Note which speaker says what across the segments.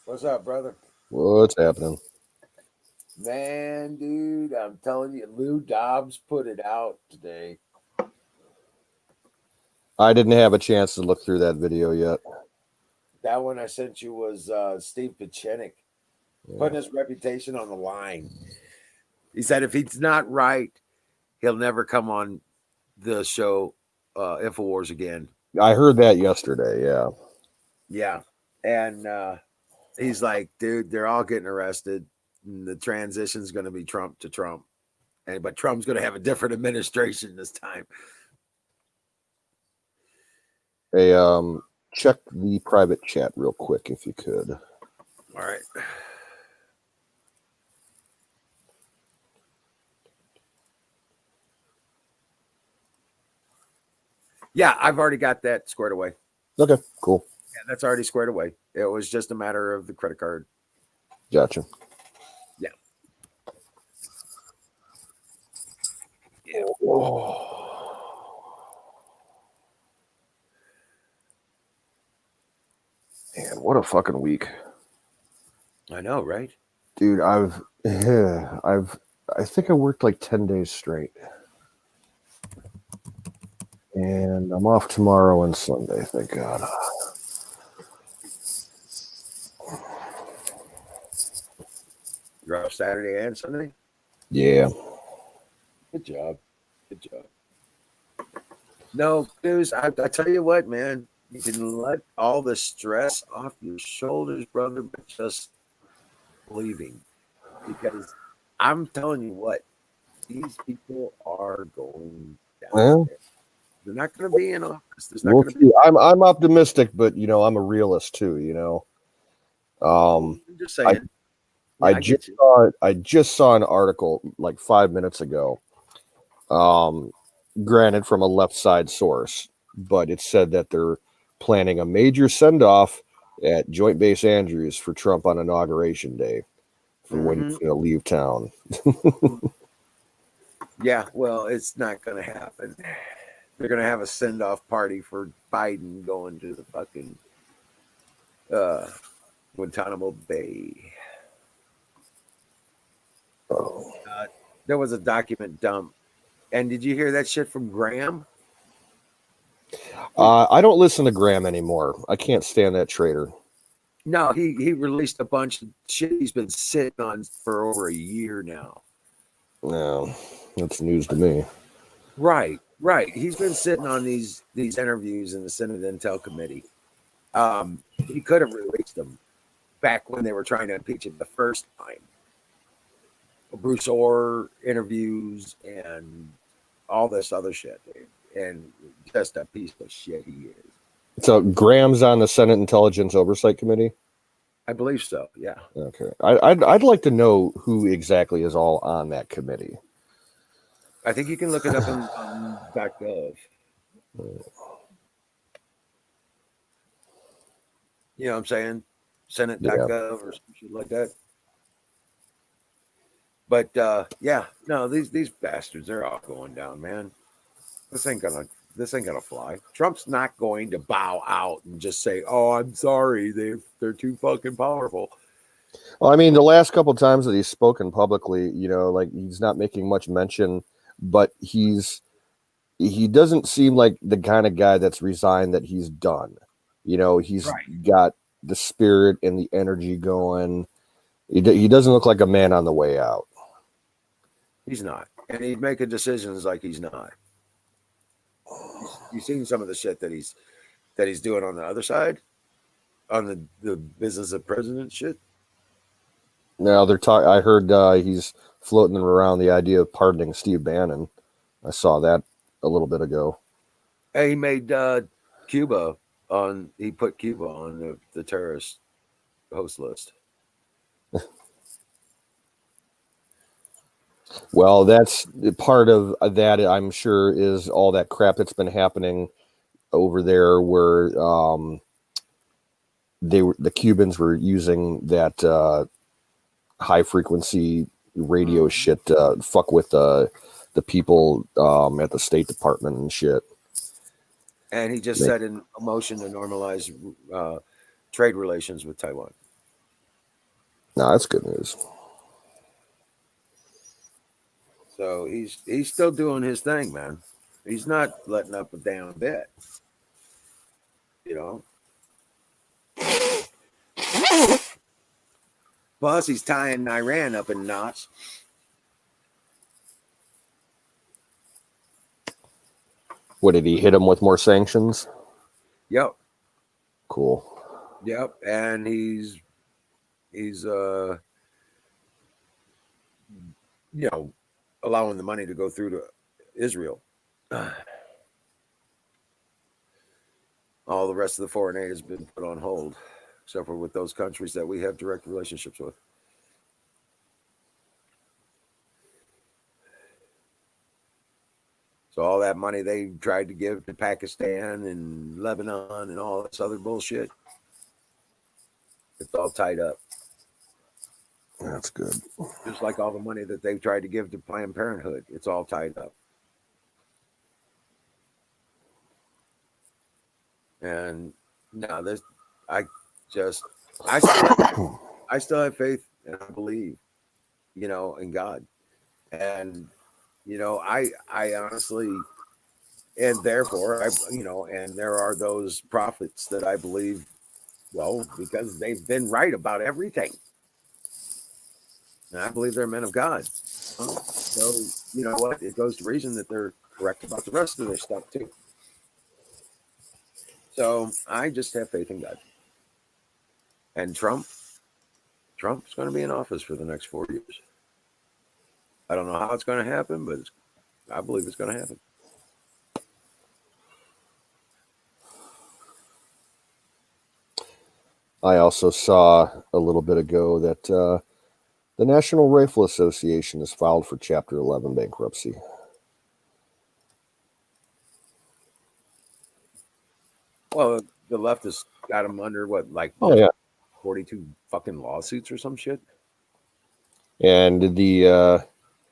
Speaker 1: What's up, brother?
Speaker 2: What's happening?
Speaker 1: Man, dude, I'm telling you, Lou Dobbs put it out today.
Speaker 2: I didn't have a chance to look through that video yet.
Speaker 1: That one I sent you was Steve Pichenik
Speaker 2: Yeah.
Speaker 1: putting his reputation on the line. He said if he's not right, he'll never come on the show Infowars again.
Speaker 2: I heard that yesterday. Yeah.
Speaker 1: Yeah. And he's like, dude, they're all getting arrested. And the transition's going to be Trump to Trump. But Trump's going to have a different administration this time.
Speaker 2: Hey, check the private chat real quick if you could.
Speaker 1: All right. Yeah, I've already got that squared away.
Speaker 2: Okay, cool.
Speaker 1: Yeah, that's already squared away. It was just a matter of the credit card.
Speaker 2: Gotcha.
Speaker 1: Yeah. Yeah.
Speaker 2: Man, what a fucking week.
Speaker 1: I know, right?
Speaker 2: Dude, I think I worked like 10 days straight. And I'm off tomorrow and Sunday, thank God.
Speaker 1: You're off Saturday and Sunday?
Speaker 2: Yeah.
Speaker 1: Good job. Good job. No, Canoes, I tell you what, man, you can let all the stress off your shoulders, brother, but just leaving. Because I'm telling you what, these people are going down
Speaker 2: Well,
Speaker 1: there. They're not going to be in office. There's not
Speaker 2: we'll
Speaker 1: going to
Speaker 2: see.
Speaker 1: be.
Speaker 2: I'm optimistic, but I'm a realist too,
Speaker 1: I'm just saying.
Speaker 2: I
Speaker 1: I get
Speaker 2: I just saw an article like 5 minutes ago. Granted from a left side source, but it said that they're planning a major send off at Joint Base Andrews for Trump on Inauguration Day for when he's going to leave town.
Speaker 1: Yeah, well, it's not going to happen. They're going to have a send off party for Biden going to the fucking Guantanamo Bay.
Speaker 2: Oh.
Speaker 1: There was a document dump. And did you hear that shit from Graham?
Speaker 2: I don't listen to Graham anymore. I can't stand that traitor.
Speaker 1: No, he released a bunch of shit he's been sitting on for over a year now.
Speaker 2: No, that's news to me.
Speaker 1: Right. He's been sitting on these interviews in the Senate Intel Committee. He could have released them back when they were trying to impeach him the first time. Bruce Orr interviews and all this other shit, dude. And just a piece of shit he is.
Speaker 2: So Graham's on the Senate Intelligence Oversight Committee?
Speaker 1: I believe so, yeah.
Speaker 2: Okay. I'd like to know who exactly is all on that committee.
Speaker 1: I think you can look it up on .gov. You know what I'm saying? Senate.gov or something like that. But yeah, no, these bastards, they're all going down, man. This ain't gonna fly. Trump's not going to bow out and just say, "Oh, I'm sorry, they're too fucking powerful."
Speaker 2: Well, I mean, the last couple of times that he's spoken publicly, like he's not making much mention, but he doesn't seem like the kind of guy that's resigned that he's done. He's got the spirit and the energy going. He doesn't look like a man on the way out.
Speaker 1: He's not, and he's making decisions like he's not. You've seen some of the shit that he's doing on the other side, on the business of president shit.
Speaker 2: Now they're talking. I heard he's floating around the idea of pardoning Steve Bannon. I saw that a little bit ago.
Speaker 1: He made Cuba on. He put Cuba on the terrorist host list.
Speaker 2: Well, that's part of that. I'm sure is all that crap that's been happening over there, where the Cubans were using that high frequency radio shit to fuck with the people at the State Department and shit.
Speaker 1: And he just set in a motion to normalize trade relations with Taiwan.
Speaker 2: No, that's good news.
Speaker 1: So he's still doing his thing, man. He's not letting up a damn bit. You know. Plus, he's tying Iran up in knots.
Speaker 2: What, did he hit him with more sanctions?
Speaker 1: Yep.
Speaker 2: Cool.
Speaker 1: Yep. And he's allowing the money to go through to Israel. All the rest of the foreign aid has been put on hold, except for with those countries that we have direct relationships with. So all that money they tried to give to Pakistan and Lebanon and all this other bullshit, it's all tied up.
Speaker 2: That's good.
Speaker 1: Just like all the money that they've tried to give to Planned Parenthood, it's all tied up. And no, I still have faith and I believe, in God. And, I honestly, and therefore, and there are those prophets that I believe, well, because they've been right about everything. And I believe they're men of God. So, you know what? It goes to reason that they're correct about the rest of their stuff, too. So I just have faith in God. And Trump's going to be in office for the next 4 years. I don't know how it's going to happen, but I believe it's going to happen.
Speaker 2: I also saw a little bit ago that the National Rifle Association has filed for Chapter 11 bankruptcy.
Speaker 1: Well, the leftists got them under 42 fucking lawsuits or some shit.
Speaker 2: And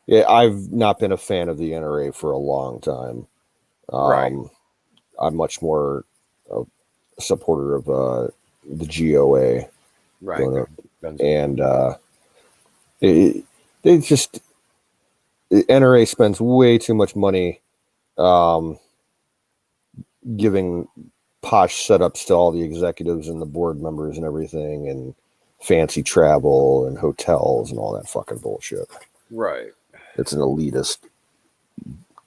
Speaker 2: I've not been a fan of the NRA for a long time.
Speaker 1: Right.
Speaker 2: I'm much more a supporter of the GOA.
Speaker 1: Right.
Speaker 2: And the NRA spends way too much money giving posh setups to all the executives and the board members and everything, and fancy travel and hotels and all that fucking bullshit.
Speaker 1: Right.
Speaker 2: It's an elitist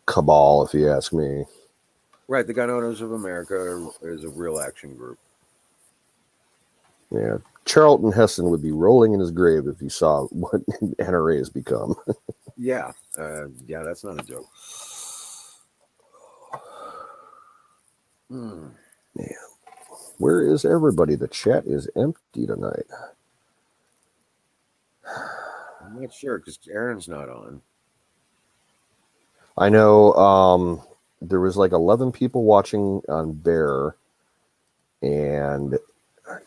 Speaker 2: cabal, if you ask me.
Speaker 1: Right. The Canoes of America is a real action group.
Speaker 2: Yeah. Charlton Heston would be rolling in his grave if he saw what NRA has become.
Speaker 1: Yeah. That's not a joke.
Speaker 2: Yeah. Where is everybody? The chat is empty tonight.
Speaker 1: I'm not sure because Aaron's not on.
Speaker 2: I know there was like 11 people watching on Bear, and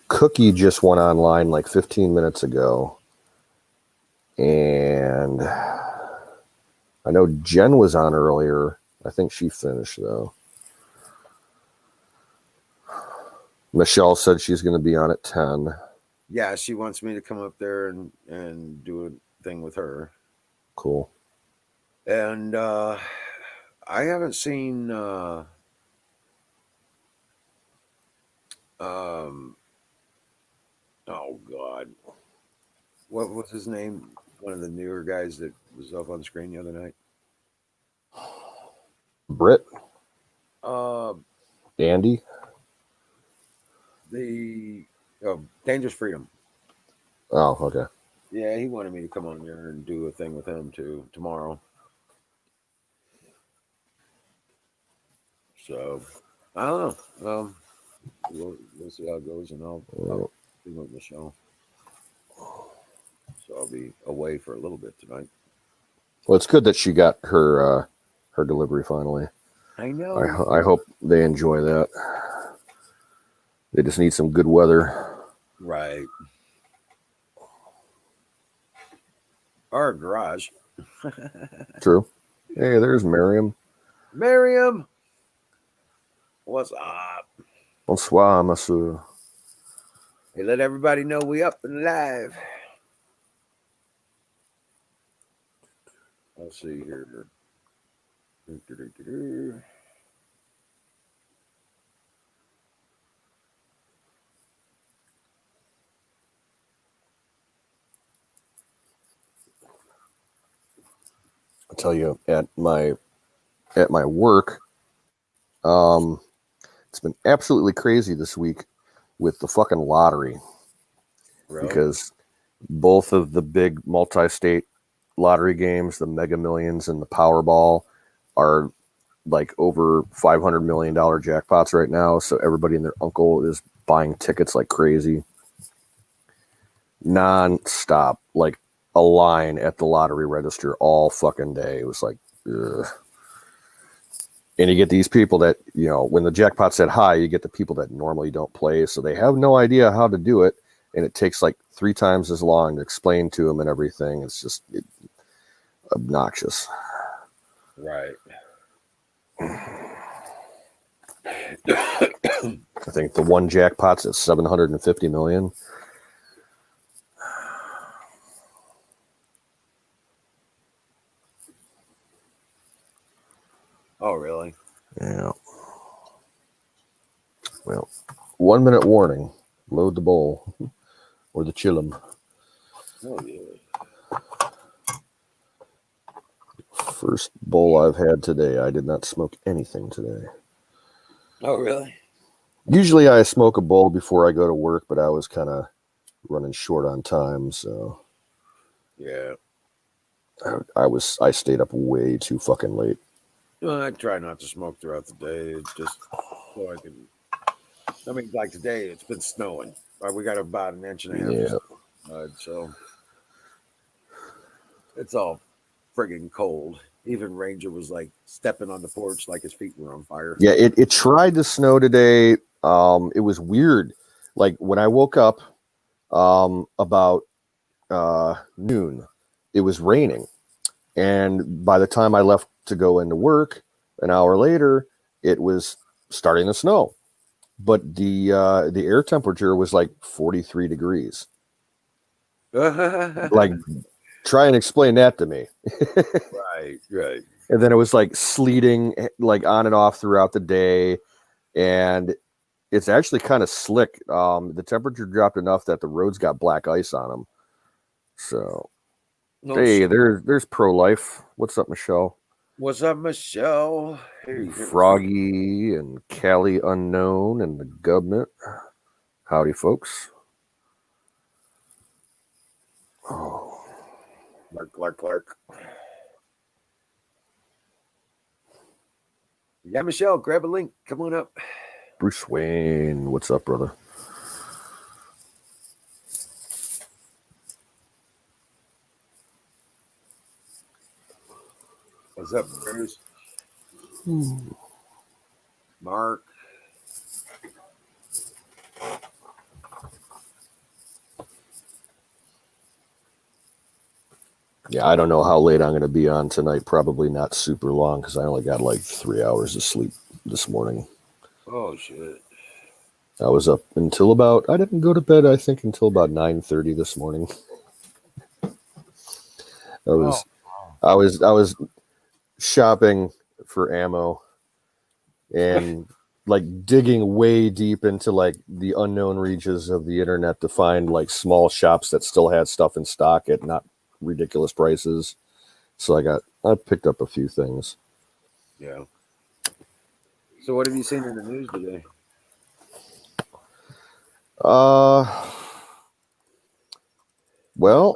Speaker 2: Cookie just went online like 15 minutes ago. And I know Jen was on earlier. I think she finished, though. Michelle said she's going to be on at 10.
Speaker 1: Yeah, she wants me to come up there and do a thing with her.
Speaker 2: Cool.
Speaker 1: And I haven't seen oh God, what was his name? One of the newer guys that was up on screen the other night.
Speaker 2: Britt?
Speaker 1: Andy? The Dangerous Freedom.
Speaker 2: Oh, okay.
Speaker 1: Yeah, he wanted me to come on there and do a thing with him too tomorrow. So I don't know. We'll see how it goes, and I'll be with Michelle. So I'll be away for a little bit tonight.
Speaker 2: Well, it's good that she got her delivery finally.
Speaker 1: I know.
Speaker 2: I hope they enjoy that. They just need some good weather.
Speaker 1: Right. Our garage.
Speaker 2: True. Hey, there's Miriam.
Speaker 1: Miriam, what's up?
Speaker 2: Bonsoir, monsieur.
Speaker 1: Hey, let everybody know we up and live. Let's see here.
Speaker 2: I'll tell you, at my work, it's been absolutely crazy this week with the fucking lottery.
Speaker 1: Really?
Speaker 2: Because both of the big multi-state lottery games, the Mega Millions and the Powerball, are like over $500 million jackpots right now. So everybody and their uncle is buying tickets like crazy. Non-stop. Like a line at the lottery register all fucking day. It was like, ugh. And you get these people that, you know, when the jackpot's that high, you get the people that normally don't play. So they have no idea how to do it. And it takes like 3 times as long to explain to them and everything. It's just obnoxious.
Speaker 1: Right.
Speaker 2: I think the one jackpot's at 750 million.
Speaker 1: Oh, really?
Speaker 2: Yeah. Well, 1 minute warning. Load the bowl or the chillum.
Speaker 1: Oh, yeah.
Speaker 2: First bowl I've had today. I did not smoke anything today.
Speaker 1: Oh, really?
Speaker 2: Usually I smoke a bowl before I go to work, but I was kind of running short on time, so
Speaker 1: Yeah.
Speaker 2: I stayed up way too fucking late.
Speaker 1: Well, I try not to smoke throughout the day. It's just so I can. I mean, like today, it's been snowing. We got about 1.5 inches
Speaker 2: Yeah.
Speaker 1: of mud, so it's all friggin' cold. Even Ranger was like stepping on the porch like his feet were on fire.
Speaker 2: Yeah, it tried to snow today. It was weird. Like when I woke up about noon, it was raining. And by the time I left to go into work, an hour later, it was starting to snow. But the air temperature was like 43 degrees. Like, try and explain that to me.
Speaker 1: Right.
Speaker 2: And then it was like sleeting, like on and off throughout the day. And it's actually kind of slick. The temperature dropped enough that the roads got black ice on them. So, hey, there's Pro Life. What's up, Michelle?
Speaker 1: What's up, Michelle? Hey,
Speaker 2: Froggy and Callie Unknown and the government. Howdy, folks. Oh,
Speaker 1: Clark. Yeah, Michelle, grab a link. Come on up.
Speaker 2: Bruce Wayne, what's up, brother?
Speaker 1: What's up, Bruce? Mark.
Speaker 2: Yeah, I don't know how late I'm going to be on tonight. Probably not super long because I only got like 3 hours of sleep this morning.
Speaker 1: Oh, shit.
Speaker 2: I was up until about, I didn't go to bed, I think, until about 9:30 this morning. I was shopping for ammo and like digging way deep into like the unknown reaches of the internet to find like small shops that still had stuff in stock at not ridiculous prices. So I picked up a few things.
Speaker 1: Yeah. So what have you seen in the news today?
Speaker 2: Well,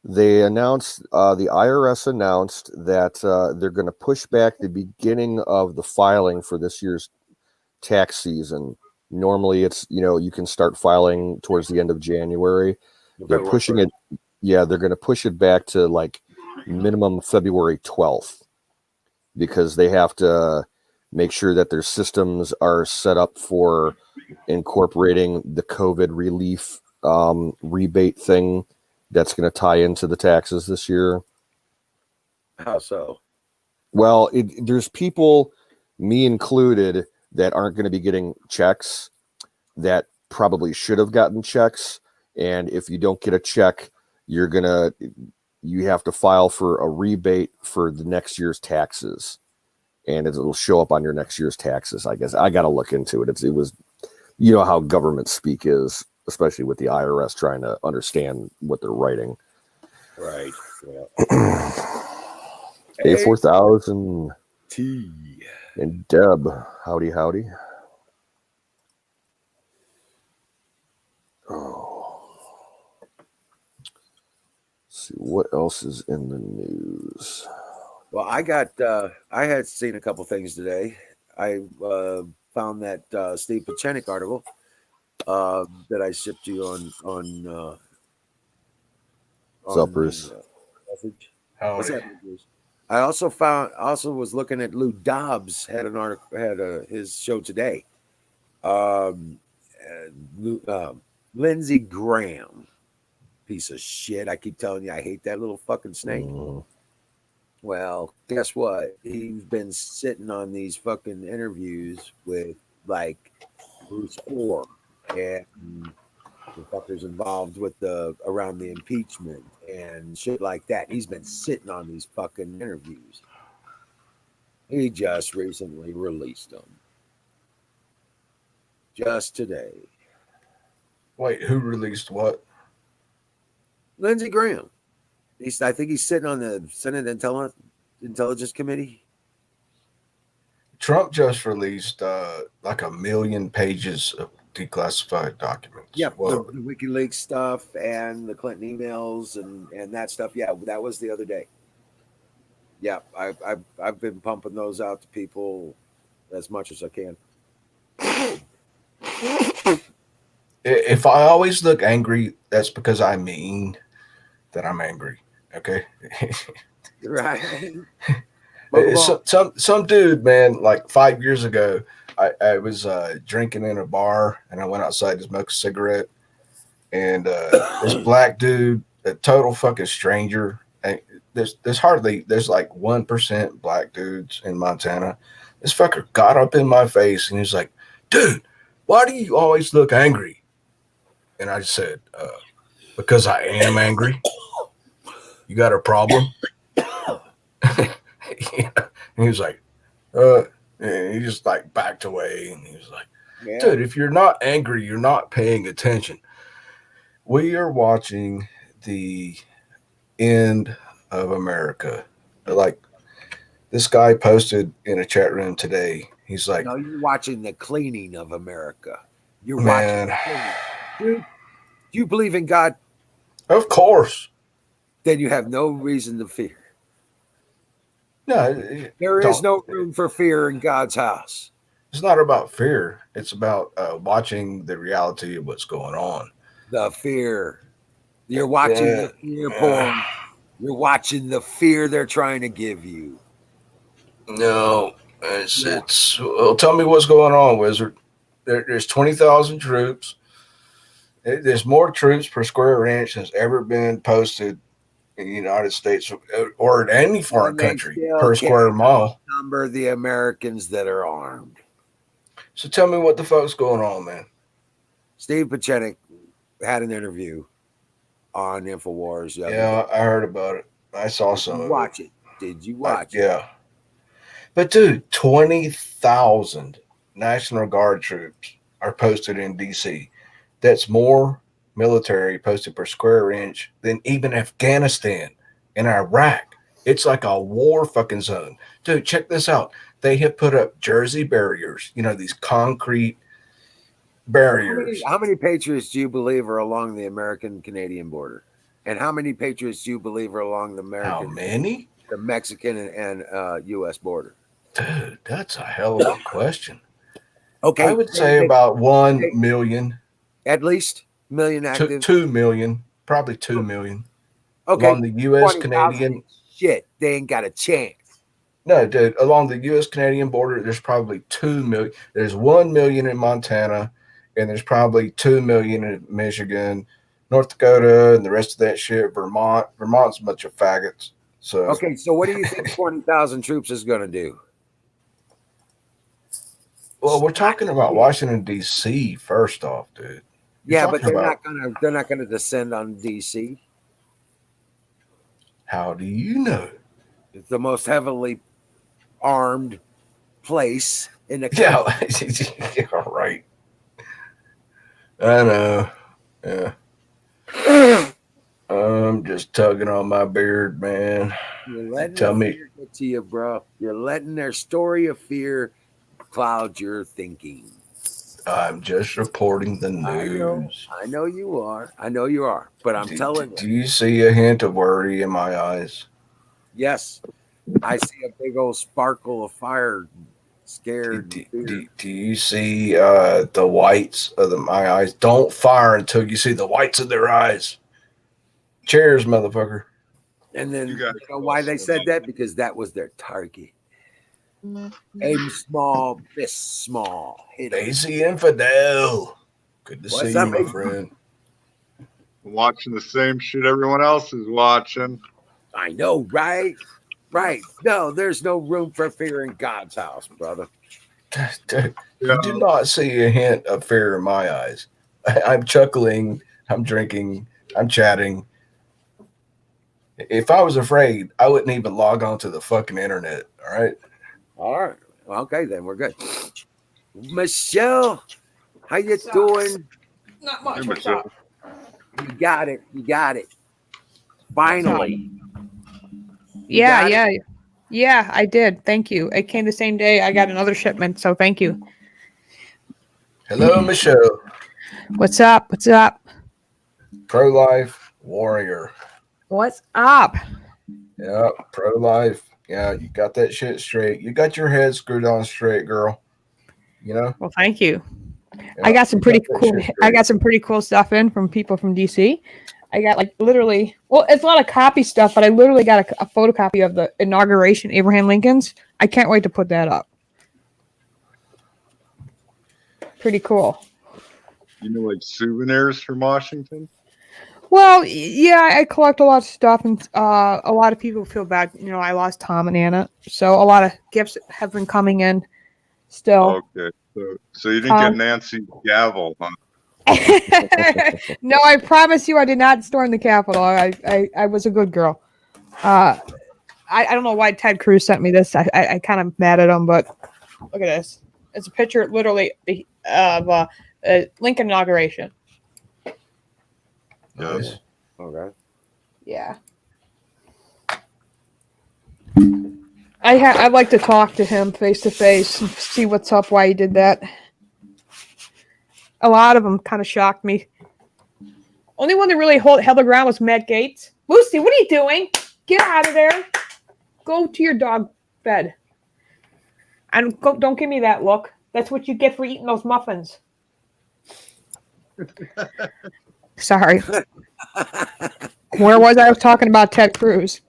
Speaker 2: they announced, the IRS announced that they're going to push back the beginning of the filing for this year's tax season. Normally it's, you can start filing towards the end of January. They're pushing it. Yeah, they're going to push it back to like minimum February 12th because they have to make sure that their systems are set up for incorporating the COVID relief rebate thing that's going to tie into the taxes this year.
Speaker 1: How so?
Speaker 2: Well, there's people, me included, that aren't going to be getting checks that probably should have gotten checks. And if you don't get a check, you have to file for a rebate for the next year's taxes, and it'll show up on your next year's taxes. I guess I got to look into it. It was, you know how government speak is, especially with the IRS trying to understand what they're writing.
Speaker 1: Right. Yeah.
Speaker 2: A4000
Speaker 1: T.
Speaker 2: and Deb, howdy. Oh, let's see what else is in the news.
Speaker 1: Well, I had seen a couple things today. I found that Steve Pachenik article that I shipped you on
Speaker 2: Suppers.
Speaker 1: message.
Speaker 3: Howdy.
Speaker 1: What's that, Bruce? I also was looking at Lou Dobbs had an article, his show today. Lindsey Graham, piece of shit. I keep telling you, I hate that little fucking snake. Well, guess what? He's been sitting on these fucking interviews with like Bruce Orr and the fuckers involved with around the impeachment and shit like that. He's been sitting on these fucking interviews. He just recently released them. Just today.
Speaker 3: Wait, who released what?
Speaker 1: Lindsey Graham. I think he's sitting on the Senate Intelligence Committee.
Speaker 3: Trump just released like 1 million pages of declassified documents.
Speaker 1: Yeah,
Speaker 3: Well,
Speaker 1: the WikiLeaks stuff and the Clinton emails and that stuff. Yeah, that was the other day. Yeah, I've been pumping those out to people as much as I can.
Speaker 3: if I always look angry, that's because I mean that I'm angry. Okay.
Speaker 1: Right.
Speaker 3: Some dude, man, like 5 years ago, I was drinking in a bar and I went outside to smoke a cigarette, and this black dude, a total fucking stranger. And there's like 1% black dudes in Montana. This fucker got up in my face and he's like, "Dude, why do you always look angry?" And I said, "Because I am angry." You got a problem? Yeah. And he was like, and he just like backed away, and he was like,
Speaker 1: Yeah.
Speaker 3: "Dude, if you're not angry, you're not paying attention." We are watching the end of America. Like, this guy posted in a chat room today. He's like,
Speaker 1: No, you're watching the cleaning of America. You're
Speaker 3: Man.
Speaker 1: watching the cleaning. Dude, do you believe in God?
Speaker 3: "Of course.
Speaker 1: Then you have no reason to fear.
Speaker 3: No,
Speaker 1: There is no room for fear in God's house.
Speaker 3: It's not about fear. It's about watching the reality of what's going on."
Speaker 1: The fear. You're watching
Speaker 3: Yeah.
Speaker 1: the fear porn. You're watching the fear they're trying to give you.
Speaker 3: No, it's well, tell me what's going on, Wizard. There's 20,000 troops. There's more troops per square inch than's ever been posted in the United States or in any foreign country per square mile.
Speaker 1: Number the Americans that are armed.
Speaker 3: So tell me what the fuck's going on, man.
Speaker 1: Steve Pachenik had an interview on InfoWars.
Speaker 3: Yeah, I heard about it. I saw some of it.
Speaker 1: Watch it. Did you watch it?
Speaker 3: Yeah. But dude, 20,000 National Guard troops are posted in DC. That's more military posted per square inch than even Afghanistan and Iraq. It's like a war fucking zone. Dude, check this out. They have put up Jersey barriers, these concrete barriers.
Speaker 1: How many patriots do you believe are along the American-Canadian border? And how many patriots do you believe are along the American,
Speaker 3: How many?
Speaker 1: the Mexican and U.S. border?
Speaker 3: Dude, that's a hell of a question.
Speaker 1: Okay.
Speaker 3: I would say about 1 million.
Speaker 1: At least a million active.
Speaker 3: 2 million. Probably 2 million.
Speaker 1: Okay.
Speaker 3: Along the U.S. Canadian.
Speaker 1: Shit, they ain't got a chance.
Speaker 3: No, dude. Along the U.S. Canadian border, there's probably 2 million. There's 1 million in Montana, and there's probably 2 million in Michigan, North Dakota, and the rest of that shit. Vermont. Vermont's a bunch of faggots. So
Speaker 1: okay, so what do you think 20,000 troops is going to do?
Speaker 3: Well, we're talking about Washington D.C. first off, dude.
Speaker 1: Yeah, but they're not gonna descend on D.C.
Speaker 3: How do you know?
Speaker 1: It's the most heavily armed place in the country.
Speaker 3: Yeah, right. I know. Yeah. I'm just tugging on my beard, man.
Speaker 1: You're letting
Speaker 3: Tell
Speaker 1: the
Speaker 3: me,
Speaker 1: fear get to you, bro. You're letting their story of fear cloud your thinking.
Speaker 3: I'm just reporting the
Speaker 1: I
Speaker 3: news.
Speaker 1: know you are. I know you are. But I'm telling
Speaker 3: Do
Speaker 1: you,
Speaker 3: you see a hint of worry in my eyes?
Speaker 1: yes, I see a big old sparkle of fire,
Speaker 3: Do,
Speaker 1: scared
Speaker 3: do,
Speaker 1: and fear.
Speaker 3: do you see the whites of my eyes? Don't fire until you see the whites of their eyes. Cheers, motherfucker.
Speaker 1: And then
Speaker 4: You
Speaker 1: you
Speaker 4: guys
Speaker 1: know why they said that? Because that was their target. Aim small, miss small. Hit 'em.
Speaker 3: Lazy infidel. Good to
Speaker 1: What's
Speaker 3: see you,
Speaker 1: up,
Speaker 3: my
Speaker 1: mate?
Speaker 3: friend.
Speaker 4: watching the same shit everyone else is watching.
Speaker 1: I know, right? Right. No, there's no room for fear in God's house, brother.
Speaker 3: Dude,
Speaker 4: Yeah.
Speaker 3: you do not see a hint of fear in my eyes. I'm chuckling. I'm drinking. I'm chatting. If I was afraid, I wouldn't even log on to the fucking internet. All right.
Speaker 1: All right. Okay, then we're good. Michelle, how you doing?
Speaker 5: Not much.
Speaker 4: Hey,
Speaker 5: What's
Speaker 4: Michelle.
Speaker 5: up?
Speaker 1: You got it. You got it. Finally.
Speaker 5: Yeah,
Speaker 1: got
Speaker 5: yeah. Yeah, I did. Thank you. It came the same day. I got another shipment, so thank you.
Speaker 3: Hello, Michelle.
Speaker 5: What's up? What's up?
Speaker 3: Pro-life warrior.
Speaker 5: What's up?
Speaker 3: Yeah, pro-life. Yeah, you got that shit straight. You got your head screwed on straight, girl. You know.
Speaker 5: Well, thank you.
Speaker 3: Yeah,
Speaker 5: I got some
Speaker 3: you
Speaker 5: pretty
Speaker 3: that
Speaker 5: cool.
Speaker 3: shit
Speaker 5: I
Speaker 3: straight.
Speaker 5: got some pretty cool stuff in from people from DC. I got like literally. Well, it's a lot of copy stuff, but I literally got a photocopy of the inauguration, Abraham Lincoln's. I can't wait to put that up. Pretty cool.
Speaker 4: You know, like souvenirs from Washington?
Speaker 5: Well, yeah, I collect a lot of stuff, and a lot of people feel bad. You know, I lost Tom and Anna, so a lot of gifts have been coming in still.
Speaker 4: Okay. So you didn't get Nancy's gavel, huh?
Speaker 5: No, I promise you, I did not storm the Capitol. I was a good girl. I don't know why Ted Cruz sent me this. I kind of mad at him, but look at this. It's a picture, literally, of Lincoln inauguration.
Speaker 4: Yes.
Speaker 1: Okay.
Speaker 5: Yeah. I'd like to talk to him face to face and see what's up, why he did that. A lot of them kind of shocked me. Only one that really held the ground was Matt Gaetz. Lucy, what are you doing? Get out of there. Go to your dog bed. And don't give me that look. That's what you get for eating those muffins. Sorry. Where was I? I was talking about Ted Cruz.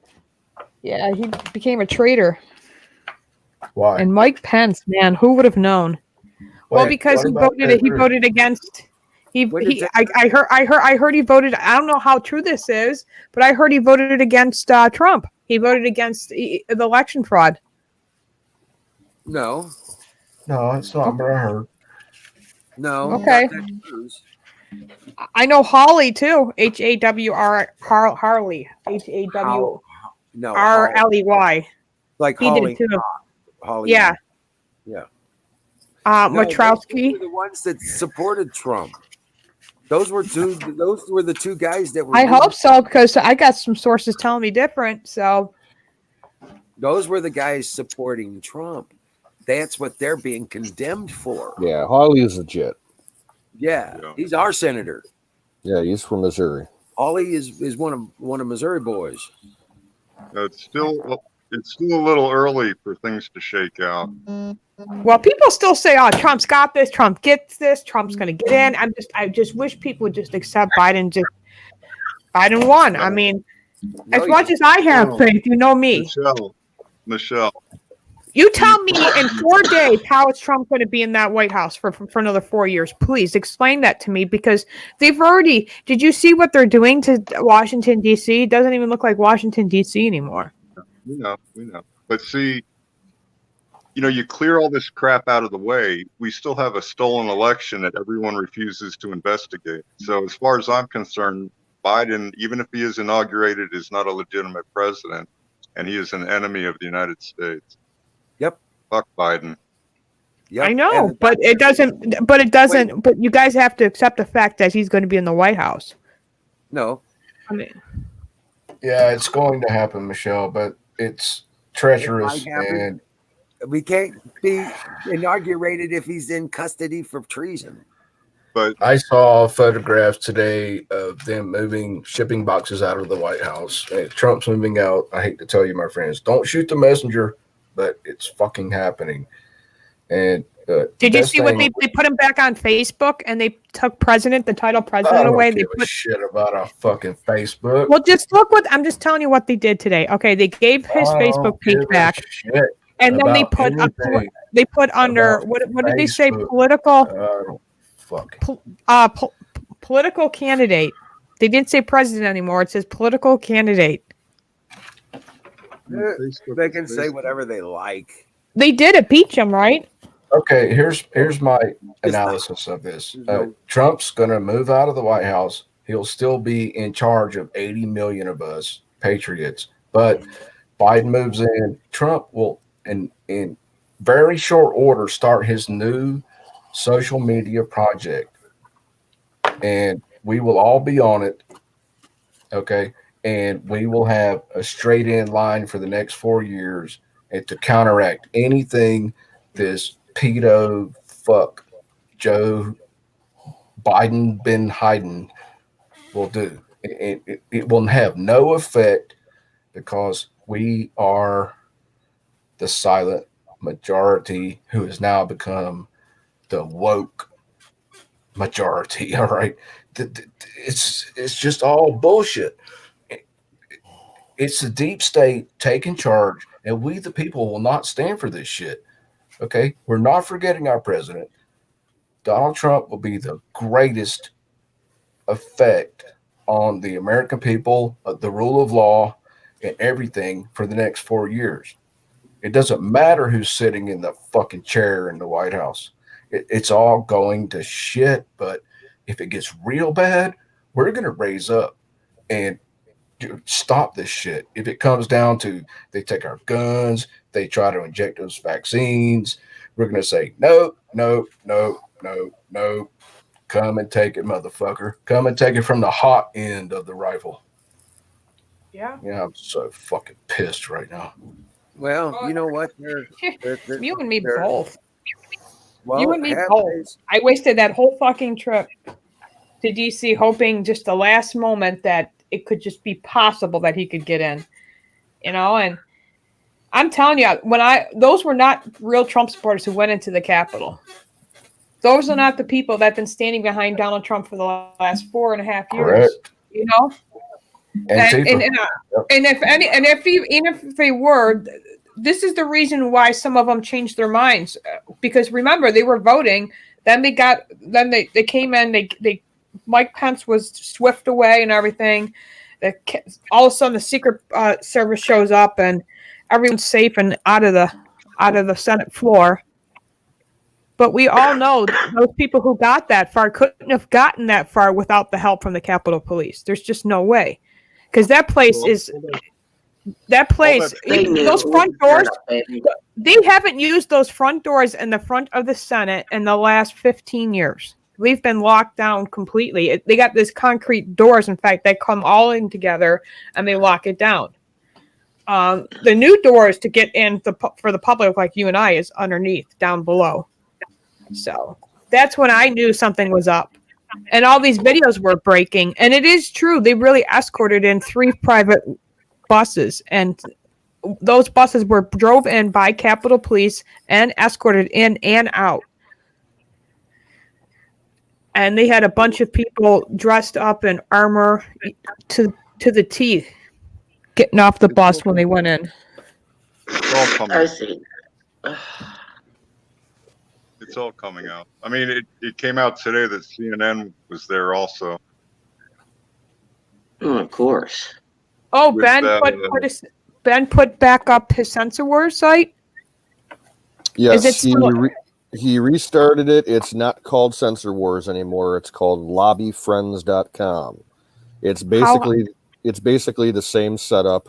Speaker 5: Yeah, he became a traitor.
Speaker 3: Why?
Speaker 5: And Mike Pence, man, who would have known? Well,
Speaker 3: Wait,
Speaker 5: because
Speaker 3: what
Speaker 5: he
Speaker 3: about
Speaker 5: voted.
Speaker 3: Ted
Speaker 5: He
Speaker 3: Cruz?
Speaker 5: voted against.
Speaker 1: What did
Speaker 5: I heard he voted. I don't know how true this is, but I heard he voted against Trump. He voted against the election fraud.
Speaker 1: No.
Speaker 3: No, it's not what I heard.
Speaker 1: No.
Speaker 5: Okay.
Speaker 1: not Ted Cruz.
Speaker 5: I know Holly too. HAWR Harley. HAWRLEY.
Speaker 1: No. Holly. Like
Speaker 5: He
Speaker 1: Holly.
Speaker 5: did it too.
Speaker 1: Holly.
Speaker 5: Yeah.
Speaker 1: Yeah. No, those
Speaker 5: Matrowski.
Speaker 1: were the ones that supported Trump. Those were the two guys that were.
Speaker 5: I hope so, because I got some sources telling me different. So
Speaker 1: Those were the guys supporting Trump. That's what they're being condemned for.
Speaker 2: Yeah, Harley is legit.
Speaker 1: Yeah. He's our senator.
Speaker 2: Yeah, he's from Missouri.
Speaker 1: Holly is one of Missouri boys.
Speaker 4: It's still a little early for things to shake out.
Speaker 5: well, people still say, "Oh, Trump's got this. Trump gets this. Trump's going to get in." I just wish people would just accept Biden. Biden won. I mean, as much as I have faith, you know me.
Speaker 4: Michelle.
Speaker 5: You tell me in 4 days how is Trump going to be in that White House for another 4 years? Please explain that to me, because they've already. Did you see what they're doing to Washington D.C.? It doesn't even look like Washington D.C. anymore.
Speaker 4: We know. But see, you clear all this crap out of the way, we still have a stolen election that everyone refuses to investigate. So as far as I'm concerned, Biden, even if he is inaugurated, is not a legitimate president, and he is an enemy of the United States.
Speaker 1: Yep.
Speaker 4: Fuck Biden.
Speaker 1: Yep.
Speaker 5: I know,
Speaker 1: And
Speaker 5: but it doesn't. But it doesn't. But you guys have to accept the fact that he's going to be in the White House.
Speaker 1: no,
Speaker 5: I mean,
Speaker 3: Yeah, it's going to happen, Michelle, but it's treacherous
Speaker 1: It might happen.
Speaker 3: and
Speaker 1: we can't be inaugurated if he's in custody for treason.
Speaker 4: But
Speaker 3: I saw photographs today of them moving shipping boxes out of the White House. And Trump's moving out. I hate to tell you, my friends, don't shoot the messenger, but it's fucking happening. And
Speaker 5: did you see what they put him back on Facebook and they took the title
Speaker 3: I
Speaker 5: president
Speaker 3: don't
Speaker 5: away?
Speaker 3: give a shit about a fucking Facebook.
Speaker 5: Well, just look what I'm just telling you what they did today. Okay, they gave his
Speaker 3: I don't
Speaker 5: Facebook page
Speaker 3: give a
Speaker 5: back,
Speaker 3: shit
Speaker 5: and then they
Speaker 3: about
Speaker 5: put
Speaker 3: anything
Speaker 5: they put under
Speaker 3: about
Speaker 5: what did they say?
Speaker 3: Facebook.
Speaker 5: Political political candidate. They didn't say president anymore. It says political candidate.
Speaker 1: They can say whatever they like.
Speaker 5: They did impeach him, right?
Speaker 3: Okay, here's my analysis of this. Trump's going to move out of the White House. He'll still be in charge of 80 million of us patriots. But Biden moves in. Trump will, in very short order, start his new social media project. And we will all be on it. Okay. And we will have a straight in line for the next 4 years and to counteract anything this pedo fuck Joe Biden bin Hayden will do. It will have no effect because we are the silent majority who has now become the woke majority. All right. It's just all bullshit. It's the deep state taking charge, and we, the people, will not stand for this shit. Okay? We're not forgetting our president. Donald Trump will be the greatest effect on the American people, the rule of law, and everything for the next 4 years. It doesn't matter who's sitting in the fucking chair in the White House. It's all going to shit, but if it gets real bad, we're going to raise up and stop this shit. If it comes down to they take our guns, they try to inject us vaccines, we're going to say, no. Come and take it, motherfucker. Come and take it from the hot end of the rifle.
Speaker 5: Yeah.
Speaker 3: Yeah, I'm so fucking pissed right now.
Speaker 1: Well, you know what?
Speaker 5: You and me both.
Speaker 1: Well,
Speaker 5: You and me both. I wasted that whole fucking trip to DC hoping just the last moment that it could just be possible that he could get in, and I'm telling you, those were not real Trump supporters who went into the Capitol. Those are not the people that have been standing behind Donald Trump for the last 4.5 years.
Speaker 3: Correct.
Speaker 5: And if they were, this is the reason why some of them changed their minds, because remember, they were voting. Then they came in. They Mike Pence was swift away and everything. All of a sudden, the Secret Service shows up and everyone's safe and out of the Senate floor. But we all know those people who got that far couldn't have gotten that far without the help from the Capitol Police. There's just no way, because that place, those front doors, they haven't used those front doors in the front of the Senate in the last 15 years. We've been locked down completely. They got these concrete doors, in fact, that come all in together and they lock it down. The new doors to get in for the public like you and I is underneath, down below. So that's when I knew something was up. And all these videos were breaking. And it is true. They really escorted in 3 private buses. And those buses were drove in by Capitol Police and escorted in and out. And they had a bunch of people dressed up in armor to the teeth getting off the bus when they went in.
Speaker 6: I see.
Speaker 4: It's all coming out. I mean, it came out today that CNN was there also.
Speaker 6: Oh, of course.
Speaker 5: Oh,
Speaker 4: With,
Speaker 5: Ben put back up his censor wars site?
Speaker 2: Yes, he restarted it. It's not called Censor Wars anymore. It's called lobbyfriends.com. It's basically the same setup.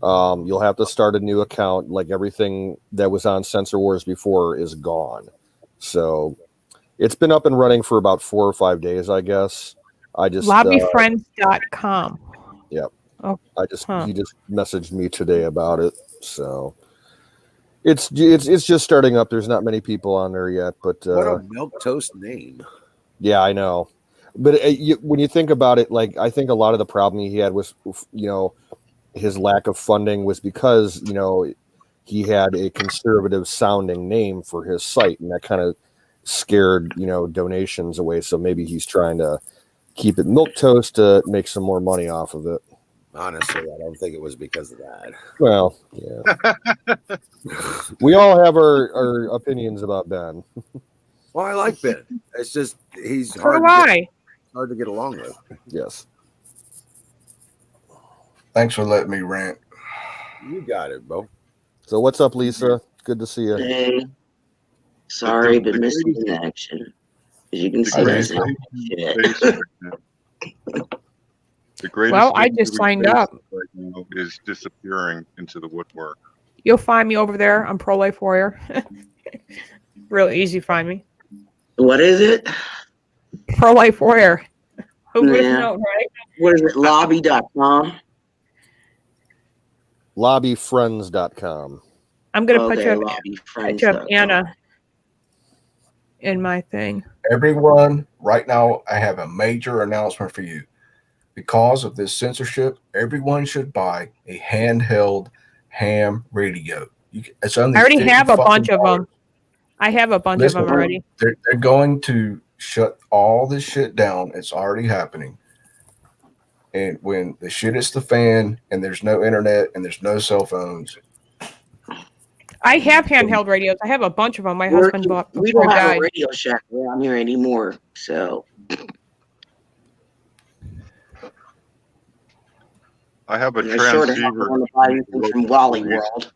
Speaker 2: You'll have to start a new account. Like everything that was on Sensor Wars before is gone. So it's been up and running for about 4 or 5 days, I guess. I just
Speaker 5: lobbyfriends.com.
Speaker 2: Yeah.
Speaker 5: Oh,
Speaker 2: he just messaged me today about it. So it's just starting up. There's not many people on there yet, but
Speaker 1: what a milquetoast name.
Speaker 2: Yeah, I know. But when you think about it, like I think a lot of the problem he had was, his lack of funding was because, he had a conservative sounding name for his site, and that kind of scared, donations away. So maybe he's trying to keep it milquetoast to make some more money off of it.
Speaker 1: Honestly, I don't think it was because of that.
Speaker 2: Well, yeah. We all have our opinions about Ben.
Speaker 1: Well, I like Ben. It's just he's
Speaker 5: so
Speaker 1: hard to get along with.
Speaker 2: Yes.
Speaker 3: Thanks for letting me rant.
Speaker 1: You got it, bro.
Speaker 2: So what's up, Lisa? Good to see you.
Speaker 6: Hey, sorry, but missing in action. As you can see, that's not shit.
Speaker 4: The greatest
Speaker 5: Well, I
Speaker 4: thing
Speaker 5: just
Speaker 4: that we
Speaker 5: signed
Speaker 4: face
Speaker 5: up.
Speaker 4: right now is disappearing into the woodwork.
Speaker 5: You'll find me over there. I'm Pro Life Warrior. Real easy to find me.
Speaker 6: What is it?
Speaker 5: Pro Life Warrior. Who would
Speaker 6: Yeah.
Speaker 5: know, right?
Speaker 6: What is it? Lobby.com?
Speaker 2: Lobbyfriends.com.
Speaker 5: I'm going to
Speaker 6: Okay,
Speaker 5: put you up
Speaker 6: lobbyfriends.com.
Speaker 5: Anna in my thing.
Speaker 3: Everyone, right now, I have a major announcement for you. Because of this censorship, everyone should buy a handheld ham radio. It's only
Speaker 5: I already have a bunch of
Speaker 3: $50.
Speaker 5: them. I have a bunch of them already.
Speaker 3: They're going to shut all this shit down. It's already happening. And when the shit hits the fan and there's no internet and there's no cell phones.
Speaker 5: I have handheld radios. I have a bunch of them. My husband bought
Speaker 6: We
Speaker 5: before
Speaker 6: don't
Speaker 5: he
Speaker 6: have
Speaker 5: died.
Speaker 6: a Radio Shack around here anymore, so.
Speaker 4: I have a
Speaker 6: They're sure to have
Speaker 4: transceiver.
Speaker 6: one to buy anything from Wally World.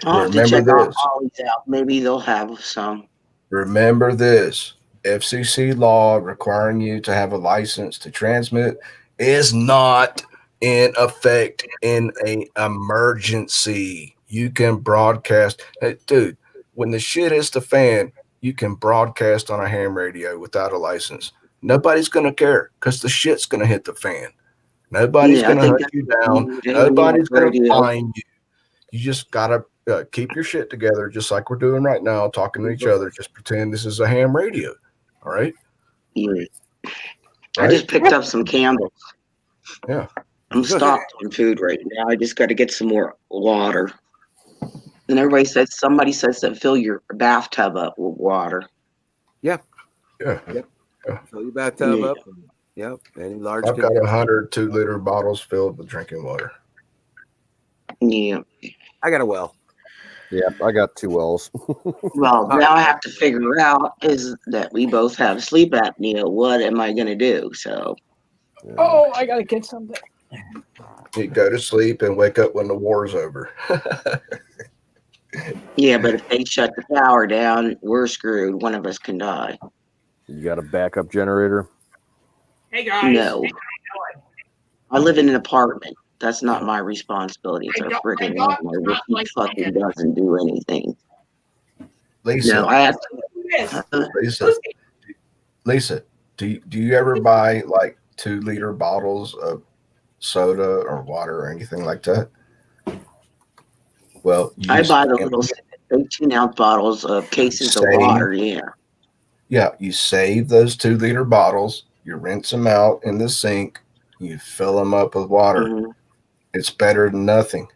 Speaker 6: I'll have to
Speaker 3: Remember
Speaker 6: check our
Speaker 3: this.
Speaker 6: Wally's out. Maybe they'll have some.
Speaker 3: Remember this. FCC law requiring you to have a license to transmit is not in effect in an emergency. You can broadcast. Hey, dude, when the shit hits the fan, you can broadcast on a ham radio without a license. Nobody's going to care because the shit's going to hit the fan. Nobody's going to hunt you down. Nobody's going to find you. You just got to keep your shit together, just like we're doing right now, talking to each other. Just pretend this is a ham radio. All right?
Speaker 6: Yeah.
Speaker 3: Right?
Speaker 6: I just picked up some candles.
Speaker 3: Yeah.
Speaker 6: I'm stocked on food right now. I just got to get some more water. And somebody says that fill your bathtub up with water.
Speaker 1: Yeah.
Speaker 3: Yeah.
Speaker 1: Fill your bathtub up. Yep. Any large.
Speaker 3: I've got 100 2-liter bottles filled with drinking water.
Speaker 6: Yeah.
Speaker 1: I got a well.
Speaker 2: Yeah, I got 2 wells.
Speaker 6: Well, now I have to figure out is that we both have sleep apnea. What am I going to do? So.
Speaker 5: Oh, I got to get something.
Speaker 3: You go to sleep and wake up when the war's over.
Speaker 6: Yeah, but if they shut the power down, we're screwed. One of us can die.
Speaker 2: You got a backup generator?
Speaker 5: Hey, guys.
Speaker 6: No. I live in an apartment. That's not my responsibility. It's a friggin' landlord. He fucking doesn't do anything.
Speaker 3: Lisa,
Speaker 6: No, I have to.
Speaker 3: Lisa, do you ever buy like 2-liter bottles of soda or water or anything like that? Well,
Speaker 6: I buy the little 18-ounce bottles of cases of water. Yeah.
Speaker 3: Yeah, you save those 2-liter bottles. You rinse them out in the sink. You fill them up with water.
Speaker 6: Mm-hmm.
Speaker 3: It's better than nothing.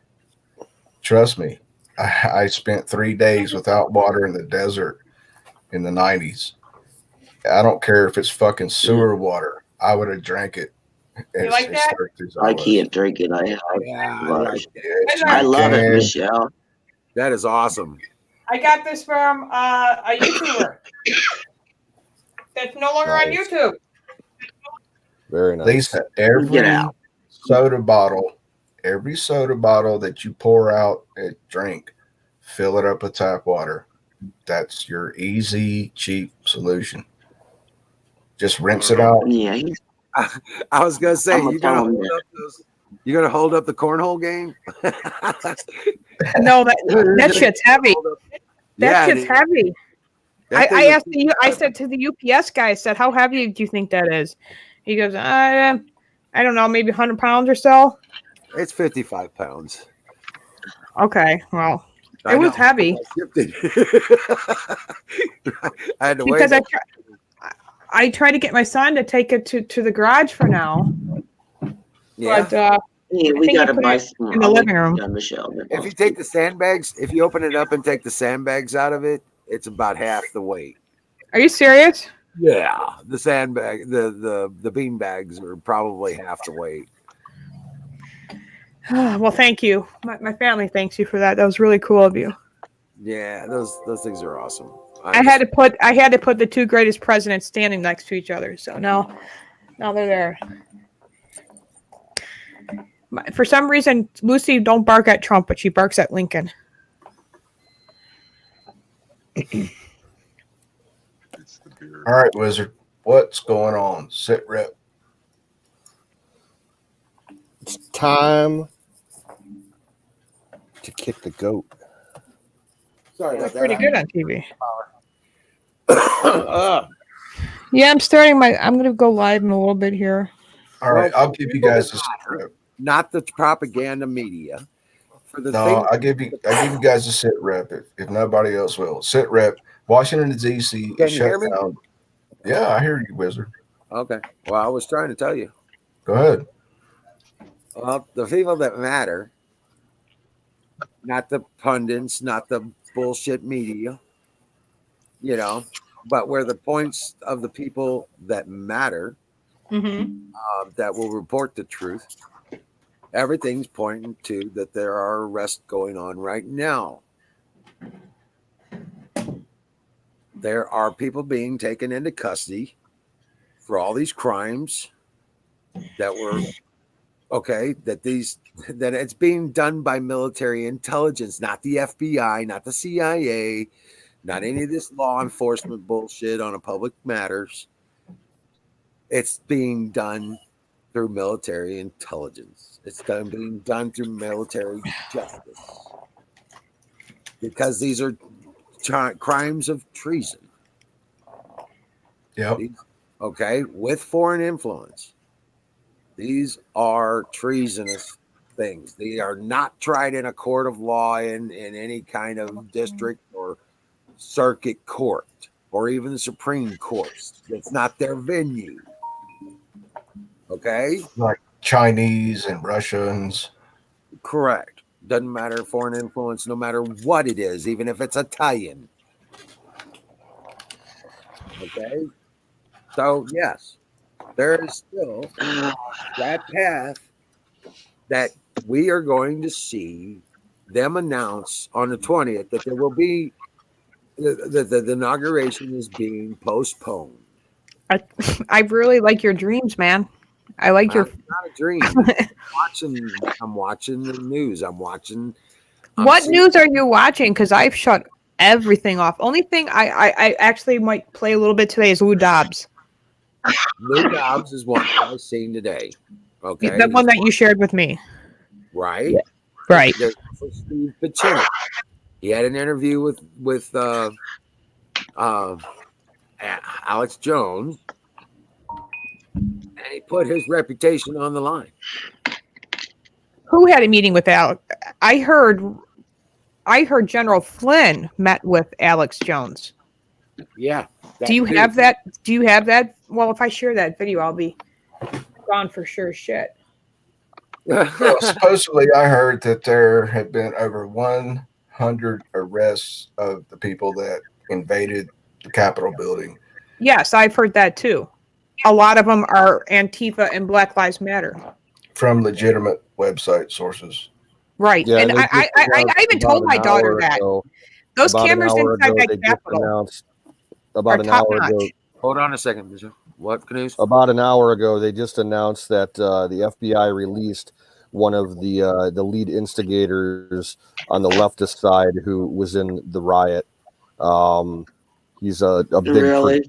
Speaker 3: Trust me. I spent 3 days without water in the desert in the 90s. I don't care if it's fucking sewer water. I would have drank it.
Speaker 5: You like that?
Speaker 6: I can't drink it. I love it, Michelle.
Speaker 1: That is awesome.
Speaker 5: I got this from a YouTuber that's no longer on YouTube.
Speaker 2: Very nice.
Speaker 3: Lisa, every soda bottle that you pour out and drink, fill it up with tap water. That's your easy, cheap solution. Just rinse it out.
Speaker 6: Yeah,
Speaker 1: I was gonna say,
Speaker 6: I'm
Speaker 1: you gonna
Speaker 6: telling
Speaker 1: hold
Speaker 6: you.
Speaker 1: up those? You gonna hold up the cornhole game?
Speaker 5: No, that shit's heavy. That shit's
Speaker 1: dude,
Speaker 5: heavy.
Speaker 1: that thing
Speaker 5: I
Speaker 1: was-
Speaker 5: asked I said to the UPS guy, I said, how heavy do you think that is? He goes, I don't know, maybe 100 pounds or so.
Speaker 1: It's 55 pounds.
Speaker 5: Okay, well,
Speaker 1: I
Speaker 5: it was
Speaker 1: know.
Speaker 5: heavy
Speaker 1: I shipped it. I had to weigh
Speaker 5: because
Speaker 1: that.
Speaker 5: I tried to get my son to take it to the garage for now,
Speaker 1: Yeah.
Speaker 5: but
Speaker 6: Yeah,
Speaker 5: I
Speaker 6: we
Speaker 5: think
Speaker 6: gotta
Speaker 5: he put
Speaker 6: buy
Speaker 5: it
Speaker 6: some.
Speaker 5: in the living room.
Speaker 6: Michelle.
Speaker 1: If you take the sandbags, if you open it up and take the sandbags out of it, it's about half the weight.
Speaker 5: Are you serious?
Speaker 1: Yeah, the sandbag, the bean bags are probably half the weight.
Speaker 5: Well, thank you. My family thanks you for that. That was really cool of you.
Speaker 1: Yeah, those things are awesome.
Speaker 5: I had to put the two greatest presidents standing next to each other. So now they're there. For some reason, Lucy don't bark at Trump, but she barks at Lincoln.
Speaker 4: It's the beard.
Speaker 3: All right, Wizard. What's going on? Sit rep.
Speaker 2: It's time to kick the goat.
Speaker 1: Sorry
Speaker 5: That's
Speaker 1: about that.
Speaker 5: pretty good on TV.
Speaker 1: Uh,
Speaker 5: Yeah, I'm gonna go live in a little bit here.
Speaker 3: All right, I'll give you guys a sit rep.
Speaker 1: not the propaganda media. For the
Speaker 3: No,
Speaker 1: thing,
Speaker 3: I give you guys a sit rep if nobody else will. Sit rep. Washington D.C.
Speaker 1: Can
Speaker 3: is
Speaker 1: you
Speaker 3: shut
Speaker 1: hear me?
Speaker 3: down. Yeah, I hear you, Wizard.
Speaker 1: Okay. Well, I was trying to tell you.
Speaker 3: Go ahead.
Speaker 1: Well, the people that matter, not the pundits, not the bullshit media, but where the points of the people that matter,
Speaker 5: Mm-hmm.
Speaker 1: that will report the truth. Everything's pointing to that there are arrests going on right now. There are people being taken into custody for all these crimes that were that it's being done by military intelligence, not the FBI, not the CIA, not any of this law enforcement bullshit on a public matters. It's being done through military intelligence. It's being done through military justice because these are crimes of treason.
Speaker 3: Yep.
Speaker 1: Okay, with foreign influence. These are treasonous things. They are not tried in a court of law in any kind of district or circuit court or even the Supreme Court. It's not their venue. Okay?
Speaker 3: Like Chinese and Russians.
Speaker 1: Correct. Doesn't matter, foreign influence, no matter what it is, even if it's Italian. Okay? So, yes, there is still that path that we are going to see them announce on the 20th that there will be the inauguration is being postponed.
Speaker 5: I really like your dreams, man. I like your.
Speaker 1: It's not a dream. I'm watching the news. I'm
Speaker 5: What
Speaker 1: seeing-
Speaker 5: news are you watching? Because I've shut everything off. Only thing I actually might play a little bit today is Lou Dobbs.
Speaker 1: Lou Dobbs is one I've seen today. Okay,
Speaker 5: The one that you shared with me.
Speaker 1: right?
Speaker 5: Yeah. Right.
Speaker 1: There's also Steve Pacino. He had an interview with Alex Jones, and he put his reputation on the line.
Speaker 5: Who had a meeting with Alex? I heard General Flynn met with Alex Jones.
Speaker 1: Yeah.
Speaker 5: Do you have that? Do you have that? Well, if I share that video, I'll be gone for sure. Shit.
Speaker 3: Well, supposedly, I heard that there had been over 100 arrests of the people that invaded the Capitol building.
Speaker 5: Yes, I've heard that too. A lot of them are Antifa and Black Lives Matter.
Speaker 3: From legitimate website sources.
Speaker 5: Right.
Speaker 2: Yeah,
Speaker 5: and
Speaker 2: they
Speaker 5: I
Speaker 2: just announced
Speaker 5: even
Speaker 2: about
Speaker 5: told
Speaker 2: an
Speaker 5: my daughter
Speaker 2: hour
Speaker 5: that.
Speaker 2: ago-
Speaker 5: Those
Speaker 2: about an
Speaker 5: cameras
Speaker 2: hour
Speaker 5: inside
Speaker 2: ago,
Speaker 5: that
Speaker 2: they just
Speaker 5: Capitol
Speaker 2: announced
Speaker 5: are
Speaker 2: about an
Speaker 5: top
Speaker 2: hour
Speaker 5: notch.
Speaker 2: ago.
Speaker 1: Hold on a second, Bishop. What, Canoes?
Speaker 2: About an hour ago, they just announced that the FBI released one of the lead instigators on the leftist side who was in the riot. He's a big
Speaker 6: Really?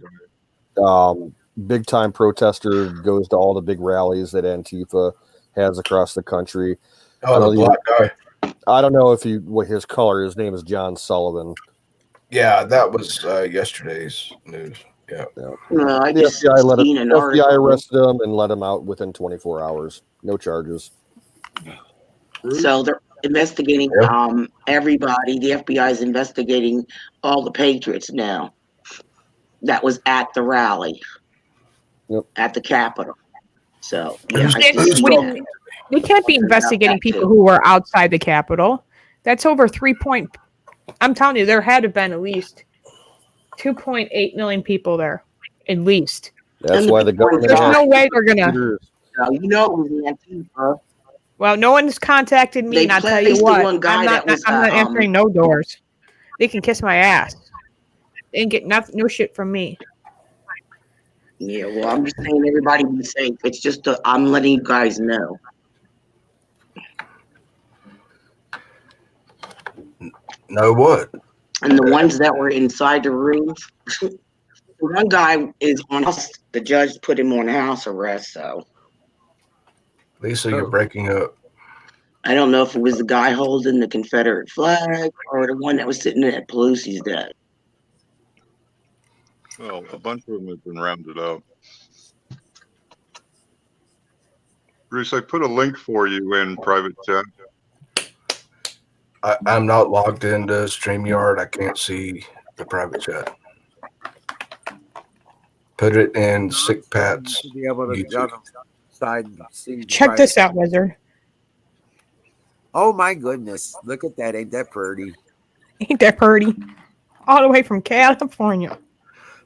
Speaker 2: big time protester, goes to all the big rallies that Antifa has across the country.
Speaker 3: Oh, the black guy.
Speaker 2: I don't know what his color. His name is John Sullivan.
Speaker 3: Yeah, that was yesterday's news. Yeah.
Speaker 6: No, I
Speaker 2: The
Speaker 6: just
Speaker 2: FBI
Speaker 6: seen an
Speaker 2: FBI
Speaker 6: article.
Speaker 2: arrested him and let him out within 24 hours. No charges.
Speaker 6: So they're investigating everybody. The FBI is investigating all the patriots now. That was at the rally.
Speaker 2: Yep.
Speaker 6: At the Capitol. So yeah,
Speaker 5: we can't be investigating people who were outside the Capitol. That's over 3 point. I'm telling you, there had to have been at least 2.8 million people there, at least.
Speaker 2: That's why the government.
Speaker 5: There's no way they're gonna.
Speaker 6: You know, it was Antifa.
Speaker 5: Well, no one's contacted me, and I'll tell you what, I'm not answering no doors. They can kiss my ass. They didn't get no shit from me.
Speaker 6: Yeah, well, I'm just saying everybody be safe. It's just I'm letting you guys know.
Speaker 3: Know what?
Speaker 6: And the ones that were inside the rooms, one guy is on house. The judge put him on house arrest. So,
Speaker 3: Lisa, you're breaking up.
Speaker 6: I don't know if it was the guy holding the Confederate flag or the one that was sitting at Pelosi's desk.
Speaker 4: Well, a bunch of them have been rounded up. Bruce, I put a link for you in private chat.
Speaker 3: I'm not logged into StreamYard. I can't see the private chat. Put it in Sick Pat's.
Speaker 1: Be able to go outside and see.
Speaker 5: Check this out, Wizard.
Speaker 1: Oh my goodness! Look at that! Ain't that pretty?
Speaker 5: Ain't that pretty? All the way from California.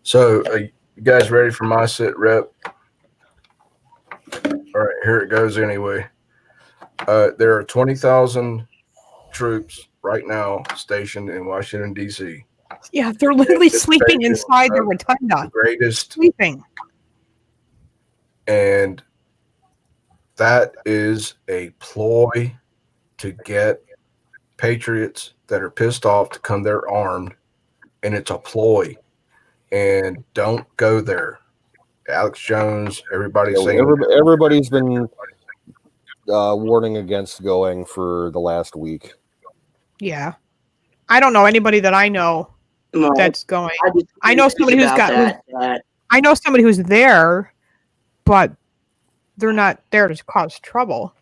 Speaker 3: So, you guys ready for my sit rep? All right, here it goes anyway. There are 20,000 troops right now stationed in Washington, D.C.
Speaker 5: Yeah, they're literally sleeping inside the rotunda.
Speaker 3: The greatest.
Speaker 5: Sleeping.
Speaker 3: And that is a ploy to get patriots that are pissed off to come there armed. And it's a ploy. And don't go there. Alex Jones, everybody's saying
Speaker 2: everybody's been warning against going for the last week.
Speaker 5: Yeah, I don't know anybody that I know that's going. I know somebody who's got. I know somebody who's there, but they're not there to cause trouble.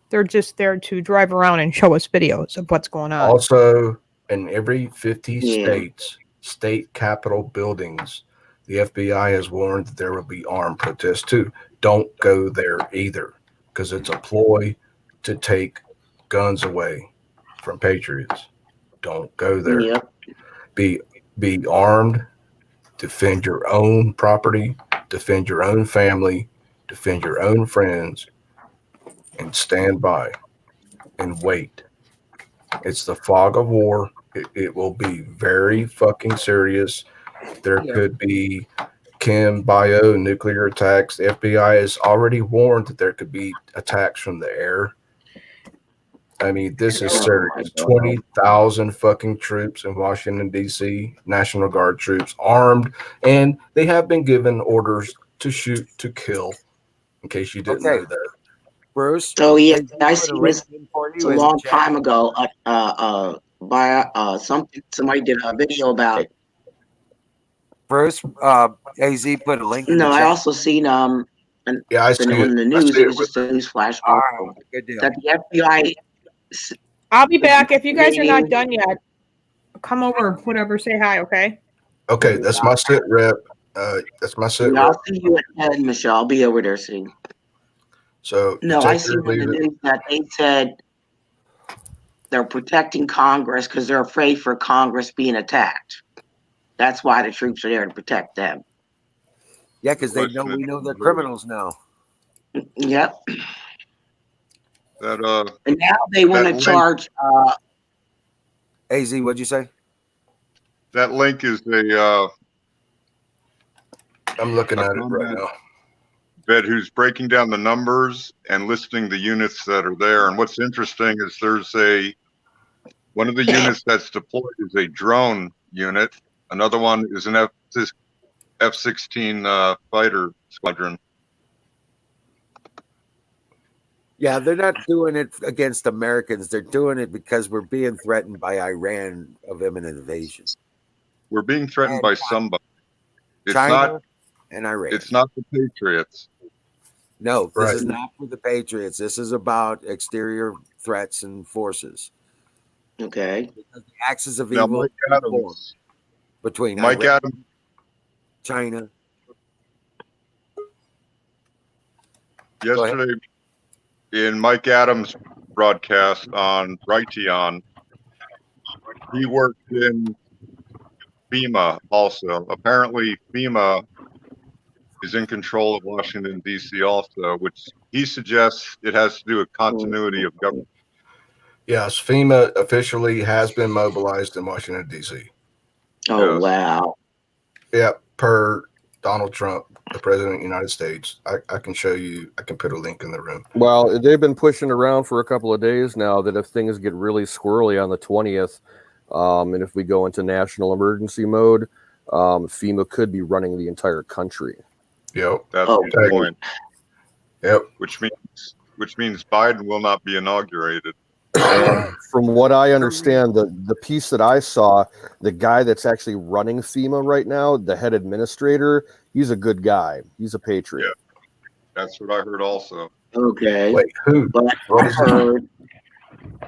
Speaker 5: They're just there to drive around and show us videos of what's going on.
Speaker 3: Also, in every 50 states, state capitol buildings, the FBI has warned that there will be armed protests too. Don't go there either, because it's a ploy to take guns away from patriots. Don't go there.
Speaker 6: Yep.
Speaker 3: Be armed, defend your own property, defend your own family, defend your own friends, and stand by and wait. It's the fog of war. It will be very fucking serious. There could be nuclear attacks. The FBI has already warned that there could be attacks from the air. I mean, this is serious. 20,000 fucking troops in Washington, D.C., National Guard troops, armed, and they have been given orders to shoot to kill, in case you didn't know that.
Speaker 1: Bruce?
Speaker 6: Oh, yeah, I see this a long time ago. Somebody did a video about it.
Speaker 1: Bruce, AZ put a link in
Speaker 6: No,
Speaker 1: the
Speaker 6: I
Speaker 1: chat.
Speaker 6: also seen
Speaker 3: I see it.
Speaker 6: in the news. It was just a news flash
Speaker 1: Good deal.
Speaker 6: that the FBI.
Speaker 5: I'll be back if you guys are not done yet. Come over, whatever. Say hi, okay?
Speaker 3: Okay, that's my sit rep. That's my sit rep.
Speaker 6: I'll see you at 10, Michelle. I'll be over there soon.
Speaker 3: So
Speaker 6: No, I see in the news that they said they're protecting Congress because they're afraid for Congress being attacked. That's why the troops are there to protect them.
Speaker 1: Yeah, because we know they're criminals now.
Speaker 6: Yep.
Speaker 4: That
Speaker 6: And now they want to charge.
Speaker 1: AZ, what'd you say?
Speaker 4: that link is a
Speaker 3: I'm looking at it right now.
Speaker 4: vet who's breaking down the numbers and listing the units that are there. And what's interesting is there's one of the units that's deployed is a drone unit. Another one is an F-16 fighter squadron.
Speaker 1: Yeah, they're not doing it against Americans. They're doing it because we're being threatened by Iran of imminent invasion.
Speaker 4: We're being threatened by somebody. It's
Speaker 1: China
Speaker 4: not.
Speaker 1: and Iran.
Speaker 4: It's not the Patriots.
Speaker 1: No, this
Speaker 3: Right.
Speaker 1: is not for the Patriots. This is about exterior threats and forces.
Speaker 6: Okay.
Speaker 1: Because the axis of
Speaker 4: Now,
Speaker 1: evil
Speaker 4: Mike
Speaker 1: is formed
Speaker 4: Adams.
Speaker 1: between
Speaker 4: Mike
Speaker 1: Iran,
Speaker 4: Adams.
Speaker 1: China.
Speaker 4: Yesterday, in Mike Adams' broadcast on Raytheon, he worked in FEMA also. Apparently, FEMA is in control of Washington, D.C. also, which he suggests it has to do with continuity of government.
Speaker 3: Yes, FEMA officially has been mobilized in Washington, D.C.
Speaker 6: Oh,
Speaker 4: Yes.
Speaker 6: wow.
Speaker 3: Yeah, per Donald Trump, the President of the United States. I can show you. I can put a link in the room.
Speaker 2: Well, they've been pushing around for a couple of days now that if things get really squirrely on the 20th, and if we go into national emergency mode, FEMA could be running the entire country.
Speaker 3: Yep.
Speaker 4: That's
Speaker 6: Oh,
Speaker 4: the point.
Speaker 3: Yep.
Speaker 4: Which means Biden will not be inaugurated.
Speaker 2: From what I understand, the piece that I saw, the guy that's actually running FEMA right now, the head administrator, he's a good guy. He's a patriot.
Speaker 4: Yeah. That's what I heard also.
Speaker 6: Okay.
Speaker 3: Wait, who?
Speaker 6: But
Speaker 3: What
Speaker 6: I
Speaker 3: is
Speaker 6: heard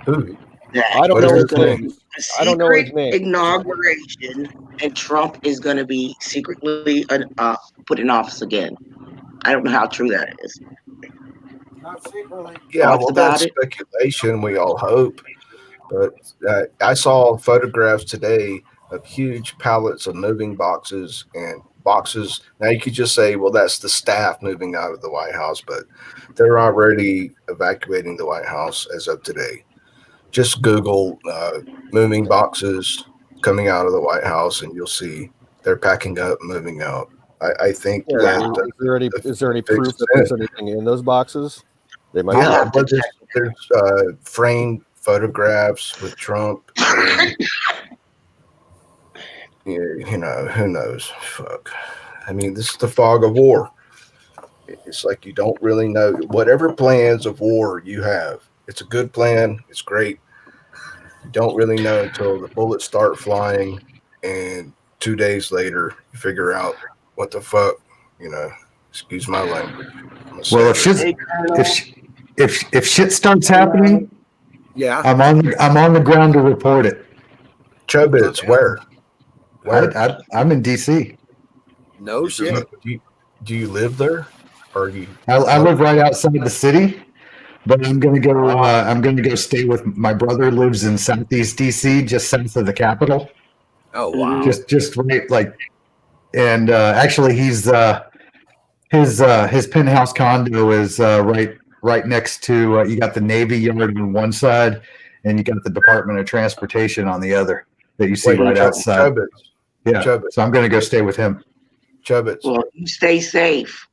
Speaker 3: Who?
Speaker 6: that
Speaker 2: I don't
Speaker 3: What
Speaker 2: know
Speaker 3: is
Speaker 2: his
Speaker 3: his
Speaker 2: name.
Speaker 3: name?
Speaker 2: I don't know his name.
Speaker 6: Inauguration, and Trump is going to be secretly put in office again. I don't know how true that is.
Speaker 3: Yeah,
Speaker 6: Thoughts
Speaker 3: well,
Speaker 6: about
Speaker 3: that's
Speaker 6: it?
Speaker 3: speculation. We all hope. But I saw photographs today of huge pallets of moving boxes and boxes. Now, you could just say, well, that's the staff moving out of the White House, but they're already evacuating the White House as of today. Just Google moving boxes coming out of the White House, and you'll see they're packing up, moving out. I think that
Speaker 2: Is there any proof that there's anything in those boxes? They might.
Speaker 6: I'll
Speaker 3: yeah,
Speaker 6: have to
Speaker 3: but there's framed photographs with Trump. And, you know, who knows? Fuck. I mean, this is the fog of war. It's like you don't really know whatever plans of war you have. It's a good plan. It's great. You don't really know until the bullets start flying, and 2 days later, you figure out what the fuck. You know, excuse my language.
Speaker 7: Well, if shit starts happening,
Speaker 1: Yeah.
Speaker 7: I'm on the ground to report it.
Speaker 3: Chobits, where?
Speaker 7: I'm in DC.
Speaker 1: No shit.
Speaker 3: Do you live there? Or you?
Speaker 7: I live right outside the city, but I'm gonna go. I'm gonna go stay with my brother. Lives in Southeast DC, just south of the Capitol.
Speaker 1: Oh wow.
Speaker 7: Just right like, and actually, his penthouse condo is right next to. You got the Navy Yard on one side, and you got the Department of Transportation on the other. That you see right outside.
Speaker 3: Chobits.
Speaker 7: Yeah.
Speaker 3: Chobits.
Speaker 7: So I'm gonna go stay with him.
Speaker 3: Chobits.
Speaker 6: Well, you stay safe.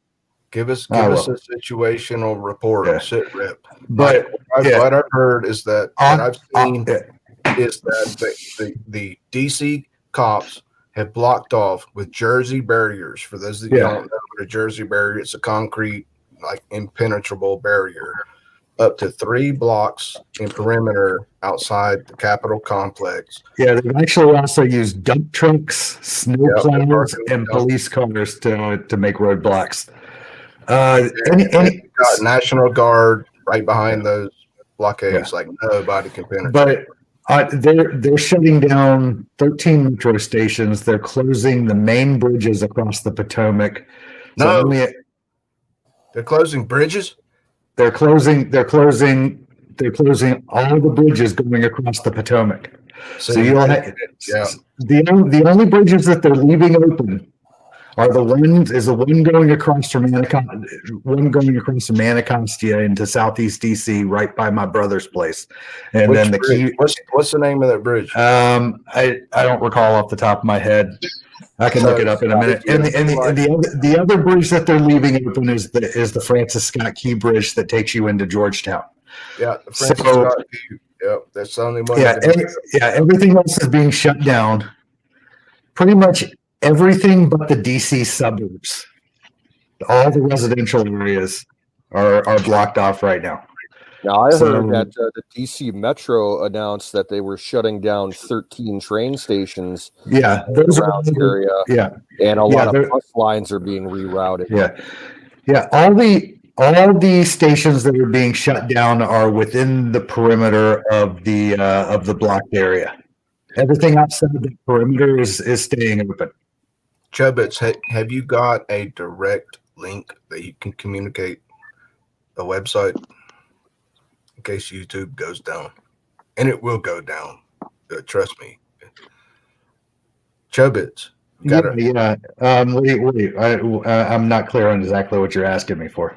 Speaker 3: Give us
Speaker 7: I
Speaker 3: a
Speaker 7: will.
Speaker 3: situational report.
Speaker 7: Yeah.
Speaker 3: Sit rep.
Speaker 7: But
Speaker 3: What I've heard is that what I've seen
Speaker 7: yeah.
Speaker 3: is that the DC cops have blocked off with Jersey barriers. For those that don't know what a Jersey barrier, it's a concrete, like impenetrable barrier, up to 3 blocks in perimeter outside the Capitol complex.
Speaker 7: Yeah, they've actually also used dump trucks, snow plows, and police cars to make roadblocks.
Speaker 3: Got National Guard right behind those blockades, like nobody can penetrate.
Speaker 7: But they're shutting down 13 metro stations. They're closing the main bridges across the Potomac. So
Speaker 3: They're closing bridges.
Speaker 7: They're closing all the bridges going across the Potomac. So you'll have the only bridges that they're leaving open are the one going across from Anacostia into Southeast DC, right by my brother's place. And
Speaker 3: Which
Speaker 7: then the
Speaker 3: bridge? What's the name of that bridge?
Speaker 7: I don't recall off the top of my head. I can look it up in a minute. And the other bridge that they're leaving open is the Francis Scott Key Bridge that takes you into Georgetown.
Speaker 3: Yeah, the Francis Scott Key. Yep, that's the only one.
Speaker 7: Everything else is being shut down. Pretty much everything but the DC suburbs All the residential areas are blocked off right now.
Speaker 2: Now, I
Speaker 7: So-
Speaker 2: heard that the DC Metro announced that they were shutting down 13 train stations
Speaker 7: Yeah, those are
Speaker 2: around the area,
Speaker 7: yeah,
Speaker 2: and a
Speaker 7: Yeah,
Speaker 2: lot of
Speaker 7: they're-
Speaker 2: bus lines are being rerouted.
Speaker 7: yeah. All the stations that are being shut down are within the perimeter of the blocked area. Everything outside the perimeter is staying open.
Speaker 3: Chubbits, have you got a direct link that you can communicate a website in case YouTube goes down? And it will go down. Trust me. Chubbits, you gotta,
Speaker 7: Yeah. Wait. I'm not clear on exactly what you're asking me for.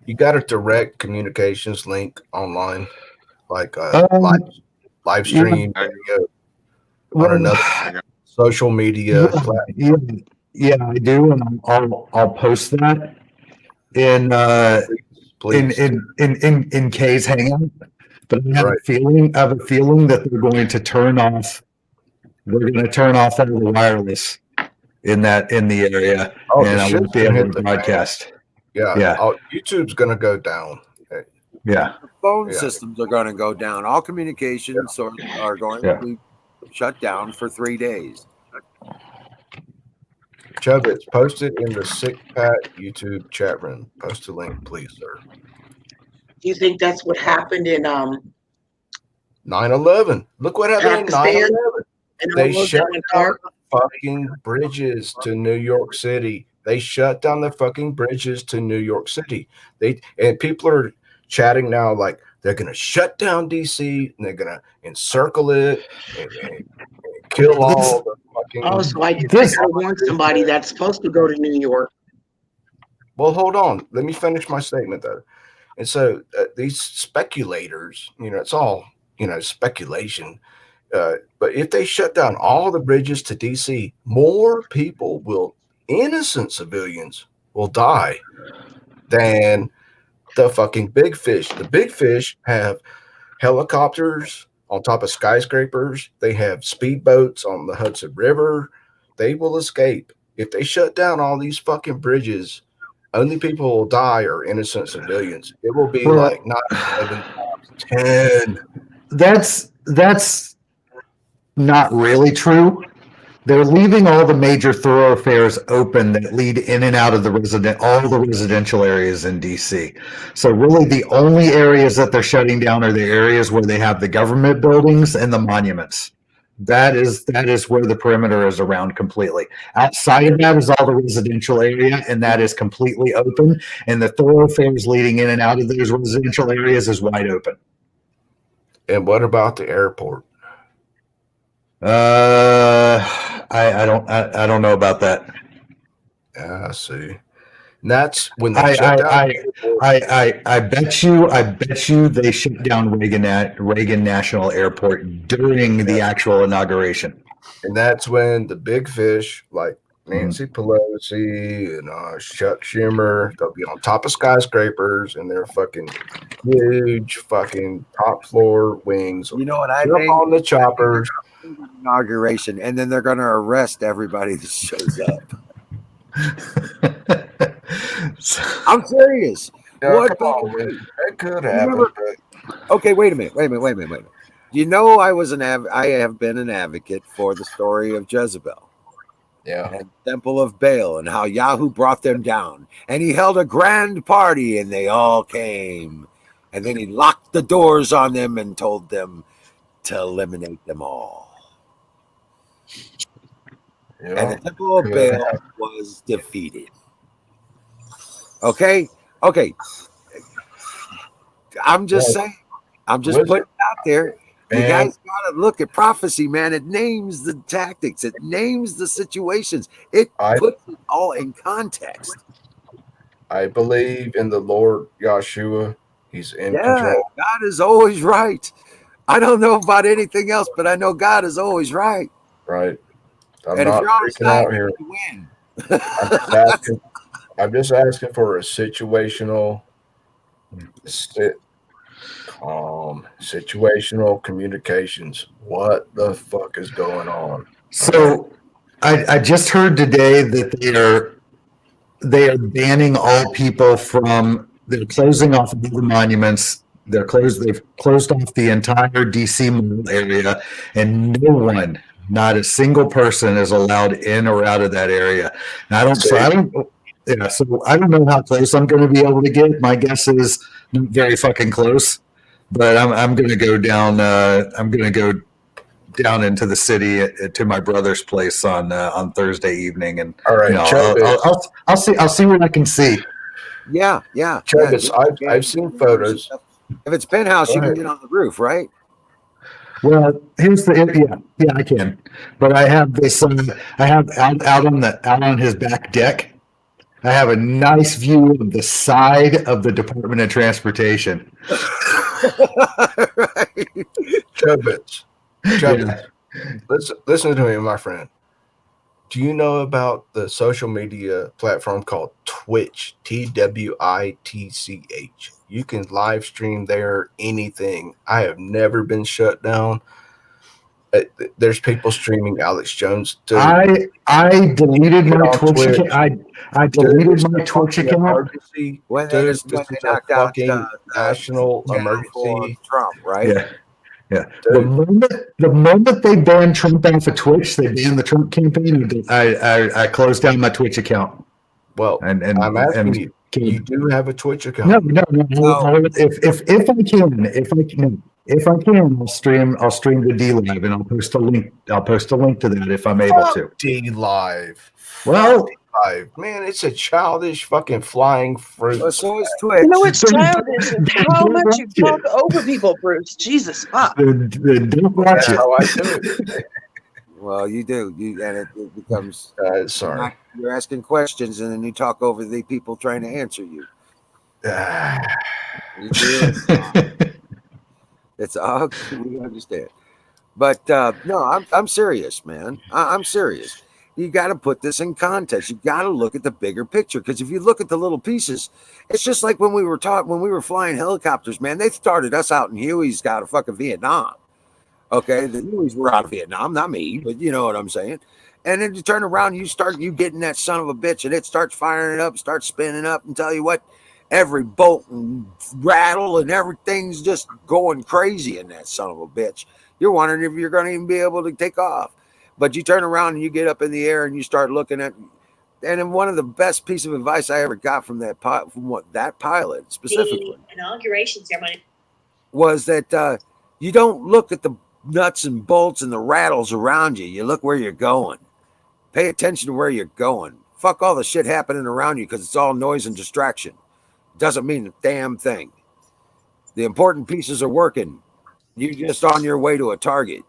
Speaker 3: you got a direct communications link online, like live stream video on another social media platform.
Speaker 7: Yeah, I do, and I'll post that in
Speaker 3: Please.
Speaker 7: in Kay's hangout. But I have
Speaker 3: Right.
Speaker 7: a feeling that they're going to turn off. They're going to turn off all the wireless in the area,
Speaker 3: Oh,
Speaker 7: and
Speaker 3: the
Speaker 7: I
Speaker 3: shit's
Speaker 7: won't be
Speaker 3: gonna
Speaker 7: able
Speaker 3: hit
Speaker 7: to
Speaker 3: the
Speaker 7: broadcast.
Speaker 3: Yeah.
Speaker 7: Yeah.
Speaker 3: YouTube's gonna go down.
Speaker 7: Yeah,
Speaker 1: The phone
Speaker 3: Yeah.
Speaker 1: systems are going to go down. All communications are going
Speaker 7: Yeah.
Speaker 1: to be shut down for 3 days.
Speaker 3: Chubbits, post it in the Sick Pat YouTube chat room. Post a link, please, sir.
Speaker 6: Do you think that's what happened in
Speaker 3: 9/11. Look what happened in
Speaker 6: Pakistan?
Speaker 3: 9/11.
Speaker 6: in
Speaker 3: They
Speaker 6: all those
Speaker 3: shut
Speaker 6: down in
Speaker 3: down
Speaker 6: Clark?
Speaker 3: the fucking bridges to New York City. They shut down the fucking bridges to New York City. And people are chatting now like they're gonna shut down DC and they're gonna encircle it and kill all the fucking.
Speaker 6: Oh, so I gotta warn somebody that's supposed to go to New York.
Speaker 3: Well, hold on. Let me finish my statement though. And so these speculators, it's all speculation. But if they shut down all the bridges to DC, more people innocent civilians will die than the fucking big fish. The big fish have helicopters on top of skyscrapers. They have speedboats on the Hudson River. They will escape. If they shut down all these fucking bridges, only people who will die are innocent civilians. It will be like 9/11 times 10.
Speaker 7: that's not really true. They're leaving all the major thoroughfares open that lead in and out of all the residential areas in DC. So really the only areas that they're shutting down are the areas where they have the government buildings and the monuments. That is where the perimeter is around completely. Outside of that is all the residential area, and that is completely open. And the thoroughfares leading in and out of those residential areas is wide open.
Speaker 3: And what about the airport?
Speaker 7: I don't know about that.
Speaker 3: I see. And that's when they shut down.
Speaker 7: I bet you they shut down Reagan National Airport during the actual inauguration.
Speaker 3: And that's when the big fish like Nancy Pelosi and Chuck Schumer, they'll be on top of skyscrapers and their fucking huge fucking top floor wings.
Speaker 1: You know what I
Speaker 3: Jump
Speaker 1: think?
Speaker 3: on the choppers.
Speaker 1: Inauguration, and then they're going to arrest everybody that shows up. I'm serious.
Speaker 3: Yeah,
Speaker 1: What
Speaker 3: come on,
Speaker 1: the-
Speaker 3: man. That could happen.
Speaker 1: Remember-
Speaker 3: but
Speaker 1: Okay, wait a minute. You know, I have been an advocate for the story of Jezebel
Speaker 3: yeah.
Speaker 1: and Temple of Baal and how Yahoo brought them down. And he held a grand party and they all came. And then he locked the doors on them and told them to eliminate them all.
Speaker 3: Yeah.
Speaker 1: And the Temple of
Speaker 3: Good.
Speaker 1: Baal was defeated. Okay. I'm just saying. I'm just
Speaker 3: Wizard.
Speaker 1: putting it out there. You
Speaker 3: Man.
Speaker 1: guys gotta look at prophecy, man. It names the tactics. It names the situations. It puts it all in context.
Speaker 3: I believe in the Lord Yahshua. He's in control.
Speaker 1: God is always right. I don't know about anything else, but I know God is always right.
Speaker 3: Right. I'm
Speaker 1: And if
Speaker 3: not
Speaker 1: you're on his
Speaker 3: freaking out
Speaker 1: side,
Speaker 3: here.
Speaker 1: you win.
Speaker 3: I'm just asking for a situational situational communications. What the fuck is going on?
Speaker 7: So I just heard today that they are banning all people from. They're closing off all the monuments. They've closed off the entire DC mall area, and no one, not a single person, is allowed in or out of that area. And I don't. So I don't. Yeah. So I don't know how close I'm going to be able to get. My guess is not very fucking close. But I'm going to go down. I'm going to go down into the city to my brother's place on Thursday evening, and
Speaker 3: All right,
Speaker 7: I'll see what I can see.
Speaker 1: Yeah.
Speaker 3: Travis, I've seen photos.
Speaker 1: If it's penthouse,
Speaker 3: Go
Speaker 1: you can
Speaker 3: ahead.
Speaker 1: get on the roof, right?
Speaker 7: Well, here's the yeah I can, but I have this I have out on his back deck. I have a nice view of the side of the Department of Transportation.
Speaker 1: Right.
Speaker 3: Travis,
Speaker 7: Yeah.
Speaker 3: listen to me, my friend. Do you know about the social media platform called Twitch? TWITCH. You can live stream there anything. I have never been shut down. There's people streaming Alex Jones. Dude,
Speaker 7: I deleted
Speaker 3: Get
Speaker 7: my
Speaker 3: on
Speaker 7: Twitch
Speaker 3: Twitch.
Speaker 7: account. I deleted my Twitch account.
Speaker 3: Emergency.
Speaker 1: When
Speaker 3: Dude,
Speaker 1: they
Speaker 3: this
Speaker 1: when
Speaker 3: is
Speaker 1: they
Speaker 3: a
Speaker 1: knocked out
Speaker 3: fucking national
Speaker 1: channel for
Speaker 3: emergency.
Speaker 1: Trump, right?
Speaker 7: Yeah. Yeah.
Speaker 3: Dude.
Speaker 7: The moment they banned Trump off of Twitch, they banned the Trump campaign. I closed down my Twitch account.
Speaker 3: Well,
Speaker 7: And
Speaker 3: I'm asking you.
Speaker 7: can-
Speaker 3: You do have a Twitch
Speaker 7: No,
Speaker 3: account.
Speaker 7: no. If I can, I'll stream the D Live, and I'll post a link. I'll post a link to that if I'm able to.
Speaker 3: D Live.
Speaker 7: Well,
Speaker 3: Live. Man, it's a childish fucking flying fruit.
Speaker 1: Well, so is Twitch.
Speaker 8: You know, it's
Speaker 7: So-
Speaker 8: childish. It's how much you talk over people, Bruce. Jesus, fuck.
Speaker 7: don't watch
Speaker 3: That's
Speaker 7: it.
Speaker 3: how I do it.
Speaker 1: Well, you do. And it becomes
Speaker 3: Sorry.
Speaker 1: you're asking questions, and then you talk over the people trying to answer you. You do. It's all we understand. But no, I'm serious, man. I'm serious. You got to put this in context. You got to look at the bigger picture, because if you look at the little pieces, it's just like when we were flying helicopters, man. They started us out in Huey's out of fucking Vietnam. Okay, the Hueys were out of Vietnam, not me, but you know what I'm saying. And then you turn around, you getting that son of a bitch, and it starts firing up, starts spinning up, and tell you what, every bolt and rattle and everything's just going crazy in that son of a bitch. You're wondering if you're going to even be able to take off. But you turn around and you get up in the air and you start looking at, and then one of the best piece of advice I ever got from that pilot specifically,
Speaker 9: the inauguration ceremony,
Speaker 1: was that you don't look at the nuts and bolts and the rattles around you. You look where you're going. Pay attention to where you're going. Fuck all the shit happening around you, because it's all noise and distraction. Doesn't mean a damn thing. The important pieces are working. You're just on your way to a target.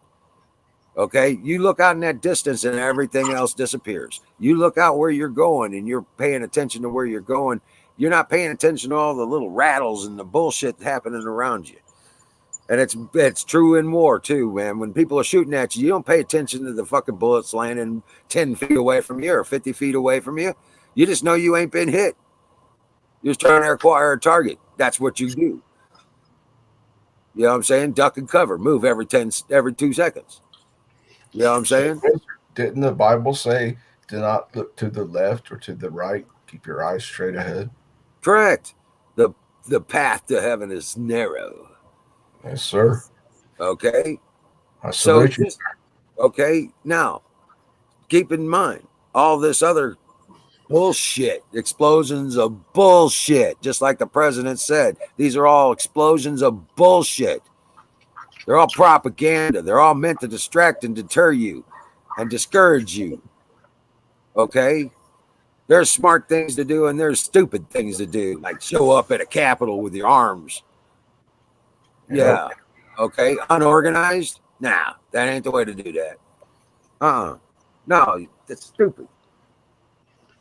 Speaker 1: Okay? You look out in that distance and everything else disappears. You look out where you're going and you're paying attention to where you're going. You're not paying attention to all the little rattles and the bullshit happening around you. And it's true in war too, man. When people are shooting at you, you don't pay attention to the fucking bullets landing 10 feet away from you or 50 feet away from you. You just know you ain't been hit. You're just trying to acquire a target. That's what you do. You know what I'm saying? Duck and cover. Move every 2 seconds. You know what I'm saying?
Speaker 3: Didn't the Bible say, do not look to the left or to the right? Keep your eyes straight ahead.
Speaker 1: Correct. The path to heaven is narrow.
Speaker 3: Yes, sir.
Speaker 1: Okay.
Speaker 3: I salute you.
Speaker 1: Okay. Now, keep in mind all this other bullshit, explosions of bullshit, just like the president said. These are all explosions of bullshit. They're all propaganda. They're all meant to distract and deter you and discourage you. Okay? There's smart things to do and there's stupid things to do, like show up at a Capitol with your arms. Yeah. Okay. Unorganized? Nah, that ain't the way to do that. No, that's stupid.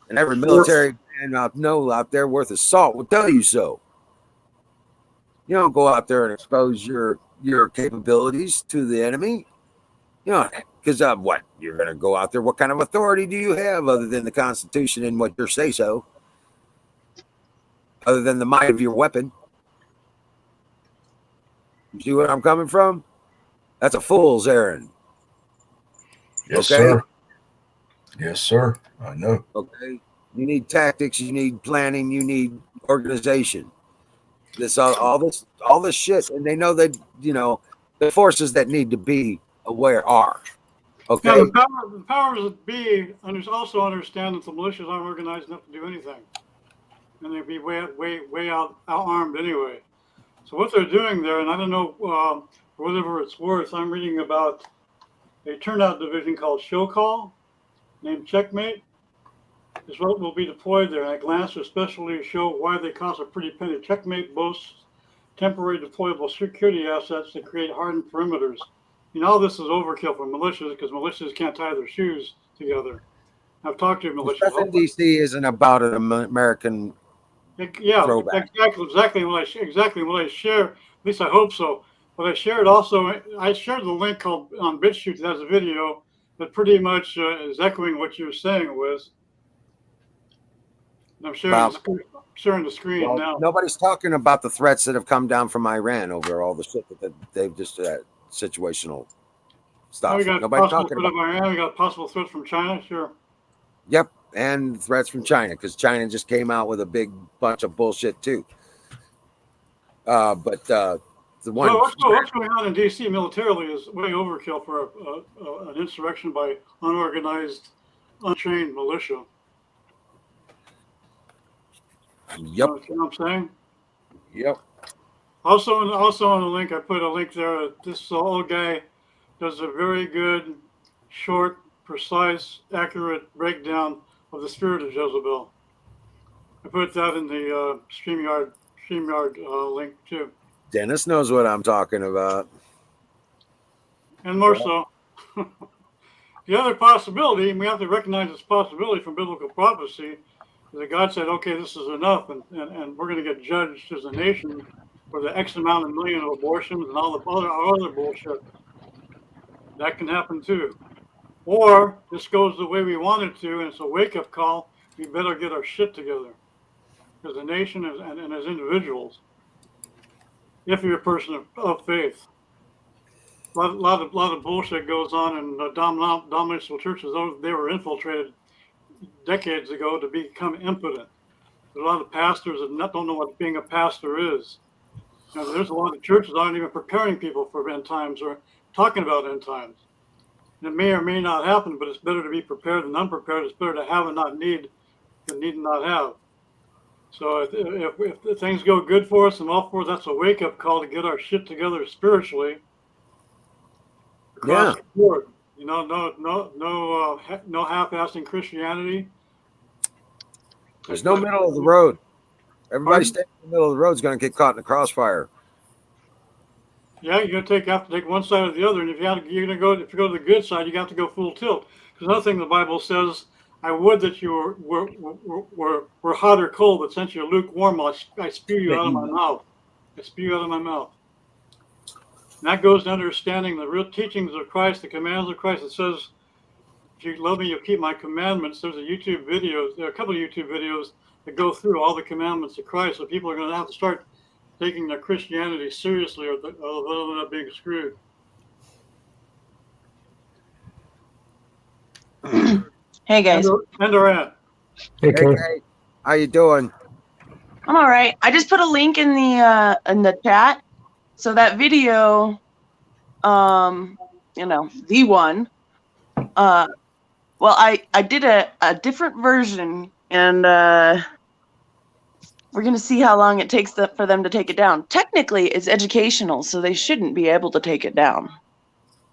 Speaker 1: And every military man out there worth of salt will tell you so. You don't go out there and expose your capabilities to the enemy. You know, because what? You're going to go out there. What kind of authority do you have other than the Constitution and what your say so? Other than the might of your weapon? You see where I'm coming from? That's a fool's errand.
Speaker 3: Yes,
Speaker 1: Okay?
Speaker 3: sir. Yes, sir. I know.
Speaker 1: Okay. You need tactics. You need planning. You need organization. All this shit, and they know that the forces that need to be aware are. Okay.
Speaker 9: Yeah, the powers that be also understand that the militias aren't organized enough to do anything, and they'd be way out armed anyway. So what they're doing there, and I don't know for whatever it's worth, I'm reading about a turnout division called Show Call, named Checkmate. Is what will be deployed there. And I glanced especially to show why they cost a pretty penny. Checkmate boasts temporary deployable security assets that create hardened perimeters. All this is overkill for militias because militias can't tie their shoes together. I've talked to militias.
Speaker 1: Stuff in DC isn't about an American.
Speaker 9: Yeah,
Speaker 1: throwback.
Speaker 9: exactly what I share. At least I hope so. But I shared the link called on BitChute that has a video that pretty much is echoing what you were saying, Wiz. I'm sharing the screen now.
Speaker 1: Nobody's talking about the threats that have come down from Iran over all the shit that they've just situational stuff.
Speaker 9: We got
Speaker 1: Nobody's talking about
Speaker 9: Iran. We got possible threats from China. Sure.
Speaker 1: Yep, and threats from China because China just came out with a big bunch of bullshit too. But the one
Speaker 9: what's going on in DC militarily is way overkill for an insurrection by unorganized, untrained militia.
Speaker 1: Yep.
Speaker 9: You know what I'm saying?
Speaker 1: Yep.
Speaker 9: Also on the link, I put a link there. This old guy does a very good, short, precise, accurate breakdown of the spirit of Jezebel. I put that in the StreamYard link too.
Speaker 1: Dennis knows what I'm talking about.
Speaker 9: And more so. The other possibility, and we have to recognize this possibility from biblical prophecy, is that God said, okay, this is enough, and we're going to get judged as a nation for the X amount of million of abortions and all the other bullshit. That can happen too. Or this goes the way we want it to, and it's a wake-up call. We better get our shit together as a nation and as individuals. If you're a person of faith. A lot of bullshit goes on in denominational churches. They were infiltrated decades ago to become impotent. There's a lot of pastors that don't know what being a pastor is. There's a lot of churches that aren't even preparing people for end times or talking about end times. And it may or may not happen, but it's better to be prepared than unprepared. It's better to have and not need than need and not have. So if things go good for us and all for us, that's a wake-up call to get our shit together spiritually. Across the board. No half-assing Christianity.
Speaker 1: There's no middle of the road. Everybody staying in the middle of the road is going to get caught in the crossfire.
Speaker 9: Yeah, you're going to have to take one side or the other, and if you go to the good side, you have to go full tilt. Because another thing the Bible says, I would that you were hot or cold, but since you're lukewarm, I spew you out of my mouth. I spew you out of my mouth. And that goes to understanding the real teachings of Christ, the commands of Christ. It says, if you love me, you'll keep my commandments. There are a couple of YouTube videos that go through all the commandments of Christ. So people are going to have to start taking their Christianity seriously or they'll end up being screwed.
Speaker 8: Hey guys.
Speaker 9: And Durant.
Speaker 2: Hey, Kate.
Speaker 1: Hey, how you doing?
Speaker 8: I'm all right. I just put a link in the chat. So that video, the one, well, I did a different version, and we're going to see how long it takes for them to take it down. Technically, it's educational, so they shouldn't be able to take it down.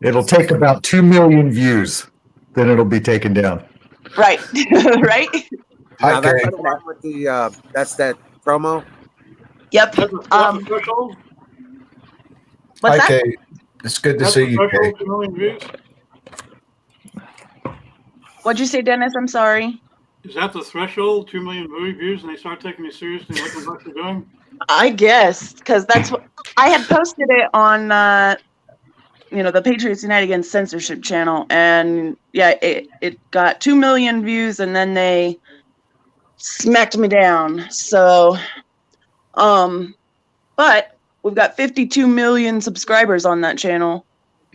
Speaker 7: It'll take about 2 million views, then it'll be taken down.
Speaker 8: Right. Right?
Speaker 1: Now, that's the one with the that's that promo.
Speaker 8: Yep. What's
Speaker 3: Hi,
Speaker 8: that?
Speaker 3: Kate. It's good to see you, Kate.
Speaker 8: What'd you say, Dennis? I'm sorry.
Speaker 9: Is that the threshold? 2 million movie views, and they start taking you seriously and looking at what you're doing?
Speaker 8: I guess, because that's what I had posted it on, the Patriots Unite Against Censorship channel, and yeah, it got 2 million views, and then they smacked me down. So, but we've got 52 million subscribers on that channel,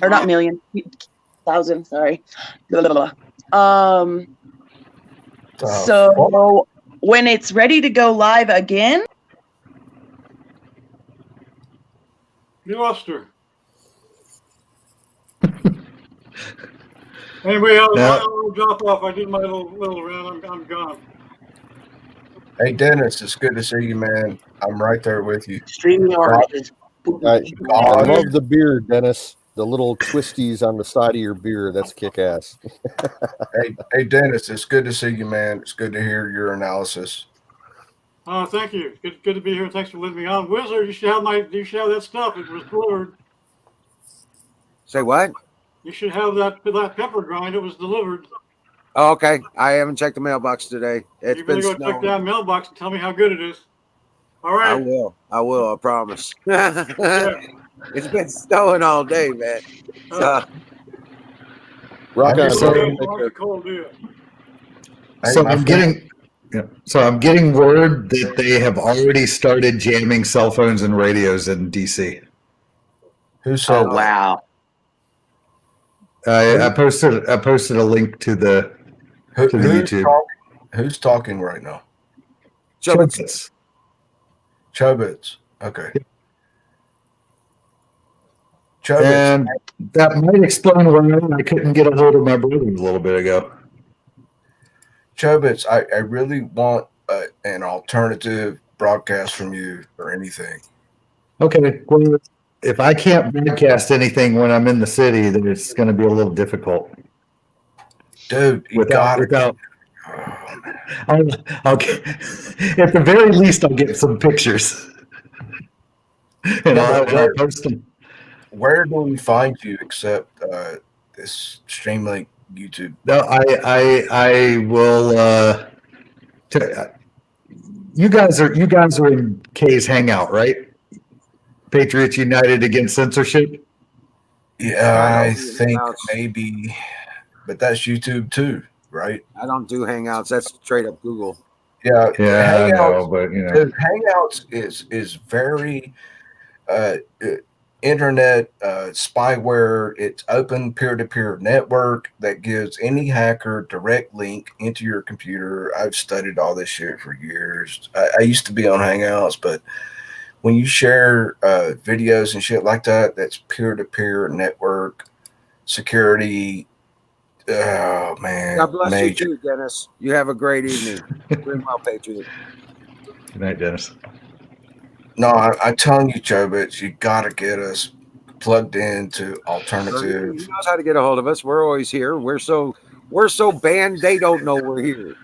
Speaker 8: or not million, 1,000. Sorry. Blah, blah, blah. So when it's ready to go live again,
Speaker 9: You lost her. Anyway, I'll drop off. I did my little round. I'm gone.
Speaker 3: Hey, Dennis, it's good to see you, man. I'm right there with you.
Speaker 6: Streaming oranges.
Speaker 2: I
Speaker 3: God,
Speaker 2: love the beer, Dennis. The little twisties on the side of your beer. That's kick ass.
Speaker 3: hey, Dennis, it's good to see you, man. It's good to hear your analysis.
Speaker 9: Oh, thank you. Good to be here. Thanks for letting me on. Wizard, you should have that stuff. It was delivered.
Speaker 1: Say what?
Speaker 9: You should have that pepper grind. It was delivered.
Speaker 1: Oh, okay. I haven't checked the mailbox today. It's
Speaker 9: You
Speaker 1: been
Speaker 9: better go check
Speaker 1: snowing.
Speaker 9: that mailbox and tell me how good it is. All right.
Speaker 1: I will. I promise. It's been snowing all day, man.
Speaker 2: Rock on.
Speaker 7: So I'm getting word that they have already started jamming cell phones and radios in DC.
Speaker 3: Who said that?
Speaker 6: Wow.
Speaker 7: I posted a link to the YouTube.
Speaker 3: Who's talking right now?
Speaker 7: Chobits.
Speaker 3: Chobits. Okay.
Speaker 7: And that might explain why I couldn't get a hold of my brother a little bit ago.
Speaker 3: Chobits, I really want an alternative broadcast from you or anything.
Speaker 7: Okay. Well, if I can't broadcast anything when I'm in the city, then it's going to be a little difficult.
Speaker 3: Dude,
Speaker 7: I'll get, at the very least, I'll get some pictures. And I'll post them.
Speaker 3: Where do we find you except this Streamlink YouTube?
Speaker 7: No, I will. You guys are in Kay's Hangout, right? Patriots United Against Censorship.
Speaker 3: Yeah, I think maybe, but that's YouTube too, right?
Speaker 1: I don't do Hangouts. That's straight up Google.
Speaker 3: Yeah,
Speaker 7: Hangouts,
Speaker 3: I know,
Speaker 7: but you know,
Speaker 3: Hangouts is very internet spyware. It's open peer-to-peer network that gives any hacker direct link into your computer. I've studied all this shit for years. I used to be on Hangouts, but when you share videos and shit like that, that's peer-to-peer network security. Oh man!
Speaker 1: God bless you too, Dennis. You have a great evening. Bring well, Patriot.
Speaker 7: Good night, Dennis.
Speaker 3: No, I'm telling you, Chobits, you got to get us plugged into alternative.
Speaker 1: He knows how to get a hold of us. We're always here. We're so banned they don't know we're here.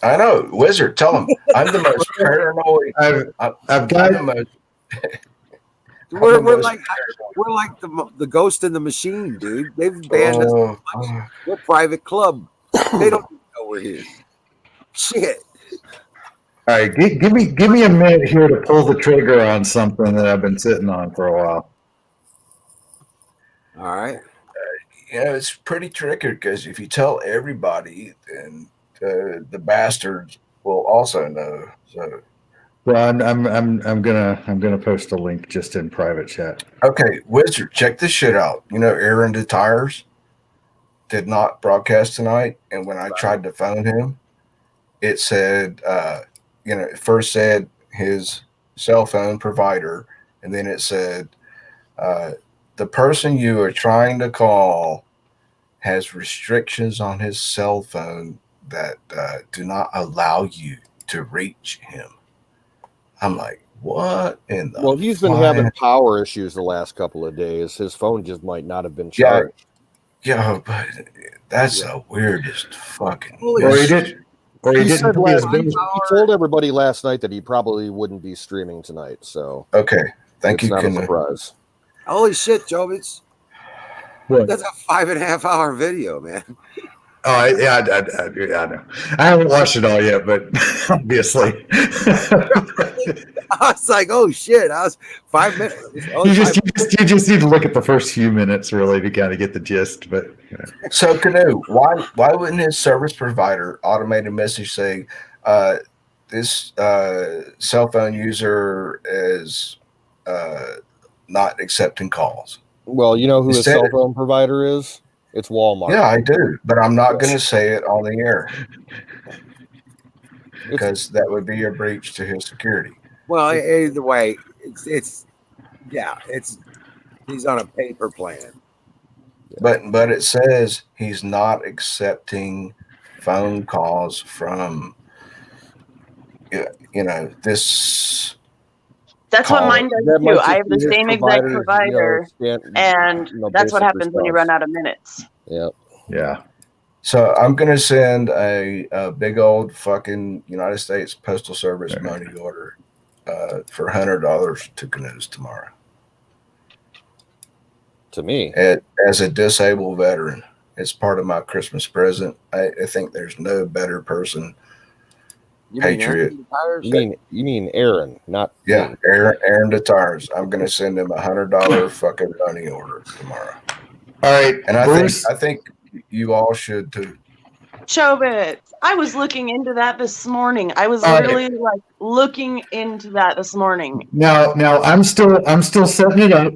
Speaker 3: I know, Wizard. Tell them I'm the most paranoid.
Speaker 7: I've got
Speaker 3: the most.
Speaker 1: We're like the ghost in the machine, dude. They've banned us. We're a private club. They don't know we're here. Shit.
Speaker 7: All right, give me a minute here to pull the trigger on something that I've been sitting on for a while.
Speaker 1: All right.
Speaker 3: It's pretty tricky because if you tell everybody, then the bastards will also know. So,
Speaker 7: well, I'm gonna post a link just in private chat.
Speaker 3: Okay, Wizard, check this shit out. Aaron the Tires did not broadcast tonight, and when I tried to phone him, it said. It first said his cell phone provider, and then it said, the person you are trying to call has restrictions on his cell phone that do not allow you to reach him. I'm like, what in the
Speaker 2: Well, he's been having power issues the last couple of days. His phone just might not have been charged.
Speaker 3: Yeah, but that's the weirdest fucking.
Speaker 2: He told everybody last night that he probably wouldn't be streaming tonight. So
Speaker 3: okay, thank you.
Speaker 2: Not a surprise.
Speaker 1: Holy shit, Jobits. That's a 5.5 hour video, man.
Speaker 7: Oh yeah, I know. I haven't watched it all yet, but obviously,
Speaker 1: I was like, "Oh shit!" I was 5 minutes.
Speaker 7: You just need to look at the first few minutes really to kind of get the gist. But
Speaker 3: So Canoe, why wouldn't his service provider automate a message saying this cell phone user is not accepting calls?
Speaker 2: Well, you know who his cell phone provider is? It's Walmart.
Speaker 3: Yeah, I do, but I'm not going to say it on the air because that would be a breach to his security.
Speaker 1: Well, either way, it's he's on a paper plan.
Speaker 3: But it says he's not accepting phone calls from this.
Speaker 8: That's what
Speaker 3: Call
Speaker 8: mine
Speaker 3: it.
Speaker 8: does
Speaker 2: That
Speaker 8: too.
Speaker 2: might
Speaker 8: I
Speaker 2: just
Speaker 8: have
Speaker 2: be
Speaker 8: the
Speaker 2: his
Speaker 8: same exact provider, and that's what
Speaker 2: basic
Speaker 8: happens when you
Speaker 2: response.
Speaker 8: run out of minutes.
Speaker 2: Yep.
Speaker 7: Yeah.
Speaker 3: So I'm going to send a big old fucking United States Postal Service money order for $100 to Canoes tomorrow.
Speaker 2: To me,
Speaker 3: As a disabled veteran, it's part of my Christmas present. I think there's no better person.
Speaker 1: You
Speaker 3: Patriot.
Speaker 1: mean
Speaker 2: you mean Aaron, not
Speaker 3: Yeah,
Speaker 2: me.
Speaker 3: Aaron the Tires. I'm going to send him $100 fucking money order tomorrow.
Speaker 7: All right,
Speaker 3: And
Speaker 7: Bruce.
Speaker 3: I think you all should too.
Speaker 8: Chobit, I was looking into that this morning. I was
Speaker 7: All right.
Speaker 8: literally like looking into that this morning.
Speaker 7: Now I'm still setting it up.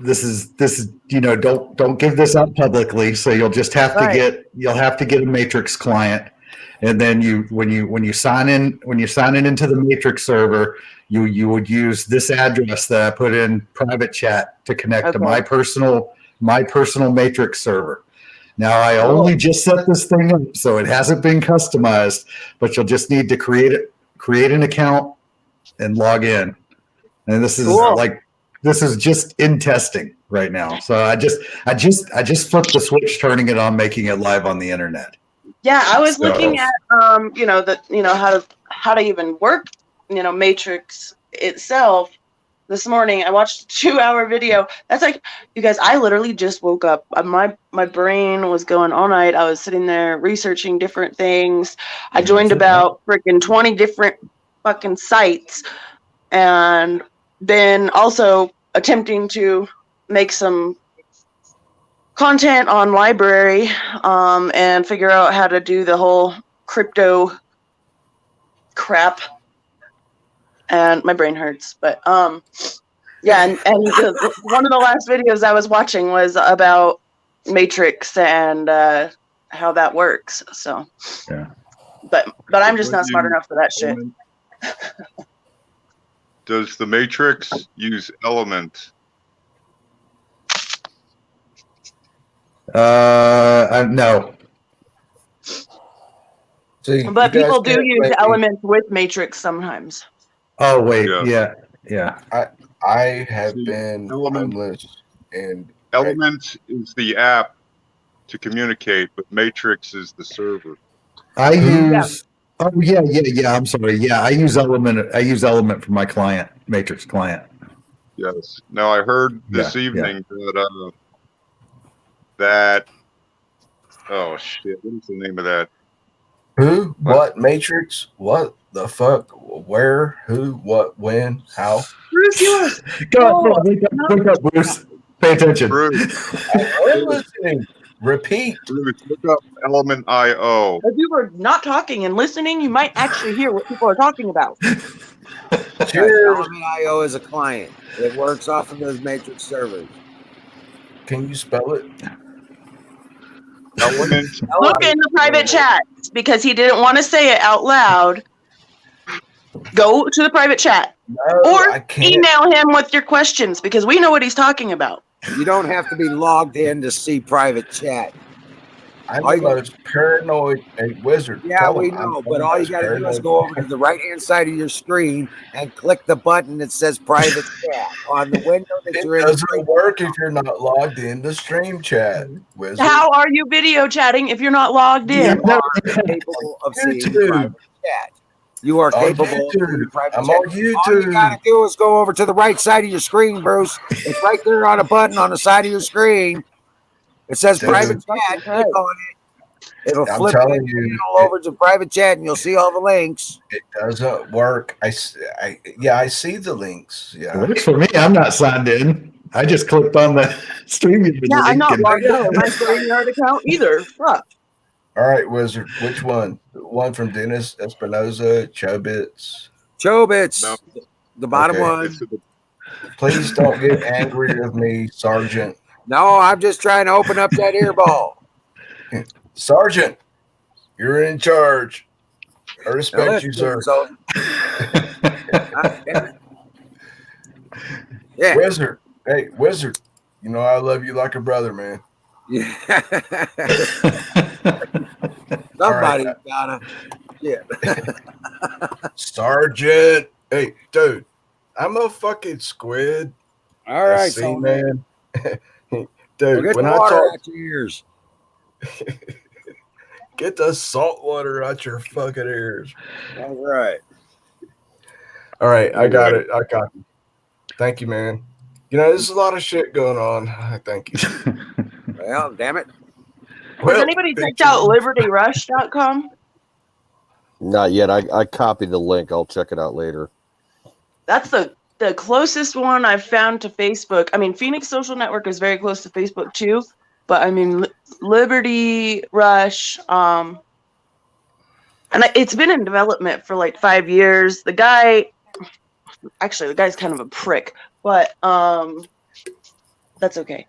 Speaker 7: This is don't give this out publicly. So you'll just have to get a Matrix client, and then when you sign in into the Matrix server, you would use this address that I put in private chat to connect to my personal Matrix server. Now I only just set this thing up, so it hasn't been customized, but you'll just need to create an account and log in. And this is just in testing right now. So I just flipped the switch, turning it on, making it live on the internet.
Speaker 8: Yeah, I was looking at how to even work, Matrix itself this morning. I watched a 2-hour video. That's like, you guys, I literally just woke up. My brain was going all night. I was sitting there researching different things. I joined about freaking 20 different fucking sites, and then also attempting to make some content on library, and figure out how to do the whole crypto crap. And my brain hurts, but yeah, and one of the last videos I was watching was about Matrix and how that works. So
Speaker 7: yeah,
Speaker 8: but I'm just not smart enough for that shit.
Speaker 4: Does the Matrix use Element?
Speaker 7: No.
Speaker 3: See,
Speaker 8: But people do use Elements with Matrix sometimes.
Speaker 7: Oh wait, yeah.
Speaker 3: I have been homeless, and
Speaker 4: Element is the app to communicate, but Matrix is the server.
Speaker 7: I use. Oh yeah. I'm sorry. Yeah, I use Element for my client, Matrix client.
Speaker 4: Yes. Now I heard this evening that oh shit, what is the name of that?
Speaker 3: Who? What? Matrix? What the fuck? Where? Who? What? When? How?
Speaker 8: Bruce, you
Speaker 7: Go on, wake up, Bruce. Pay attention.
Speaker 4: Bruce.
Speaker 3: I'm listening. Repeat.
Speaker 4: Bruce, look up Element IO.
Speaker 8: If you were not talking and listening, you might actually hear what people are talking about.
Speaker 1: Element IO is a client. It works off of those Matrix servers.
Speaker 3: Can you spell it?
Speaker 8: Look in the private chat because he didn't want to say it out loud. Go to the private chat or email him with your questions because we know what he's talking about.
Speaker 1: You don't have to be logged in to see private chat.
Speaker 3: I'm the most paranoid wizard.
Speaker 1: Yeah, we know, but all you got to do is go over to the right-hand side of your screen and click the button that says private chat on the window that you're in.
Speaker 3: It doesn't work if you're not logged into stream chat, wizard.
Speaker 8: How are you video chatting if you're not logged in?
Speaker 1: You are capable of seeing private chat. You are capable of seeing private chat.
Speaker 3: On YouTube.
Speaker 1: All you got to do is go over to the right side of your screen, Bruce. It's right there on a button on the side of your screen. It says private chat. Click on it. It'll flip you over to private chat, and you'll see all the links.
Speaker 3: It doesn't work. I see the links. Yeah,
Speaker 7: It works for me. I'm not signed in. I just clicked on the stream.
Speaker 8: Yeah, I'm not logged in on my StreamYard account either. Fuck.
Speaker 3: All right, wizard. Which one? The one from Dennis Espinoza, Chobits.
Speaker 1: Chobits.
Speaker 4: No.
Speaker 1: The bottom one.
Speaker 3: Please don't get angry with me, Sergeant.
Speaker 1: No, I'm just trying to open up that ear ball.
Speaker 3: Sergeant, you're in charge. I
Speaker 1: Now
Speaker 3: respect you,
Speaker 1: listen,
Speaker 3: sir.
Speaker 1: so yeah.
Speaker 3: Wizard, hey, Wizard, you know I love you like a brother, man.
Speaker 1: Yeah.
Speaker 3: All right.
Speaker 1: Somebody's gotta. Yeah.
Speaker 3: Sergeant, hey, dude, I'm a fucking squid.
Speaker 1: All right,
Speaker 3: See,
Speaker 1: so
Speaker 3: man.
Speaker 1: Well,
Speaker 3: Dude,
Speaker 1: get
Speaker 3: when
Speaker 1: the
Speaker 3: I
Speaker 1: water
Speaker 3: talk,
Speaker 1: out your ears.
Speaker 3: get the salt water out your fucking ears.
Speaker 1: All right.
Speaker 3: All right, I got
Speaker 4: Anyway.
Speaker 3: it. I got it. Thank you, man. You know, there's a lot of shit going on. Thank you.
Speaker 1: Well, damn it.
Speaker 8: Has anybody checked out libertyrush.com?
Speaker 2: Not yet. I copied the link. I'll check it out later.
Speaker 8: That's the closest one I've found to Facebook. I mean, Phoenix Social Network is very close to Facebook too, but I mean, Liberty Rush, and it's been in development for like 5 years. The guy's kind of a prick, but that's okay.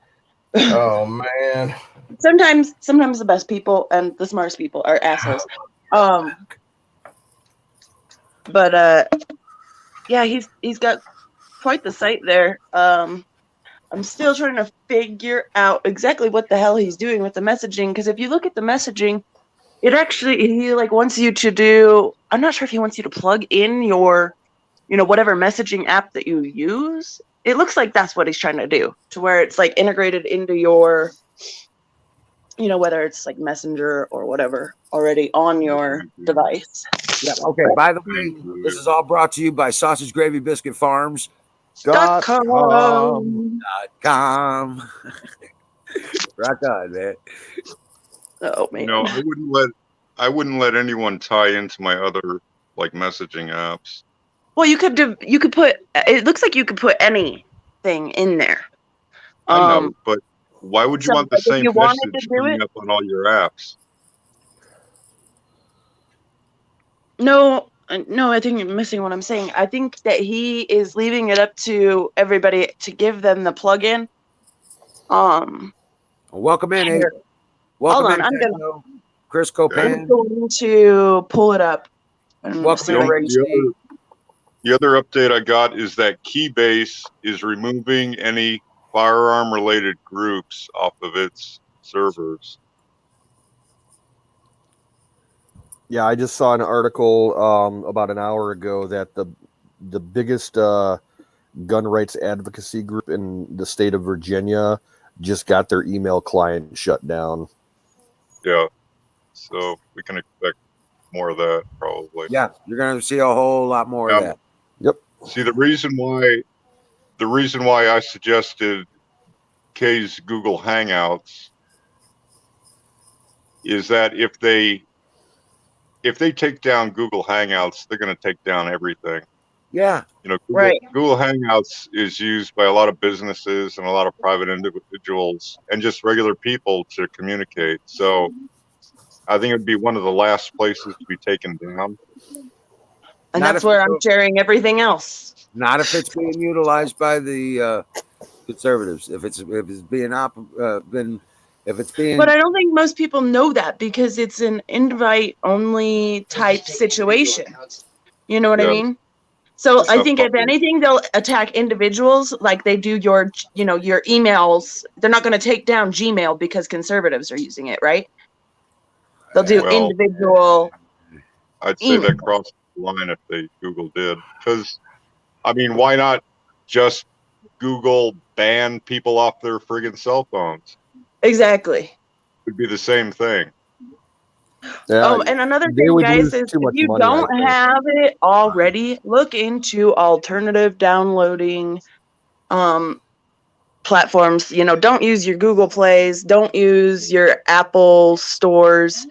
Speaker 3: Oh man.
Speaker 8: Sometimes the best people and the smartest people are assholes. But yeah, he's got quite the site there. I'm still trying to figure out exactly what the hell he's doing with the messaging, because if you look at the messaging, it actually, he like wants you to do, I'm not sure if he wants you to plug in your, whatever messaging app that you use. It looks like that's what he's trying to do, to where it's like integrated into your, whether it's like Messenger or whatever already on your device.
Speaker 1: Yeah. Okay. By the way, this is all brought to you by Sausage Gravy Biscuit Farms.
Speaker 8: .com.
Speaker 1: .com. Rock on, man.
Speaker 8: Oh man.
Speaker 4: I wouldn't let anyone tie into my other like messaging apps.
Speaker 8: Well, you could put. It looks like you could put anything in there.
Speaker 4: I know, but why would you want the same message coming up on all your apps?
Speaker 8: No, I think you're missing what I'm saying. I think that he is leaving it up to everybody to give them the plugin.
Speaker 1: Welcome in, Abe.
Speaker 8: Hold on,
Speaker 1: I'm gonna Chris Copan.
Speaker 8: I'm going to pull it up.
Speaker 1: Welcome
Speaker 4: in. The other update I got is that Keybase is removing any firearm-related groups off of its servers.
Speaker 2: Yeah, I just saw an article about an hour ago that the biggest gun rights advocacy group in the state of Virginia just got their email client shut down.
Speaker 4: Yeah, so we can expect more of that probably.
Speaker 1: Yeah, you're going to see a whole lot more of that.
Speaker 2: Yep.
Speaker 4: See, the reason why I suggested Kay's Google Hangouts is that if they take down Google Hangouts, they're going to take down everything.
Speaker 1: Yeah.
Speaker 4: Google Hangouts is used by a lot of businesses and a lot of private individuals and just regular people to communicate. So I think it would be one of the last places to be taken down.
Speaker 8: And that's where I'm sharing everything else.
Speaker 1: Not if it's being utilized by the conservatives. If it's being
Speaker 8: But I don't think most people know that, because it's an invite only type situation. You know what I mean? So I think if anything, they'll attack individuals like they do your emails. They're not going to take down Gmail because conservatives are using it, right? They'll do individual.
Speaker 4: I'd say that crossed the line if Google did. Because, I mean, why not just Google ban people off their friggin' cell phones?
Speaker 8: Exactly.
Speaker 4: It would be the same thing.
Speaker 2: Yeah,
Speaker 8: and another thing, guys, is if you don't have it already, look into alternative downloading platforms. Don't use your Google Plays. Don't use your Apple stores.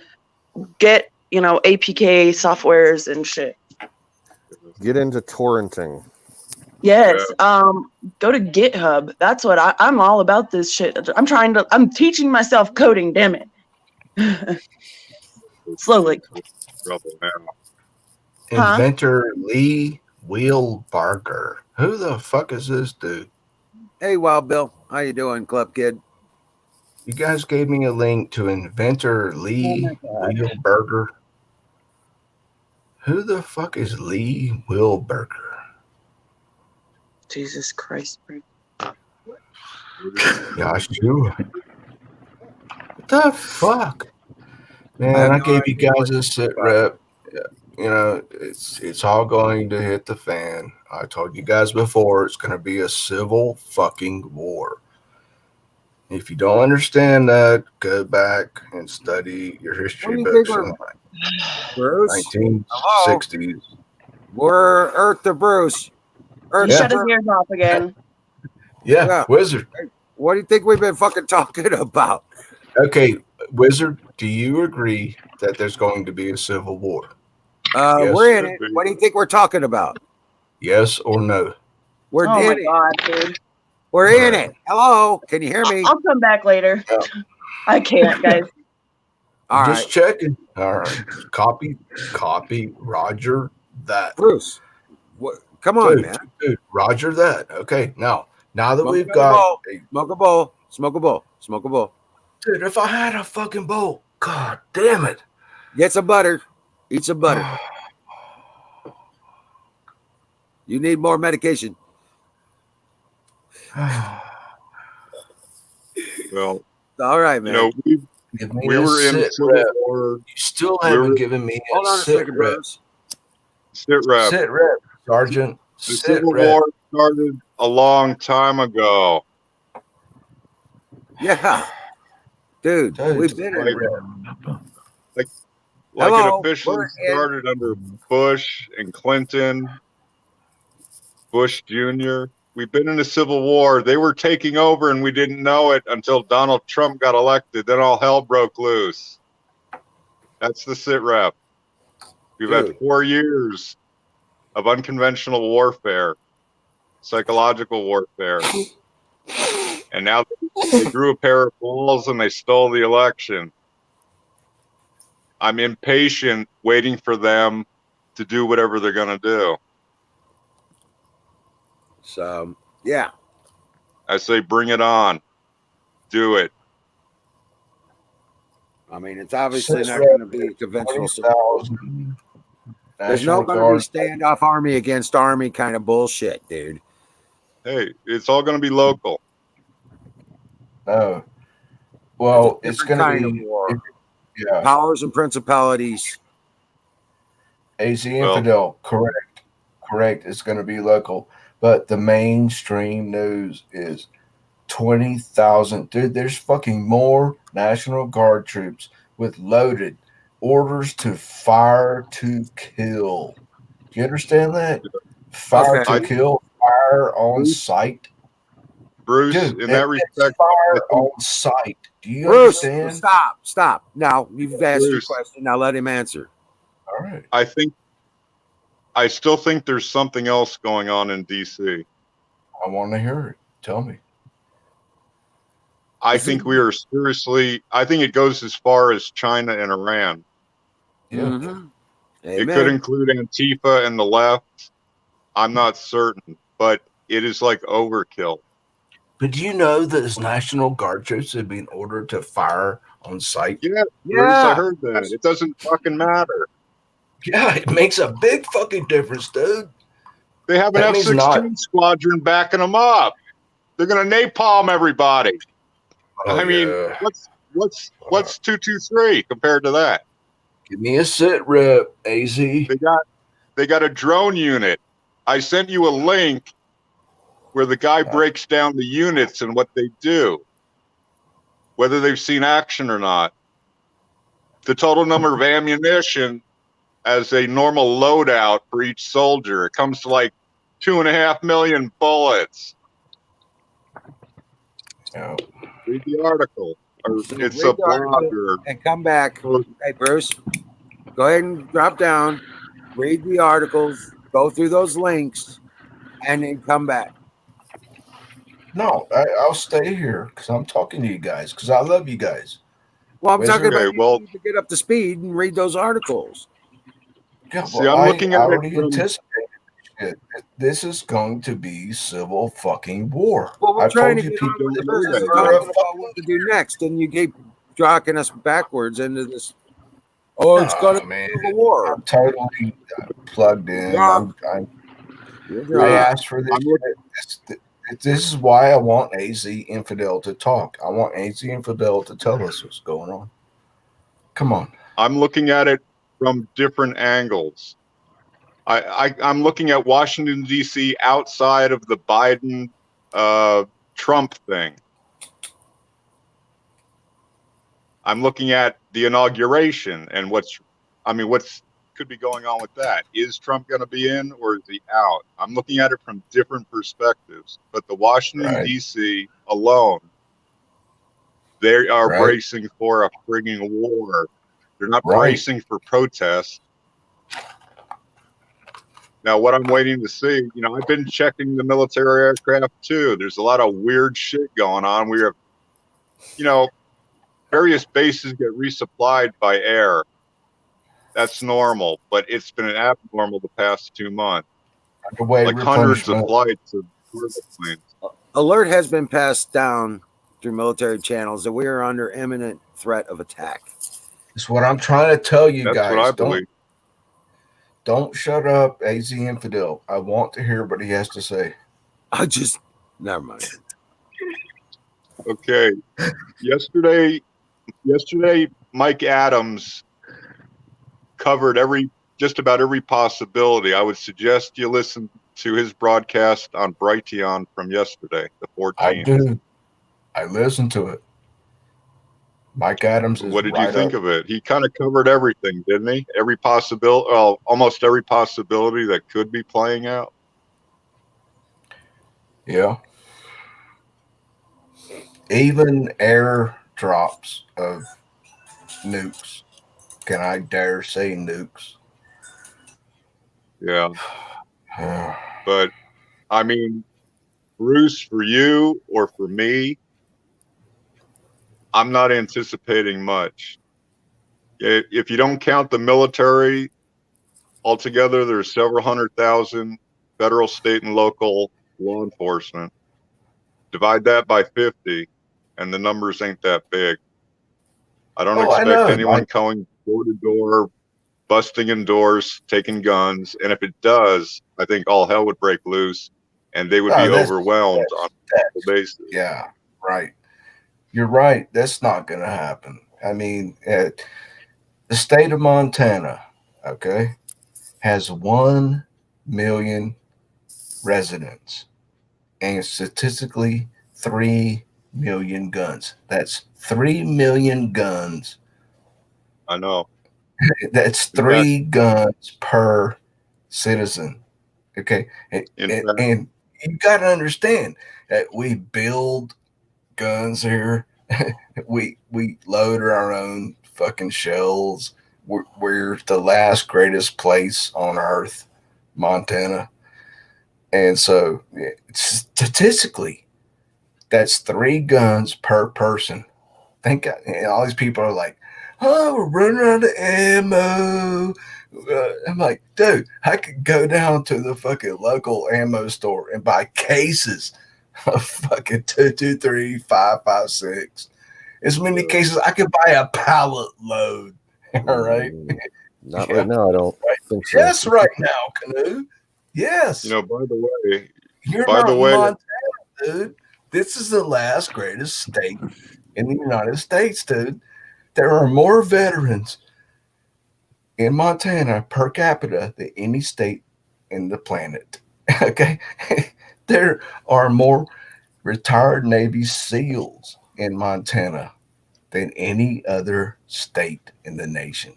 Speaker 8: Get, APK softwares and shit.
Speaker 2: Get into torrenting.
Speaker 8: Yes. Go to GitHub. That's what I'm all about this shit. I'm teaching myself coding, damn it. Slowly.
Speaker 3: Inventor Lee Wheelbarger. Who the fuck is this dude?
Speaker 1: Hey, Wild Bill. How you doing, Club Kid?
Speaker 3: You guys gave me a link to inventor Lee Wilberger. Who the fuck is Lee Wilberger?
Speaker 8: Jesus Christ.
Speaker 3: Yeah, sure. What the fuck? Man, I gave you guys a sit rep. You know, it's all going to hit the fan. I told you guys before, it's going to be a civil fucking war. If you don't understand that, go back and study your history books in the
Speaker 1: Bruce?
Speaker 3: 1960s.
Speaker 1: We're Earth to Bruce.
Speaker 8: He shut his ears off again.
Speaker 3: Yeah, Wizard.
Speaker 1: What do you think we've been fucking talking about?
Speaker 3: Okay, Wizard, do you agree that there's going to be a civil war? Yes,
Speaker 1: We're in it. What do you think we're talking about?
Speaker 3: Yes or no?
Speaker 1: We're
Speaker 8: Oh
Speaker 1: in
Speaker 8: my
Speaker 1: it.
Speaker 8: God, dude.
Speaker 1: We're in it. Hello, can you hear me?
Speaker 8: I'll come back later.
Speaker 3: Yeah.
Speaker 8: I can't, guys.
Speaker 1: All
Speaker 3: Just
Speaker 1: right,
Speaker 3: checking. All right. Copy, Roger that.
Speaker 1: Bruce. What? Come on,
Speaker 3: Dude,
Speaker 1: man.
Speaker 3: dude, Roger that. Okay, now that
Speaker 1: Smoke
Speaker 3: we've
Speaker 1: a
Speaker 3: got
Speaker 1: bowl. Smoke a bowl. Smoke a bowl. Smoke a bowl.
Speaker 3: dude, if I had a fucking bowl, god damn it.
Speaker 1: Get some butter. Eat some butter. You need more medication.
Speaker 4: Well,
Speaker 1: All right, man.
Speaker 4: you know,
Speaker 3: Give me
Speaker 4: we
Speaker 3: a
Speaker 4: were in
Speaker 3: sit
Speaker 4: Civil
Speaker 3: rep.
Speaker 4: War.
Speaker 3: You still haven't given me
Speaker 1: Hold
Speaker 3: a
Speaker 1: on a
Speaker 3: sit
Speaker 1: second,
Speaker 3: rep.
Speaker 1: Bruce.
Speaker 4: Sit rep.
Speaker 3: Sit rep, Sergeant.
Speaker 4: The
Speaker 3: Sit
Speaker 4: Civil
Speaker 3: rep.
Speaker 4: War started a long time ago.
Speaker 1: Yeah. Dude,
Speaker 3: Dude,
Speaker 1: we've been in
Speaker 4: Like
Speaker 1: Hello,
Speaker 4: it officially
Speaker 1: we're in-
Speaker 4: started under Bush and Clinton, Bush Jr. We've been in a civil war. They were taking over and we didn't know it until Donald Trump got elected. Then all hell broke loose. That's the sit rep. We've had 4 years of unconventional warfare, psychological warfare. And now they drew a pair of balls and they stole the election. I'm impatient waiting for them to do whatever they're going to do.
Speaker 1: So, yeah.
Speaker 4: I say, bring it on. Do it.
Speaker 1: I mean, it's obviously
Speaker 3: Sit
Speaker 1: not
Speaker 3: rep
Speaker 1: going to be a conventional civil.
Speaker 3: 20,000
Speaker 1: There's no
Speaker 3: National
Speaker 1: going to be
Speaker 3: Guard.
Speaker 1: standoff army against army kind of bullshit, dude.
Speaker 4: Hey, it's all going to be local.
Speaker 3: No. Well,
Speaker 1: It's a
Speaker 3: it's
Speaker 1: different
Speaker 3: going
Speaker 1: kind
Speaker 3: to
Speaker 1: of
Speaker 3: be
Speaker 1: war.
Speaker 3: yeah.
Speaker 1: Powers and principalities.
Speaker 3: AZ
Speaker 4: Well-
Speaker 3: Infidel, correct. It's going to be local, but the mainstream news is 20,000. Dude, there's fucking more National Guard troops with loaded orders to fire to kill. Do you understand that? Fire
Speaker 1: Okay.
Speaker 3: to kill, fire on sight.
Speaker 4: Bruce,
Speaker 3: Dude,
Speaker 4: in that
Speaker 3: it's
Speaker 4: respect,
Speaker 3: fire on sight. Do you
Speaker 1: Bruce,
Speaker 3: understand?
Speaker 1: stop. Now, you've asked your
Speaker 4: Bruce.
Speaker 1: question. Now let him answer.
Speaker 3: All right.
Speaker 4: I still think there's something else going on in DC.
Speaker 3: I want to hear it. Tell me.
Speaker 4: I think we are seriously, I think it goes as far as China and Iran.
Speaker 3: Yeah.
Speaker 1: Mhm.
Speaker 4: It could
Speaker 1: Amen.
Speaker 4: include Antifa and the left. I'm not certain, but it is like overkill.
Speaker 3: But do you know that as National Guard troops have been ordered to fire on sight?
Speaker 4: Yeah, Bruce, I heard that. It doesn't fucking matter.
Speaker 3: Yeah, it makes a big fucking difference, dude.
Speaker 4: They have an
Speaker 3: That means
Speaker 4: F-16 squadron backing them up. They're gonna napalm everybody.
Speaker 3: Oh,
Speaker 4: I mean,
Speaker 3: yeah.
Speaker 4: what's 223 compared to that?
Speaker 3: Give me a sit rep, AZ.
Speaker 4: They got a drone unit. I sent you a link where the guy breaks down the units and what they do, whether they've seen action or not. The total number of ammunition as a normal loadout for each soldier, it comes to like 2.5 million bullets.
Speaker 3: Yeah.
Speaker 4: Read the article. Or
Speaker 1: So
Speaker 4: it's
Speaker 1: read
Speaker 4: a
Speaker 1: the article
Speaker 4: blogger.
Speaker 1: and come back. Hey, Bruce, go ahead and drop down, read the articles, go through those links, and then come back.
Speaker 3: No, I'll stay here because I'm talking to you guys because I love you guys.
Speaker 1: Well, I'm
Speaker 3: Wizard?
Speaker 1: talking about
Speaker 4: Okay, well-
Speaker 1: you need to get up to speed and reed those articles.
Speaker 3: Yeah,
Speaker 4: See, I'm looking at
Speaker 3: I
Speaker 4: it
Speaker 3: already
Speaker 4: from-
Speaker 3: anticipated This is going to be civil fucking war.
Speaker 1: Well, we're
Speaker 3: I've
Speaker 1: trying
Speaker 3: told
Speaker 1: to
Speaker 3: you
Speaker 1: get on
Speaker 3: people
Speaker 1: with the
Speaker 3: this
Speaker 1: business,
Speaker 3: is
Speaker 1: talking
Speaker 3: a
Speaker 1: about what to do next, and you keep drocking us backwards into this. Oh, it's going to be
Speaker 3: man.
Speaker 1: civil war.
Speaker 3: I'm totally plugged in.
Speaker 1: Drop.
Speaker 3: I asked for this. This is why I want AZ Infidel to talk. I want AZ Infidel to tell us what's going on. Come on.
Speaker 4: I'm looking at it from different angles. I'm looking at Washington, D.C. outside of the Biden Trump thing. I'm looking at the inauguration and what's could be going on with that. Is Trump going to be in or is he out? I'm looking at it from different perspectives. But the Washington, D.C. alone, they are bracing for a frigging war. They're not bracing for protests. Now, what I'm waiting to see, I've been checking the military aircraft too. There's a lot of weird shit going on. We have, various bases get resupplied by air. That's normal, but it's been abnormal the past 2 months. Like hundreds of flights of planes.
Speaker 1: Alert has been passed down through military channels that we are under imminent threat of attack.
Speaker 3: That's what I'm trying to tell you.
Speaker 4: That's
Speaker 3: guys.
Speaker 4: What I believe.
Speaker 3: Don't shut up, AZ Infidel. I want to hear what he has to say.
Speaker 1: Never mind.
Speaker 4: Okay. Yesterday, Mike Adams covered just about every possibility. I would suggest you listen to his broadcast on Brighteon from yesterday, the 14th.
Speaker 3: I do. I listened to it. Mike Adams is
Speaker 4: What did you think of it? He kind of covered everything, didn't he? Every possibility, almost every possibility that could be playing out.
Speaker 3: Yeah. Even airdrops of nukes. Can I dare say nukes?
Speaker 4: Yeah. But, Bruce, for you or for me, I'm not anticipating much. If you don't count the military, altogether there's several 100,000 federal, state, and local law enforcement. Divide that by 50, and the numbers ain't that big. I don't expect anyone going door to door, busting in doors, taking guns. And if it does, I think all hell would break loose, and they would be overwhelmed on a basis.
Speaker 3: Yeah, right. You're right. That's not going to happen. The state of Montana, has 1 million residents and statistically 3 million guns. That's 3 million guns.
Speaker 4: I know.
Speaker 3: That's 3 guns per citizen. Okay. And you got to understand that we build guns here. we load our own fucking shells. We're the last greatest place on earth, Montana. And so statistically, that's 3 guns per person. Think all these people are like, oh, we're running out of ammo. I'm like, dude, I could go down to the fucking local ammo store and buy cases of fucking 223, 5.56. As many cases I could buy a pallet load. All right.
Speaker 2: Not right now. I don't think so.
Speaker 3: Yes, right now, Canoe. Yes.
Speaker 4: By the way,
Speaker 3: Montana, dude. This is the last greatest state in the United States, dude. There are more veterans in Montana per capita than any state in the planet. Okay. There are more retired Navy SEALs in Montana than any other state in the nation.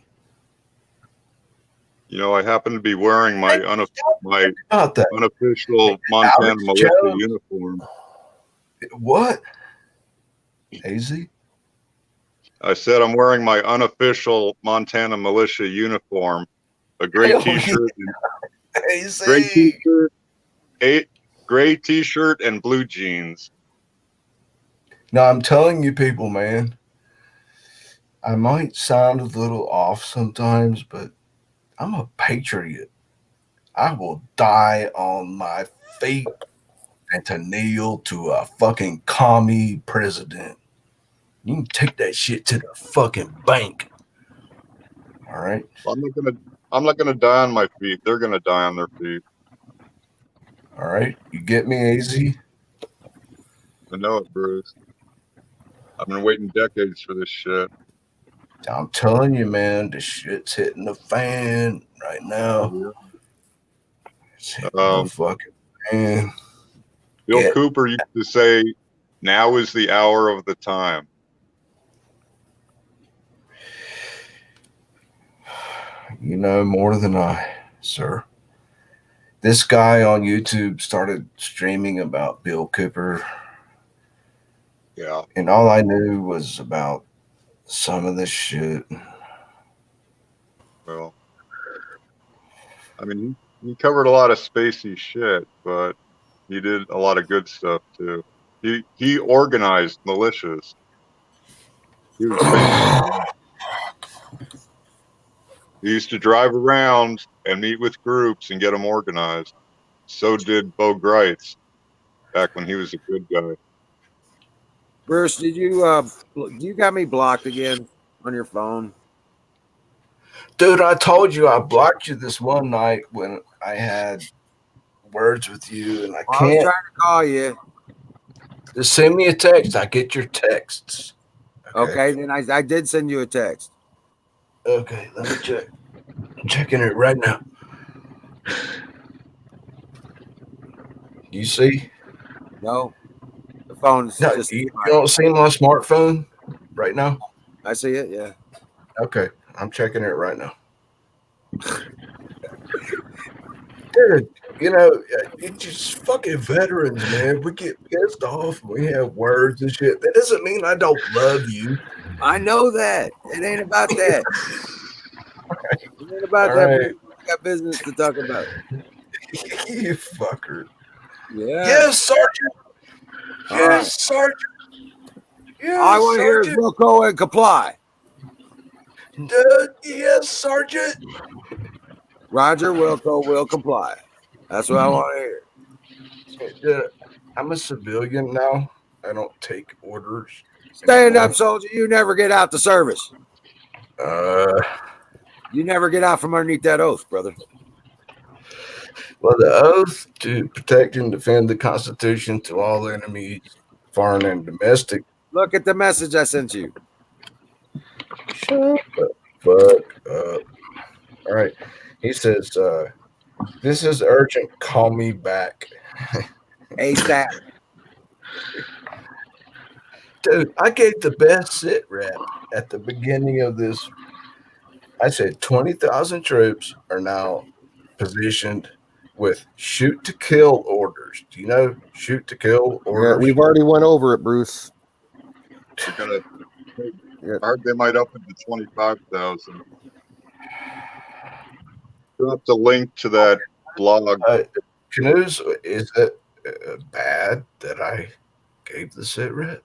Speaker 4: I happen to be wearing my unofficial Montana militia uniform.
Speaker 3: What? AZ?
Speaker 4: I said I'm wearing my unofficial Montana militia uniform, a gray t-shirt, gray t-shirt and blue jeans.
Speaker 3: Now I'm telling you people, man, I might sound a little off sometimes, but I'm a patriot. I will die on my feet and to kneel to a fucking commie president. You can take that shit to the fucking bank. All right.
Speaker 4: I'm not gonna die on my feet. They're gonna die on their feet.
Speaker 3: All right. You get me, AZ?
Speaker 4: I know it, Bruce. I've been waiting decades for this shit.
Speaker 3: I'm telling you, man, the shit's hitting the fan right now. It's hitting the fucking fan.
Speaker 4: Bill Cooper used to say, "Now is the hour of the time."
Speaker 3: You know more than I, sir. This guy on YouTube started streaming about Bill Cooper.
Speaker 4: Yeah.
Speaker 3: And all I knew was about some of this shit.
Speaker 4: Well, I mean, he covered a lot of spacey shit, but he did a lot of good stuff too. He organized militias. He was basically, he used to drive around and meet with groups and get them organized. So did Bo Greitz back when he was a good guy.
Speaker 1: Bruce, did you got me blocked again on your phone?
Speaker 3: Dude, I told you I blocked you this one night when I had words with you, and I
Speaker 1: was
Speaker 3: can't.
Speaker 1: trying to call you.
Speaker 3: Just send me a text. I get your texts.
Speaker 1: Okay, then I did send you a text.
Speaker 3: Okay, let me check. I'm checking it right now. You see?
Speaker 1: No, the phone's
Speaker 3: No,
Speaker 1: just.
Speaker 3: you don't see my smartphone right now?
Speaker 1: I see it. Yeah.
Speaker 3: Okay, I'm checking it right now. Dude, you know, it's just fucking veterans, man. We get pissed off and we have words and shit. That doesn't mean I don't love you.
Speaker 1: I know that. It ain't about that. It ain't about
Speaker 3: All
Speaker 1: that.
Speaker 3: right.
Speaker 1: We got business to talk about.
Speaker 3: You fucker.
Speaker 1: Yeah.
Speaker 3: Yes, Sergeant.
Speaker 1: All
Speaker 3: Yes,
Speaker 1: right.
Speaker 3: Sergeant. Yes,
Speaker 1: All I want to hear is
Speaker 3: Sergeant.
Speaker 1: we'll go and comply.
Speaker 3: Yes, Sergeant.
Speaker 1: Roger, Wilco will comply. That's what I want to hear.
Speaker 3: I'm a civilian now. I don't take orders.
Speaker 1: Stand up, soldier. You never get out the service. You never get out from underneath that oath, brother.
Speaker 3: Well, the oath to protect and defend the Constitution to all enemies, foreign and domestic.
Speaker 1: Look at the message I sent you.
Speaker 3: Shut the fuck up. All right. He says, this is urgent. Call me back.
Speaker 1: ASAP.
Speaker 3: Dude, I gave the best sit rep at the beginning of this. I said 20,000 troops are now positioned with shoot to kill orders. Do you know shoot to kill orders?
Speaker 2: Yeah, we've already went over it, Bruce.
Speaker 4: We're gonna, they might up it to 25,000. Drop the link to that blog.
Speaker 3: Canoes, is it bad that I gave the sit rep?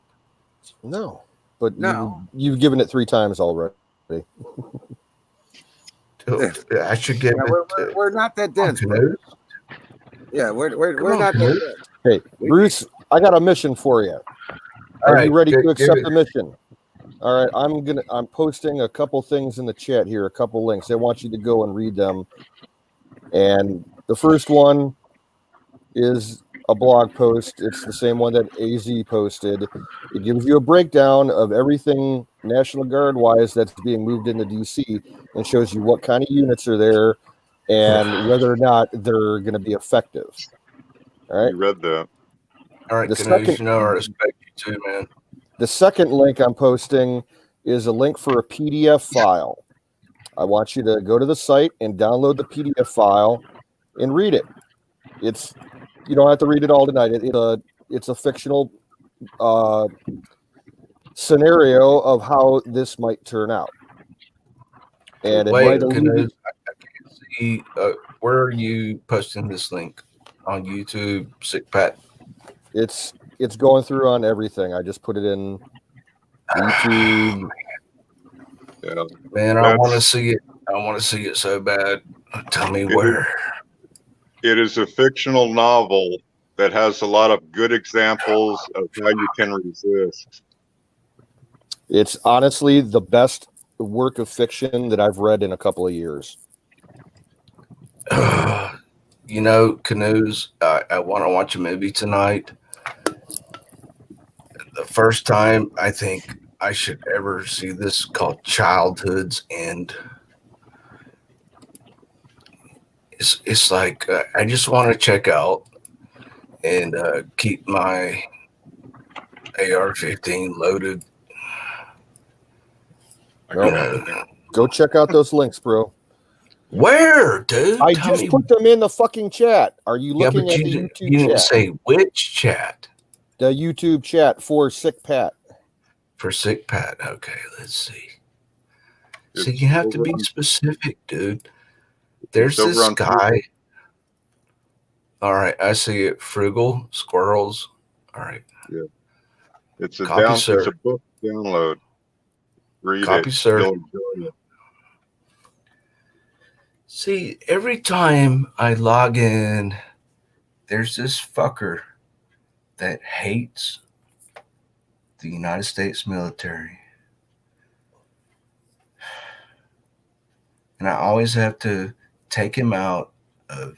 Speaker 2: No, but
Speaker 1: No.
Speaker 2: you've given it 3 times already.
Speaker 3: I should give it.
Speaker 1: We're not that dense, bro. Yeah, we're not that dense.
Speaker 2: Hey, Bruce, I got a mission for you. Are you ready to accept the mission? All right, I'm posting a couple things in the chat here, a couple links. I want you to go and read them. And the first one is a blog post. It's the same one that AZ posted. It gives you a breakdown of everything National Guard wise that's being moved into DC and shows you what kind of units are there and whether or not they're going to be effective. All right.
Speaker 4: You read that.
Speaker 3: All right, Canoes, you know I respect you too, man.
Speaker 2: The second link I'm posting is a link for a PDF file. I want you to go to the site and download the PDF file and read it. You don't have to read it all tonight. It's a fictional scenario of how this might turn out. And
Speaker 3: Wait, Canoes, I can't see. Where are you posting this link? On YouTube, Sick Pat?
Speaker 2: It's going through on everything. I just put it in YouTube.
Speaker 4: Yeah.
Speaker 3: Man, I want to see it. I want to see it so bad. Tell me where.
Speaker 4: It is a fictional novel that has a lot of good examples of how you can resist.
Speaker 2: It's honestly the best work of fiction that I've read in a couple of years.
Speaker 3: You know, Canoes, I want to watch a movie tonight. The first time I think I should ever see this, called Childhood's End. It's like I just want to check out and keep my AR-15 loaded.
Speaker 2: Well, go check out those links, bro.
Speaker 3: Where, dude?
Speaker 2: I
Speaker 3: Tell
Speaker 2: just
Speaker 3: me.
Speaker 2: put them in the fucking chat. Are you
Speaker 3: Yeah,
Speaker 2: looking
Speaker 3: but
Speaker 2: at the
Speaker 3: you
Speaker 2: YouTube
Speaker 3: didn't
Speaker 2: chat?
Speaker 3: say which chat.
Speaker 2: The YouTube chat for Sick Pat.
Speaker 3: For Sick Pat. Okay, let's see.
Speaker 4: It's
Speaker 3: See, you have to
Speaker 4: over
Speaker 3: be
Speaker 4: on-
Speaker 3: specific, dude. There's
Speaker 4: over
Speaker 3: this
Speaker 4: on
Speaker 3: guy. All right, I see it. Frugal Squirrels. All right.
Speaker 4: Yeah. It's a
Speaker 3: Copy,
Speaker 4: It's
Speaker 3: sir.
Speaker 4: a book download. Read
Speaker 3: Copy,
Speaker 4: it.
Speaker 3: sir.
Speaker 4: You'll enjoy it.
Speaker 3: See, every time I log in, there's this fucker that hates the United States military. And I always have to take him out of,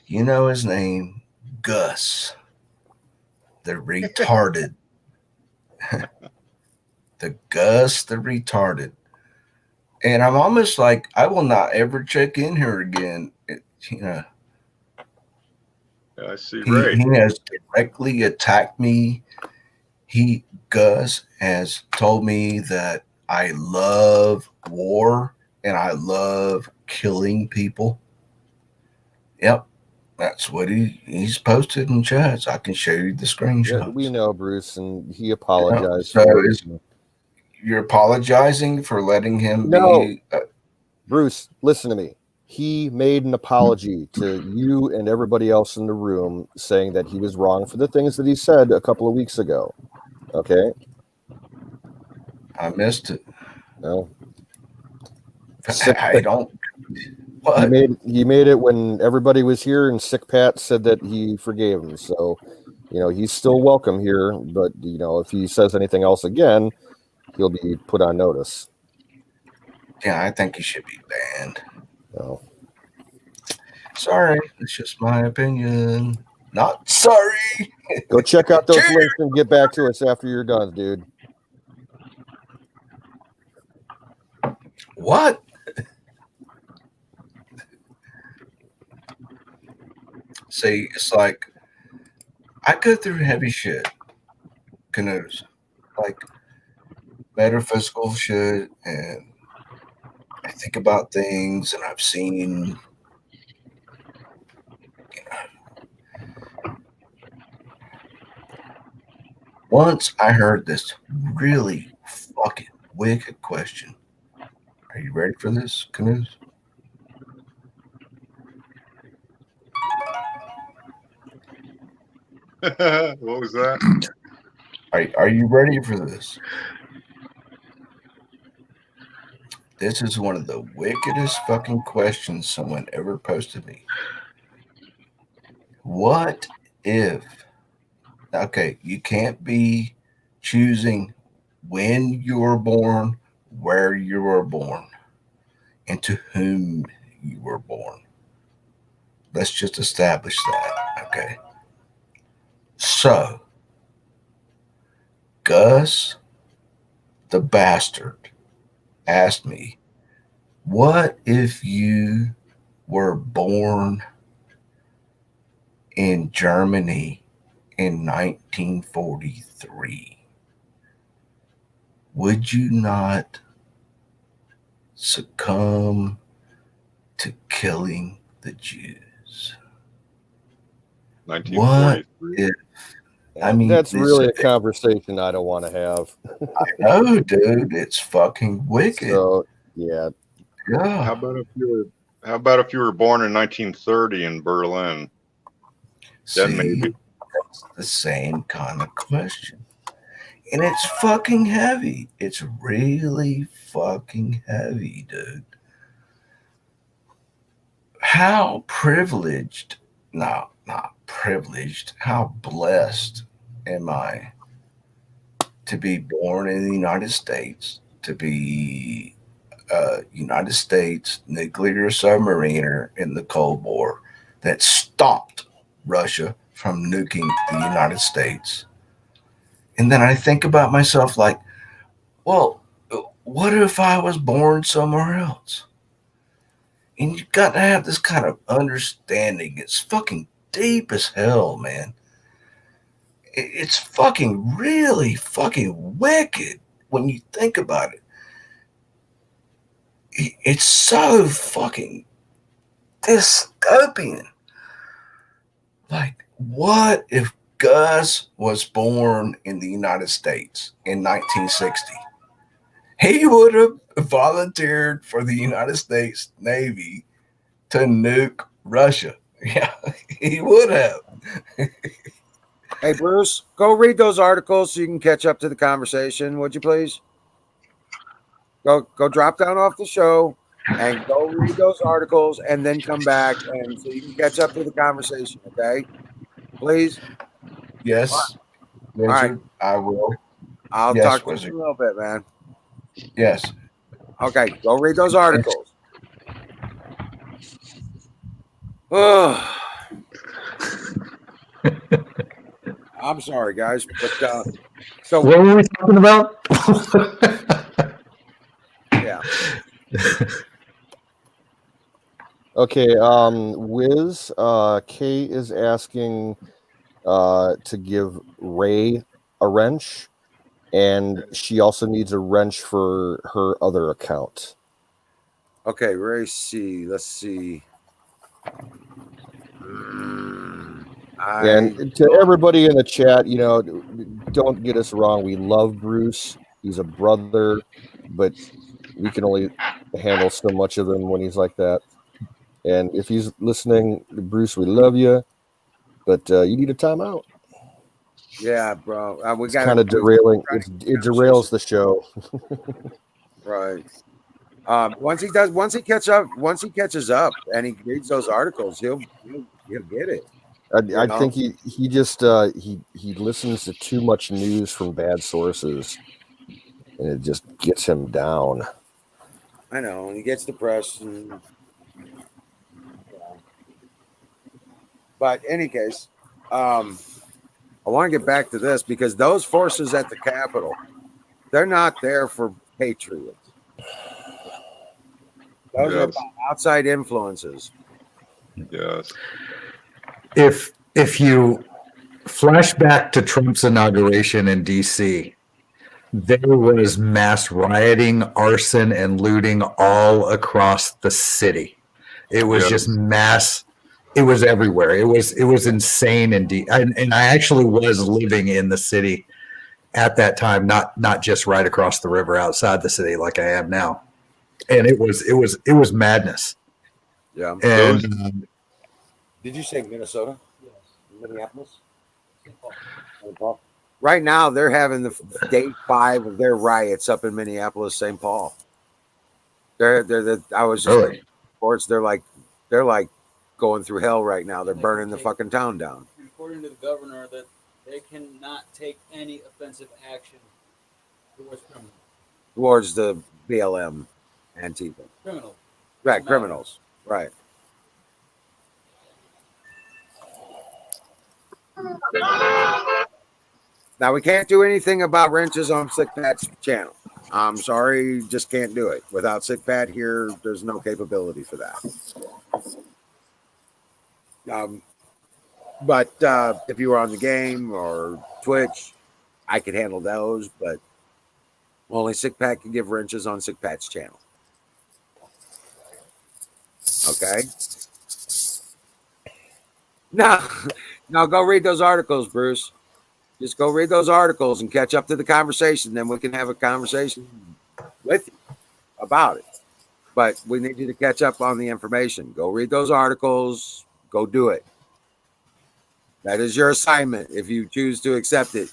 Speaker 3: you know his name, Gus, the retarded. The Gus, the retarded. And I'm almost like, I will not ever check in here again. You know,
Speaker 4: Yeah, I see.
Speaker 3: he
Speaker 4: Right.
Speaker 3: has directly attacked me. Gus has told me that I love war and I love killing people. Yep. That's what he's posted in chats. I can show you the screenshots.
Speaker 2: Yeah, we know, Bruce, and he apologized.
Speaker 3: So
Speaker 2: for it.
Speaker 3: you're apologizing for letting him
Speaker 2: No.
Speaker 3: be.
Speaker 2: Bruce, listen to me. He made an apology to you and everybody else in the room, saying that he was wrong for the things that he said a couple of weeks ago. Okay?
Speaker 3: I missed it.
Speaker 2: No.
Speaker 3: I don't. What?
Speaker 2: He made it when everybody was here, and Sick Pat said that he forgave him. So, he's still welcome here. But if he says anything else again, he'll be put on notice.
Speaker 3: Yeah, I think he should be banned.
Speaker 2: No.
Speaker 3: Sorry, it's just my opinion. Not sorry.
Speaker 2: Go check out those links and get back to us after you're done, dude.
Speaker 3: What? See, it's like I go through heavy shit, Canoes, like metaphysical shit, and I think about things, and I've seen, once I heard this really fucking wicked question. Are you ready for this, Canoes?
Speaker 4: What was that?
Speaker 3: Are you ready for this? This is one of the wickedest fucking questions someone ever posted me. What if, okay, you can't be choosing when you were born, where you were born, and to whom you were born. Let's just establish that, okay? So, Gus, the bastard, asked me, what if you were born in Germany in 1943? Would you not succumb to killing the Jews?
Speaker 4: 1943.
Speaker 3: What if, I mean,
Speaker 2: that's really a conversation I don't want to have.
Speaker 3: I know, dude. It's fucking wicked.
Speaker 2: So, yeah.
Speaker 3: Yeah.
Speaker 4: How about if you were born in 1930 in Berlin? Then maybe.
Speaker 3: That's the same kind of question. And it's fucking heavy. It's really fucking heavy, dude. how privileged, no, not privileged, how blessed am I to be born in the United States, to be a United States nuclear submariner in the Cold War that stopped Russia from nuking the United States. And then I think about myself like, well, what if I was born somewhere else? And you got to have this kind of understanding. It's fucking deep as hell, man. It's fucking really fucking wicked when you think about it. It's so fucking dystopian. Like, what if Gus was born in the United States in 1960? He would have volunteered for the United States Navy to nuke Russia. Yeah, he would have.
Speaker 1: Hey, Bruce, go read those articles so you can catch up to the conversation, would you please? Go drop down off the show and go read those articles and then come back and so you can catch up to the conversation, okay? Please.
Speaker 3: Yes,
Speaker 1: All right.
Speaker 3: Wizard, I will.
Speaker 1: I'll
Speaker 3: Yes,
Speaker 1: talk to
Speaker 3: Wizard.
Speaker 1: you in a little bit, man.
Speaker 3: Yes.
Speaker 1: Okay, go read those articles. Oh. I'm sorry, guys, but so
Speaker 7: What were we talking about?
Speaker 1: yeah.
Speaker 2: Okay, Wiz, Kay is asking to give Ray a wrench, and she also needs a wrench for her other account.
Speaker 1: Okay, Ray C. Let's see.
Speaker 2: And to everybody in the chat, you know, don't get us wrong. We love Bruce. He's a brother, but we can only handle so much of him when he's like that. And if he's listening, Bruce, we love you, but you need a timeout.
Speaker 1: Yeah, bro. We
Speaker 2: It's
Speaker 1: got
Speaker 2: kind of derailing. It derails the show.
Speaker 1: Right. Once he catches up, and he reads those articles, he'll get it.
Speaker 2: I think he just he listens to too much news from bad sources, and it just gets him down.
Speaker 1: I know, and he gets depressed. But in any case, I want to get back to this because those forces at the Capitol, they're not there for patriots. Those are outside influences.
Speaker 4: Yes.
Speaker 7: If you flash back to Trump's inauguration in DC, there was mass rioting, arson, and looting all across the city. It was just mass. It was everywhere. It was insane indeed. And I actually was living in the city at that time, not just right across the river outside the city like I am now. And it was madness.
Speaker 1: Yeah.
Speaker 7: And
Speaker 1: did you say Minnesota? Yes. Minneapolis? St. Paul. Right now, they're having the day 5 of their riots up in Minneapolis, St. Paul. I was just
Speaker 7: really?
Speaker 1: Reports. They're like going through hell right now. They're burning the fucking town down.
Speaker 10: According to the governor, that they cannot take any offensive action towards criminals.
Speaker 1: Towards the BLM Antifa.
Speaker 10: Criminals.
Speaker 1: Right, criminals. Right. Now we can't do anything about wrenches on Sick Pat's channel. I'm sorry, just can't do it. Without Sick Pat here, there's no capability for that. But if you were on the game or Twitch, I could handle those, but only Sick Pat can give wrenches on Sick Pat's channel. Okay? Now go read those articles, Bruce. Just go read those articles and catch up to the conversation. Then we can have a conversation with you about it. But we need you to catch up on the information. Go read those articles. Go do it. That is your assignment if you choose to accept it.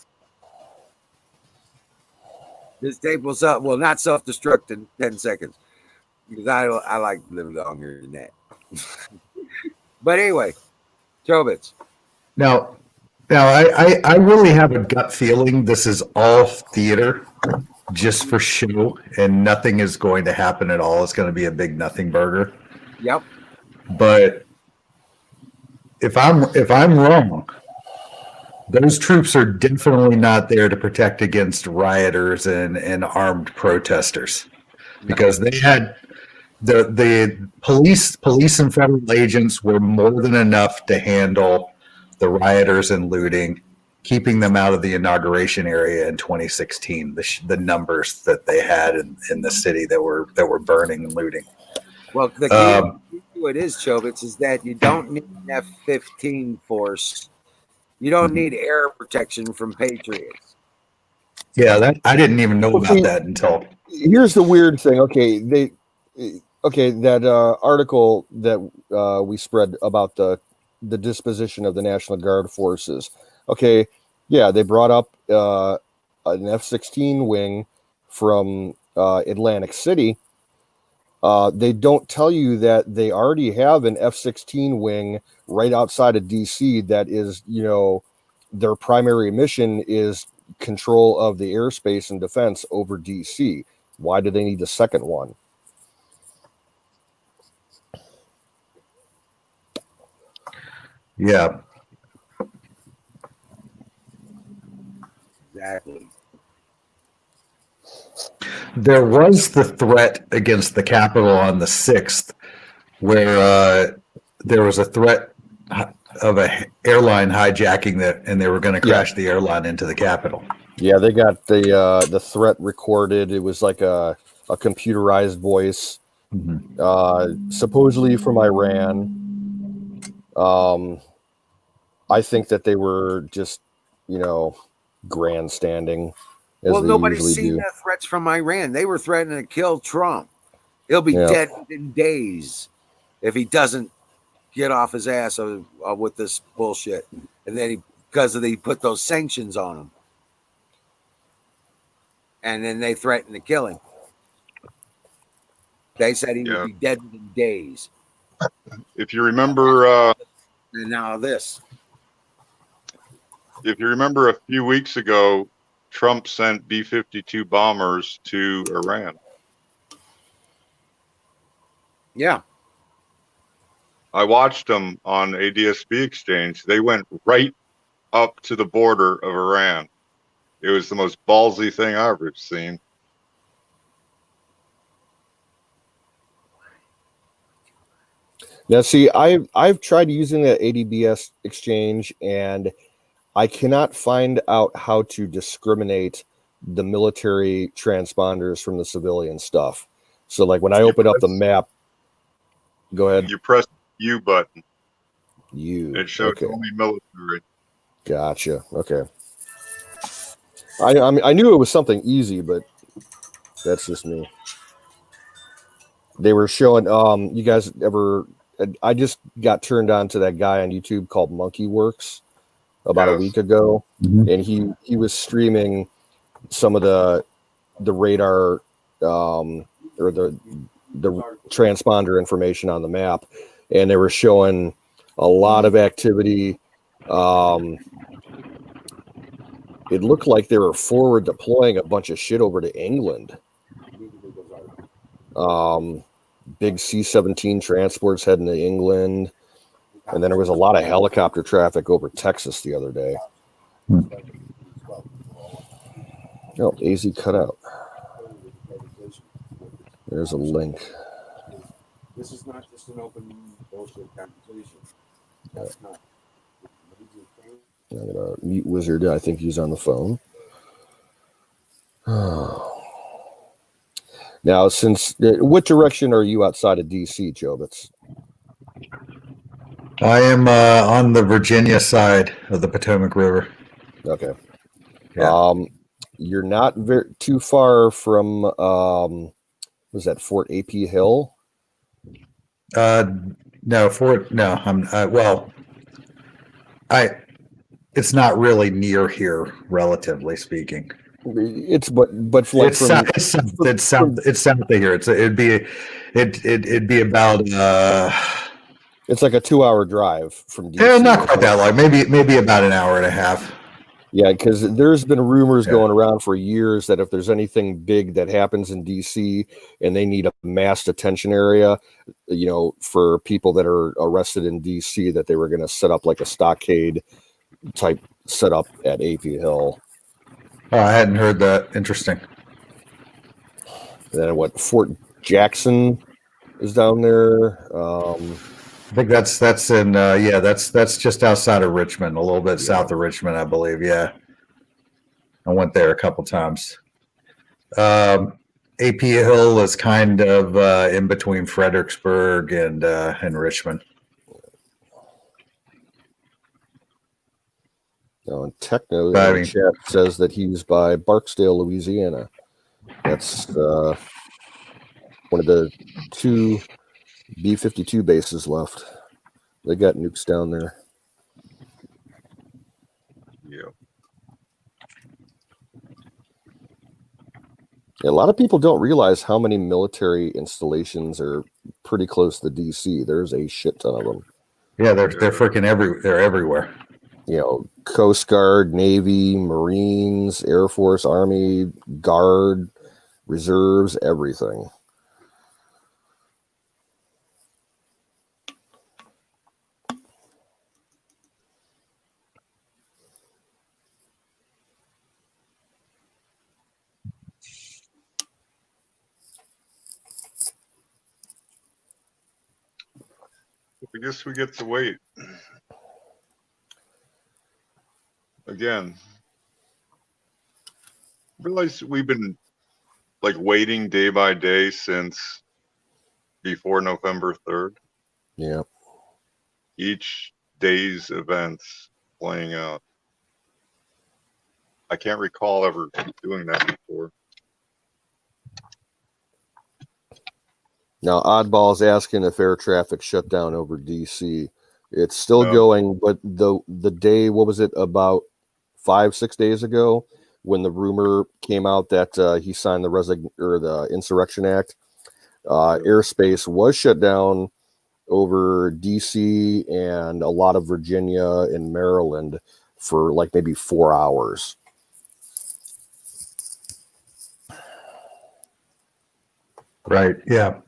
Speaker 1: This tape will not self-destruct in 10 seconds because I like living longer than that. But anyway, Jobits.
Speaker 7: Now, I really have a gut feeling this is all theater, just for show, and nothing is going to happen at all. It's going to be a big nothing burger.
Speaker 1: Yep.
Speaker 7: But if I'm wrong, those troops are definitely not there to protect against rioters and armed protesters, because they had the police and federal agents were more than enough to handle the rioters and looting, keeping them out of the inauguration area in 2016. The numbers that they had in the city that were burning and looting.
Speaker 1: Well, the key to it is, Chobits, is that you don't need an F-15 force. You don't need air protection from Patriots.
Speaker 7: Yeah, that I didn't even know about that until.
Speaker 2: Here's the weird thing. Okay, that article that we spread about the disposition of the National Guard forces. Okay, yeah, they brought up an F-16 wing from Atlantic City. They don't tell you that they already have an F-16 wing right outside of DC that is, their primary mission is control of the airspace and defense over DC. Why do they need a second one?
Speaker 7: Yeah.
Speaker 1: Exactly.
Speaker 7: There was the threat against the Capitol on the 6th, where there was a threat of a airline hijacking that, and they were going to crash the airline into the Capitol.
Speaker 2: Yeah, they got the threat recorded. It was like a computerized voice, supposedly from Iran. I think that they were just, grandstanding.
Speaker 1: Well, nobody's seen the threats from Iran. They were threatening to kill Trump. He'll be dead within days if he doesn't get off his ass with this bullshit. And then because he put those sanctions on him. And then they threatened to kill him. They said he would be dead within days.
Speaker 4: If you remember...
Speaker 1: and now this.
Speaker 4: If you remember a few weeks ago, Trump sent B-52 bombers to Iran.
Speaker 1: Yeah.
Speaker 4: I watched them on ADSB Exchange. They went right up to the border of Iran. It was the most ballsy thing I've ever seen.
Speaker 2: Now, see, I've tried using the ADBS Exchange, and I cannot find out how to discriminate the military transponders from the civilian stuff. So, like, when I open up the map, go ahead.
Speaker 4: You press the U button.
Speaker 2: It
Speaker 4: shows only military.
Speaker 2: Gotcha. Okay. I knew it was something easy, but that's just me. They were showing. You guys ever? I just got turned on to that guy on YouTube called Monkey Works about a week ago, and he was streaming some of the radar or the transponder information on the map, and they were showing a lot of activity. It looked like they were forward deploying a bunch of shit over to England. Big C-17 transports heading to England. And then there was a lot of helicopter traffic over Texas the other day. Oh, AZ cut out. There's a link.
Speaker 1: This is not just an open bullshit conversation. That's not.
Speaker 2: I'm going to mute Wizard. I think he's on the phone. Now, what direction are you outside of DC, Jobits?
Speaker 7: I am on the Virginia side of the Potomac River.
Speaker 2: Okay. Yeah. You're not too far from was that Fort AP Hill?
Speaker 7: No, it's not really near here, relatively speaking.
Speaker 2: It's but like
Speaker 7: it's south of here. It'd be about
Speaker 2: It's like a 2-hour drive from DC.
Speaker 7: Yeah, not quite that long. Maybe about an hour and a half.
Speaker 2: Yeah, because there's been rumors
Speaker 7: Yeah.
Speaker 2: going around for years that if there's anything big that happens in DC and they need a mass detention area, you know, for people that are arrested in DC, that they were going to set up like a stockade type setup at AP Hill.
Speaker 7: Oh, I hadn't heard that. Interesting.
Speaker 2: And then what? Fort Jackson is down there.
Speaker 7: I think that's in yeah, that's just outside of Richmond, a little bit south of Richmond, I believe. Yeah, I went there a couple times. AP Hill is kind of in between Fredericksburg and Richmond.
Speaker 2: And Techno in
Speaker 7: I
Speaker 2: the
Speaker 7: mean-
Speaker 2: chat says that he's by Barksdale, Louisiana. That's one of the 2 B-52 bases left. They got nukes down there.
Speaker 4: Yeah.
Speaker 2: A lot of people don't realize how many military installations are pretty close to DC. There's a shit ton of them.
Speaker 7: Yeah, they're freaking they're everywhere.
Speaker 2: You know, Coast Guard, Navy, Marines, Air Force, Army, Guard, Reserves, everything.
Speaker 4: I guess we get to wait. Again, realize we've been like waiting day by day since before November 3rd.
Speaker 2: Yeah.
Speaker 4: Each day's events playing out. I can't recall ever doing that before.
Speaker 2: Now, Oddball's asking if air traffic shut down over DC. It's still
Speaker 4: No.
Speaker 2: going, but the day, what was it, about 5-6 days ago, when the rumor came out that he signed the Insurrection Act, airspace was shut down over DC and a lot of Virginia and Maryland for like maybe 4 hours.
Speaker 7: Right. Yeah.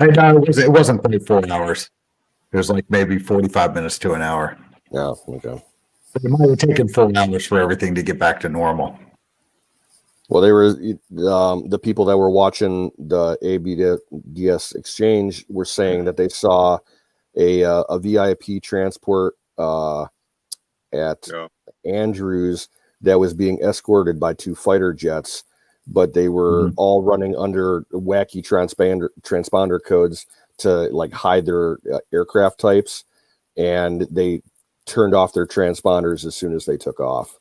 Speaker 7: And it wasn't quite 4 hours. It was like maybe 45 minutes to an hour.
Speaker 2: Yeah. Okay.
Speaker 7: But it might have taken 4 hours for everything to get back to normal.
Speaker 2: Well, they were the people that were watching the ABDS exchange were saying that they saw a VIP transport at Andrews that was being escorted by 2 fighter jets, but they were all running under wacky transponder codes to like hide their aircraft types, and they turned off their transponders as soon as they took off.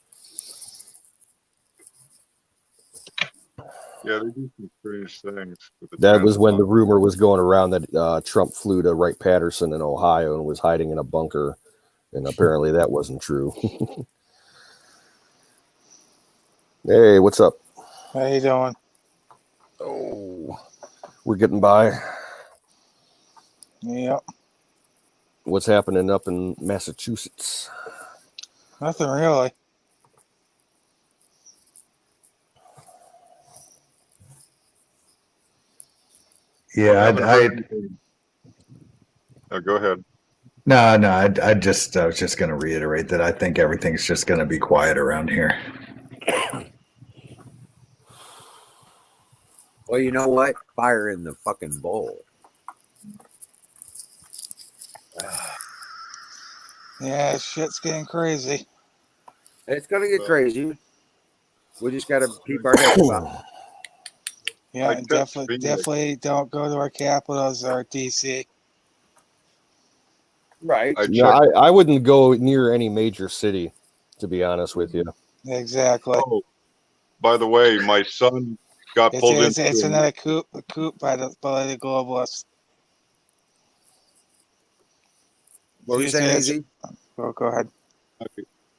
Speaker 4: Yeah, they do some strange things.
Speaker 2: That was when the rumor was going around that Trump flew to Wright-Patterson in Ohio and was hiding in a bunker, and apparently that wasn't true. Hey, what's up?
Speaker 11: How you doing?
Speaker 2: Oh, we're getting by.
Speaker 11: Yep.
Speaker 2: What's happening up in Massachusetts?
Speaker 11: Nothing really.
Speaker 7: Yeah,
Speaker 4: go ahead.
Speaker 7: No, I was just going to reiterate that I think everything's just going to be quiet around here.
Speaker 1: Well, you know what? Fire in the fucking bowl.
Speaker 11: Yeah, shit's getting crazy.
Speaker 1: It's gonna get crazy. We just gotta keep our heads up.
Speaker 11: Yeah, and definitely don't go to our capitals or DC.
Speaker 1: Right.
Speaker 2: Yeah, I wouldn't go near any major city, to be honest with you.
Speaker 11: Exactly.
Speaker 4: Oh, by the way, my son got pulled into.
Speaker 11: It's another coup by the globalists.
Speaker 1: What were you saying, Easy?
Speaker 11: Go ahead.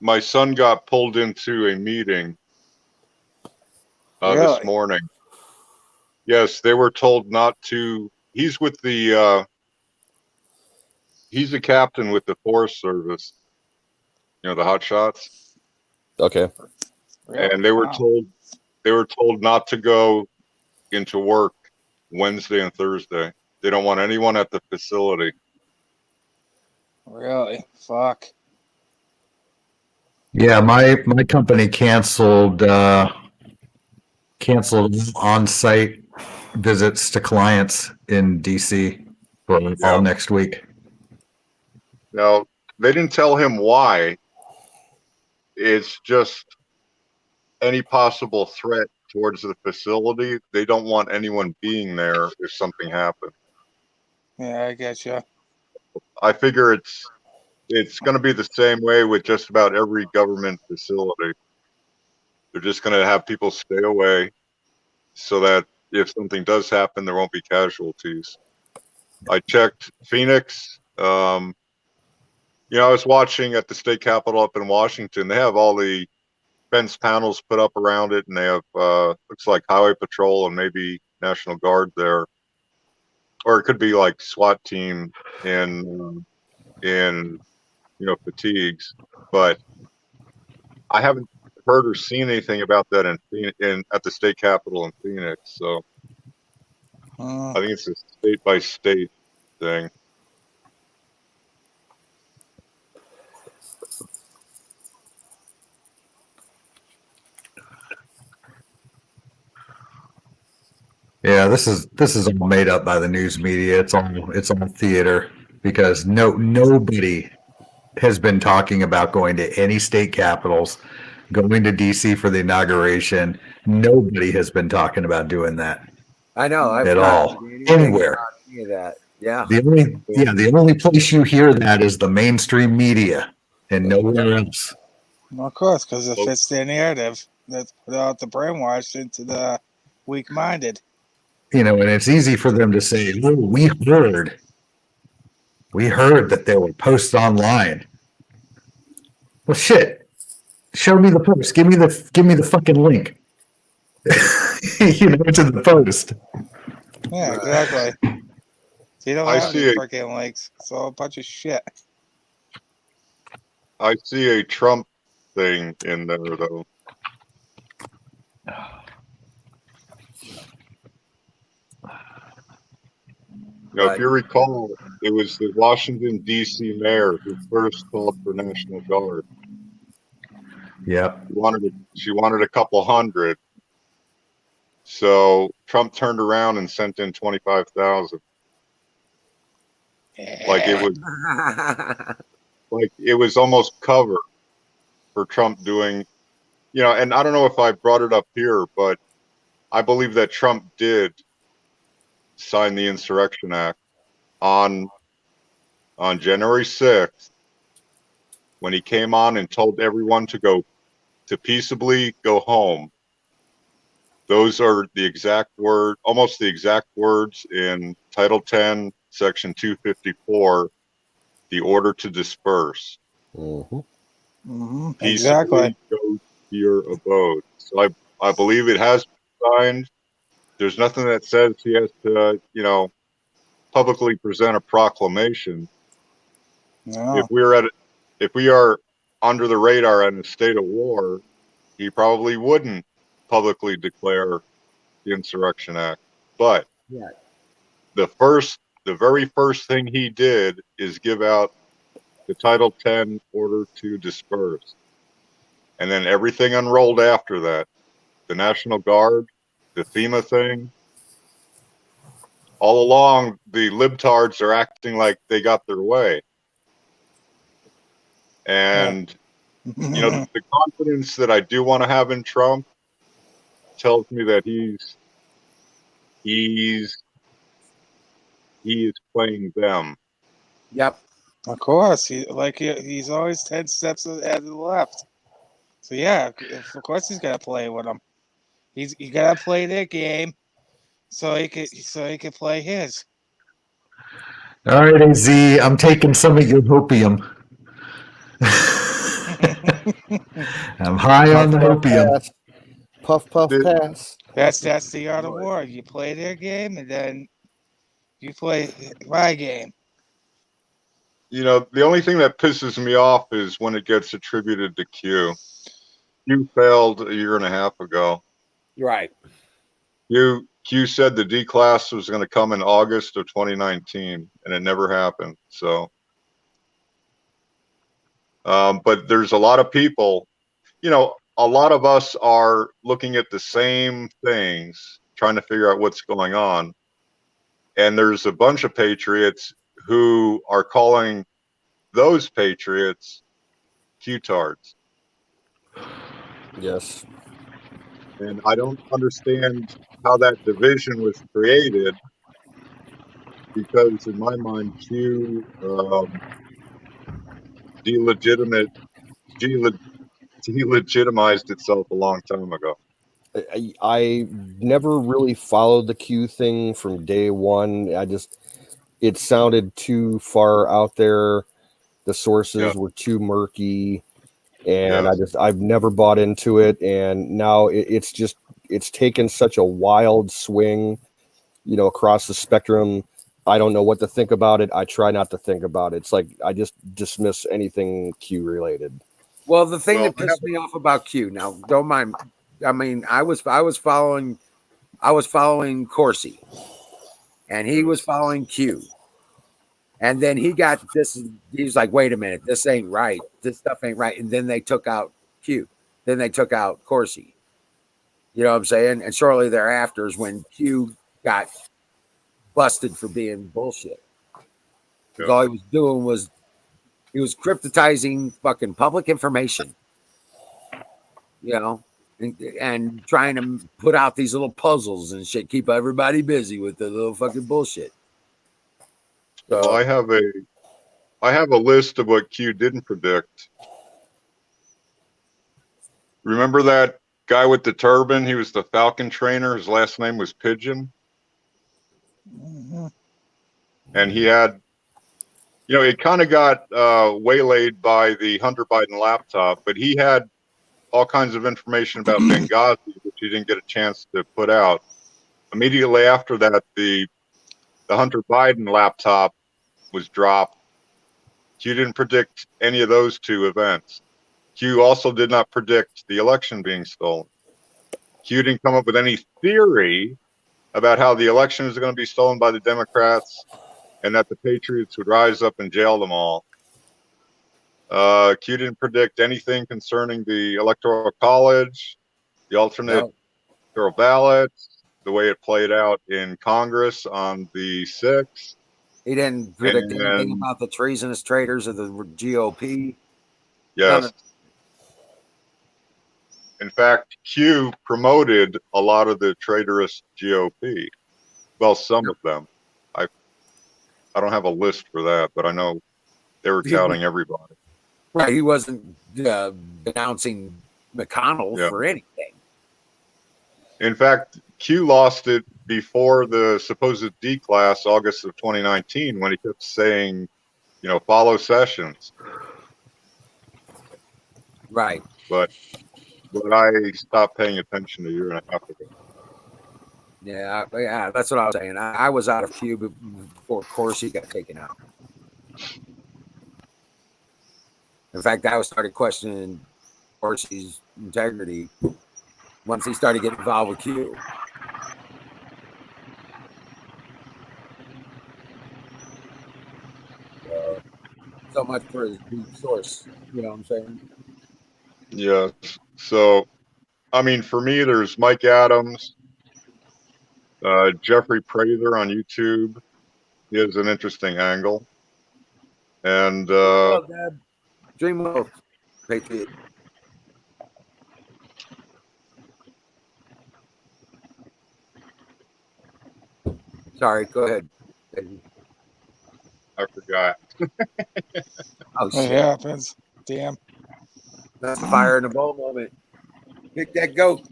Speaker 4: My son got pulled into a meeting
Speaker 11: Really?
Speaker 4: this morning. Yes, they were told not to. He's with the He's a captain with the Forest Service. You know, the hot shots.
Speaker 2: Okay.
Speaker 4: And they were told not to go into work Wednesday and Thursday. They don't want anyone at the facility.
Speaker 11: Really? Fuck.
Speaker 7: Yeah, my company canceled on-site visits to clients in DC for all next week.
Speaker 4: Now, they didn't tell him why. It's just any possible threat towards the facility. They don't want anyone being there if something happened.
Speaker 11: Yeah, I get you.
Speaker 4: I figure it's going to be the same way with just about every government facility. They're just going to have people stay away so that if something does happen, there won't be casualties. I checked Phoenix. I was watching at the state capitol up in Washington. They have all the fence panels put up around it, and they have looks like highway patrol and maybe National Guard there, or it could be like SWAT team in fatigues. But I haven't heard or seen anything about that in at the state capitol in Phoenix. So I think it's a state by state thing.
Speaker 7: Yeah, this is all made up by the news media. It's all theater because nobody has been talking about going to any state capitals, going to DC for the inauguration. Nobody has been talking about doing that.
Speaker 1: I know. I've
Speaker 7: at
Speaker 1: not
Speaker 7: all
Speaker 1: heard anything
Speaker 7: anywhere.
Speaker 1: about any of that. Yeah.
Speaker 7: The only place you hear that is the mainstream media and nowhere else.
Speaker 11: Well, of course, because it fits their narrative that's put out the brainwashed into the weak-minded.
Speaker 7: And it's easy for them to say, "Oh, we heard that there were posts online." Well, shit. Show me the post. Give me the fucking link. To the post.
Speaker 11: Yeah, exactly. You don't
Speaker 4: I
Speaker 11: have
Speaker 4: see
Speaker 11: any
Speaker 4: it.
Speaker 11: freaking links. It's all a bunch of shit.
Speaker 4: I see a Trump thing in there though. If you recall, it was the Washington D.C. mayor who first called for National Guard.
Speaker 7: Yep.
Speaker 4: She wanted a couple hundred. So Trump turned around and sent in 25,000. Like it was almost cover for Trump doing, and I don't know if I brought it up here, but I believe that Trump did sign the Insurrection Act on January 6th when he came on and told everyone to peaceably go home. Those are almost the exact words in Title 10, Section 254, the order to disperse.
Speaker 11: Exactly.
Speaker 4: Go to your abode. So I believe it has been signed. There's nothing that says he has to, publicly present a proclamation.
Speaker 11: No.
Speaker 4: If we are under the radar in a state of war, he probably wouldn't publicly declare the Insurrection Act. But the very first thing he did is give out the Title 10 order to disperse. And then everything unrolled after that. The National Guard, the FEMA thing. All along, the libtards are acting like they got their way. And, the confidence that I do want to have in Trump tells me that he is playing them.
Speaker 1: Yep.
Speaker 11: Of course. He's always 10 steps ahead of the left. So, yeah, of course he's got to play with them. He's got to play their game so he could play his.
Speaker 7: All right, AZ, I'm taking some of your hopium. I'm high on the hopium.
Speaker 2: Puff, pass.
Speaker 11: That's the art of war. You play their game, and then you play my game.
Speaker 4: the only thing that pisses me off is when it gets attributed to Q. Q failed a year and a half ago.
Speaker 1: Right.
Speaker 4: Q said the D class was going to come in August of 2019, and it never happened. So, but there's a lot of people, a lot of us are looking at the same things, trying to figure out what's going on. And there's a bunch of patriots who are calling those patriots Q-tards.
Speaker 2: Yes.
Speaker 4: And I don't understand how that division was created, because in my mind, Q delegitimized itself a long time ago.
Speaker 2: I never really followed the Q thing from day one. It sounded too far out there. The sources were too murky, and I've never bought into it. And now it's taken such a wild swing, across the spectrum. I don't know what to think about it. I try not to think about it. It's like I just dismiss anything Q related.
Speaker 1: Well, the thing that pissed me off about Q, now don't mind. I mean, I was following Corsi, and he was following Q, and then he got this. He was like, "Wait a minute, this ain't right. This stuff ain't right." And then they took out Q. Then they took out Corsi. You know what I'm saying? And shortly thereafter is when Q got busted for being bullshit. Because all he was doing was he was cryptizing fucking public information. And trying to put out these little puzzles and shit, keep everybody busy with the little fucking bullshit. So
Speaker 4: well, I have a list of what Q didn't predict. Remember that guy with the turban? He was the Falcon trainer. His last name was Pigeon.
Speaker 11: Mm-hmm.
Speaker 4: And he had, it kind of got waylaid by the Hunter Biden laptop, but he had all kinds of information about Benghazi, which he didn't get a chance to put out. Immediately after that, the Hunter Biden laptop was dropped. Q didn't predict any of those two events. Q also did not predict the election being stolen. Q didn't come up with any theory about how the election is going to be stolen by the Democrats and that the Patriots would rise up and jail them all. Q didn't predict anything concerning the Electoral College, the alternate electoral ballots, the way it played out in Congress on the 6th.
Speaker 1: He didn't predict anything about the treasonous traitors of the GOP.
Speaker 4: Yes. In fact, Q promoted a lot of the traitorous GOP. Well, some of them. I don't have a list for that, but I know they were counting everybody.
Speaker 1: Right. He wasn't denouncing McConnell for anything.
Speaker 4: In fact, Q lost it before the supposed D class, August of 2019, when he kept saying, follow Sessions.
Speaker 1: Right.
Speaker 4: But I stopped paying attention a year and a half ago.
Speaker 1: Yeah, that's what I was saying. I was out of Q before Corsi got taken out. In fact, I started questioning Corsi's integrity once he started getting involved with Q. So much for his deep source, you know what I'm saying?
Speaker 4: Yes. So, I mean, for me, there's Mike Adams, Jeffrey Prather on YouTube. He has an interesting angle. And
Speaker 1: Dream of Patriot. Sorry, go ahead.
Speaker 4: I forgot.
Speaker 1: Oh, shit.
Speaker 11: It happens. Damn.
Speaker 1: That's the fire in the bowl moment. Pick that goat.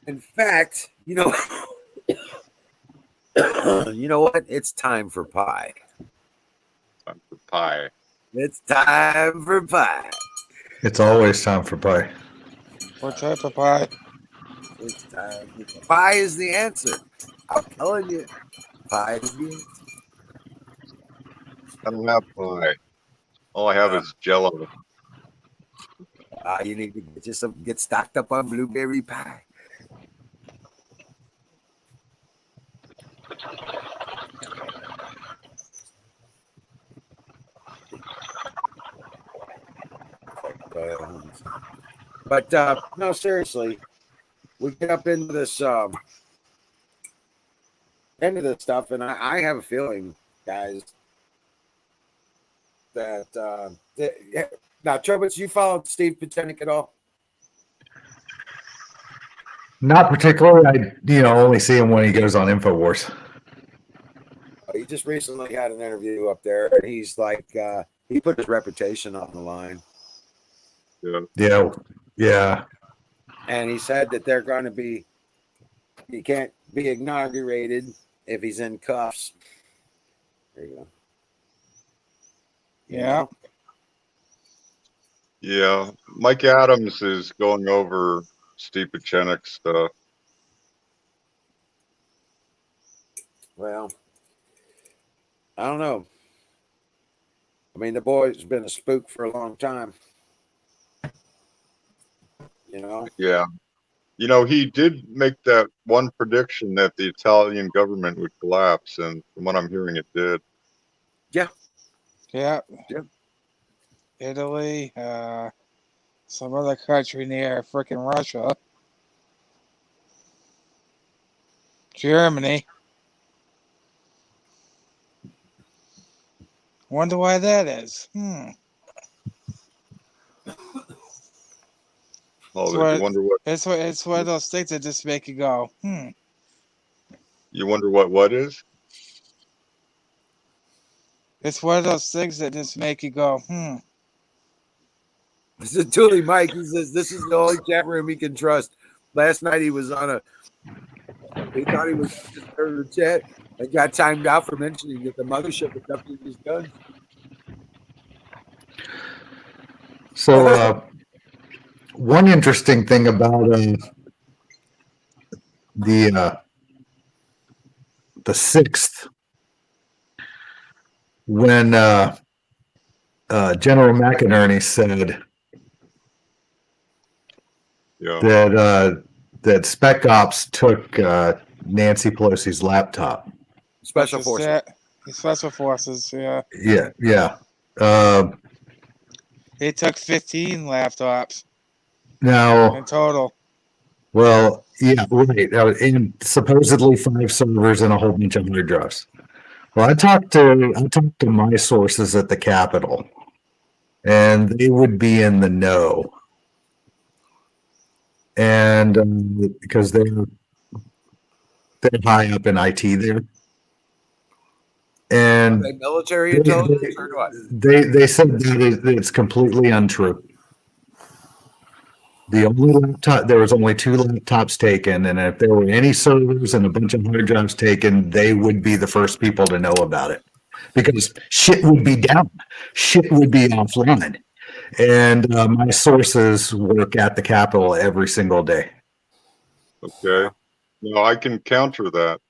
Speaker 1: In fact, you know what? It's time for pie.
Speaker 4: Time for pie.
Speaker 1: It's time for pie.
Speaker 7: It's always time for pie.
Speaker 11: What type of pie?
Speaker 1: Pie is the answer. I'm telling you, pie is the answer.
Speaker 4: I don't have pie. All I have is Jello.
Speaker 1: You need to get stocked up on blueberry pie. But no, seriously, we get up into this stuff, and I have a feeling, guys, that now, Trubitz, you followed Steve Pachenik at all?
Speaker 7: Not particularly. I only see him when he goes on InfoWars.
Speaker 1: He just recently had an interview up there, and he's like, he put his reputation on the line.
Speaker 7: Yeah.
Speaker 1: And he said that they're going to be, he can't be inaugurated if he's in cuffs. There you go.
Speaker 11: Yeah.
Speaker 4: Yeah. Mike Adams is going over Steve Pachenik's stuff.
Speaker 1: Well, I don't know. I mean, the boy's been a spook for a long time.
Speaker 4: Yeah. He did make that one prediction that the Italian government would collapse, and from what I'm hearing, it did.
Speaker 1: Yeah.
Speaker 11: Italy, some other country near freaking Russia, Germany. Wonder why that is.
Speaker 4: Oh, you wonder what?
Speaker 11: It's one of those things that just make you go,
Speaker 4: You wonder what is?
Speaker 11: It's one of those things that just make you go,
Speaker 1: This is Toolie Mike. He says this is the only chat room he can trust. Last night he was he thought he was just in the chat and got timed out for mentioning that the mothership was up to his guns.
Speaker 7: So one interesting thing about the 6th, when General McInerney said that Spec Ops took Nancy Pelosi's laptop.
Speaker 1: Special Forces.
Speaker 11: Special Forces, yeah.
Speaker 7: Yeah.
Speaker 11: They took 15 laptops.
Speaker 7: Now,
Speaker 11: in total.
Speaker 7: Well, yeah, right. And supposedly 5 servers and a whole bunch of hard drives. Well, I talked to my sources at the Capitol, and they would be in the know. And because they're high up in IT there. And
Speaker 1: are they military intelligence or what?
Speaker 7: They said that it's completely untrue. The only laptop, there was only 2 laptops taken, and if there were any servers and a bunch of hard drives taken, they would be the first people to know about it, because shit would be down, shit would be offline, and my sources work at the Capitol every single day.
Speaker 4: Okay, no, I can counter that.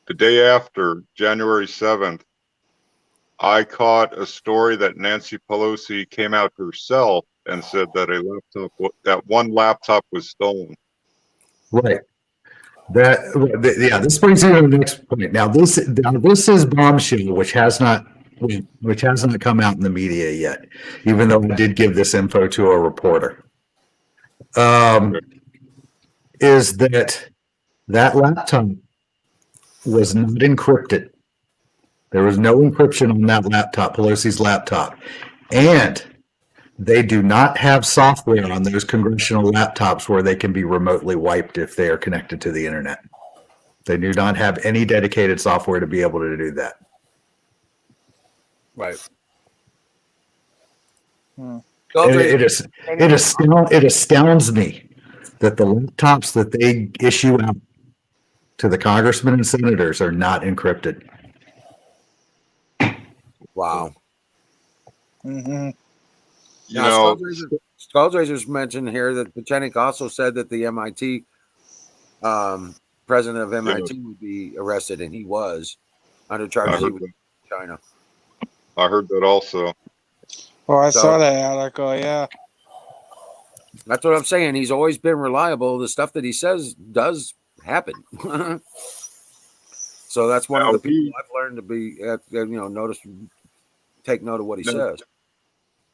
Speaker 4: The day after, January 7th, I caught a story that Nancy Pelosi came out herself and said that one laptop was stolen.
Speaker 7: Right. This brings you to the next point. Now this is bombshell, which has not come out in the media yet, even though I did give this info to a reporter. Is that laptop was not encrypted. There was no encryption on that laptop, Pelosi's laptop, and they do not have software on those congressional laptops where they can be remotely wiped if they are connected to the internet. They do not have any dedicated software to be able to do that.
Speaker 1: Right.
Speaker 7: It astounds me that the laptops that they issue out to the congressmen and senators are not encrypted.
Speaker 1: Wow.
Speaker 11: Mm-hmm.
Speaker 1: Skulldraser's mentioned here that Pachenik also said that the MIT president of MIT would be arrested, and he was under charges he was in China.
Speaker 4: I heard that also.
Speaker 11: Well, I
Speaker 1: So-
Speaker 11: saw that article. Yeah.
Speaker 1: That's what I'm saying. He's always been reliable. The stuff that he says does happen. So that's one of the people I've learned to be, take note of what he says.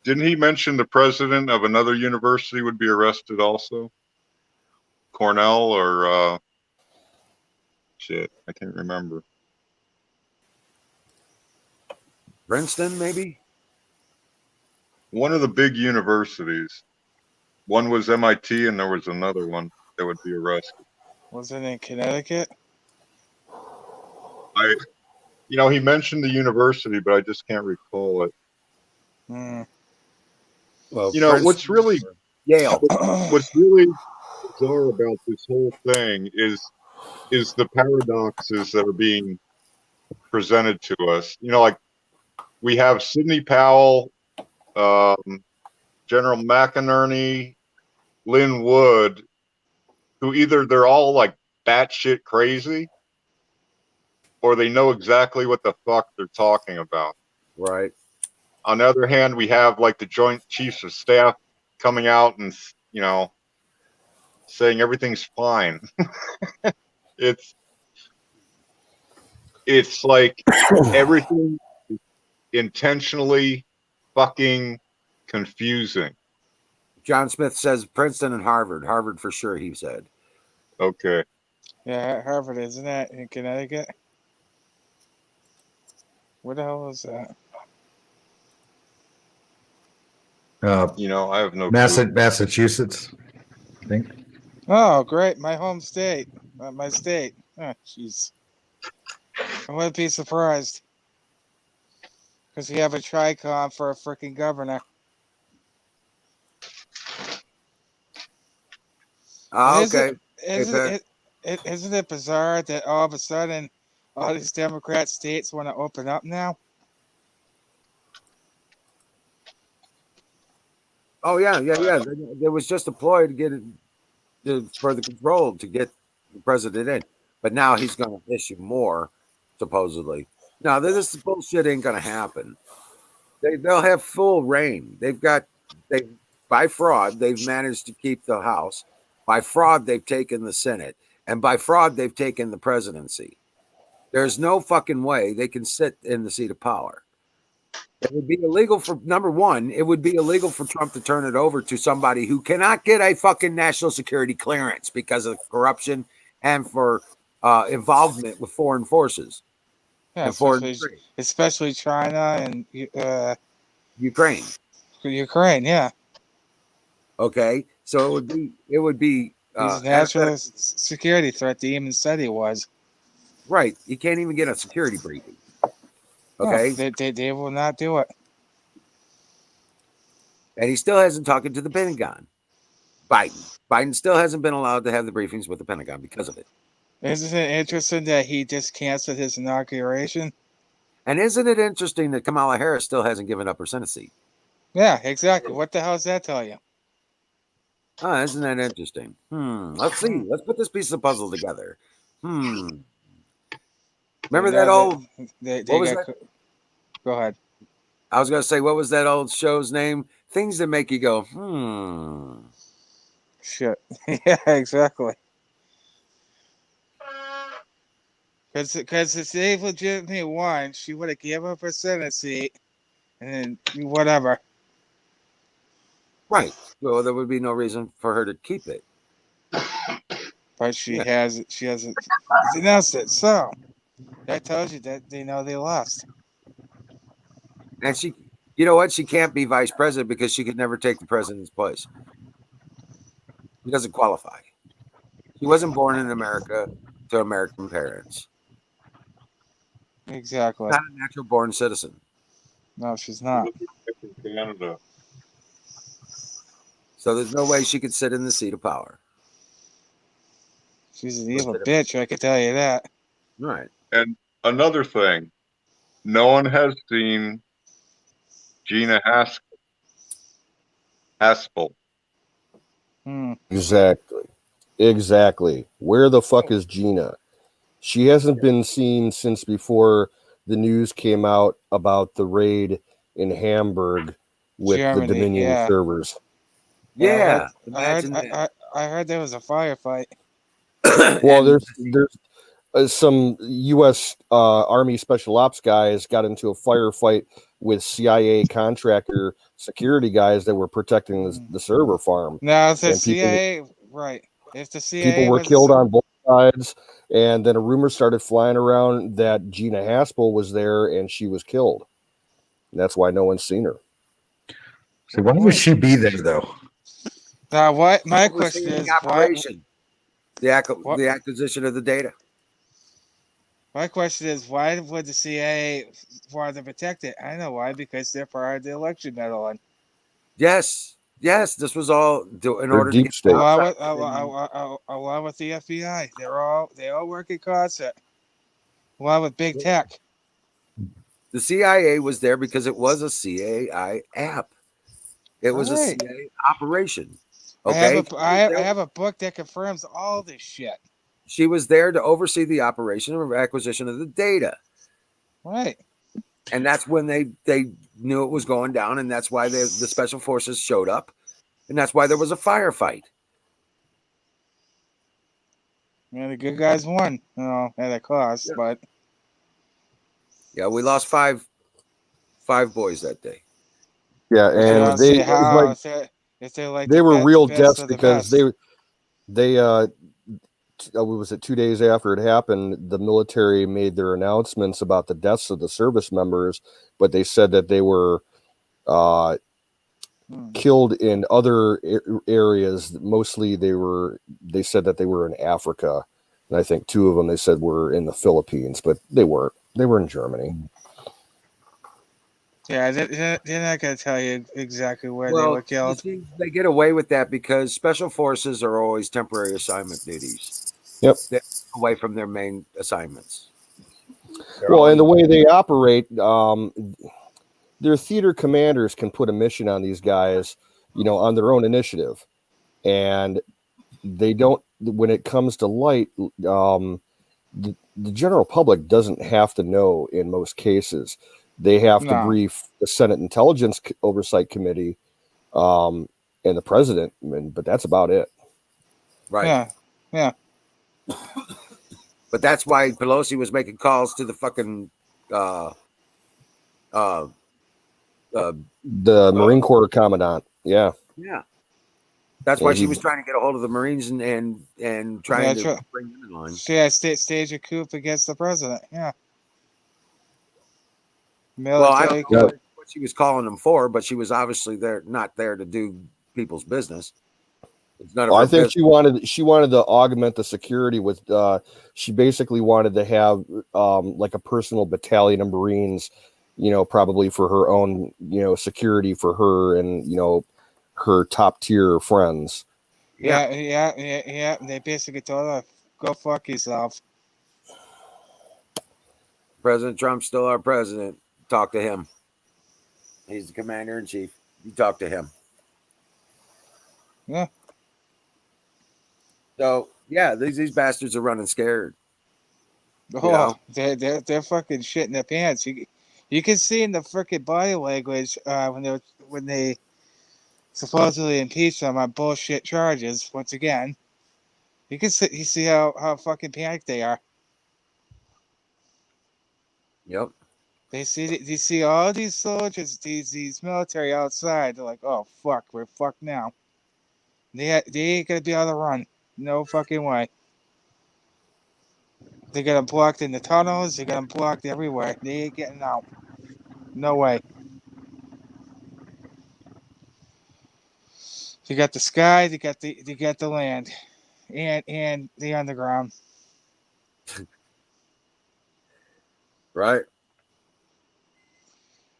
Speaker 4: Didn't he mention the president of another university would be arrested also? Cornell or shit, I can't remember.
Speaker 1: Princeton, maybe?
Speaker 4: One of the big universities. One was MIT and there was another one that would be arrested.
Speaker 11: Was it in Connecticut?
Speaker 4: He mentioned the university, but I just can't recall it.
Speaker 1: Well,
Speaker 4: what's really
Speaker 1: Yale.
Speaker 4: What's really bizarre about this whole thing is the paradoxes that are being presented to us. Like we have Sidney Powell, General McInerney, Lynn Wood, who either they're all like batshit crazy, or they know exactly what the fuck they're talking about.
Speaker 1: Right.
Speaker 4: On the other hand, we have like the Joint Chiefs of Staff coming out and saying everything's fine. It's like everything is intentionally fucking confusing.
Speaker 1: John Smith says Princeton and Harvard. Harvard for sure, he said.
Speaker 4: Okay.
Speaker 11: Yeah, Harvard, isn't that in Connecticut? Where the hell is that?
Speaker 4: I have no clue.
Speaker 7: Massachusetts, I think.
Speaker 11: Oh, great. My home state. My state. Oh, jeez. I wouldn't be surprised. Because we have a tricom for a freaking governor.
Speaker 1: Okay.
Speaker 11: Isn't it bizarre that all of a sudden all these Democrat states want to open up now?
Speaker 1: Oh yeah. There was just a ploy to get it for the control to get the president in, but now he's going to issue more, supposedly. Now this bullshit ain't going to happen. They'll have full reign. By fraud they've managed to keep the House. By fraud they've taken the Senate, and by fraud they've taken the presidency. There's no fucking way they can sit in the seat of power. It would be illegal for number one. It would be illegal for Trump to turn it over to somebody who cannot get a fucking national security clearance because of corruption and for involvement with foreign forces.
Speaker 11: Yeah,
Speaker 1: and
Speaker 11: especially China and
Speaker 1: Ukraine.
Speaker 11: Ukraine, yeah.
Speaker 1: Okay, so it would be
Speaker 11: he's a national security threat. He even said he was.
Speaker 1: Right, you can't even get a security briefing. Okay,
Speaker 11: no, they will not do it.
Speaker 1: And he still hasn't talked to the Pentagon. Biden still hasn't been allowed to have the briefings with the Pentagon because of it.
Speaker 11: Isn't it interesting that he just canceled his inauguration?
Speaker 1: And isn't it interesting that Kamala Harris still hasn't given up her Senate seat?
Speaker 11: Yeah, exactly. What the hell does that tell you?
Speaker 1: Oh, isn't that interesting? Let's see. Let's put this piece of the puzzle together. Remember that old... what was that?
Speaker 11: Go ahead.
Speaker 1: I was going to say, what was that old show's name? Things that make you go,
Speaker 11: Shit. Yeah, exactly. Because if they legitimately won, she would have given up her Senate seat and then whatever.
Speaker 1: Right. Well, there would be no reason for her to keep it.
Speaker 11: But she hasn't announced it. So that tells you that they know they lost.
Speaker 1: And she, you know what? She can't be vice president because she could never take the president's place. She doesn't qualify. She wasn't born in America to American parents.
Speaker 11: Exactly.
Speaker 1: Not a natural born citizen.
Speaker 11: No, she's not.
Speaker 4: Canada.
Speaker 1: So there's no way she could sit in the seat of power.
Speaker 11: She's an evil bitch, I can tell you that.
Speaker 1: Right.
Speaker 4: And another thing, no one has seen Gina Haskell. Haspel.
Speaker 2: Exactly. Where the fuck is Gina? She hasn't been seen since before the news came out about the raid in Hamburg with
Speaker 11: Germany,
Speaker 2: the Dominion
Speaker 11: yeah.
Speaker 2: servers.
Speaker 1: Yeah,
Speaker 11: I heard there was a firefight.
Speaker 2: Well, there's some U.S. Army Special Ops guys got into a firefight with CIA contractor security guys that were protecting the server farm.
Speaker 11: Now, if the
Speaker 2: And
Speaker 11: CIA, right? If the CIA
Speaker 2: people were
Speaker 11: was
Speaker 2: killed on both sides, and then a rumor started flying around that Gina Haspel was there and she was killed. And that's why no one's seen her.
Speaker 7: So why would she be there though?
Speaker 11: Now, what my
Speaker 1: Overseeing
Speaker 11: question is,
Speaker 1: the operation, the acquisition of the data.
Speaker 11: My question is, why would the CIA want to protect it? I know why, because they're part of the election meddling.
Speaker 1: Yes, this was all in order to
Speaker 2: deep
Speaker 1: get
Speaker 2: state.
Speaker 11: Along with the FBI, they all work in concert. Along with big tech.
Speaker 1: The CIA was there because it was a CIA app. It was a
Speaker 11: Right.
Speaker 1: CIA operation.
Speaker 11: I
Speaker 1: Okay,
Speaker 11: have a book that confirms all this shit.
Speaker 1: she was there to oversee the operation of acquisition of the data.
Speaker 11: Right.
Speaker 1: And that's when they knew it was going down, and that's why the special forces showed up, and that's why there was a firefight.
Speaker 11: Yeah, the good guys won, at a cost, but
Speaker 1: Yeah, we lost five boys that day.
Speaker 2: Yeah, and they
Speaker 11: were
Speaker 2: were real deaths because they what was it, 2 days after it happened, the military made their announcements about the deaths of the service members, but they said that they were killed in other areas. Mostly they said that they were in Africa, and I think 2 of them they said were in the Philippines, but they weren't. They were in Germany.
Speaker 11: Yeah, they're not going to tell you exactly where they
Speaker 1: Well,
Speaker 11: were killed.
Speaker 1: you see, they get away with that because special forces are always temporary assignment duties.
Speaker 2: Yep.
Speaker 1: They're away from their main assignments.
Speaker 2: Well, and the way they operate, their theater commanders can put a mission on these guys, on their own initiative, and they don't. When it comes to light, the general public doesn't have to know in most cases. They have to brief the Senate Intelligence Oversight Committee and the president, but that's about it.
Speaker 1: Right.
Speaker 11: Yeah.
Speaker 1: But that's why Pelosi was making calls to the fucking
Speaker 2: the Marine Corps commandant. Yeah.
Speaker 1: That's why she was trying to get a hold of the Marines and trying to bring them in line.
Speaker 11: Yeah, stage a coup against the president. Yeah.
Speaker 1: Well, I don't know
Speaker 11: Military coup.
Speaker 1: what she was calling them for, but she was obviously not there to do people's business. It's none of her
Speaker 2: I think
Speaker 1: business.
Speaker 2: she wanted to augment the security with. She basically wanted to have like a personal battalion of Marines, probably for her own, security for her and her top tier friends.
Speaker 11: Yeah. They basically told her, "Go fuck yourself."
Speaker 1: President Trump's still our president. Talk to him. He's the commander in chief. You talk to him.
Speaker 11: Yeah.
Speaker 1: So yeah, these bastards are running scared.
Speaker 11: They're fucking shitting their pants. You can see in the freaking body language when they supposedly impeached them on bullshit charges. Once again, you see how fucking panicked they are.
Speaker 1: Yep.
Speaker 11: They see all these soldiers, these military outside. They're like, "Oh fuck, we're fucked now." They ain't gonna be able to run. No fucking way. They got them blocked in the tunnels. They got them blocked everywhere. They ain't getting out. No way. You got the sky. You got the land, and the underground.
Speaker 1: Right.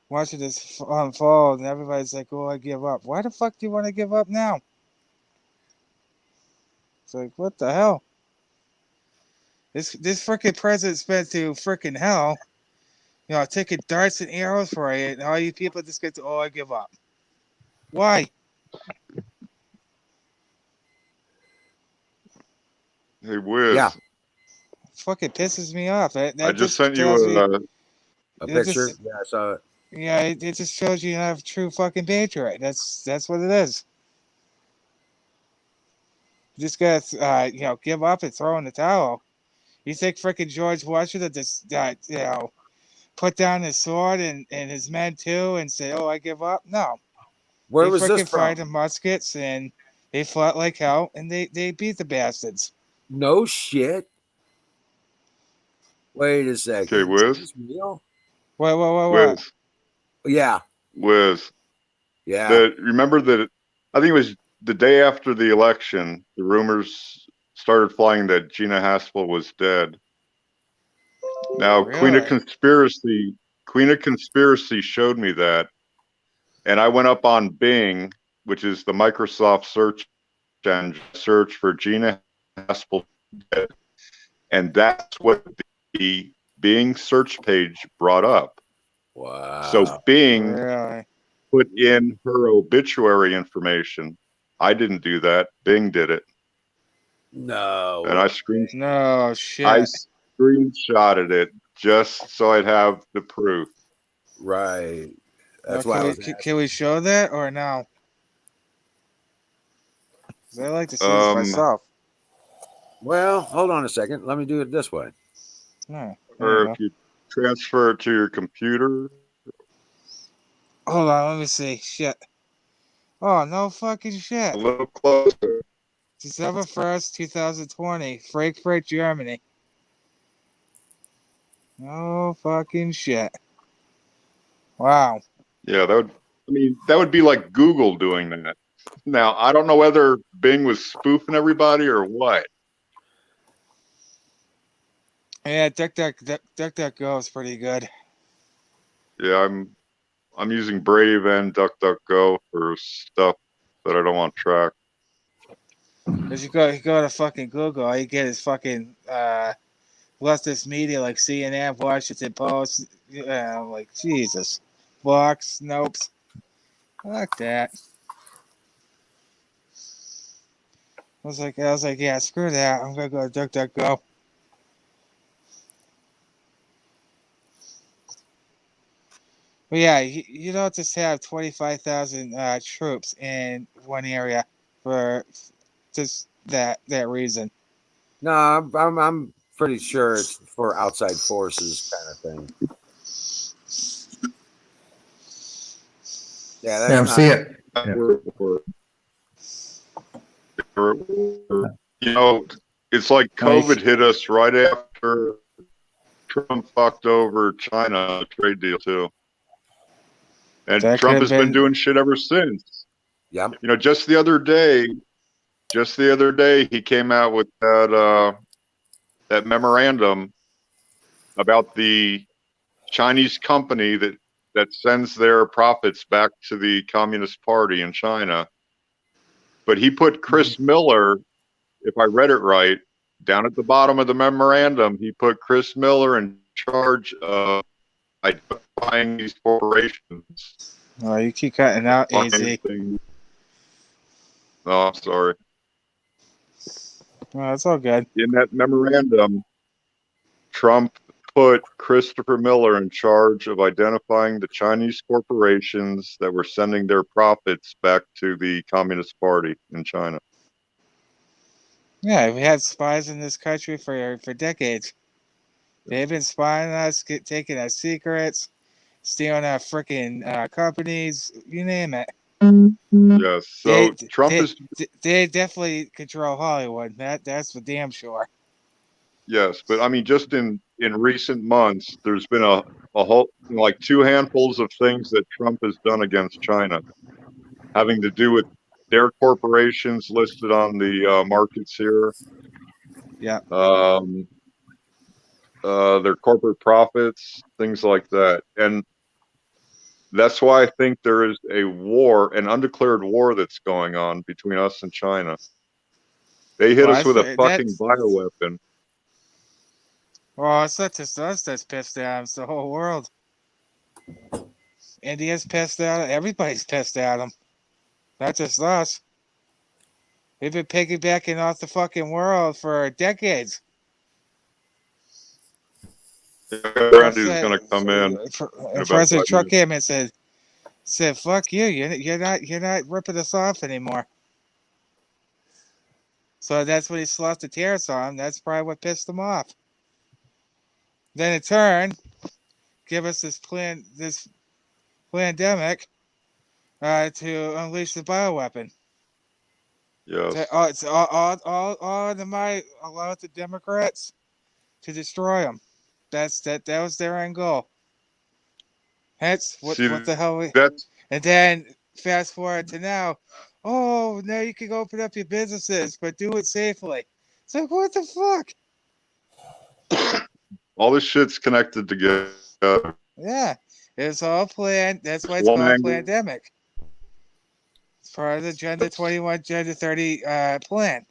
Speaker 11: Watching this unfold, and everybody's like, "Oh, I give up." Why the fuck do you want to give up now? It's like, what the hell? This freaking president's been to freaking hell. Taking darts and arrows for you, and all you people just get to, "Oh, I give up." Why?
Speaker 4: Hey, Wiz.
Speaker 1: Yeah.
Speaker 11: Fucking pisses me off. That
Speaker 4: I just sent
Speaker 11: tells
Speaker 4: you
Speaker 11: me-
Speaker 4: a.
Speaker 1: A
Speaker 11: It
Speaker 1: picture.
Speaker 11: just-
Speaker 1: Yeah, I saw it.
Speaker 11: Yeah, it just shows you not a true fucking patriot. That's what it is. You just gotta, give up and throw in the towel. You think freaking George Washington just, put down his sword and his men too and say, "Oh, I give up"? No.
Speaker 1: Where
Speaker 11: They
Speaker 1: was this
Speaker 11: freaking fired the
Speaker 1: from?
Speaker 11: muskets and they fought like hell and they beat the bastards.
Speaker 1: No shit. Wait a second.
Speaker 4: Okay, Wiz.
Speaker 1: Is this real?
Speaker 11: What?
Speaker 4: Wiz.
Speaker 1: Yeah.
Speaker 4: Wiz.
Speaker 1: Yeah.
Speaker 4: Remember that? I think it was the day after the election. The rumors started flying that Gina Haspel was dead. Now, Queen of Conspiracy showed me that, and I went up on Bing, which is the Microsoft search engine, search for Gina Haspel dead, and that's what the Bing search page brought up.
Speaker 1: Wow.
Speaker 4: So Bing
Speaker 11: Really?
Speaker 4: put in her obituary information. I didn't do that. Bing did it.
Speaker 1: No.
Speaker 4: And I
Speaker 11: No shit.
Speaker 4: I screenshotted it just so I'd have the proof.
Speaker 1: Right. That's
Speaker 11: Well,
Speaker 1: why I
Speaker 11: can,
Speaker 1: was
Speaker 11: we,
Speaker 1: asking.
Speaker 11: can we show that or no? 'Cause I like to see this myself.
Speaker 1: Well, hold on a second. Let me do it this way.
Speaker 11: No,
Speaker 4: Or if you transfer it to your computer.
Speaker 11: hold on, let me see. Shit. Oh, no fucking shit.
Speaker 4: A little closer.
Speaker 11: December 1st, 2020, Frankfurt, Germany. No fucking shit. Wow.
Speaker 4: Yeah, that would be like Google doing that. Now, I don't know whether Bing was spoofing everybody or what.
Speaker 11: Yeah, DuckDuckGo is pretty good.
Speaker 4: Yeah, I'm using Brave and DuckDuckGo for stuff that I don't want tracked.
Speaker 11: Cause you go to fucking Google, all you get is fucking leftist media like CNN, Washington Post. Like Jesus, Fox, nope. Fuck that. I was like, yeah, screw that. I'm gonna go to DuckDuckGo. But yeah, you don't just have 25,000 troops in one area for just that reason.
Speaker 1: No, I'm pretty sure it's for outside forces kind of thing. Yeah, that's
Speaker 7: I'm
Speaker 1: not.
Speaker 7: seeing.
Speaker 4: You know, it's like COVID hit us right after Trump fucked over China trade deal too. And
Speaker 11: That
Speaker 4: Trump
Speaker 11: could've
Speaker 4: has been
Speaker 11: been-
Speaker 4: doing shit ever since.
Speaker 1: Yep.
Speaker 4: You know, just the other day, he came out with that memorandum about the Chinese company that sends their profits back to the Communist Party in China. But he put Chris Miller, if I read it right, down at the bottom of the memorandum, he put Chris Miller in charge of identifying these corporations.
Speaker 11: Oh, you keep cutting out, AZ.
Speaker 4: Oh, I'm sorry.
Speaker 11: Well, it's all good.
Speaker 4: In that memorandum, Trump put Christopher Miller in charge of identifying the Chinese corporations that were sending their profits back to the Communist Party in China.
Speaker 11: Yeah, we had spies in this country for decades. They've been spying on us, taking our secrets, stealing our freaking companies, you name it.
Speaker 4: Yes. So
Speaker 11: they definitely control Hollywood. That's for damn sure.
Speaker 4: Yes, but I mean, just in recent months, there's been a whole, like, two handfuls of things that Trump has done against China, having to do with their corporations listed on the markets here.
Speaker 11: Yeah.
Speaker 4: Their corporate profits, things like that, and that's why I think there is an undeclared war that's going on between us and China. They hit us with a fucking bioweapon.
Speaker 11: Well, it's not just us that's pissed at him, it's the whole world. India's pissed at him, everybody's pissed at him. Not just us. We've been piggybacking off the fucking world for decades.
Speaker 4: Randy's going to come in.
Speaker 11: President Trump came and said, "Fuck you! You're not ripping us off anymore." So that's when he slapped the tariffs on him. That's probably what pissed him off. Then in turn, give us this pandemic to unleash the bioweapon.
Speaker 4: Yes.
Speaker 11: It's all allow the Democrats to destroy them. That was their end goal. Hence, what the hell? And then fast forward to now. Oh, now you can open up your businesses, but do it safely. It's like, what the fuck?
Speaker 4: All this shit's connected together.
Speaker 11: Yeah, it's all planned. That's why it's called a pandemic. It's part of the Agenda 21, Agenda 30 plan.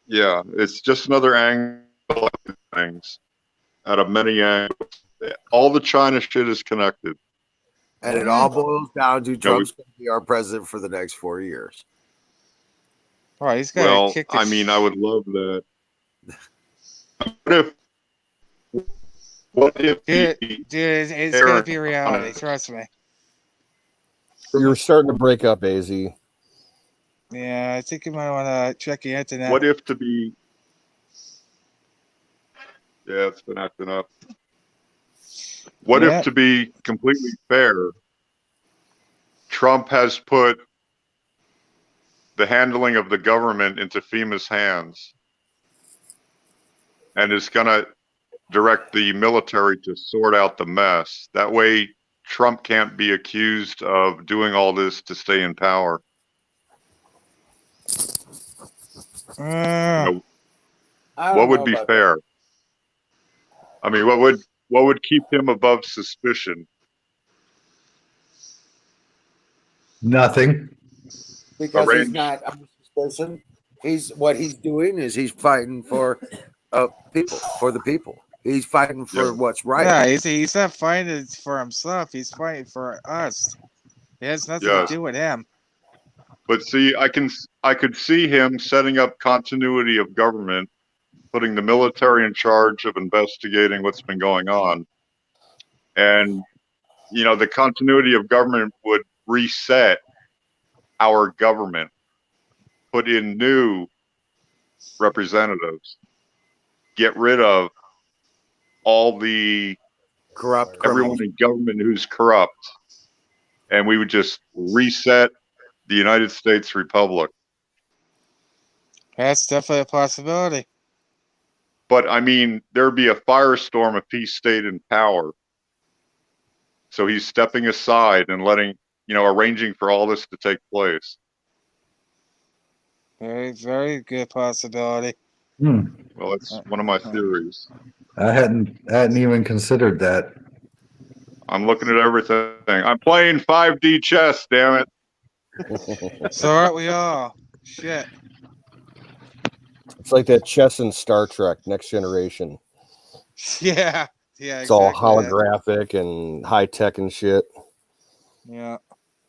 Speaker 4: Yeah, it's just another angle of things out of many angles. All the China shit is connected.
Speaker 1: And it all boils down to Trump's going to be our president for the next 4 years.
Speaker 11: Oh, he's got to kick the
Speaker 4: I mean, I would love that. What if
Speaker 11: dude, it's going to be reality. Trust me.
Speaker 2: You're starting to break up, AZ.
Speaker 11: Yeah, I think you might want to check your internet.
Speaker 4: What if to be... Yeah, it's been acting up. What if, to be completely fair, Trump has put the handling of the government into FEMA's hands and is going to direct the military to sort out the mess? That way, Trump can't be accused of doing all this to stay in power. What would be fair? I mean, what would keep him above suspicion?
Speaker 7: Nothing.
Speaker 1: Because he's not under suspicion. What he's doing is he's fighting for people, for the people. He's fighting for what's right.
Speaker 11: Yeah, he's not fighting for himself. He's fighting for us. It has nothing to do with him.
Speaker 4: But see, I could see him setting up continuity of government, putting the military in charge of investigating what's been going on. And, you know, the continuity of government would reset our government, put in new representatives, get rid of all the everyone in government who's corrupt. And we would just reset the United States Republic.
Speaker 11: That's definitely a possibility.
Speaker 4: But I mean, there'd be a firestorm if he stayed in power. So he's stepping aside and arranging for all this to take place.
Speaker 11: Very, very good possibility.
Speaker 4: Well, it's one of my theories.
Speaker 7: I hadn't even considered that.
Speaker 4: I'm looking at everything. I'm playing 5D chess, damn it.
Speaker 11: So aren't we all? Shit.
Speaker 2: It's like that chess in Star Trek, Next Generation.
Speaker 11: Yeah.
Speaker 2: It's all holographic and high tech and shit.
Speaker 11: Yeah.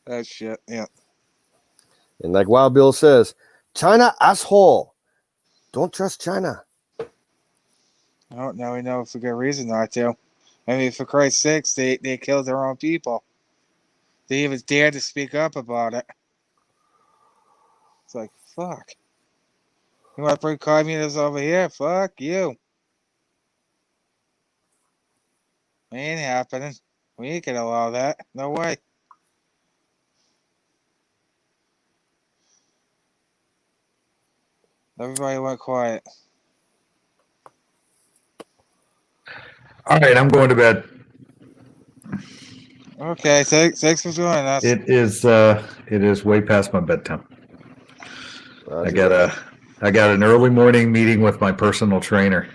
Speaker 11: That shit. Yeah.
Speaker 2: And like Wild Bill says, China asshole. Don't trust China.
Speaker 11: Oh, now we know for good reason not to. I mean, for Christ's sakes, they killed their own people. They even dared to speak up about it. It's like, fuck. You want to bring communists over here? Fuck you. It ain't happening. We ain't gonna allow that. No way. Everybody went quiet.
Speaker 7: All right, I'm going to bed.
Speaker 11: Okay, thanks for joining us.
Speaker 7: It is way past my bedtime. I got an early morning meeting with my personal trainer.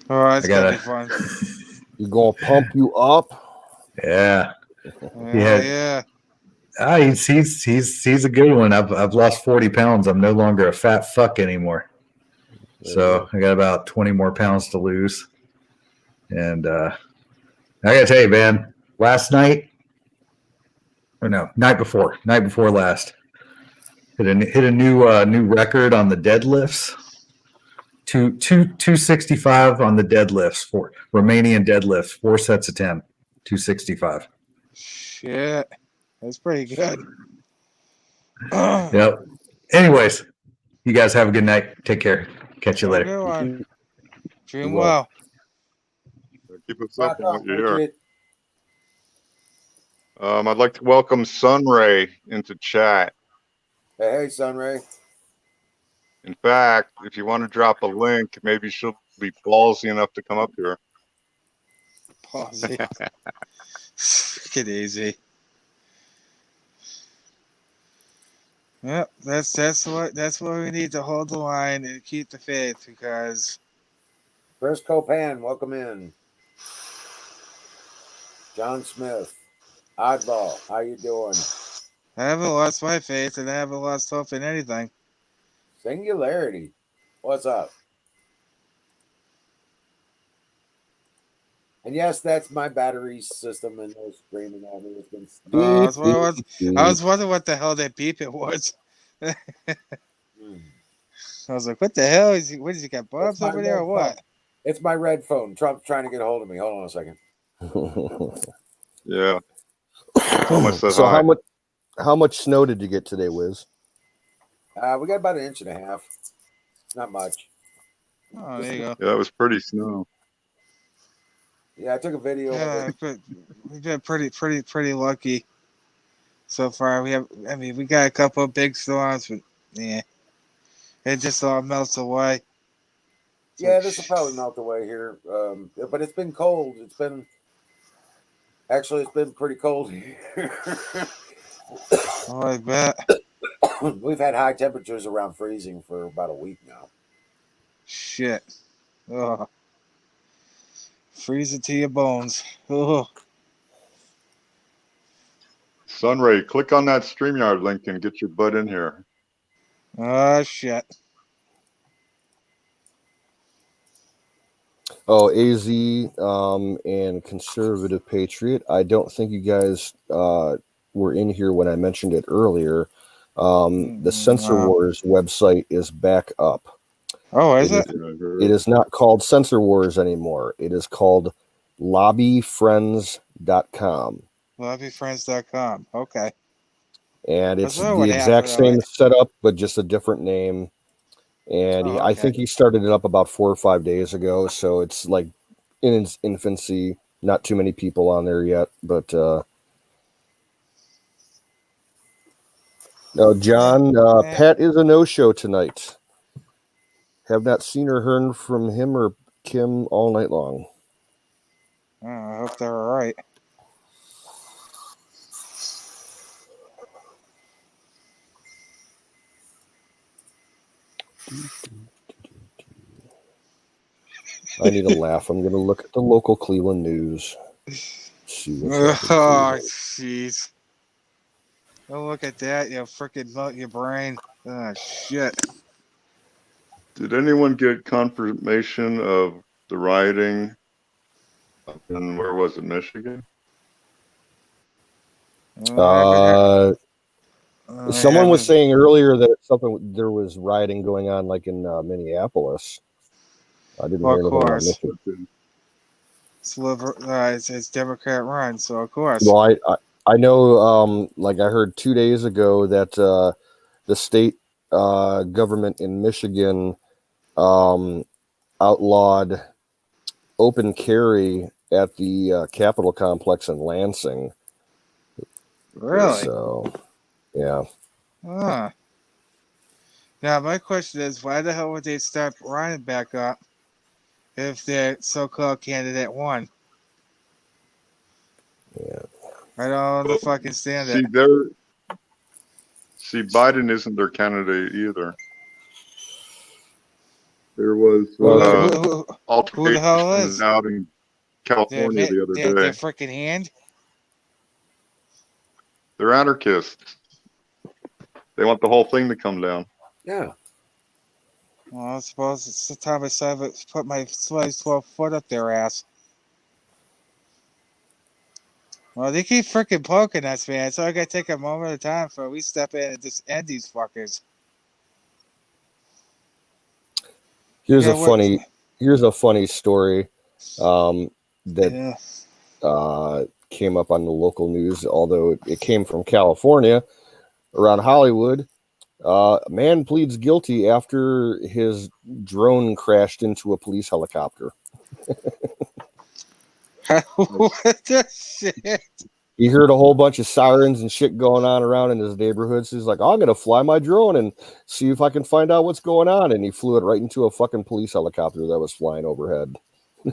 Speaker 11: Oh, that's gonna be fun.
Speaker 2: You gonna pump you up?
Speaker 7: Yeah.
Speaker 11: Yeah.
Speaker 7: He's a good one. I've lost 40 pounds. I'm no longer a fat fuck anymore. So I got about 20 more pounds to lose. And I gotta tell you, man, night before last, Hit a new record on the deadlifts. 265 on the deadlifts for Romanian deadlifts, 4 sets of 10, 265.
Speaker 11: Shit, that's pretty good.
Speaker 7: Yep. Anyways, you guys have a good night. Take care. Catch you
Speaker 11: Have a
Speaker 7: later.
Speaker 11: good one. Dream
Speaker 2: You will.
Speaker 11: well.
Speaker 4: Keep us up
Speaker 1: Rock
Speaker 4: on what
Speaker 1: on,
Speaker 4: you hear.
Speaker 1: Patriot.
Speaker 4: I'd like to welcome Sunray into chat.
Speaker 1: Hey, Sunray.
Speaker 4: In fact, if you want to drop a link, maybe she'll be ballsy enough to come up here.
Speaker 11: Palsy. Get easy. Yep, that's what we need to hold the line and keep the faith, because
Speaker 1: Chris Copan, welcome in. John Smith. Oddball, how you doing?
Speaker 11: I haven't lost my faith and I haven't lost hope in anything.
Speaker 1: Singularity. What's up? And yes, that's my battery system and they're screaming at me. It's been
Speaker 11: I was wondering what the hell that beep it was. I was like, what the hell? What is he got bombs over there or what?
Speaker 1: It's my red phone. Trump's trying to get a hold of me. Hold on a second.
Speaker 4: Yeah. Almost said
Speaker 2: So
Speaker 4: hi.
Speaker 2: how much snow did you get today, Wiz?
Speaker 1: We got about 1.5 inches. Not much.
Speaker 11: Oh, there you go.
Speaker 4: Yeah, it was pretty snow.
Speaker 1: Yeah, I took a video
Speaker 11: Yeah,
Speaker 1: of it.
Speaker 11: but we've been pretty lucky so far. We got a couple of big storms, but yeah, it just all melts away.
Speaker 1: Yeah, this will probably melt away here. But it's been cold. It's been pretty cold here.
Speaker 11: Oh, I bet.
Speaker 1: We've had high temperatures around freezing for about a week now.
Speaker 11: Shit. Oh. Freeze it to your bones. Oh.
Speaker 4: Sunray, click on that StreamYard link and get your butt in here.
Speaker 11: Oh, shit.
Speaker 2: Oh, AZ and Conservative Patriot. I don't think you guys were in here when I mentioned it earlier. The Censor Wars website is back up.
Speaker 11: Oh, is it?
Speaker 2: It is not called Censor Wars anymore. It is called lobbyfriends.com.
Speaker 11: Lobbyfriends.com. Okay.
Speaker 2: And it's
Speaker 11: That's
Speaker 2: the exact same setup, but just a different name. And
Speaker 11: Oh,
Speaker 2: I
Speaker 11: okay.
Speaker 2: think he started it up about 4 or 5 days ago. So it's like in its infancy. Not too many people on there yet. But no, John, Pat is a no-show tonight. Have not seen or heard from him or Kim all night long.
Speaker 11: Oh, I hope they're all right.
Speaker 2: I need a laugh. I'm going to look at the local Cleveland news. See what's
Speaker 11: Oh, jeez. Oh, look at that. You freaking melt your brain. Oh, shit.
Speaker 4: Did anyone get confirmation of the rioting up in, where was it, Michigan?
Speaker 2: Someone was saying earlier that there was rioting going on, like in Minneapolis. I didn't hear anything about Michigan.
Speaker 11: It's Democrat run, so of course.
Speaker 2: Well, I know, like I heard 2 days ago that the state government in Michigan outlawed open carry at the Capitol complex in Lansing.
Speaker 11: Really?
Speaker 2: So, yeah.
Speaker 11: Huh. Now, my question is, why the hell would they start Ryan back up if their so-called candidate won?
Speaker 2: Yeah.
Speaker 11: I don't fucking stand it.
Speaker 4: See, Biden isn't their candidate either. There was
Speaker 11: Who the hell
Speaker 4: altercations
Speaker 11: is?
Speaker 4: out in California the other
Speaker 11: Their
Speaker 4: day.
Speaker 11: freaking hand?
Speaker 4: They're anarchists. They want the whole thing to come down.
Speaker 1: Yeah.
Speaker 11: Well, I suppose it's the time I put my 12 foot up their ass. Well, they keep freaking poking us, man. So I gotta take a moment at a time before we step in and just end these fuckers.
Speaker 2: Here's
Speaker 11: Yeah,
Speaker 2: a funny story that
Speaker 11: Yeah.
Speaker 2: came up on the local news, although it came from California, around Hollywood. A man pleads guilty after his drone crashed into a police helicopter.
Speaker 11: What the shit?
Speaker 2: He heard a whole bunch of sirens and shit going on around in his neighborhood. So he's like, I'm going to fly my drone and see if I can find out what's going on. And he flew it right into a fucking police helicopter that was flying overhead.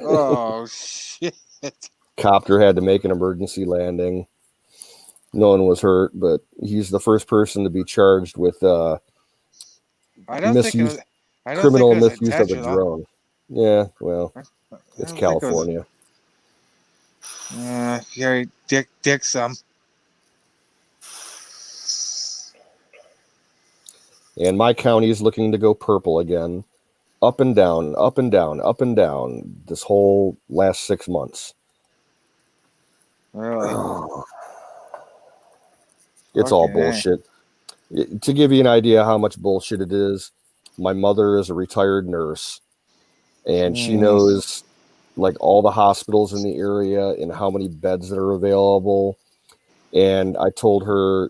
Speaker 11: Oh, shit.
Speaker 2: Copter had to make an emergency landing. No one was hurt, but he's the first person to be charged with criminal misuse of a drone. Yeah, well, it's California.
Speaker 11: Gary Dick some.
Speaker 2: And my county is looking to go purple again. Up and down, up and down, up and down this whole last 6 months.
Speaker 11: Really?
Speaker 2: It's all bullshit. To give you an idea how much bullshit it is, my mother is a retired nurse, and she knows like all the hospitals in the area and how many beds that are available. And I told her,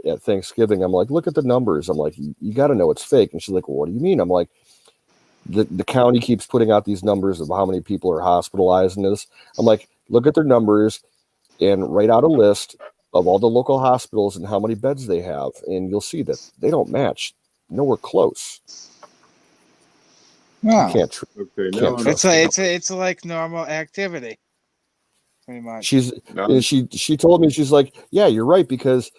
Speaker 2: at Thanksgiving, I'm like, look at the numbers. I'm like, you got to know it's fake. And she's like, well, what do you mean? I'm like, the county keeps putting out these numbers of how many people are hospitalized in this. I'm like, look at their numbers and write out a list of all the local hospitals and how many beds they have. And you'll see that they don't match. Nowhere close.
Speaker 11: No.
Speaker 2: You can't
Speaker 11: It's like normal activity. Pretty much.
Speaker 2: She told me, she's like, yeah, you're right, because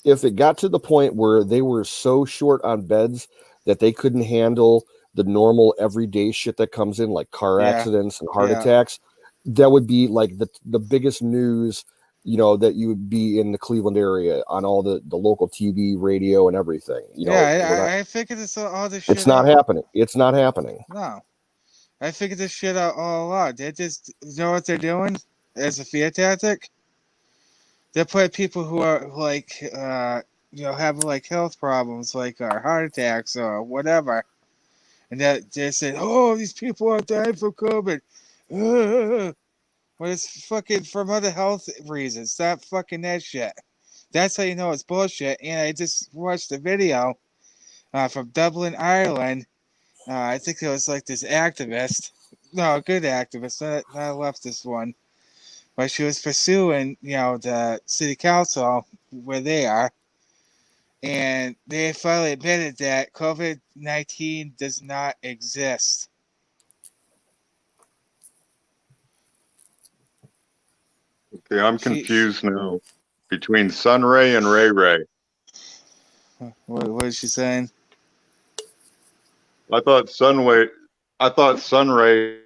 Speaker 2: if it got to the point where they were so short on beds that they couldn't handle the normal everyday shit that comes in, like car accidents and heart attacks, that would be like the biggest news, that you would be in the Cleveland area on all the local TV, radio, and everything.
Speaker 11: I figured this all this shit.
Speaker 2: It's not happening. It's not happening.
Speaker 11: No, I figured this shit out all along. They just know what they're doing as a fear tactic. They put people who are like, having like health problems, like heart attacks or whatever, and that they said, "Oh, these people are dying from COVID." Well, it's fucking from other health reasons. Stop fucking that shit. That's how you know it's bullshit. And I just watched a video from Dublin, Ireland. I think it was like this activist. No, a good activist, not a leftist one. But she was pursuing, the city council where they are. And they finally admitted that COVID-19 does not exist.
Speaker 4: Okay, I'm confused now between Sunray and Ray Ray.
Speaker 11: What is she saying?
Speaker 4: I thought Sunray.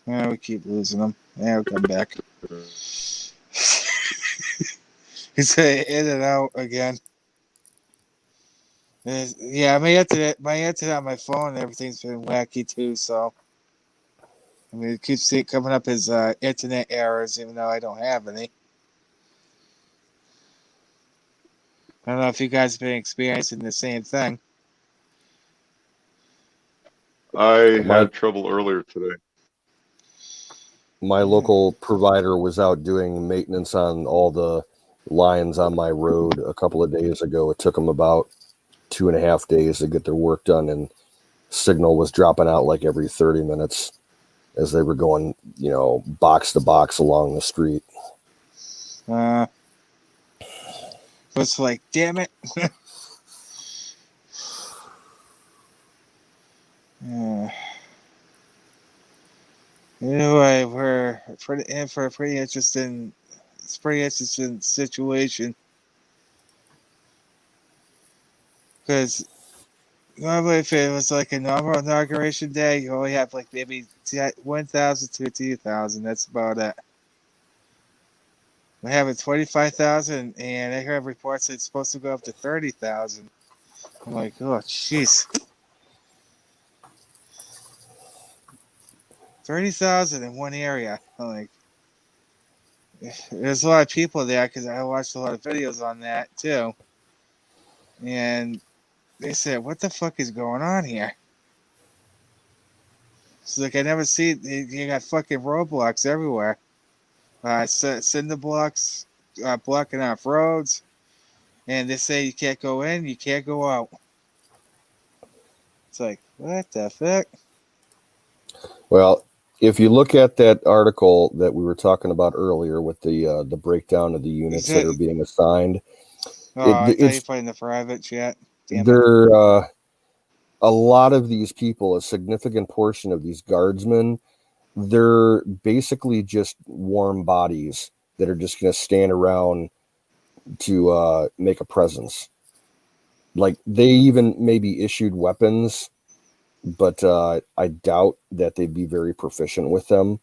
Speaker 11: Yeah, we keep losing them. Yeah, we'll come back. He's in and out again. Yeah, my internet on my phone and everything's been wacky too. So it keeps coming up as internet errors, even though I don't have any. I don't know if you guys have been experiencing the same thing.
Speaker 4: I had trouble earlier today.
Speaker 2: My local provider was out doing maintenance on all the lines on my road a couple of days ago. It took them about 2.5 days to get their work done, and signal was dropping out like every 30 minutes as they were going, box to box along the street.
Speaker 11: It's like, damn it. Anyway, we're in for a pretty interesting situation. Because normally, if it was like a normal inauguration day, you only have like maybe 1,000 to 2,000. That's about it. We're having 25,000, and I heard reports that it's supposed to go up to 30,000. I'm like, oh, jeez. 30,000 in one area. I'm like, there's a lot of people there because I watched a lot of videos on that too, and they said, "What the fuck is going on here?" It's like I never see. You got fucking roadblocks everywhere. Cinder blocks blocking off roads, and they say you can't go in, you can't go out. It's like, what the fuck?
Speaker 2: Well, if you look at that article that we were talking about earlier with the breakdown of the units that are being assigned,
Speaker 11: Oh, I thought you put in the private chat. Damn it.
Speaker 2: there a lot of these people, a significant portion of these guardsmen, they're basically just warm bodies that are just going to stand around to make a presence. Like they even maybe issued weapons, but I doubt that they'd be very proficient with them.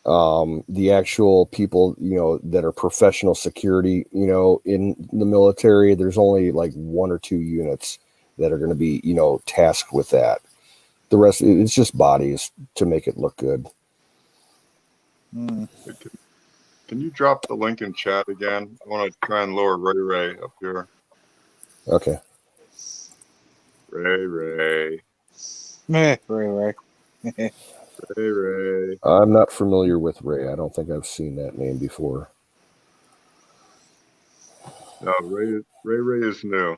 Speaker 2: The actual people, that are professional security, in the military, there's only like 1 or 2 units that are going to be, tasked with that. The rest, it's just bodies to make it look good.
Speaker 11: Mm.
Speaker 4: Can you drop the link in chat again? I want to try and lower Ray up here.
Speaker 2: Okay.
Speaker 4: Ray.
Speaker 11: Ray.
Speaker 4: Ray.
Speaker 2: I'm not familiar with Ray. I don't think I've seen that name before.
Speaker 4: No, Ray is new.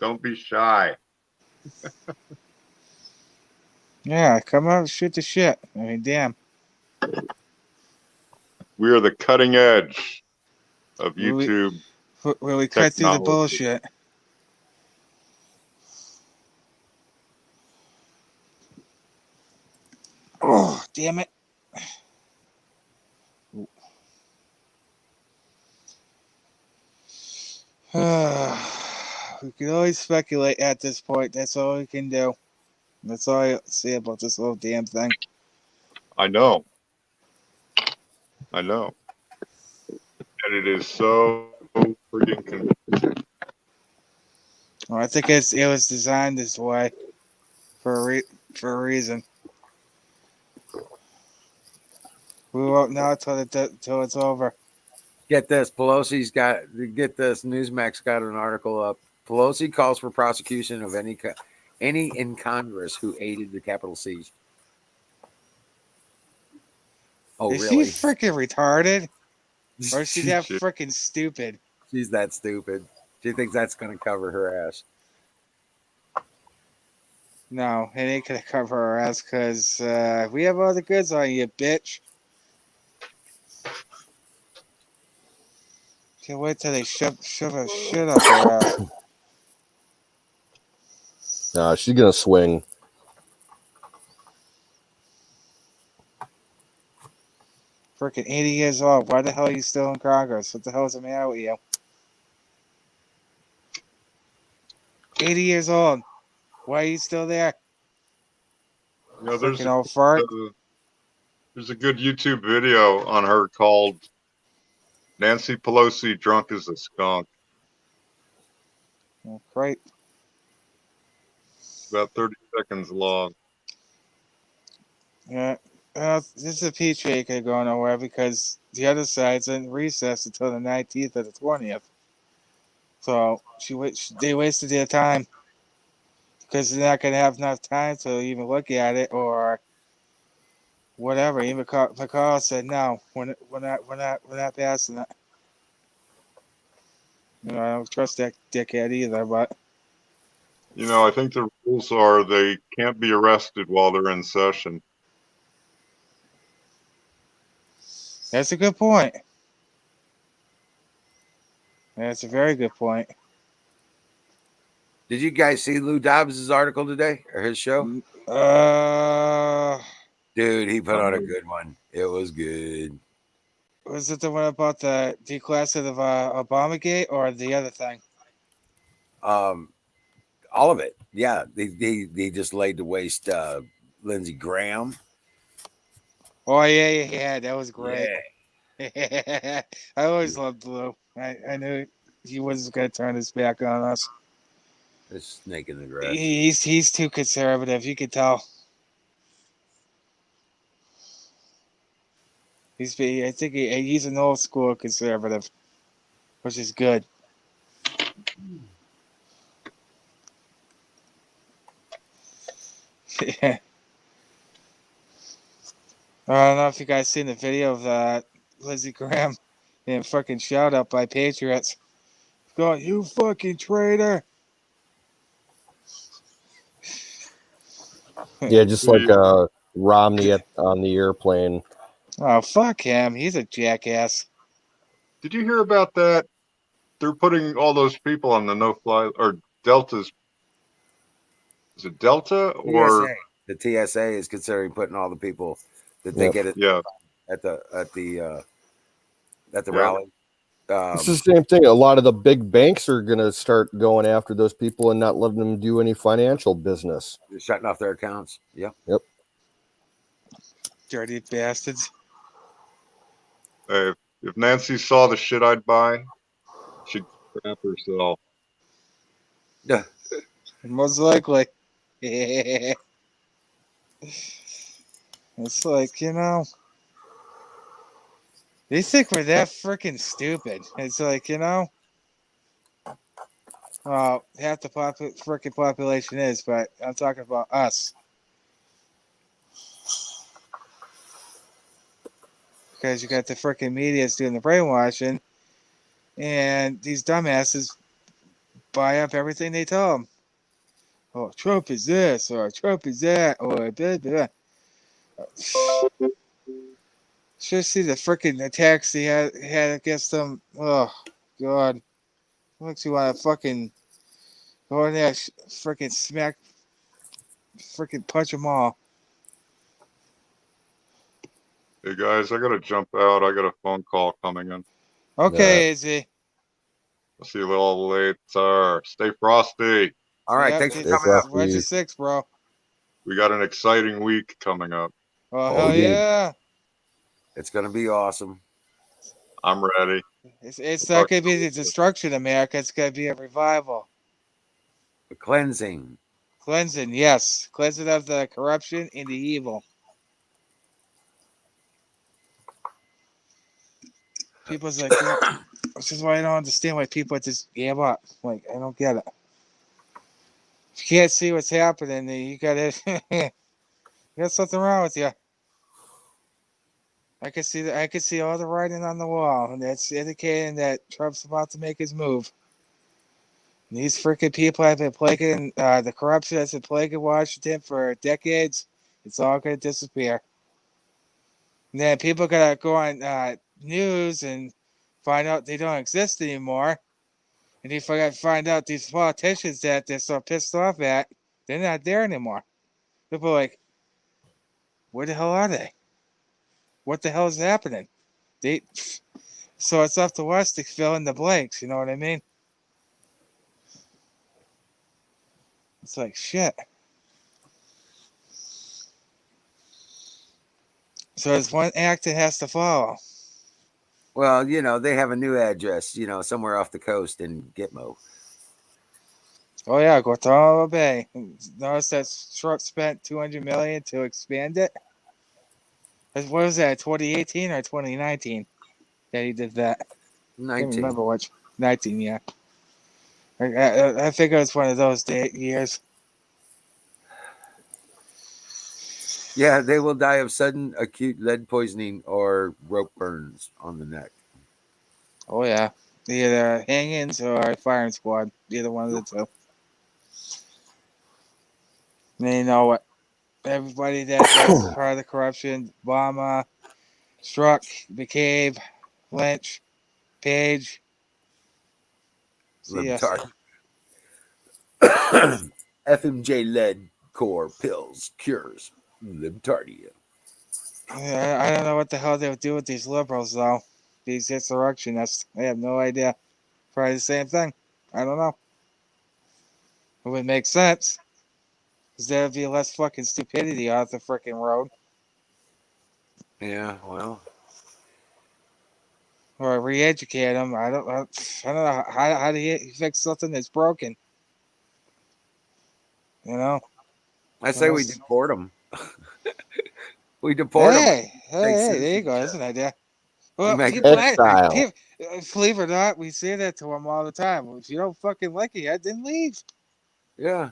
Speaker 4: Don't be shy.
Speaker 11: Yeah, come out and shoot the shit. I mean, damn.
Speaker 4: We are the cutting edge of YouTube.
Speaker 11: Where we cut through the bullshit. Oh, damn it. We can always speculate at this point. That's all we can do. That's all I say about this little damn thing.
Speaker 4: I know. And it is so freaking confusing.
Speaker 11: Well, I think it was designed this way for a reason. We won't know till it's over.
Speaker 1: Get this, Newsmax got an article up. Pelosi calls for prosecution of any in Congress who aided the Capitol siege. Oh,
Speaker 11: is
Speaker 1: really?
Speaker 11: she freaking retarded? Or is she that freaking stupid?
Speaker 1: She's that stupid. She thinks that's going to cover her ass.
Speaker 11: No, it ain't going to cover her ass because we have all the goods on you, bitch. Can't wait till they shove a shit up her ass.
Speaker 2: She's going to swing.
Speaker 11: Freaking 80 years old. Why the hell are you still in Congress? What the hell is the matter with you? 80 years old. Why are you still there?
Speaker 4: There's
Speaker 11: old fart.
Speaker 4: There's a good YouTube video on her called Nancy Pelosi Drunk as a Skunk.
Speaker 11: Oh, great.
Speaker 4: About 30 seconds long.
Speaker 11: Yeah. This is a peach cake ain't going nowhere because the other side's in recess until the 19th or the 20th. So they wasted their time because they're not going to have enough time to even look at it or whatever. Even McCall said no, we're not passing it. I don't trust that dickhead either, but
Speaker 4: I think the rules are they can't be arrested while they're in session.
Speaker 11: that's a good point. That's a very good point.
Speaker 1: Did you guys see Lou Dobbs' article today or his show? Dude, he put on a good one. It was good.
Speaker 11: Was it the one about the declassified of Obamagate or the other thing?
Speaker 1: All of it. Yeah, they just laid to waste Lindsey Graham.
Speaker 11: Oh yeah, that was great. Yeah. I always loved Lou. I knew he wasn't going to turn his back on us.
Speaker 1: This snake in the grass.
Speaker 11: He's too conservative. You can tell. I think he's an old school conservative, which is good. I don't know if you guys seen the video of Lindsey Graham getting fucking shot up by patriots. Going, you fucking traitor!
Speaker 2: Yeah, just like Romney on the airplane.
Speaker 11: Oh, fuck him. He's a jackass.
Speaker 4: Did you hear about that? They're putting all those people on the no-fly or Delta's. Is it Delta or
Speaker 1: TSA. The TSA is considering putting all the people that they
Speaker 2: Yep.
Speaker 1: get at the rally.
Speaker 2: It's the same thing. A lot of the big banks are going to start going after those people and not letting them do any financial business.
Speaker 1: They're shutting off their accounts. Yep.
Speaker 11: Dirty bastards.
Speaker 4: if Nancy saw the shit I'd buy, she'd crap herself.
Speaker 1: Yeah.
Speaker 11: Most likely. It's like, they think we're that freaking stupid. It's like, well, half the freaking population is, but I'm talking about us. Because you got the freaking media's doing the brainwashing, and these dumbasses buy up everything they tell them. Oh, Trump is this, or Trump is that, or blah, blah. Should see the freaking attacks he had against them. Oh, God. Makes you want to fucking go in there, freaking smack, freaking punch them all.
Speaker 4: Hey guys, I gotta jump out. I got a phone call coming in.
Speaker 11: Okay, Izzy.
Speaker 4: I'll see you a little later. Stay frosty.
Speaker 1: All right,
Speaker 11: Yep,
Speaker 1: thanks for
Speaker 11: it's
Speaker 1: coming up.
Speaker 11: Wednesday 6, bro.
Speaker 4: We got an exciting week coming up.
Speaker 11: Oh, hell yeah.
Speaker 1: It's gonna be awesome.
Speaker 4: I'm ready.
Speaker 11: It's not going to be the destruction of America. It's going to be a revival.
Speaker 1: The cleansing.
Speaker 11: Cleansing, yes. Cleansing of the corruption and the evil. People's like, this is why I don't understand why people just give up. Like, I don't get it. If you can't see what's happening, then you got you got something wrong with you. I can see all the writing on the wall, and that's indicating that Trump's about to make his move. And these freaking people have been plaguing the corruption that's been plaguing Washington for decades. It's all going to disappear. And then people gotta go on news and find out they don't exist anymore. And you find out these politicians that they're so pissed off at, they're not there anymore. People are like, where the hell are they? What the hell is happening? So it's up to us to fill in the blanks, you know what I mean? It's like shit. So there's one act that has to follow.
Speaker 1: Well, they have a new address, somewhere off the coast in Gitmo.
Speaker 11: Oh yeah, Guantanamo Bay. Notice that Trump spent $200 million to expand it. What was that? 2018 or 2019 that he did that?
Speaker 1: 19.
Speaker 11: I can't remember which. 19, yeah. I think it was one of those years.
Speaker 1: Yeah, they will die of sudden acute lead poisoning or rope burns on the neck.
Speaker 11: Oh yeah, either hangings or firing squad. Either one of the two. And you know what? Everybody that's part of the corruption: Obama, Strzok, McCabe, Lynch, Page.
Speaker 1: Libtard. FMJ lead core pills cures libtardia.
Speaker 11: I don't know what the hell they would do with these liberals, though. These insurrectionists. I have no idea. Probably the same thing. I don't know. It would make sense. Because there would be less fucking stupidity off the freaking road.
Speaker 1: Yeah, well.
Speaker 11: or re-educate him. I don't know how do you fix something that's broken. You know.
Speaker 1: I say we deport them. We deport them.
Speaker 11: Hey, there you go. That's an idea. Well,
Speaker 2: exile.
Speaker 11: Believe it or not, we say that to them all the time. If you don't fucking like it yet, then leave.
Speaker 1: Yeah.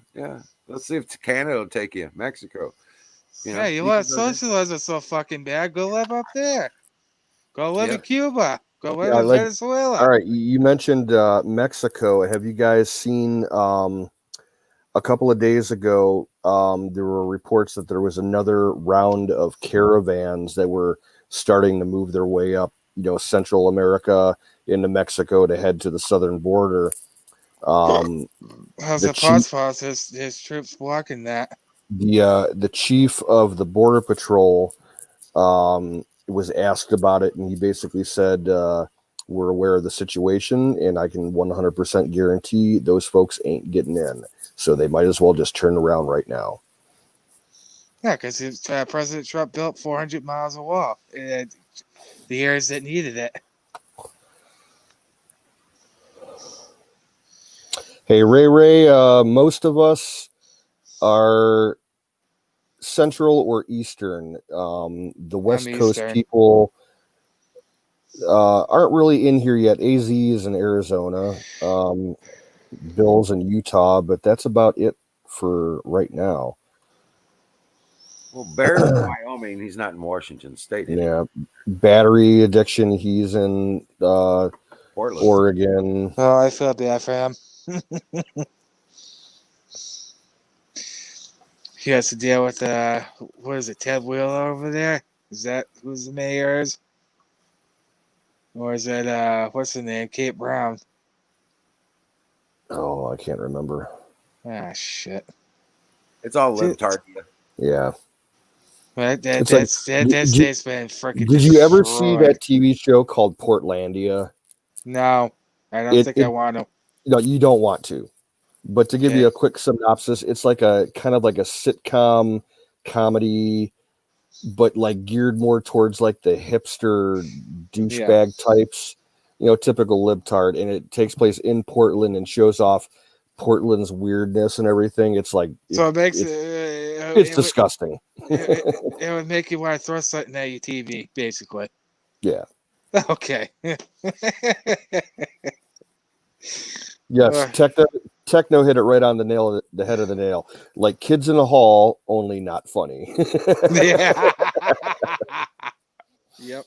Speaker 1: Let's see if Canada will take you. Mexico.
Speaker 11: You want socialism so fucking bad? Go live up there. Go live in Cuba. Go live in Venezuela.
Speaker 2: All right, you mentioned Mexico. Have you guys seen a couple of days ago, there were reports that there was another round of caravans that were starting to move their way up, Central America into Mexico to head to the southern border.
Speaker 11: How's the Paz? His troops blocking that?
Speaker 2: The chief of the Border Patrol was asked about it, and he basically said, we're aware of the situation, and I can 100% guarantee those folks ain't getting in. So they might as well just turn around right now.
Speaker 11: Yeah, because President Trump built 400 miles of wall in the areas that needed it.
Speaker 2: Hey, Ray, most of us are Central or Eastern. The West Coast
Speaker 11: Eastern.
Speaker 2: people aren't really in here yet. AZ is in Arizona. Bill's in Utah, but that's about it for right now.
Speaker 1: Well, Bear's in Wyoming. He's not in Washington State anymore.
Speaker 2: Yeah, battery addiction. He's in
Speaker 1: Portland.
Speaker 2: Oregon.
Speaker 11: Oh, I feel bad for him. He has to deal with what is it, Ted Wheeler over there? Is that who's the mayor is? Or is it what's the name? Kate Brown.
Speaker 2: Oh, I can't remember.
Speaker 11: Ah, shit.
Speaker 1: It's all libtard.
Speaker 2: Yeah.
Speaker 11: But that state's been freaking.
Speaker 2: Did you ever see that TV show called Portlandia?
Speaker 11: No, I don't think I want to.
Speaker 2: No, you don't want to. But to give you a quick synopsis, it's like a kind of like a sitcom comedy, but like geared more towards like the hipster douchebag types, typical libtard. And it takes place in Portland and shows off Portland's weirdness and everything. It's like it's disgusting.
Speaker 11: It would make you want to throw something at your TV, basically.
Speaker 2: Yeah.
Speaker 11: Okay.
Speaker 2: Yes, techno hit it right on the head of the nail. Like Kids in the Hall, only not funny.
Speaker 11: Yeah. Yep.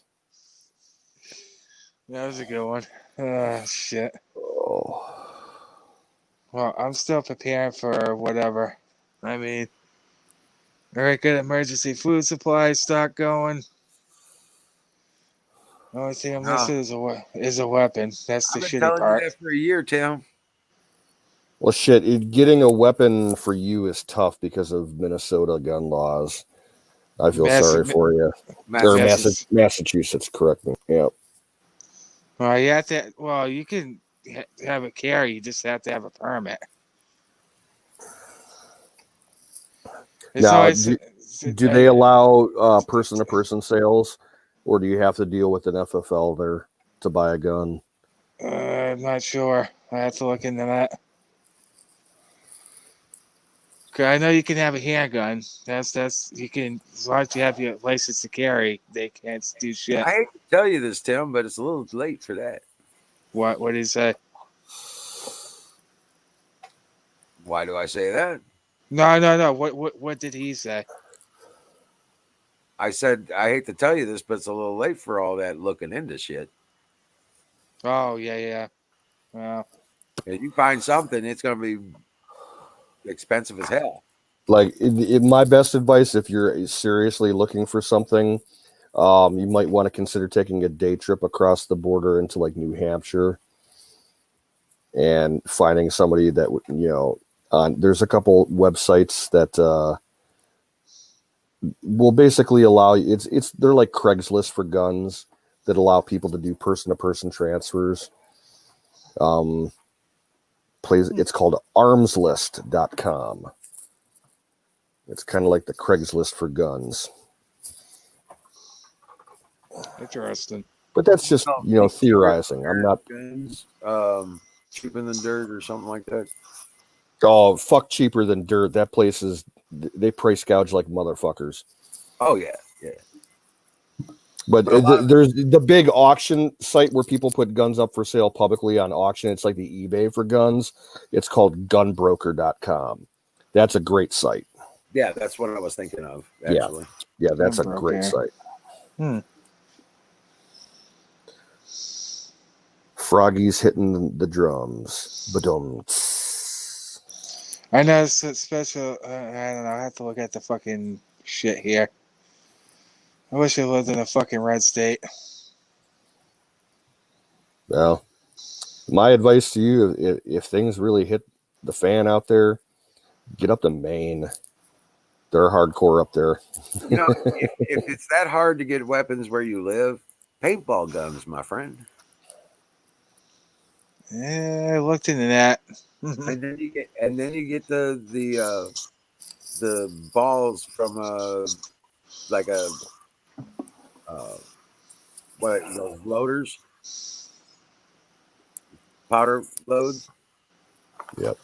Speaker 11: That was a good one. Oh, shit.
Speaker 2: Oh.
Speaker 11: Well, I'm still preparing for whatever. I mean, very good emergency food supply stock going. The only thing I'm missing is a weapon. That's the shitty part.
Speaker 1: You that for a year, Tim.
Speaker 2: Well, shit, getting a weapon for you is tough because of Minnesota gun laws. I feel sorry for you. Massachusetts, correct me. Yeah.
Speaker 11: Well, you have to. Well, you can have it carry. You just have to have a permit.
Speaker 2: Now, do they allow person-to-person sales, or do you have to deal with an FFL there to buy a gun?
Speaker 11: I'm not sure. I have to look into that. I know you can have a handgun. That's you can, as long as you have your license to carry, they can't do shit.
Speaker 1: I hate to tell you this, Tim, but it's a little late for that.
Speaker 11: What did he say?
Speaker 1: Why do I say that?
Speaker 11: No. What did he say?
Speaker 1: I said I hate to tell you this, but it's a little late for all that looking into shit.
Speaker 11: Oh yeah. Well,
Speaker 1: if you find something, it's going to be expensive as hell.
Speaker 2: Like my best advice, if you're seriously looking for something, you might want to consider taking a day trip across the border into like New Hampshire and finding somebody that there's a couple websites that will basically allow you. They're like Craigslist for guns that allow people to do person-to-person transfers. It's called armslist.com. It's kind of like the Craigslist for guns.
Speaker 11: Interesting.
Speaker 2: But that's just theorizing. I'm not.
Speaker 1: Guns, cheaper than dirt or something like that.
Speaker 2: Oh, fuck, cheaper than dirt. That place is. They price gouge like motherfuckers.
Speaker 1: Oh yeah, yeah.
Speaker 2: But there's the big auction site where people put guns up for sale publicly on auction. It's like the eBay for guns. It's called gunbroker.com. That's a great site.
Speaker 1: Yeah, that's what I was thinking of, actually.
Speaker 2: Yeah, that's a great site. Froggy's hitting the drums. Ba-dum.
Speaker 11: I know it's a special. I don't know. I have to look at the fucking shit here. I wish I lived in a fucking red state.
Speaker 2: Well, my advice to you, if things really hit the fan out there, get up to Maine. They're hardcore up there.
Speaker 1: You know, if it's that hard to get weapons where you live, paintball guns, my friend.
Speaker 11: Yeah, I looked into that.
Speaker 1: And then you get the balls from like a what those loaders, powder loads.
Speaker 2: Yep.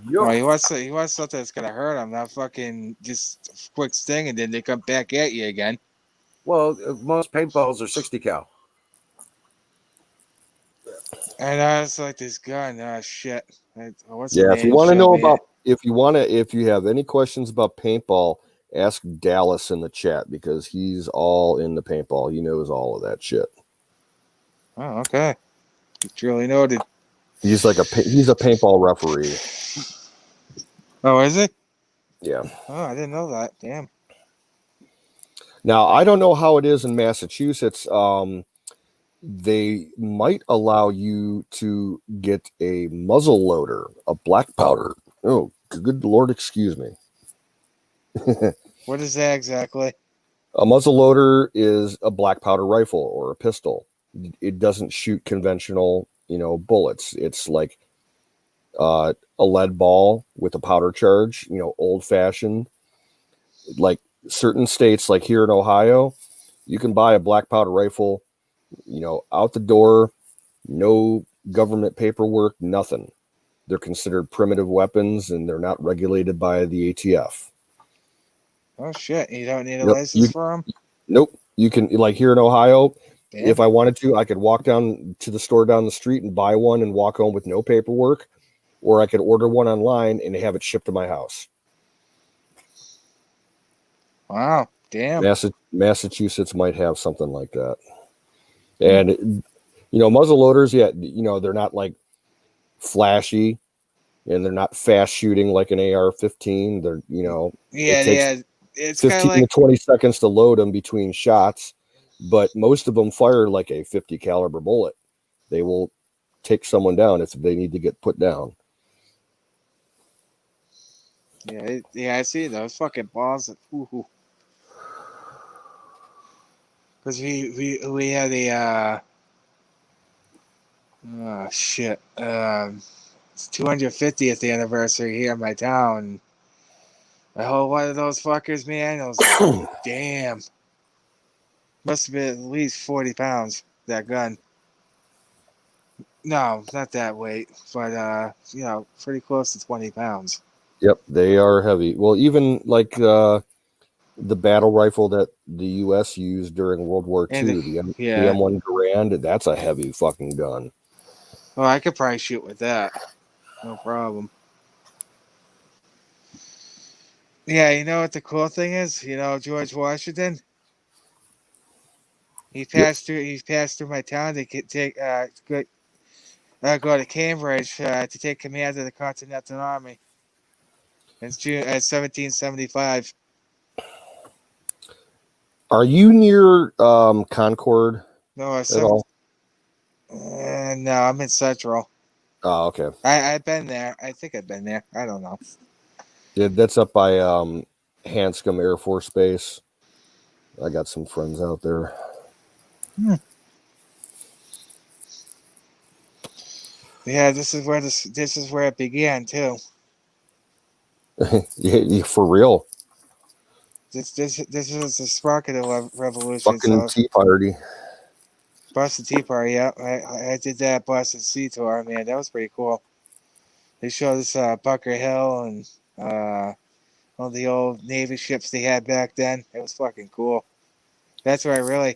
Speaker 11: Well, he wants something that's gonna hurt him, not fucking just a quick sting, and then they come back at you again.
Speaker 1: Well, most paintballs are 60 cal.
Speaker 11: And I was like, this gun, shit. What's
Speaker 2: Yeah,
Speaker 11: the
Speaker 2: if you
Speaker 11: name?
Speaker 2: want to
Speaker 11: Show
Speaker 2: know
Speaker 11: me
Speaker 2: about, if you have any questions about paintball, ask Dallas in the chat because he's all in the paintball. He knows all of that shit.
Speaker 11: Oh, okay. Truly noted.
Speaker 2: He's a paintball referee.
Speaker 11: Oh, is it?
Speaker 2: Yeah.
Speaker 11: Oh, I didn't know that. Damn.
Speaker 2: Now, I don't know how it is in Massachusetts. They might allow you to get a muzzle loader, a black powder. Oh, good Lord, excuse me.
Speaker 11: What is that exactly?
Speaker 2: A muzzle loader is a black powder rifle or a pistol. It doesn't shoot conventional, bullets. It's like a lead ball with a powder charge, old fashioned. Like certain states, like here in Ohio, you can buy a black powder rifle, out the door, no government paperwork, nothing. They're considered primitive weapons and they're not regulated by the ATF.
Speaker 11: Oh, shit. You don't need a license for them?
Speaker 2: Nope. You can, like here in Ohio,
Speaker 11: Damn.
Speaker 2: if I wanted to, I could walk down to the store down the street and buy one and walk home with no paperwork, or I could order one online and have it shipped to my house.
Speaker 11: Wow. Damn.
Speaker 2: Massachusetts might have something like that. And, muzzle loaders, they're not like flashy and they're not fast shooting like an AR-15. They're, it takes
Speaker 11: it's
Speaker 2: 15 to 20 seconds to load them between shots, but most of them fire like a 50 caliber bullet. They will take someone down if they need to get put down.
Speaker 11: Yeah, I see those fucking balls. Because we had a it's 250th anniversary here in my town. I hold one of those fuckers, man. I was like, damn. Must have been at least 40 pounds, that gun. No, not that weight, but pretty close to 20 pounds.
Speaker 2: Yep, they are heavy. Well, even like the battle rifle that the U.S. used during World War II, the M1 Garand, that's a heavy fucking gun.
Speaker 11: Well, I could probably shoot with that. No problem. Yeah, you know what the cool thing is? George Washington? He passed through my town to go to Cambridge to take command of the Continental Army. It's June 1775.
Speaker 2: Are you near Concord?
Speaker 11: No,
Speaker 2: at all?
Speaker 11: No, I'm in Central.
Speaker 2: Oh, okay.
Speaker 11: I've been there. I think I've been there. I don't know.
Speaker 2: Yeah, that's up by Hanscom Air Force Base. I got some friends out there.
Speaker 11: Yeah, this is where it began too.
Speaker 2: Yeah, for real.
Speaker 11: This is the spark of the revolution.
Speaker 2: Fucking Tea Party.
Speaker 11: Boston Tea Party, yeah. I did that Boston Sea Tour, man. That was pretty cool. They showed us Bunker Hill and all the old Navy ships they had back then. It was fucking cool. That's when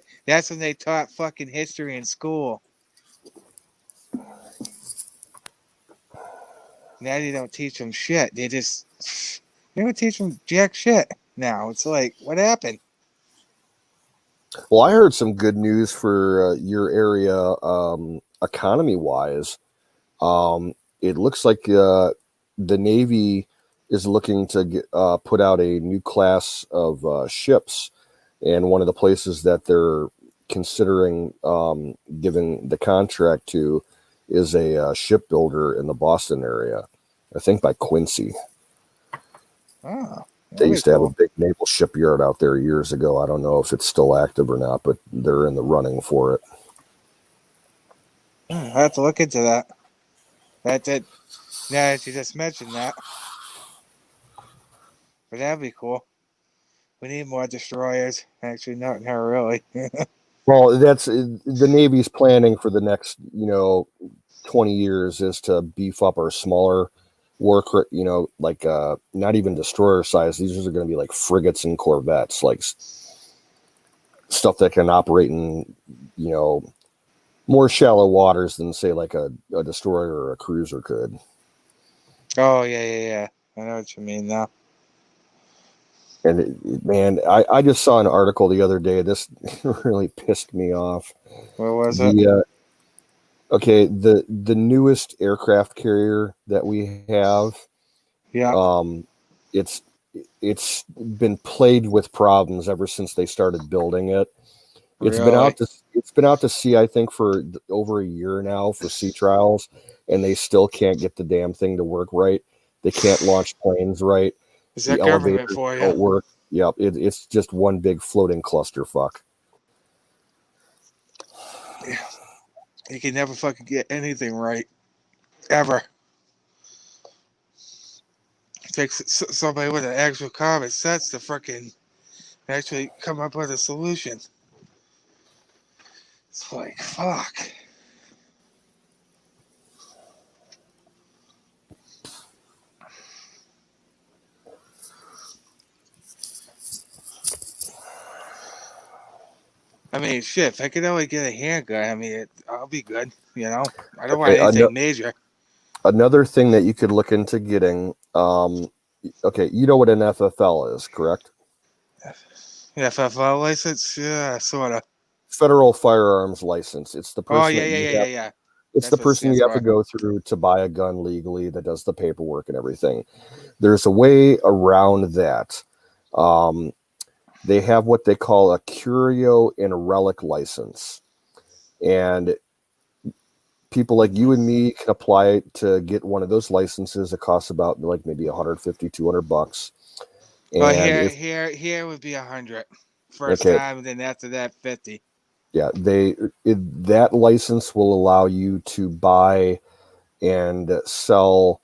Speaker 11: they taught fucking history in school. Now they don't teach them shit. They don't teach them jack shit now. It's like, what happened?
Speaker 2: Well, I heard some good news for your area, economy-wise. It looks like the Navy is looking to put out a new class of ships, and one of the places that they're considering giving the contract to is a shipbuilder in the Boston area. I think by Quincy.
Speaker 11: Oh,
Speaker 2: They used to have a big naval shipyard out there years ago. I don't know if it's still active or not, but they're in the running for it.
Speaker 11: I have to look into that. Now that you just mentioned that. But that'd be cool. We need more destroyers. Actually, not really.
Speaker 2: Well, that's the Navy's planning for the next, 20 years is to beef up our smaller work, like not even destroyer size. These are going to be like frigates and corvettes, like stuff that can operate in, more shallow waters than say like a destroyer or a cruiser could.
Speaker 11: Oh, yeah. I know what you mean now.
Speaker 2: And man, I just saw an article the other day. This really pissed me off.
Speaker 11: What was it?
Speaker 2: Okay, the newest aircraft carrier that we have, it's been plagued with problems ever since they started building it. It's been out to sea, I think, for over a year now for sea trials, and they still can't get the damn thing to work right. They can't launch planes right.
Speaker 11: Is
Speaker 2: The
Speaker 11: that government
Speaker 2: elevators
Speaker 11: for you?
Speaker 2: don't work. Yep, it's just one big floating clusterfuck.
Speaker 11: You can never fucking get anything right. Ever. It takes somebody with an actual common sense to fucking actually come up with a solution. It's like, fuck. I mean, shit, if I could only get a handgun, I mean, I'll be good, I don't want anything major.
Speaker 2: Another thing that you could look into getting, okay, you know what an FFL is, correct?
Speaker 11: FFL license? Yeah, sort of.
Speaker 2: Federal firearms license. It's the person.
Speaker 11: Oh, yeah.
Speaker 2: It's the person you have to go through to buy a gun legally that does the paperwork and everything. There's a way around that. They have what they call a curio and a relic license. And people like you and me can apply to get one of those licenses. It costs about like maybe $150, $200. And
Speaker 11: here would be 100 first time, and then after that 50.
Speaker 2: Yeah, that license will allow you to buy and sell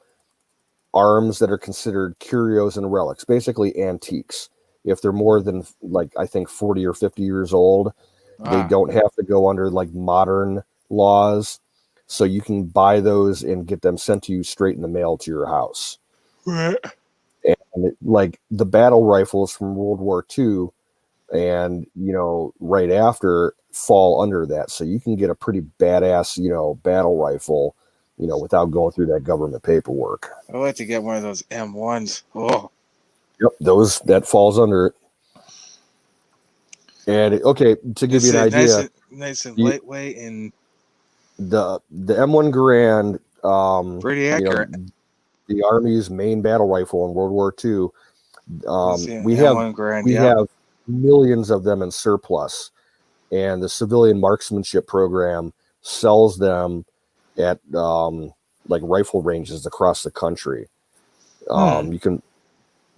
Speaker 2: arms that are considered curios and relics, basically antiques. If they're more than like I think 40 or 50 years old, they don't have to go under like modern laws. So you can buy those and get them sent to you straight in the mail to your house.
Speaker 11: Right.
Speaker 2: And like the battle rifles from World War II and, right after fall under that. So you can get a pretty badass, battle rifle, without going through that government paperwork.
Speaker 11: I'd like to get one of those M1s. Oh.
Speaker 2: Yep, that falls under it. And to give you an idea,
Speaker 11: nice and lightweight and
Speaker 2: the M1 Garand,
Speaker 11: pretty accurate.
Speaker 2: The Army's main battle rifle in World War II. We have millions of them in surplus, and the civilian marksmanship program sells them at like rifle ranges across the country. You can.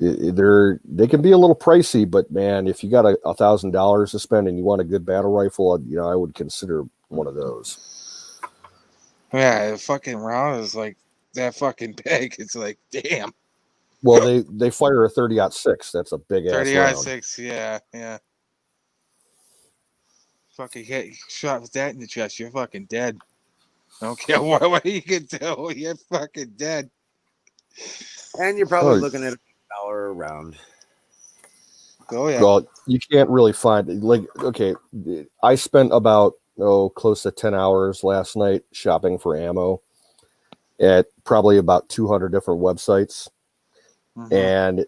Speaker 2: They can be a little pricey, but man, if you got $1,000 to spend and you want a good battle rifle, I would consider one of those.
Speaker 11: Yeah, the fucking round is like that fucking big. It's like, damn.
Speaker 2: Well, they fire a 30-06. That's a big ass round.
Speaker 11: 30-06, yeah. fucking get shot with that in the chest, you're fucking dead. I don't care what you can do. You're fucking dead.
Speaker 1: And you're probably looking at $1 a round.
Speaker 11: Oh yeah.
Speaker 2: Well, you can't really find like okay. I spent about close to 10 hours last night shopping for ammo at probably about 200 different websites, and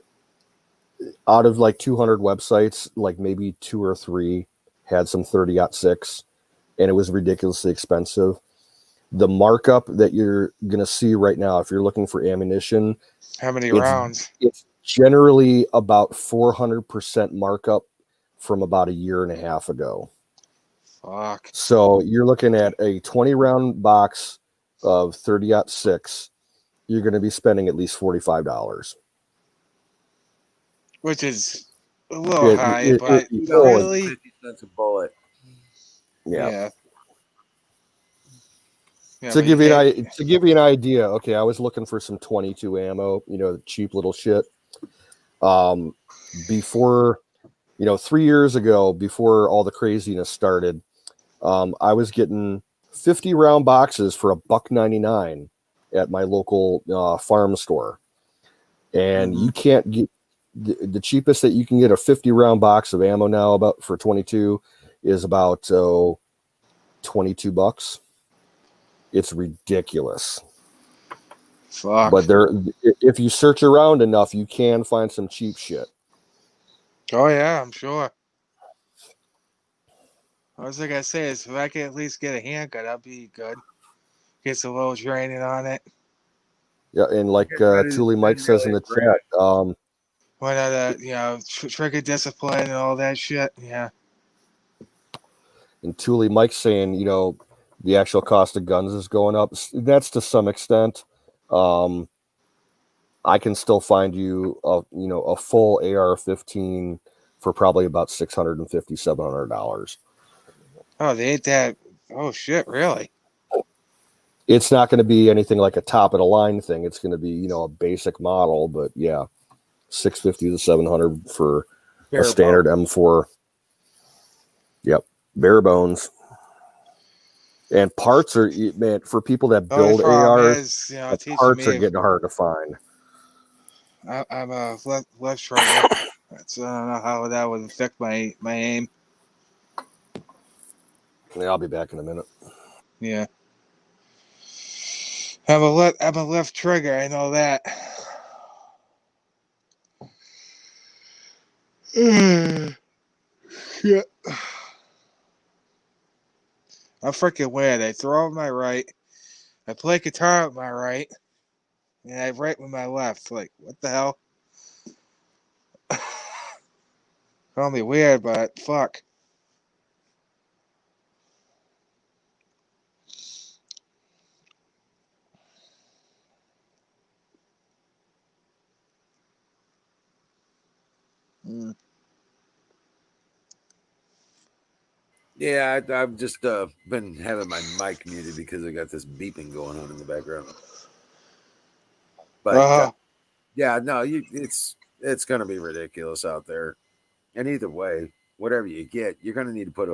Speaker 2: out of like 200 websites, like maybe 2 or 3 had some 30-06, and it was ridiculously expensive. The markup that you're gonna see right now, if you're looking for ammunition,
Speaker 11: How many rounds?
Speaker 2: It's generally about 400% markup from about a year and a half ago.
Speaker 11: Fuck.
Speaker 2: So you're looking at a 20 round box of 30-06. You're going to be spending at least $45.
Speaker 11: Which is a little high, but
Speaker 2: really,
Speaker 11: really,
Speaker 1: 50 cents a bullet.
Speaker 2: yeah.
Speaker 11: Yeah,
Speaker 2: To give you an idea, okay, I was looking for some 22 ammo, cheap little shit. Before, 3 years ago, before all the craziness started, I was getting 50 round boxes for $1.99 at my local farm store, and you can't get the cheapest that you can get a 50 round box of ammo now about for 22 is about $22. It's ridiculous.
Speaker 11: Fuck.
Speaker 2: But if you search around enough, you can find some cheap shit.
Speaker 11: Oh yeah, I'm sure. I was like I say is if I can at least get a handgun, that'd be good. Gets a little training on it.
Speaker 2: Yeah, and like Thule Mike says in the chat,
Speaker 11: One of the trigger discipline and all that shit. Yeah.
Speaker 2: and Thule Mike saying, the actual cost of guns is going up. That's to some extent. I can still find you a full AR-15 for probably about $650, $700.
Speaker 11: Oh, they ain't that. Oh shit! Really?
Speaker 2: It's not going to be anything like a top of the line thing. It's going to be a basic model, but yeah, $650 to $700 for a standard M4. Yep, bare bones. And parts are, man, for people that build ARs, parts are getting hard to find.
Speaker 11: I'm a left trigger. So I don't know how that would affect my aim.
Speaker 2: Yeah, I'll be back in a minute.
Speaker 11: Yeah. I'm a left trigger, I know that. Shit. I'm freaking weird. I throw with my right. I play guitar with my right. And I write with my left. Like, what the hell? Call me weird, but fuck.
Speaker 1: Yeah, I've just been having my mic muted because I got this beeping going on in the background. But yeah, no, it's going to be ridiculous out there. And either way, whatever you get, you're going to need to put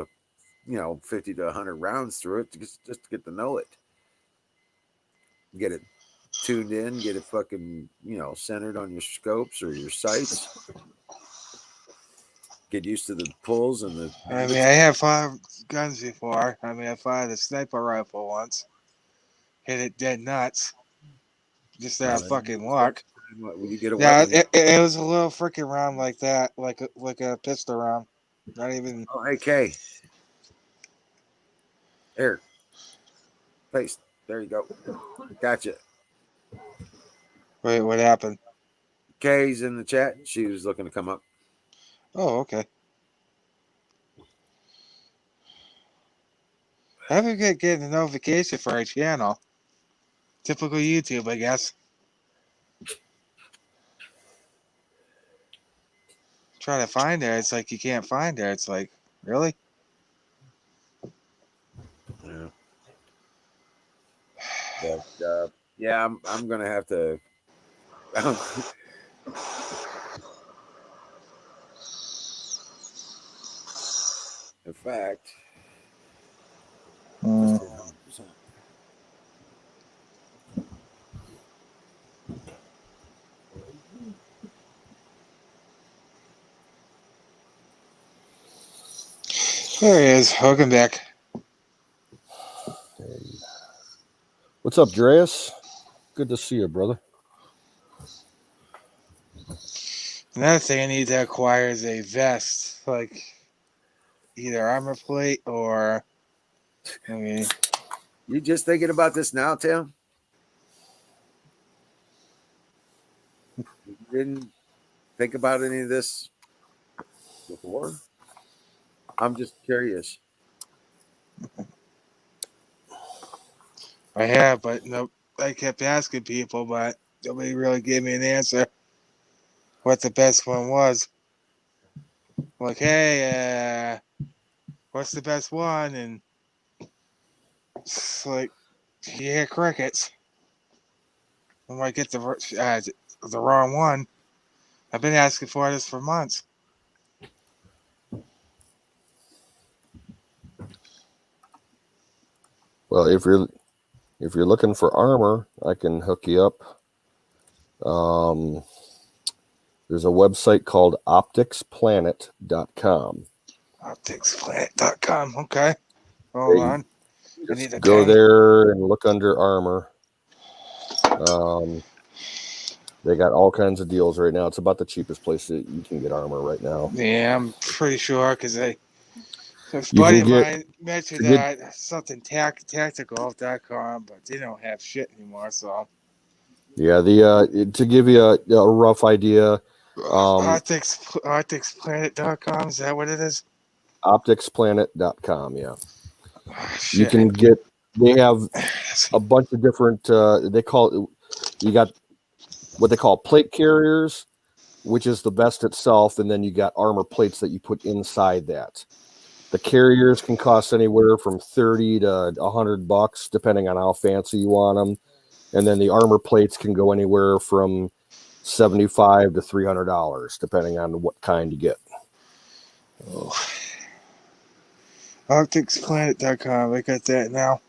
Speaker 1: 50 to 100 rounds through it just to get to know it. Get it tuned in, get it fucking, centered on your scopes or your sights. Get used to the pulls and the.
Speaker 11: I mean, I have 5 guns before. I mean, I fired a sniper rifle once. Hit it dead nuts. Just that fucking luck.
Speaker 1: When you get a
Speaker 11: yeah,
Speaker 1: weapon,
Speaker 11: it was a little freaking round like that, like a pistol round. Not even.
Speaker 1: Oh, hey, Kay. Here. Paste. There you go. Gotcha.
Speaker 11: Wait, what happened?
Speaker 1: Kay's in the chat. She was looking to come up.
Speaker 11: Oh, okay. I haven't getting a notification for our channel. Typical YouTube, I guess. Try to find her. It's like you can't find her. It's like, really?
Speaker 1: Yeah. But yeah, I'm gonna have to. In fact,
Speaker 11: There he is. Welcome back.
Speaker 2: What's up, Dreas? Good to see you, brother.
Speaker 11: Another thing I need to acquire is a vest, like either armor plate or. I mean,
Speaker 1: You just thinking about this now, Tim? You didn't think about any of this before? I'm just curious.
Speaker 11: I have, but no, I kept asking people, but nobody really gave me an answer. What the best one was? Like, hey, what's the best one? And it's like, you hear crickets. I might get the wrong one. I've been asking for this for months.
Speaker 2: Well, if you're looking for armor, I can hook you up. There's a website called opticsplanet.com.
Speaker 11: Opticsplanet.com. Okay. Hold on. I need to
Speaker 2: Go there and look under armor. They got all kinds of deals right now. It's about the cheapest place that you can get armor right now.
Speaker 11: Yeah, I'm pretty sure because a
Speaker 2: You
Speaker 11: buddy
Speaker 2: can
Speaker 11: of
Speaker 2: get-
Speaker 11: mine mentioned
Speaker 2: to get-
Speaker 11: that something tactical.com, but they don't have shit anymore. So
Speaker 2: Yeah, the to give you a rough idea,
Speaker 11: opticsplanet.com, is that what it is?
Speaker 2: opticsplanet.com. Yeah, you
Speaker 11: Shit.
Speaker 2: can get. They have a bunch of different. They call it. You got what they call plate carriers, which is the vest itself, and then you got armor plates that you put inside that. The carriers can cost anywhere from $30 to $100, depending on how fancy you want them. And then the armor plates can go anywhere from $75 to $300, depending on what kind you get.
Speaker 11: Oh. Opticsplanet.com. I got that now.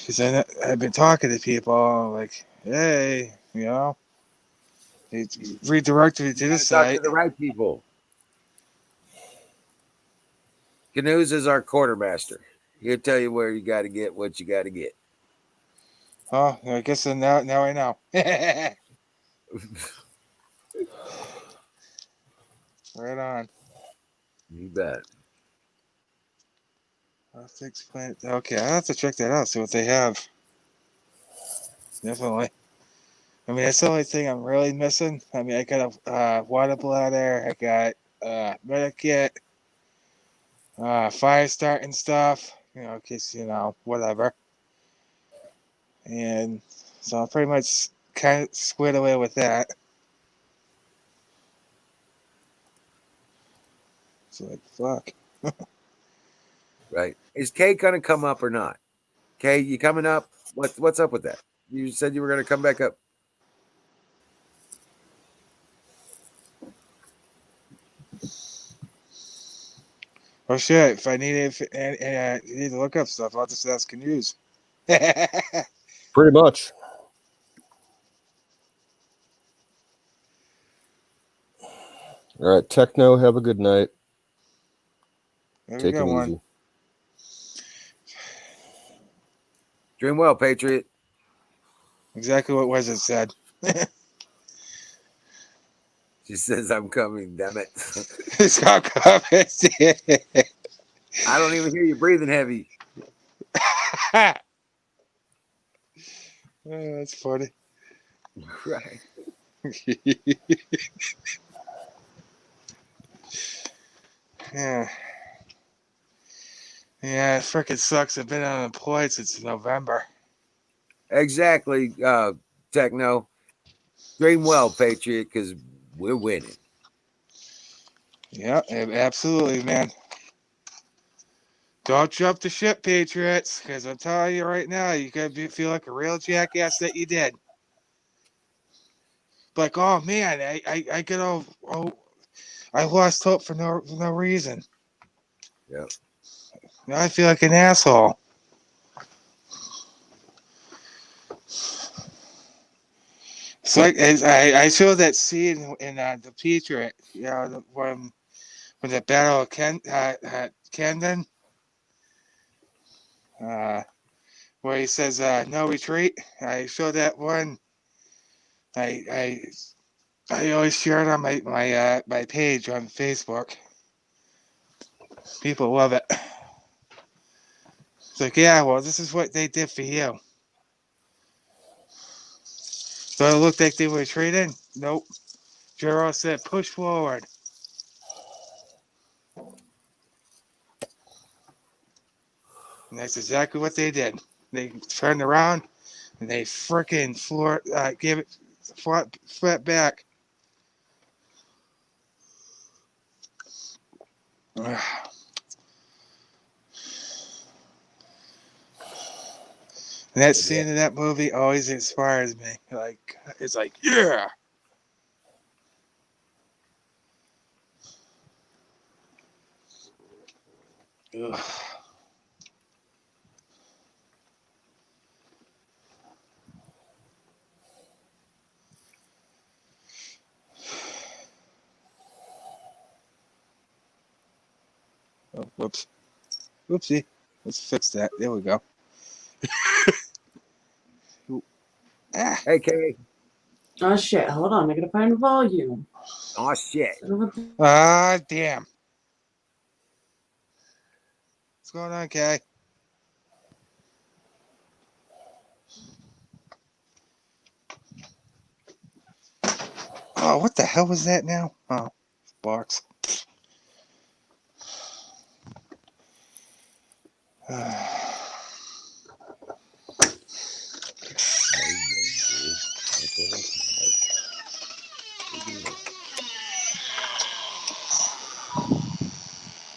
Speaker 11: Because I've been talking to people like, hey, it redirected me to the
Speaker 1: Talk
Speaker 11: site.
Speaker 1: to the right people. Canoes is our quartermaster. He'll tell you where you got to get what you got to get.
Speaker 11: Oh, I guess now I know. Right on.
Speaker 1: You bet.
Speaker 11: Opticsplanet. Okay, I'll have to check that out, see what they have. Definitely. I mean, that's the only thing I'm really missing. I mean, I got a water bladder, I got medikit, fire starting stuff, in case, whatever. And so I'm pretty much kind of squared away with that. It's like, fuck.
Speaker 1: Right. Is Kay going to come up or not? Kay, you coming up? What's up with that? You said you were going to come back up.
Speaker 11: Oh shit! If I need you need to look up stuff, I'll just ask Canoes.
Speaker 2: Pretty much. All right, Techno, have a good night. Take it easy.
Speaker 1: Dream well, Patriot.
Speaker 11: Exactly what Wizard said.
Speaker 1: She says, I'm coming, damn it.
Speaker 11: It's not coming.
Speaker 1: I don't even hear you breathing heavy.
Speaker 11: Oh, that's funny.
Speaker 1: Right.
Speaker 11: Yeah. Yeah, it freaking sucks. I've been unemployed since November.
Speaker 1: Exactly, Techno. Dream well, Patriot, because we're winning.
Speaker 11: Yeah, absolutely, man. Don't jump the ship, Patriots, because I'm telling you right now, you gotta feel like a real jackass that you did. Like, oh man, I get I lost hope for no reason.
Speaker 1: Yeah.
Speaker 11: Now I feel like an asshole. So I saw that scene in the Patriot, when the Battle of Camden, where he says no retreat. I saw that one. I always share it on my page on Facebook. People love it. It's like, yeah, well, this is what they did for you. So it looked like they were retreating. Nope. Gerald said, push forward. And that's exactly what they did. They turned around and they freaking gave it flat back. And that scene in that movie always inspires me. Like, it's like, yeah. Ugh. Oh, whoops. Whoopsie. Let's fix that. There we go.
Speaker 1: Hey, Kay.
Speaker 8: Oh shit! Hold on, I gotta find the volume.
Speaker 1: Oh shit.
Speaker 11: Damn. What's going on, Kay? Oh, what the hell was that now? Oh, box.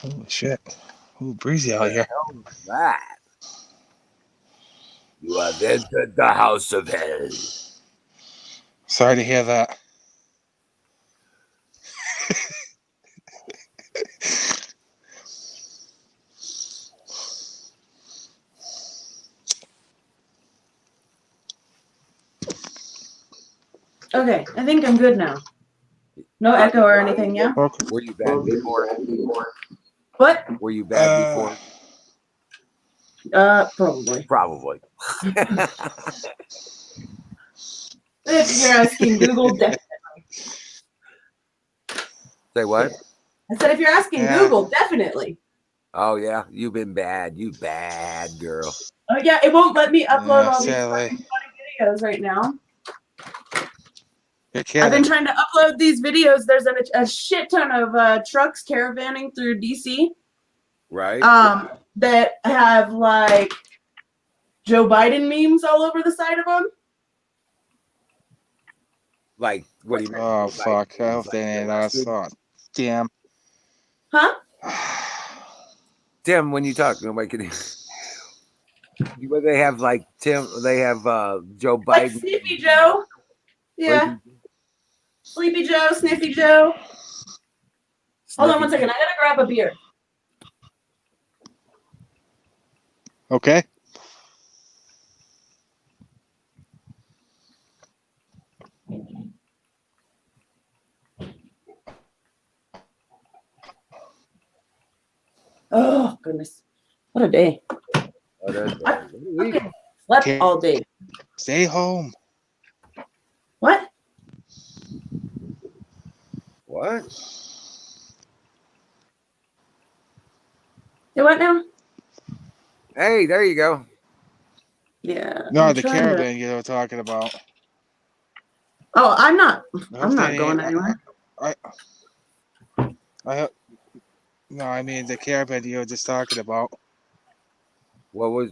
Speaker 11: Holy shit. Ooh, breezy out here.
Speaker 1: That. You have entered the house of hell.
Speaker 11: Sorry to hear that.
Speaker 8: Okay, I think I'm good now. No echo or anything, yeah?
Speaker 1: Were you bad before?
Speaker 8: What?
Speaker 1: Were you bad before?
Speaker 8: Probably.
Speaker 1: Probably.
Speaker 8: If you're asking Google, definitely.
Speaker 1: Say what?
Speaker 8: I said if you're asking Google, definitely.
Speaker 1: Oh yeah, you've been bad. You bad girl.
Speaker 8: Oh yeah, it won't let me upload all these
Speaker 11: sadly.
Speaker 8: fucking funny videos right now.
Speaker 11: You're
Speaker 8: I've
Speaker 11: kidding.
Speaker 8: been trying to upload these videos. There's a shit ton of trucks caravanning through DC.
Speaker 1: Right.
Speaker 8: That have like Joe Biden memes all over the side of them.
Speaker 1: Like, what do you mean?
Speaker 11: Oh, fuck. I hope they ain't last thought. Damn.
Speaker 8: Huh?
Speaker 1: Tim, when you talk, nobody can hear. Where they have like Tim, they have Joe Biden.
Speaker 8: Like Sniffy Joe. Yeah. Sleepy Joe, Sniffy Joe. Hold on one second. I gotta grab a beer.
Speaker 11: Okay.
Speaker 8: Oh goodness. What a day. I slept all day.
Speaker 11: Stay home.
Speaker 8: What?
Speaker 1: What?
Speaker 8: You what now?
Speaker 1: Hey, there you go.
Speaker 8: Yeah.
Speaker 11: No,
Speaker 8: I'm
Speaker 11: the
Speaker 8: trying
Speaker 11: caravan you were talking about.
Speaker 8: Oh, I'm not
Speaker 11: I
Speaker 8: going anywhere.
Speaker 11: No, I mean the caravan you were just talking about.
Speaker 1: What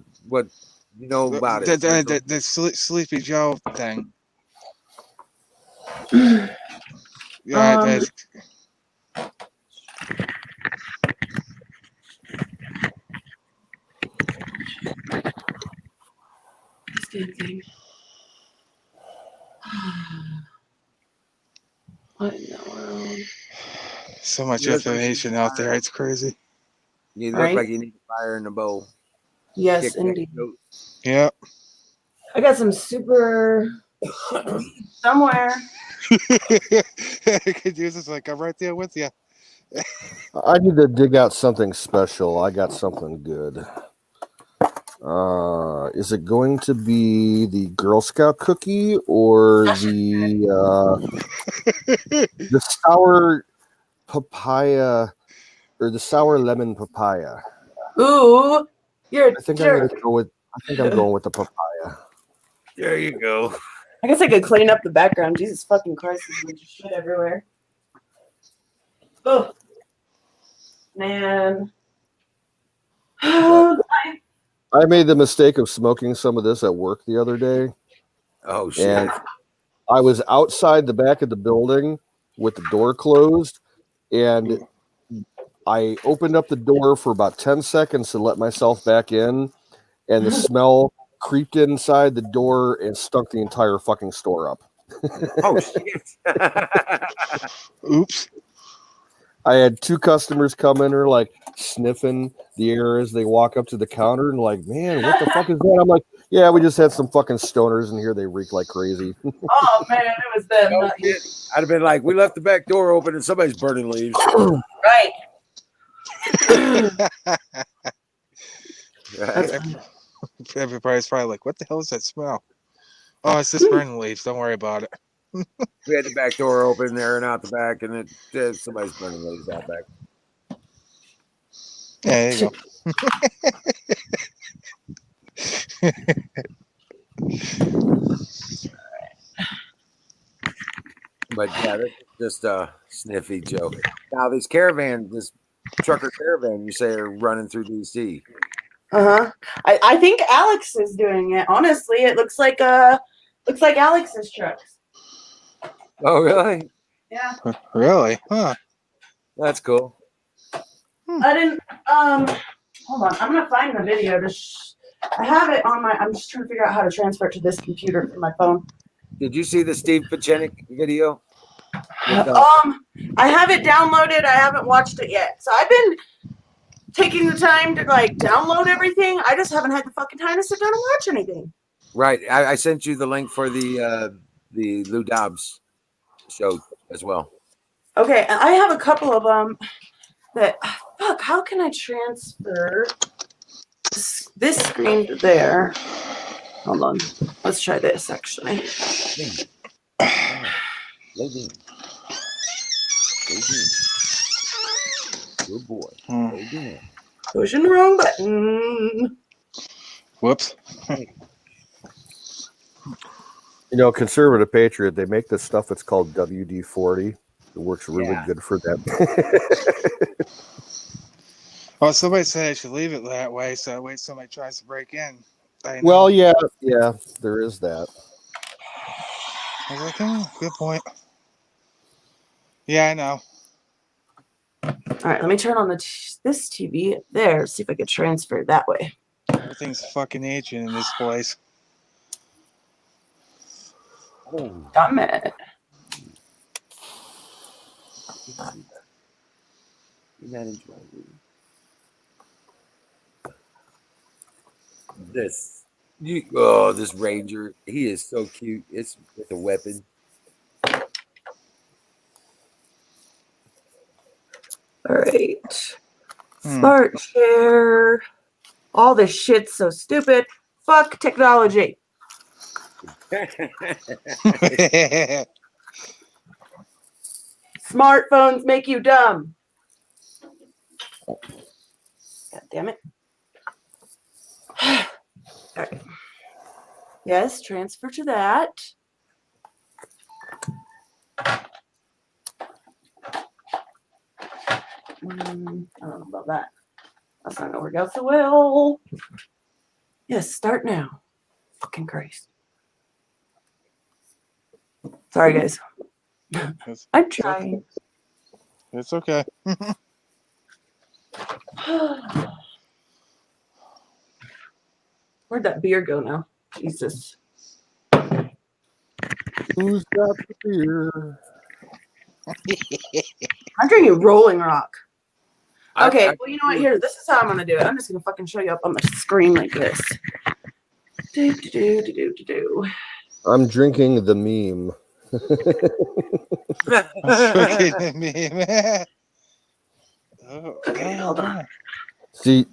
Speaker 1: you know about it?
Speaker 11: The Sleepy Joe thing. Yeah,
Speaker 8: What in the world?
Speaker 11: so much information out there. It's crazy.
Speaker 1: You look
Speaker 12: Right.
Speaker 1: like you need fire in the bowl.
Speaker 12: Yes,
Speaker 1: Kick that
Speaker 12: indeed.
Speaker 1: goat.
Speaker 11: Yeah.
Speaker 12: I got some super somewhere.
Speaker 11: Caduceus is like, I'm right there with you.
Speaker 2: I need to dig out something special. I got something good. Is it going to be the Girl Scout cookie or the sour papaya or the sour lemon papaya?
Speaker 12: Ooh, you're a
Speaker 2: I think
Speaker 12: jerk.
Speaker 2: I'm gonna go with. I think I'm going with the papaya.
Speaker 1: There you go.
Speaker 12: I guess I could clean up the background. Jesus fucking Christ, there's a bunch of shit everywhere. Oh, man.
Speaker 2: I made the mistake of smoking some of this at work the other day.
Speaker 1: Oh shit!
Speaker 2: And I was outside the back of the building with the door closed, and I opened up the door for about 10 seconds to let myself back in, and the smell creeped inside the door and stunk the entire fucking store up.
Speaker 1: Oh shit!
Speaker 11: Oops.
Speaker 2: I had 2 customers come in or like sniffing the air as they walk up to the counter and like, man, what the fuck is that? I'm like, yeah, we just had some fucking stoners in here. They reek like crazy.
Speaker 12: Oh, man, it was them.
Speaker 1: Oh,
Speaker 12: Not you.
Speaker 1: shit. I'd have been like, we left the back door open and somebody's burning leaves.
Speaker 12: Right.
Speaker 11: Everybody's probably like, what the hell is that smell? Oh, it's just burning leaves. Don't worry about it.
Speaker 1: We had the back door open there and out the back, and somebody's burning leaves out back.
Speaker 11: Yeah, there you
Speaker 1: But yeah, this is just a sniffy joke. Now, this caravan, this trucker caravan, you say are running through DC.
Speaker 12: Uh-huh. I think Alex is doing it. Honestly, it looks like Alex's trucks.
Speaker 1: Oh, really?
Speaker 12: Yeah.
Speaker 11: Really? Huh.
Speaker 1: That's cool.
Speaker 12: I didn't hold on. I'm gonna find the video I have it on I'm just trying to figure out how to transfer it to this computer from my phone.
Speaker 1: Did you see the Steve Pachenik video?
Speaker 12: I have it downloaded. I haven't watched it yet. So I've been taking the time to like download everything. I just haven't had the fucking time to sit down and watch anything.
Speaker 1: Right. I sent you the link for the Lou Dobbs show as well.
Speaker 12: Okay, and I have a couple of them that fuck. How can I transfer this screen to there? Hold on. Let's try this actually.
Speaker 1: Good boy.
Speaker 12: Pushing the wrong button.
Speaker 11: Whoops.
Speaker 2: You know, Conservative Patriot, they make this stuff that's called WD-40. It works really good for them.
Speaker 11: Well, somebody said I should leave it that way, so that way somebody tries to break in.
Speaker 2: Well, yeah, there is that.
Speaker 11: I was like, oh, good point. Yeah, I know.
Speaker 12: All right, let me turn on this TV there. See if I can transfer it that way.
Speaker 11: Everything's fucking aging in this place.
Speaker 12: Oh, damn it.
Speaker 1: You're not enjoying this. This Ranger. He is so cute. It's with a weapon.
Speaker 12: All right. Smart share. All this shit's so stupid. Fuck technology. Smartphones make you dumb. God damn it. All right. Yes, transfer to that. I don't know about that. That's not gonna work out so well. Yes, start now. Fucking Christ. Sorry, guys. I'm trying.
Speaker 11: It's okay.
Speaker 12: Where'd that beer go now? Jesus.
Speaker 2: Who's got the beer?
Speaker 12: I'm drinking Rolling Rock. Okay, well, you know what? Here, this is how I'm gonna do it. I'm just gonna fucking show you up on the screen like this. Do.
Speaker 2: I'm drinking the meme.
Speaker 12: Okay, hold on.
Speaker 2: See,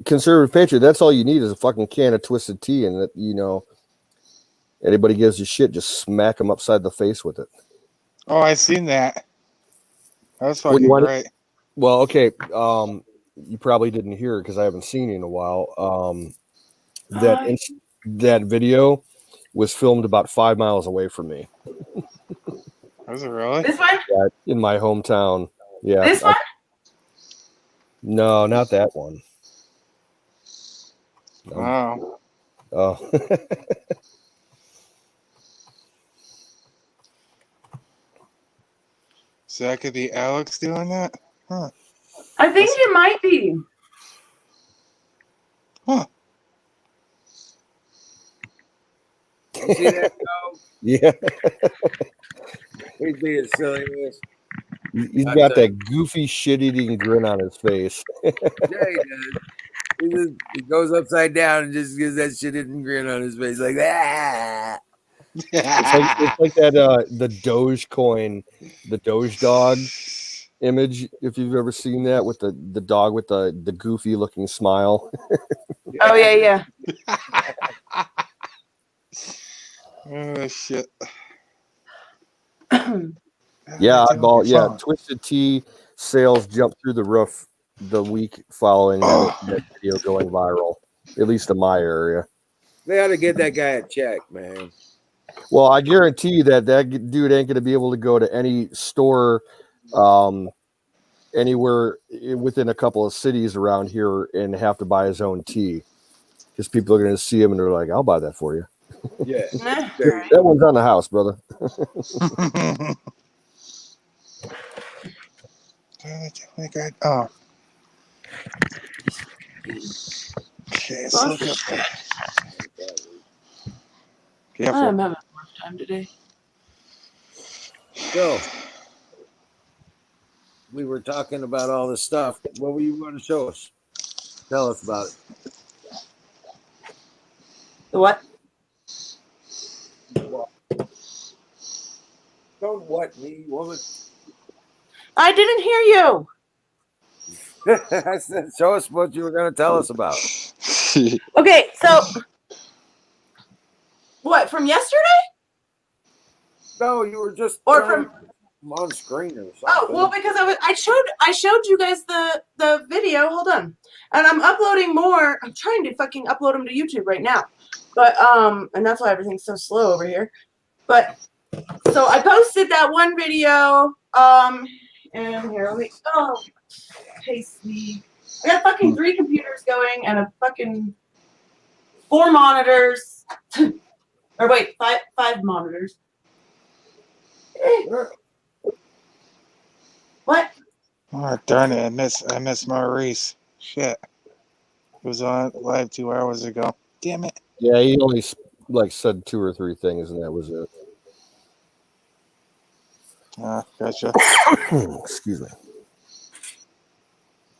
Speaker 2: conservative patriot, that's all you need is a fucking can of Twisted Tea, and that, you know, anybody gives you shit, just smack them upside the face with it.
Speaker 11: Oh, I seen that. That was
Speaker 2: What,
Speaker 11: fucking
Speaker 2: you want-
Speaker 11: great.
Speaker 2: Well, okay. You probably didn't hear it because I haven't seen you in a while. That video was filmed about 5 miles away from me.
Speaker 11: Was it really?
Speaker 12: This one?
Speaker 2: Yeah, in my hometown. Yeah.
Speaker 12: This one?
Speaker 2: No, not that one. No.
Speaker 11: Wow.
Speaker 2: Oh.
Speaker 11: So that could be Alex doing that? Huh.
Speaker 12: I think it might be.
Speaker 11: Huh.
Speaker 1: You see that, Joe?
Speaker 2: Yeah.
Speaker 1: He's being silly with us.
Speaker 2: He's got that goofy shit-eating grin on his face.
Speaker 1: Yeah, he does. He goes upside down and just gives that shit-eating grin on his face like that.
Speaker 2: It's like that the Dogecoin, the Doge dog image, if you've ever seen that, with the dog with the goofy looking smile.
Speaker 12: Oh yeah.
Speaker 11: Oh shit.
Speaker 2: Yeah, Twisted Tea sales jumped through the roof the week following that video going viral, at least in my area.
Speaker 1: They ought to get that guy a check, man.
Speaker 2: Well, I guarantee you that dude ain't going to be able to go to any store anywhere within a couple of cities around here and have to buy his own tea, because people are going to see him and they're like, I'll buy that for you.
Speaker 1: Yeah.
Speaker 2: That one's on the house, brother.
Speaker 11: Oh. Okay, let's look up.
Speaker 12: I'm having a hard time today.
Speaker 1: So, we were talking about all this stuff. What were you going to show us? Tell us about it.
Speaker 12: The what?
Speaker 1: Don't what me, woman?
Speaker 12: I didn't hear you.
Speaker 1: I said, show us what you were going to tell us about.
Speaker 12: Okay, so what, from yesterday?
Speaker 1: No, you were just
Speaker 12: from
Speaker 1: on screen or something.
Speaker 12: Oh, well, because I showed you guys the video. Hold on. And I'm uploading more. I'm trying to fucking upload them to YouTube right now. But and that's why everything's so slow over here. But so I posted that one video. And here, let me paste the. I got fucking 3 computers going and a fucking 4 monitors. Or wait, five monitors. What?
Speaker 11: Oh darn it! I missed Maurice. Shit. It was on live 2 hours ago. Damn it.
Speaker 2: Yeah, he only said 2 or 3 things, and that was it.
Speaker 11: Gotcha.
Speaker 2: Excuse me.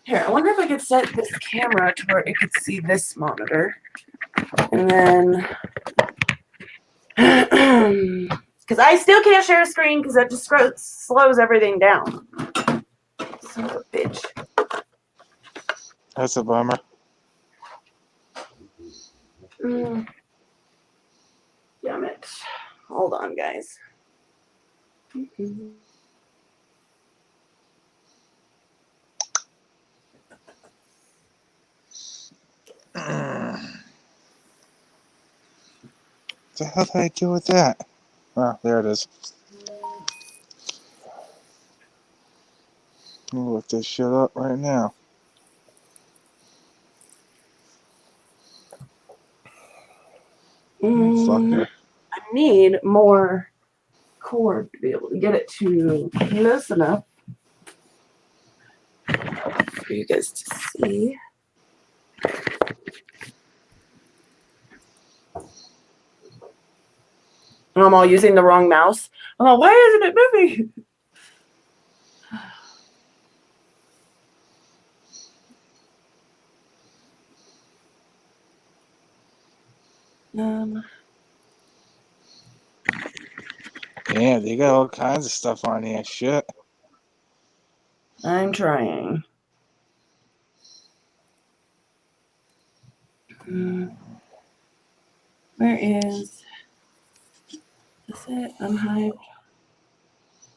Speaker 12: Here, I wonder if I could set this camera to where it could see this monitor. And then, because I still can't share a screen because that just slows everything down. Son of a bitch.
Speaker 11: That's a bummer.
Speaker 12: Damn it. Hold on, guys.
Speaker 11: What the hell did I do with that? Oh, there it is. Let me look this shit up right now. Fucker.
Speaker 12: I need more cord to be able to get it to close enough for you guys to see. And I'm all using the wrong mouse. I'm like, why isn't it moving?
Speaker 11: Yeah, they got all kinds of stuff on here. Shit.
Speaker 12: I'm trying. Where is this? It unhyped.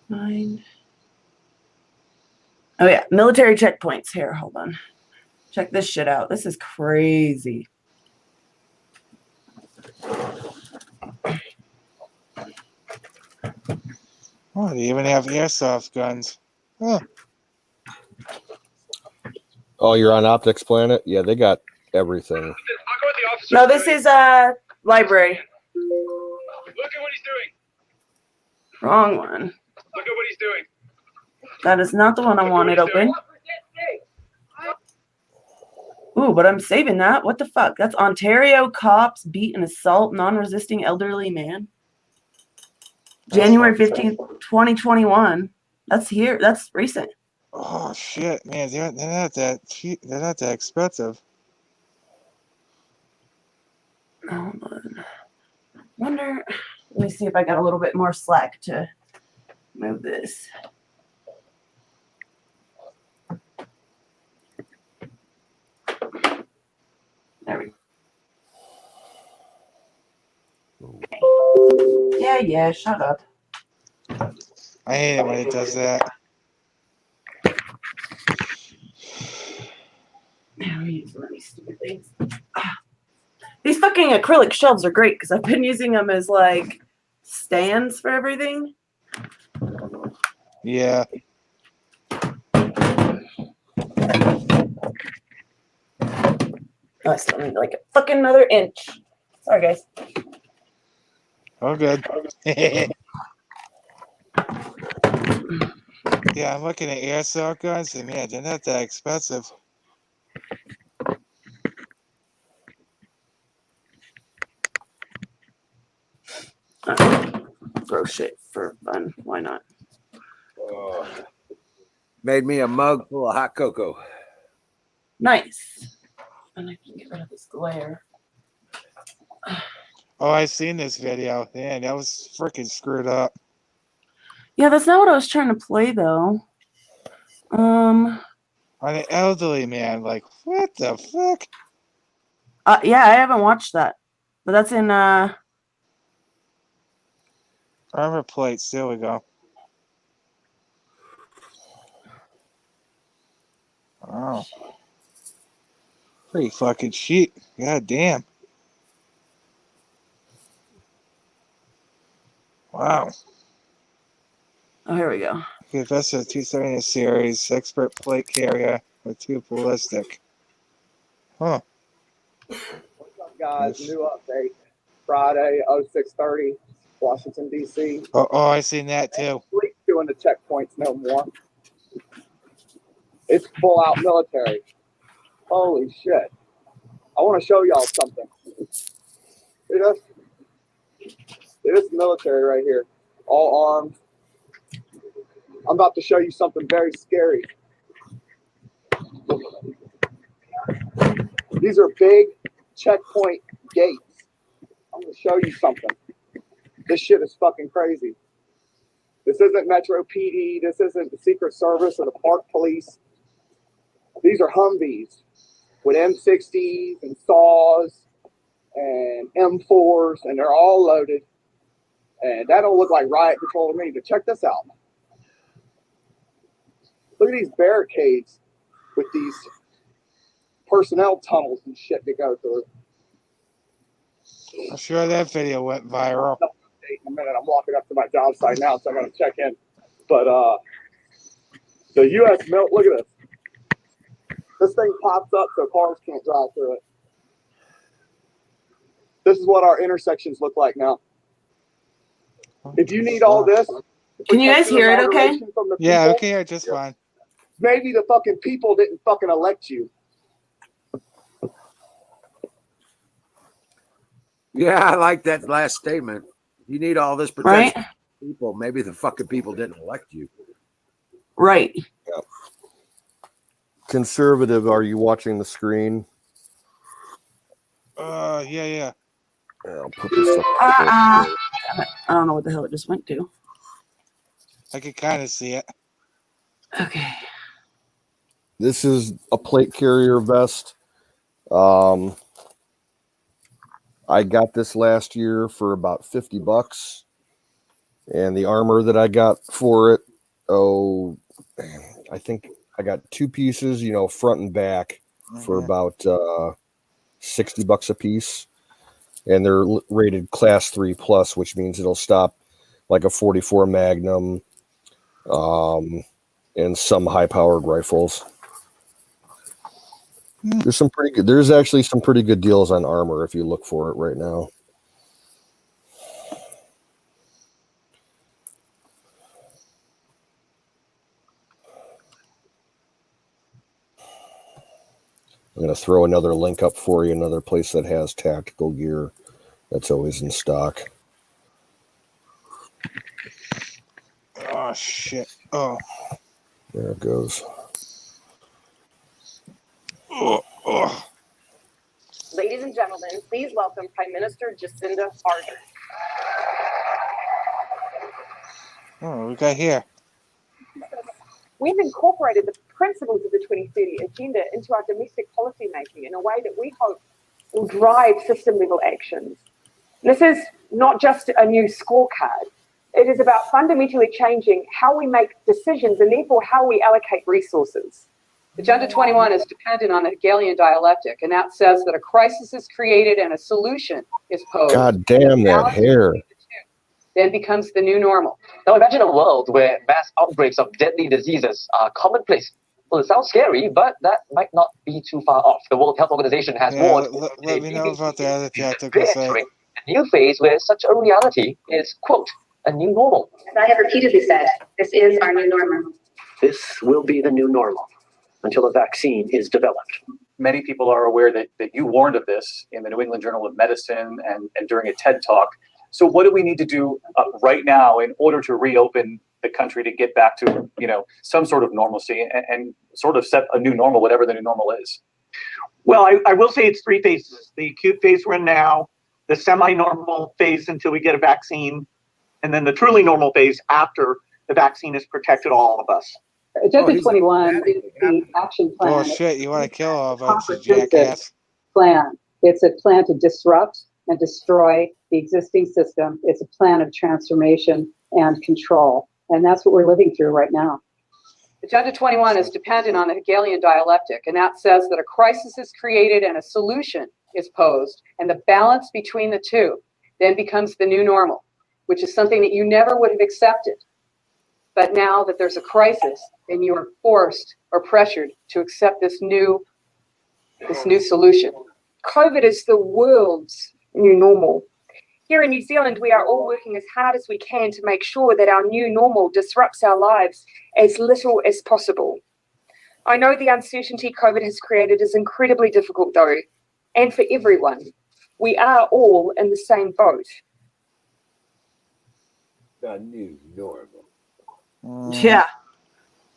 Speaker 12: Mind. Oh yeah, military checkpoints. Here, hold on. Check this shit out. This is crazy.
Speaker 11: Oh, they even have airsoft guns. Huh.
Speaker 2: Oh, you're on Optics Planet? Yeah, they got everything.
Speaker 12: No, this is library.
Speaker 13: Look at what he's doing.
Speaker 12: Wrong one.
Speaker 13: Look at what he's doing.
Speaker 12: That is not the one I wanted open. Ooh, but I'm saving that. What the fuck? That's Ontario cops beat and assault non-resisting elderly man. January 15th, 2021. That's here. That's recent.
Speaker 11: Oh shit, man! They're not that cheap. They're not that expensive.
Speaker 12: Hold on. Wonder. Let me see if I got a little bit more slack to move this. There we go. Yeah, shut up.
Speaker 11: I hate it when it does that.
Speaker 12: Now we use one of these stupid things. These fucking acrylic shelves are great because I've been using them as like stands for everything.
Speaker 11: Yeah.
Speaker 12: I still need like a fucking another inch. Sorry, guys.
Speaker 11: Oh, good. Yeah, I'm looking at airsoft guns, and man, they're not that expensive.
Speaker 12: Throw shit for fun. Why not?
Speaker 1: Made me a mug full of hot cocoa.
Speaker 12: Nice. And I can get rid of this glare.
Speaker 11: Oh, I seen this video. Man, that was freaking screwed up.
Speaker 12: Yeah, that's not what I was trying to play though.
Speaker 11: On an elderly man, like, what the fuck?
Speaker 12: Yeah, I haven't watched that. But that's in
Speaker 11: Armor plates, there we go. Wow. Pretty fucking cheap. God damn. Wow.
Speaker 12: oh, here we go.
Speaker 11: Okay, that's a 270 series expert plate carrier with 2 ballistic. Huh.
Speaker 14: What's up, guys? New update. Friday, 0630, Washington, D.C.
Speaker 11: Oh, I seen that too.
Speaker 14: Police doing the checkpoints no more. It's full out military. Holy shit. I want to show y'all something. See this military right here. All armed. I'm about to show you something very scary. These are big checkpoint gates. I'm going to show you something. This shit is fucking crazy. This isn't Metro PD. This isn't the Secret Service or the Park Police. These are Humvees with M60s and SAWs and M4s, and they're all loaded. And that don't look like riot control to me, but check this out. Look at these barricades with these personnel tunnels and shit to go through.
Speaker 11: I'm sure that video went viral.
Speaker 14: In a minute, I'm walking up to my job site now, so I'm going to check in. But the U.S. look at this. This thing pops up so cars can't drive through it. This is what our intersections look like now. If you need all this,
Speaker 12: can you guys hear it okay?
Speaker 11: Yeah, okay, just fine.
Speaker 14: Maybe the fucking people didn't fucking elect you.
Speaker 1: Yeah, I like that last statement. You need all this protection. Right? People, maybe the fucking people didn't elect you.
Speaker 12: Right.
Speaker 2: Yeah. Conservative, are you watching the screen?
Speaker 11: Yeah.
Speaker 2: I'll put this up.
Speaker 12: Damn it. I don't know what the hell it just went to.
Speaker 11: I can kind of see it.
Speaker 12: Okay.
Speaker 2: This is a plate carrier vest. I got this last year for about $50, and the armor that I got for it, I think I got 2 pieces, front and back, for about $60 a piece, and they're rated class 3 plus, which means it'll stop like a 44 Magnum, and some high-powered rifles. There's actually some pretty good deals on armor if you look for it right now. I'm going to throw another link up for you, another place that has tactical gear that's always in stock.
Speaker 11: Oh, shit. Oh.
Speaker 2: There it goes.
Speaker 11: Oh.
Speaker 15: Ladies and gentlemen, please welcome Prime Minister Jacinda Ardern.
Speaker 11: Oh, we got here.
Speaker 15: We've incorporated the principles of the 2030 Agenda into our domestic policy making in a way that we hope will drive system-level actions. This is not just a new scorecard. It is about fundamentally changing how we make decisions and therefore how we allocate resources.
Speaker 16: Agenda 21 is dependent on a Hegelian dialectic, and that says that a crisis is created and a solution is posed.
Speaker 2: God damn that hair.
Speaker 16: Then becomes the new normal.
Speaker 17: Now imagine a world where mass outbreaks of deadly diseases are commonplace. Well, it sounds scary, but that might not be too far off. The World Health Organization has warned
Speaker 11: Let me know about the other tactical side.
Speaker 17: a new phase where such a reality is, quote, a new normal.
Speaker 15: As I have repeatedly said, this is our new normal.
Speaker 18: This will be the new normal until a vaccine is developed.
Speaker 19: Many people are aware that you warned of this in the New England Journal of Medicine and during a TED Talk. So what do we need to do right now in order to reopen the country to get back to, some sort of normalcy and sort of set a new normal, whatever the new normal is?
Speaker 18: Well, I will say it's 3 phases. The acute phase we're in now, the semi-normal phase until we get a vaccine, and then the truly normal phase after the vaccine has protected all of us.
Speaker 16: Agenda 21 is the action plan.
Speaker 11: Oh, shit, you want to kill all of us, you jackass.
Speaker 16: Plan. It's a plan to disrupt and destroy the existing system. It's a plan of transformation and control. And that's what we're living through right now. Agenda 21 is dependent on the Hegelian dialectic, and that says that a crisis is created and a solution is posed, and the balance between the two then becomes the new normal, which is something that you never would have accepted. But now that there's a crisis, then you are forced or pressured to accept this new solution.
Speaker 15: COVID is the world's new normal. Here in New Zealand, we are all working as hard as we can to make sure that our new normal disrupts our lives as little as possible. I know the uncertainty COVID has created is incredibly difficult, though, and for everyone. We are all in the same boat.
Speaker 1: The new normal.
Speaker 12: Yeah.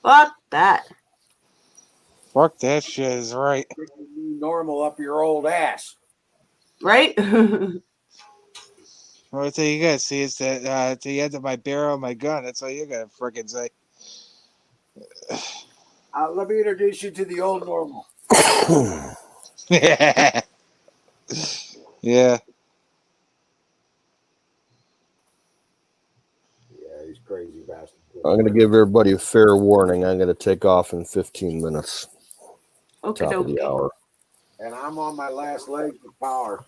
Speaker 12: Fuck that.
Speaker 11: Fuck that shit is right.
Speaker 1: New normal up your old ass.
Speaker 12: Right?
Speaker 11: Only thing you gotta see is that at the end of my barrel of my gun. That's all you gotta frickin' say.
Speaker 1: Let me introduce you to the old normal.
Speaker 11: Yeah. Yeah.
Speaker 1: Yeah, he's crazy bastard.
Speaker 2: I'm going to give everybody a fair warning. I'm going to take off in 15 minutes.
Speaker 12: Okay,
Speaker 2: Top of the hour.
Speaker 1: And I'm on my last leg of power.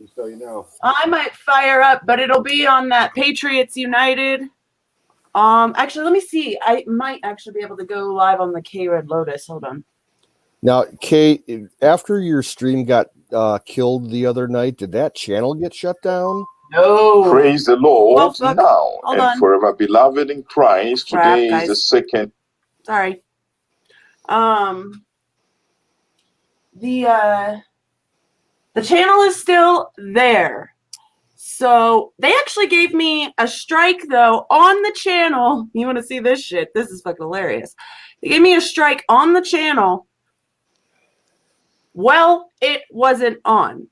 Speaker 1: Just so you know.
Speaker 12: I might fire up, but it'll be on that Patriots United. Actually, let me see. I might actually be able to go live on the K-Red Lotus. Hold on.
Speaker 2: Now, Kate, after your stream got killed the other night, did that channel get shut down?
Speaker 12: No.
Speaker 20: Praise the Lord
Speaker 12: Oh, fuck.
Speaker 20: now
Speaker 12: Hold
Speaker 20: and
Speaker 12: on.
Speaker 20: forever, beloved in Christ.
Speaker 12: Crap,
Speaker 20: Today is
Speaker 12: guys.
Speaker 20: the second.
Speaker 12: Sorry. The channel is still there. So they actually gave me a strike though on the channel. You want to see this shit? This is fucking hilarious. They gave me a strike on the channel Well, it wasn't on.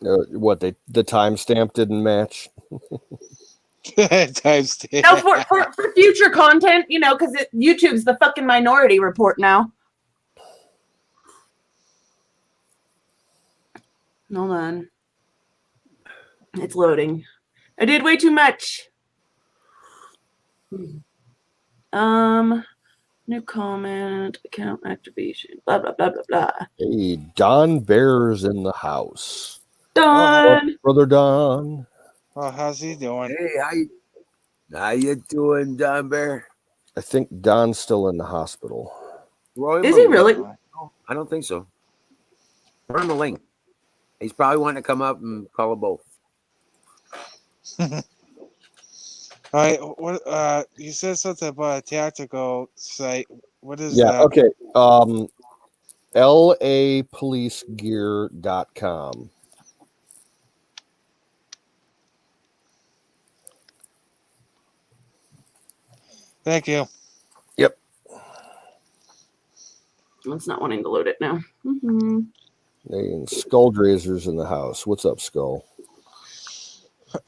Speaker 2: What the timestamp didn't match?
Speaker 11: Timestamp.
Speaker 12: No, for future content, you know, because YouTube's the fucking Minority Report now. Hold on. It's loading. I did way too much. New comment, account activation, blah, blah, blah, blah, blah.
Speaker 2: Hey, Don Bear's in the house.
Speaker 12: Don!
Speaker 2: Brother Don.
Speaker 11: Oh, how's he doing?
Speaker 1: Hey, how you doing, Don Bear?
Speaker 2: I think Don's still in the hospital.
Speaker 12: Is he really?
Speaker 1: I don't think so. Turn the link. He's probably wanting to come up and call a both.
Speaker 11: All right, what? You said something about a tactical site. What is that?
Speaker 2: Okay. LAPolicegear.com.
Speaker 11: Thank you.
Speaker 2: Yep.
Speaker 12: It's not wanting to load it now. Mm-hmm.
Speaker 2: And Skulldrazer's in the house. What's up, Skull?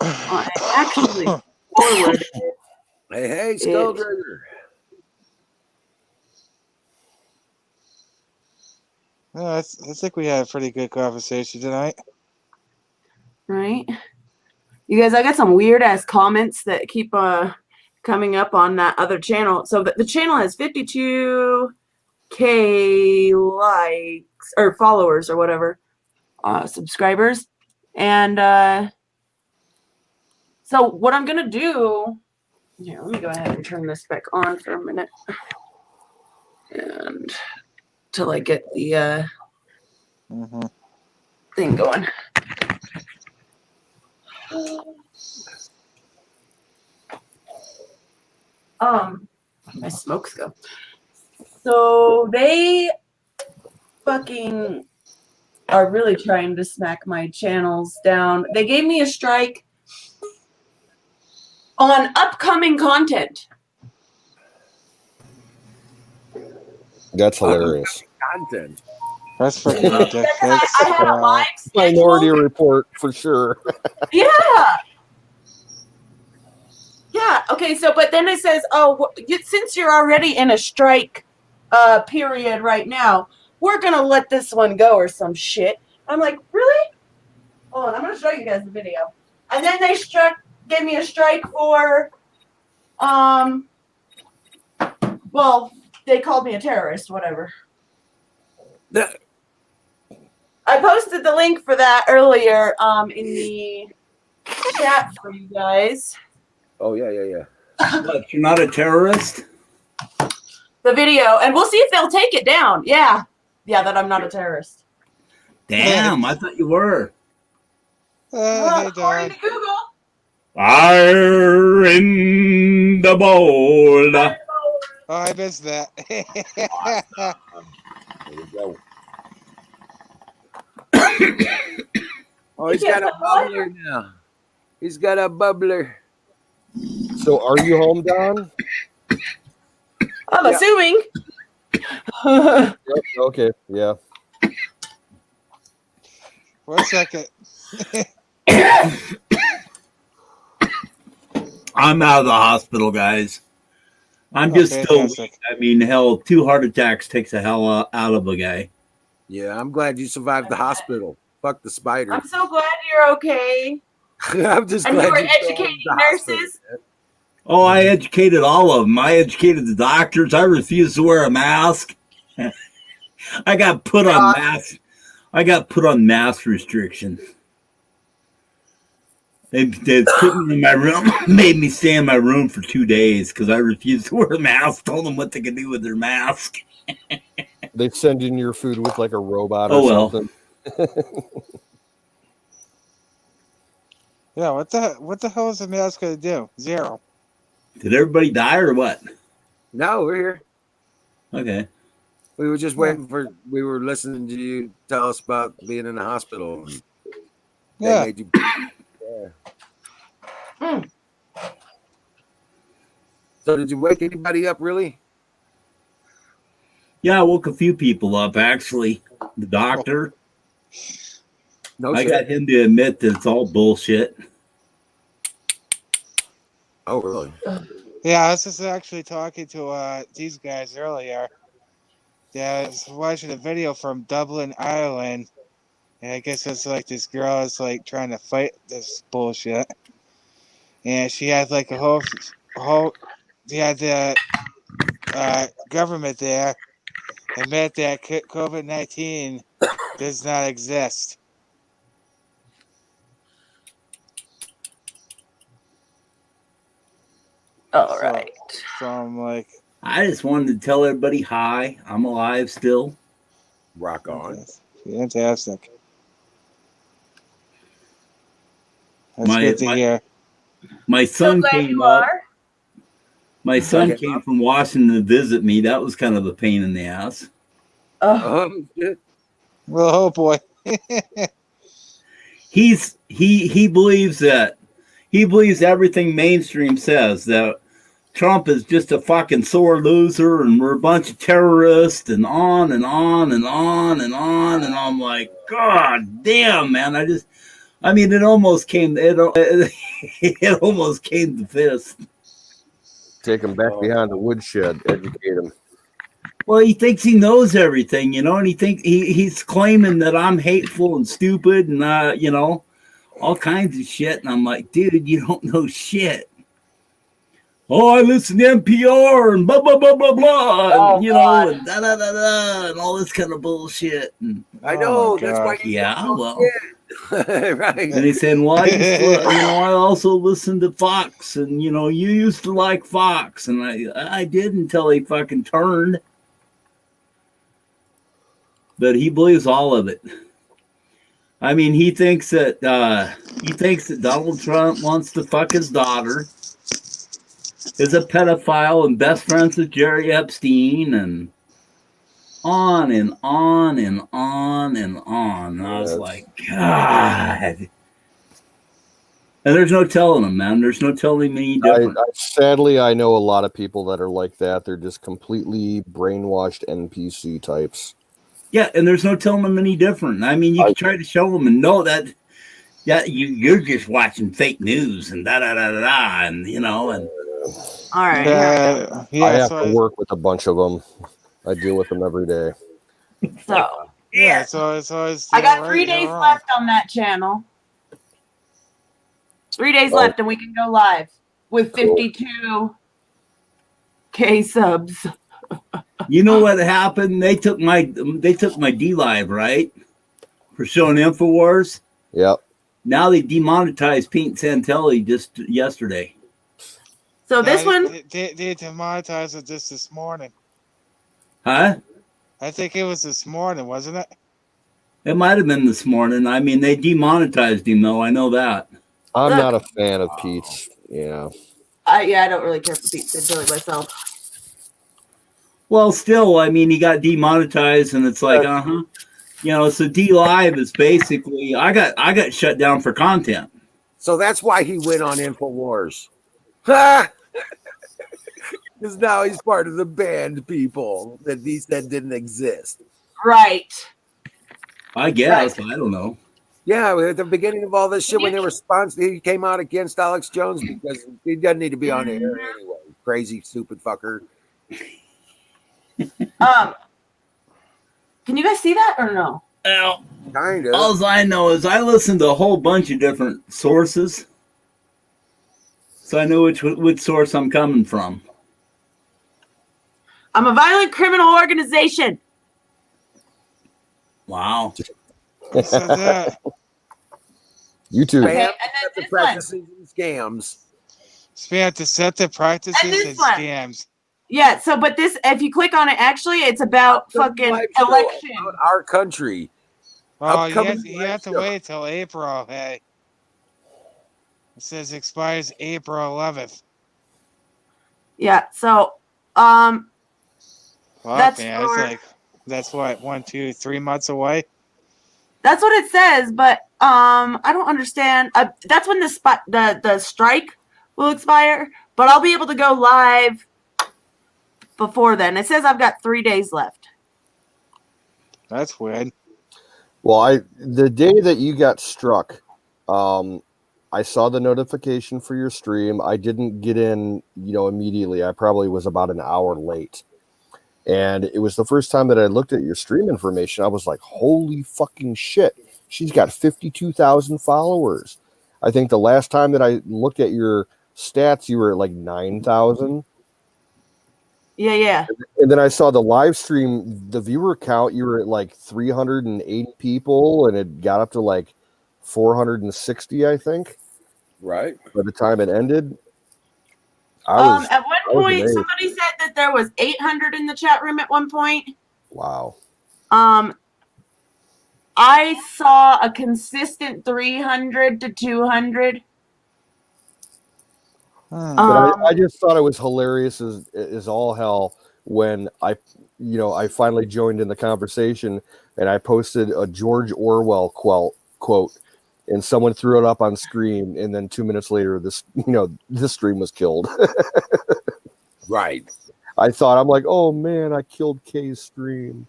Speaker 12: I actually forwarded it.
Speaker 1: Hey, Skulldrazzer.
Speaker 11: I think we had a pretty good conversation tonight.
Speaker 12: Right? You guys, I got some weird ass comments that keep coming up on that other channel. So the channel has 52K likes or followers or whatever, subscribers. And so what I'm gonna do, here, let me go ahead and turn this back on for a minute. And till I get the thing going. My smokes go. So they fucking are really trying to smack my channels down. They gave me a strike on upcoming content.
Speaker 2: That's hilarious.
Speaker 1: Content.
Speaker 11: That's freaking ridiculous.
Speaker 12: I had a live
Speaker 2: Minority Report for sure.
Speaker 12: Yeah. Yeah. Okay. So, but then it says, "Oh, since you're already in a strike period right now, we're gonna let this one go or some shit." I'm like, really? Hold on, I'm gonna show you guys the video. And then they gave me a strike for, well, they called me a terrorist, whatever. I posted the link for that earlier in the chat for you guys.
Speaker 1: Oh, yeah.
Speaker 21: What, you're not a terrorist?
Speaker 12: The video, and we'll see if they'll take it down. Yeah, that I'm not a terrorist.
Speaker 21: Damn, I thought you were.
Speaker 11: Hey,
Speaker 12: according to Google.
Speaker 21: Fire in the bowl.
Speaker 11: Oh, I missed that.
Speaker 1: There we go. Oh, he's got a bubbler now. He's got a bubbler.
Speaker 2: So are you home, Don?
Speaker 12: I'm assuming.
Speaker 2: Yep, okay, yeah.
Speaker 11: 1 second.
Speaker 21: I'm out of the hospital, guys. I'm just still weak. I mean, hell, 2 heart attacks takes a hell out of a guy.
Speaker 1: Yeah, I'm glad you survived the hospital. Fuck the spider.
Speaker 12: I'm so glad you're okay.
Speaker 1: I'm just
Speaker 12: and
Speaker 1: glad
Speaker 12: you were
Speaker 1: you
Speaker 12: educating nurses.
Speaker 21: Oh, I educated all of them. I educated the doctors. I refused to wear a mask. I got put on mask. I got put on mask restrictions. They put me in my room, made me stay in my room for 2 days because I refused to wear a mask. Told them what they could do with their mask.
Speaker 2: They send in your food with like a robot or something.
Speaker 11: Yeah, what the hell is a mask gonna do? Zero.
Speaker 21: Did everybody die or what?
Speaker 1: No, we're here.
Speaker 21: Okay.
Speaker 1: We were just waiting we were listening to you tell us about being in the hospital. And
Speaker 11: Yeah.
Speaker 1: They made you, So did you wake anybody up, really?
Speaker 21: Yeah, I woke a few people up, actually. The doctor.
Speaker 1: No
Speaker 21: I
Speaker 1: shit.
Speaker 21: got him to admit that it's all bullshit.
Speaker 1: Oh, really?
Speaker 11: Yeah, I was just actually talking to these guys earlier. Yeah, I was watching a video from Dublin, Ireland, and I guess it's like this girl is like trying to fight this bullshit, and she had like a whole, the government there admit that COVID-19 does not exist.
Speaker 12: All right.
Speaker 11: So I'm like,
Speaker 21: I just wanted to tell everybody hi. I'm alive still.
Speaker 1: Rock on.
Speaker 11: fantastic. That's good to hear.
Speaker 21: My son
Speaker 12: glad
Speaker 21: came
Speaker 12: you
Speaker 21: up.
Speaker 12: are.
Speaker 21: My son came from Washington to visit me. That was kind of a pain in the ass.
Speaker 1: Shit.
Speaker 11: Well, oh boy.
Speaker 21: he believes everything mainstream says, that Trump is just a fucking sore loser and we're a bunch of terrorists and on and on and on and on, and I'm like, God damn, man. It almost came it almost came to fist.
Speaker 2: Take him back behind the woodshed, educate him.
Speaker 21: Well, he thinks he knows everything, and he's claiming that I'm hateful and stupid and all kinds of shit. And I'm like, dude, you don't know shit. Oh, I listen to NPR and blah blah blah blah blah, and and da da da da, and all this kind of bullshit. And,
Speaker 1: I know. That's why. Right.
Speaker 21: And he said, well, I also listened to Fox, and you used to like Fox, and I did until he fucking turned. But he believes all of it. He thinks that Donald Trump wants to fuck his daughter, is a pedophile and best friends with Jerry Epstein, and on and on and on and on. And I was like, God. And there's no telling him, man. There's no telling him any different.
Speaker 2: Sadly, I know a lot of people that are like that. They're just completely brainwashed NPC types.
Speaker 21: Yeah, and there's no telling them any different. You can try to show them and know that, you're just watching fake news and da da da da da, and and.
Speaker 12: All right.
Speaker 2: I have to work with a bunch of them. I deal with them every day.
Speaker 12: So
Speaker 11: so
Speaker 12: I got 3 days left on that channel. 3 days left, and we can go live with 52K subs.
Speaker 21: You know what happened? They took my D-Live, right? For showing InfoWars.
Speaker 2: Yep.
Speaker 21: Now they demonetized Pete Santelli just yesterday.
Speaker 12: So this one,
Speaker 11: they demonetized it just this morning.
Speaker 21: Huh?
Speaker 11: I think it was this morning, wasn't it?
Speaker 21: It might have been this morning. They demonetized him, though. I know that.
Speaker 2: I'm not a fan of Pete's. Yeah.
Speaker 12: I don't really care for Pete Santelli myself.
Speaker 21: Well, still, he got demonetized, and it's like, so D-Live is basically, I got shut down for content.
Speaker 1: So that's why he went on InfoWars. Ha! Because now he's part of the banned people that he said didn't exist.
Speaker 12: Right.
Speaker 21: I guess. Right. I don't know.
Speaker 1: Yeah, at the beginning of all this shit, when they were sponsored, he came out against Alex Jones because he doesn't need to be on air anyway. Crazy, stupid fucker.
Speaker 12: Can you guys see that or no?
Speaker 21: Well,
Speaker 1: kind of.
Speaker 21: All I know is I listened to a whole bunch of different sources, so I know which source I'm coming from.
Speaker 12: I'm a violent criminal organization.
Speaker 21: Wow.
Speaker 2: You too.
Speaker 1: Okay, the practices and scams.
Speaker 11: Spam deceptive practices and scams.
Speaker 12: Yeah, so but this, if you click on it, actually, it's about fucking election.
Speaker 1: About our country.
Speaker 11: Oh, you have to wait till April. Hey, it says expires April 11th.
Speaker 12: Yeah, so
Speaker 11: Fuck, man, that's what 1, 2, 3 months away.
Speaker 12: That's what it says, but I don't understand. That's when the strike will expire. but I'll be able to go live before then. It says I've got 3 days left.
Speaker 11: That's weird.
Speaker 2: Well, the day that you got struck, I saw the notification for your stream. I didn't get in, immediately. I probably was about an hour late. And it was the first time that I looked at your stream information. I was like, holy fucking shit. She's got 52,000 followers. I think the last time that I looked at your stats, you were at like 9,000.
Speaker 12: Yeah.
Speaker 2: And then I saw the live stream, the viewer count, you were at like 380 people, and it got up to like 460, I think.
Speaker 1: Right.
Speaker 2: By the time it ended.
Speaker 12: At one point, somebody said that there was 800 in the chat room at one point.
Speaker 2: Wow.
Speaker 12: I saw a consistent 300 to 200.
Speaker 2: But I just thought it was hilarious as all hell when I finally joined in the conversation and I posted a George Orwell quote and someone threw it up on screen, and then 2 minutes later this stream was killed.
Speaker 1: Right.
Speaker 2: I'm like, oh man, I killed Kay's stream.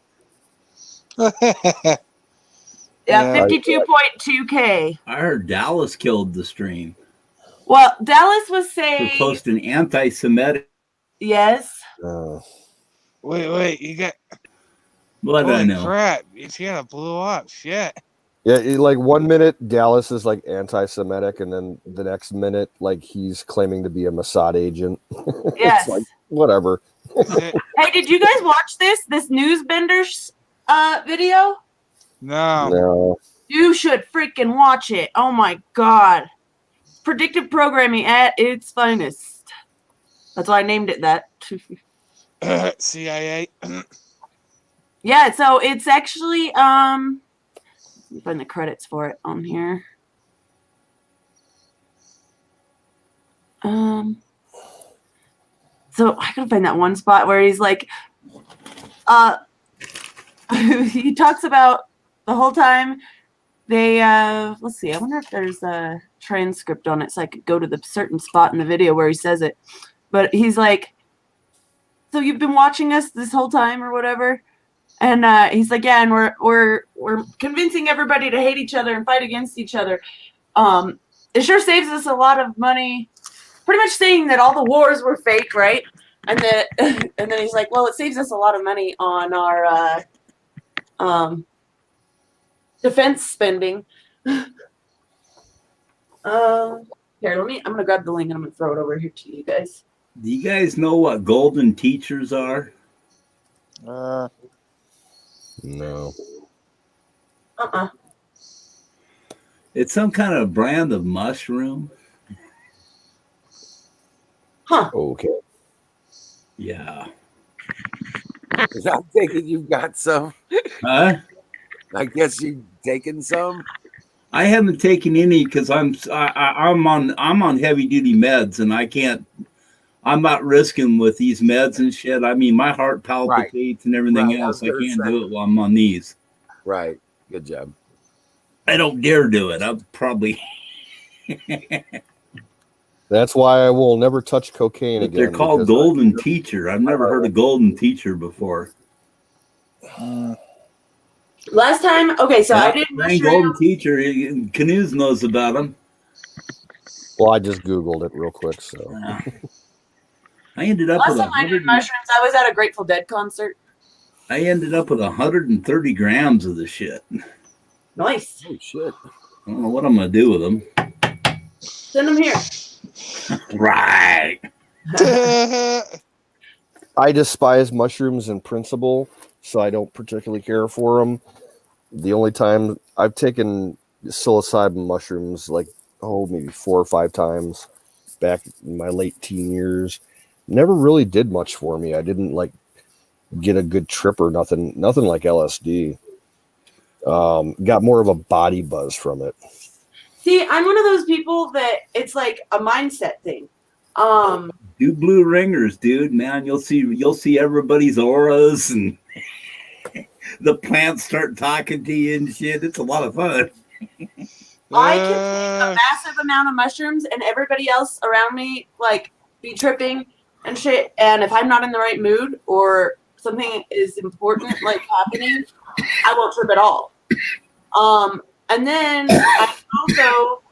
Speaker 12: Yeah, 52.2K.
Speaker 21: I heard Dallas killed the stream
Speaker 12: Well, Dallas was
Speaker 21: for
Speaker 12: saying
Speaker 21: posting anti-Semitic.
Speaker 12: yes.
Speaker 11: Wait, you got.
Speaker 21: What I
Speaker 11: Holy
Speaker 21: know.
Speaker 11: crap! It's gonna blow up. Shit.
Speaker 2: Yeah, like 1 minute Dallas is like anti-Semitic, and then the next minute, like he's claiming to be a Mossad agent.
Speaker 12: Yes.
Speaker 2: It's like whatever.
Speaker 12: Hey, did you guys watch this Newsbenders video?
Speaker 2: No.
Speaker 12: You should freaking watch it. Oh my god. Predictive programming at its finest. That's why I named it that.
Speaker 11: CIA.
Speaker 12: Yeah, so it's actually let me find the credits for it on here. So I gotta find that one spot where he's like he talks about the whole time they let's see, I wonder if there's a transcript on it so I could go to the certain spot in the video where he says it. But he's like, so you've been watching us this whole time or whatever? And he's like, yeah, and we're convincing everybody to hate each other and fight against each other. It sure saves us a lot of money. Pretty much saying that all the wars were fake, right? And that, and then he's like, well, it saves us a lot of money on our defense spending. Here, I'm gonna grab the link and I'm gonna throw it over here to you guys.
Speaker 21: Do you guys know what golden teachers are?
Speaker 2: No.
Speaker 21: It's some kind of brand of mushroom.
Speaker 12: Huh.
Speaker 2: Okay.
Speaker 21: Yeah.
Speaker 1: I'm thinking you've got some.
Speaker 21: Huh?
Speaker 1: I guess you've taken some.
Speaker 21: I haven't taken any because I'm on heavy duty meds and I can't. I'm not risking with these meds and shit. I mean, my heart palpitates and everything else. I can't do it while I'm on these.
Speaker 1: Right. Good job.
Speaker 21: I don't dare do it. I'll probably.
Speaker 2: That's why I will never touch cocaine again.
Speaker 21: They're called golden teacher. I've never heard of golden teacher before.
Speaker 12: Last time, okay, so I did
Speaker 21: golden teacher. Canoes knows about them.
Speaker 2: Well, I just Googled it real quick, so.
Speaker 21: I ended up
Speaker 12: last
Speaker 21: with
Speaker 12: time I did mushrooms, I was at a Grateful Dead concert.
Speaker 21: I ended up with 130 grams of the shit.
Speaker 12: Nice.
Speaker 1: Oh shit!
Speaker 21: I don't know what I'm gonna do with them.
Speaker 12: Send them here.
Speaker 21: Right.
Speaker 2: I despise mushrooms in principle, so I don't particularly care for them. The only time I've taken psilocybin mushrooms, like, maybe 4 or 5 times back in my late teen years, never really did much for me. I didn't like get a good trip or nothing like LSD. Got more of a body buzz from it.
Speaker 12: See, I'm one of those people that it's like a mindset thing.
Speaker 21: Do blue ringers, dude. Man, you'll see everybody's auras and the plants start talking to you and shit. It's a lot of fun.
Speaker 12: I can take a massive amount of mushrooms and everybody else around me like be tripping and shit. And if I'm not in the right mood or something is important like happening, I won't trip at all. And then I can also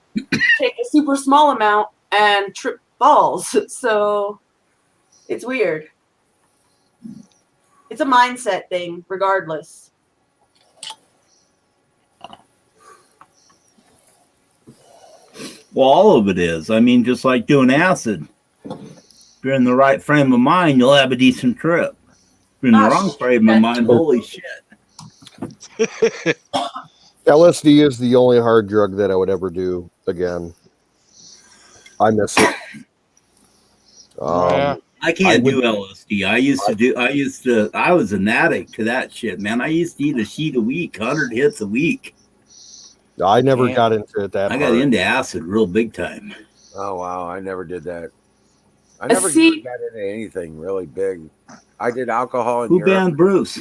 Speaker 12: take a super small amount and trip balls. So it's weird. It's a mindset thing, regardless.
Speaker 21: Well, all of it is. I mean, just like doing acid. If you're in the right frame of mind, you'll have a decent trip. If you're in the wrong frame of mind, holy shit.
Speaker 2: LSD is the only hard drug that I would ever do again. I miss it.
Speaker 21: I can't do LSD. I was an addict to that shit, man. I used to eat a sheet a week, 100 hits a week.
Speaker 2: I never got into it that
Speaker 21: I got
Speaker 2: hard.
Speaker 21: into acid real big time.
Speaker 1: Oh wow, I never did that. I never got into anything really big. I did alcohol in
Speaker 21: Who
Speaker 1: Europe.
Speaker 21: banned Bruce?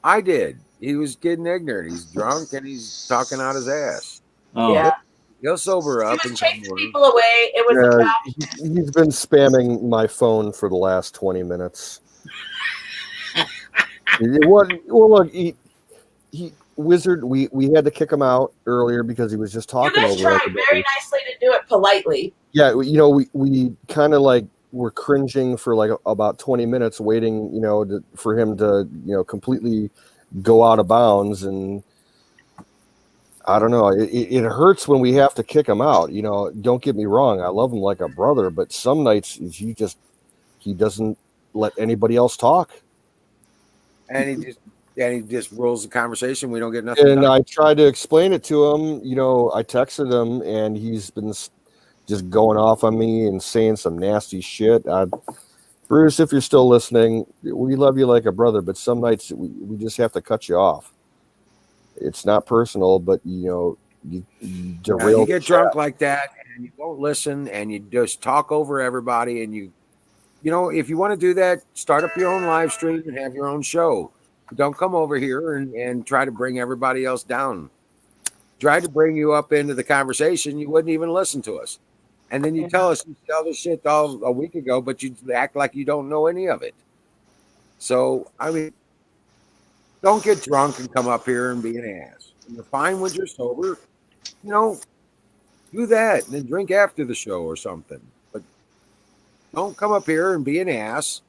Speaker 1: I did. He was getting ignorant. He's drunk and he's talking out his ass.
Speaker 21: Oh.
Speaker 12: Yeah.
Speaker 1: He'll sober up.
Speaker 12: He was
Speaker 1: and
Speaker 12: chasing
Speaker 1: come
Speaker 12: people away. It was a bad
Speaker 2: He's been spamming my phone for the last 20 minutes. Well, look, he Wizard. We had to kick him out earlier because he was just
Speaker 12: You
Speaker 2: talking
Speaker 12: guys
Speaker 2: over
Speaker 12: tried
Speaker 2: everybody.
Speaker 12: very nicely to do it politely.
Speaker 2: Yeah, we kind of like were cringing for like about 20 minutes, waiting, for him to, completely go out of bounds. And I don't know, it hurts when we have to kick him out. Don't get me wrong, I love him like a brother, but some nights he doesn't let anybody else talk.
Speaker 1: And he just rules the conversation. We don't get nothing
Speaker 2: And
Speaker 1: done.
Speaker 2: I tried to explain it to him. I texted him, and he's been just going off on me and saying some nasty shit. Bruce, if you're still listening, we love you like a brother, but some nights we just have to cut you off. It's not personal, but you derail.
Speaker 1: You get drunk like that, and you don't listen, and you just talk over everybody. And if you want to do that, start up your own live stream and have your own show. Don't come over here and try to bring everybody else down. Tried to bring you up into the conversation, you wouldn't even listen to us. And then you tell us you said all this shit all a week ago, but you act like you don't know any of it. So, I mean, don't get drunk and come up here and be an ass. You're fine when you're sober. Do that and then drink after the show or something. But don't come up here and be an ass,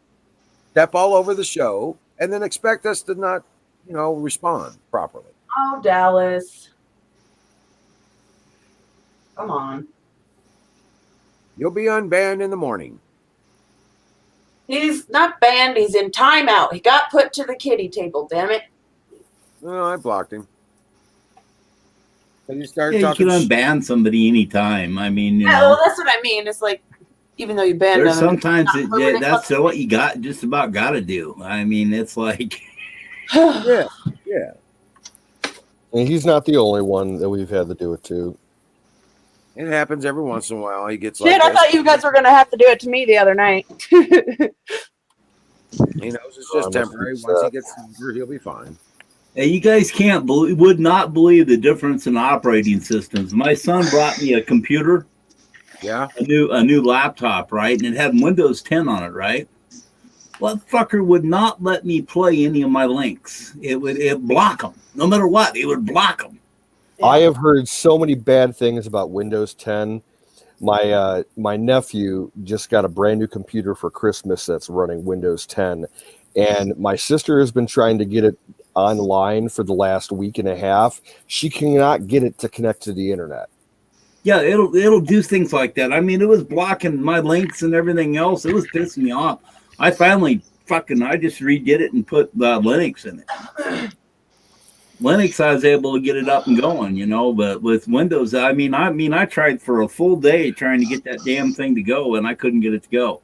Speaker 1: step all over the show, and then expect us to not, respond properly.
Speaker 12: Oh, Dallas. Come on.
Speaker 1: You'll be unbanned in the morning.
Speaker 12: He's not banned. He's in timeout. He got put to the kiddie table, damn it.
Speaker 1: No, I blocked him. So you start
Speaker 21: Yeah, you
Speaker 1: talking
Speaker 21: can unban somebody anytime. I mean,
Speaker 12: Yeah, well, that's what I mean. It's like, even though you banned
Speaker 21: there's
Speaker 12: him,
Speaker 21: sometimes
Speaker 12: it's not permanent.
Speaker 21: that's what you got. Just about got to do. I mean, it's like,
Speaker 1: yeah.
Speaker 2: And he's not the only one that we've had to do it to.
Speaker 1: It happens every once in a while. He gets
Speaker 12: Shit,
Speaker 1: like
Speaker 12: I
Speaker 1: this.
Speaker 12: thought you guys were going to have to do it to me the other night.
Speaker 1: He knows it's just
Speaker 2: must
Speaker 1: temporary.
Speaker 2: be
Speaker 1: Once he
Speaker 2: sad.
Speaker 1: gets sober, he'll be fine.
Speaker 21: hey, you guys would not believe the difference in operating systems. My son brought me a computer,
Speaker 1: Yeah.
Speaker 21: a new laptop, right, and it had Windows 10 on it, right. Well, that fucker would not let me play any of my links. It block them, no matter what. It would block them.
Speaker 2: I have heard so many bad things about Windows 10. My nephew just got a brand new computer for Christmas that's running Windows 10, and my sister has been trying to get it online for the last week and a half. She cannot get it to connect to the internet.
Speaker 21: Yeah, it'll do things like that. I mean, it was blocking my links and everything else. It was pissing me off. I finally I just redid it and put Linux in it. Linux, I was able to get it up and going, but with Windows, I tried for a full day trying to get that damn thing to go, and I couldn't get it to go.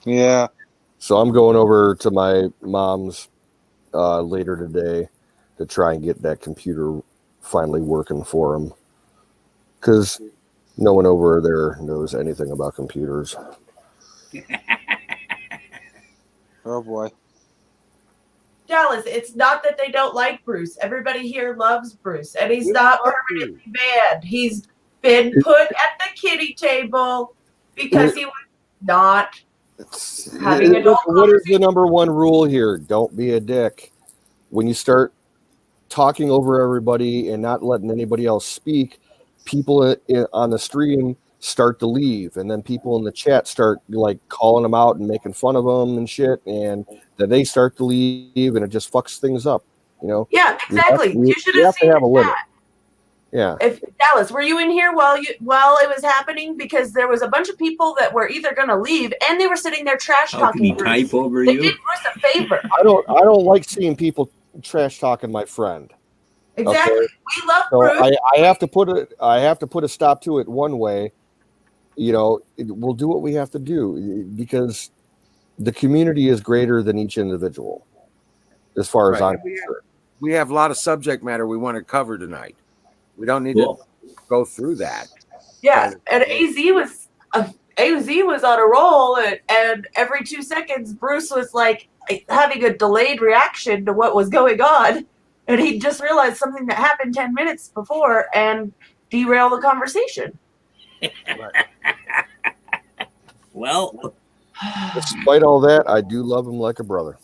Speaker 11: Yeah.
Speaker 2: So I'm going over to my mom's later today to try and get that computer finally working for him, because no one over there knows anything about computers.
Speaker 11: Oh boy.
Speaker 12: Dallas, it's not that they don't like Bruce. Everybody here loves Bruce, and he's not permanently banned. He's been put at the kiddie table because he was not having adult
Speaker 2: What is the number one rule here? Don't be a dick. When you start talking over everybody and not letting anybody else speak, people on the stream start to leave, and then people in the chat start like calling them out and making fun of them and shit, and then they start to leave, and it just fucks things up. You know?
Speaker 12: Yeah, exactly.
Speaker 2: We
Speaker 12: You should
Speaker 2: have
Speaker 12: have
Speaker 2: to
Speaker 12: seen
Speaker 2: have a
Speaker 12: the
Speaker 2: limit.
Speaker 12: chat.
Speaker 2: Yeah.
Speaker 12: If Dallas, were you in here while it was happening? Because there was a bunch of people that were either going to leave and they were sitting there trash
Speaker 21: How can
Speaker 12: talking
Speaker 21: he
Speaker 12: Bruce.
Speaker 21: type over
Speaker 12: They
Speaker 21: you?
Speaker 12: did Bruce a favor.
Speaker 2: I don't like seeing people trash talking my friend.
Speaker 12: Exactly.
Speaker 2: Okay?
Speaker 12: We love
Speaker 2: So
Speaker 12: Bruce.
Speaker 2: I have to put a stop to it one way. You know, we'll do what we have to do because the community is greater than each individual, as far as
Speaker 1: Right.
Speaker 2: I'm
Speaker 1: And
Speaker 2: concerned.
Speaker 1: we have a lot of subject matter we want to cover tonight. We don't need to go through that.
Speaker 12: Yeah, and AZ was on a roll, and every 2 seconds, Bruce was like having a delayed reaction to what was going on, and he just realized something that happened 10 minutes before and derail the conversation.
Speaker 21: Well,
Speaker 2: despite all that, I do love him like a brother.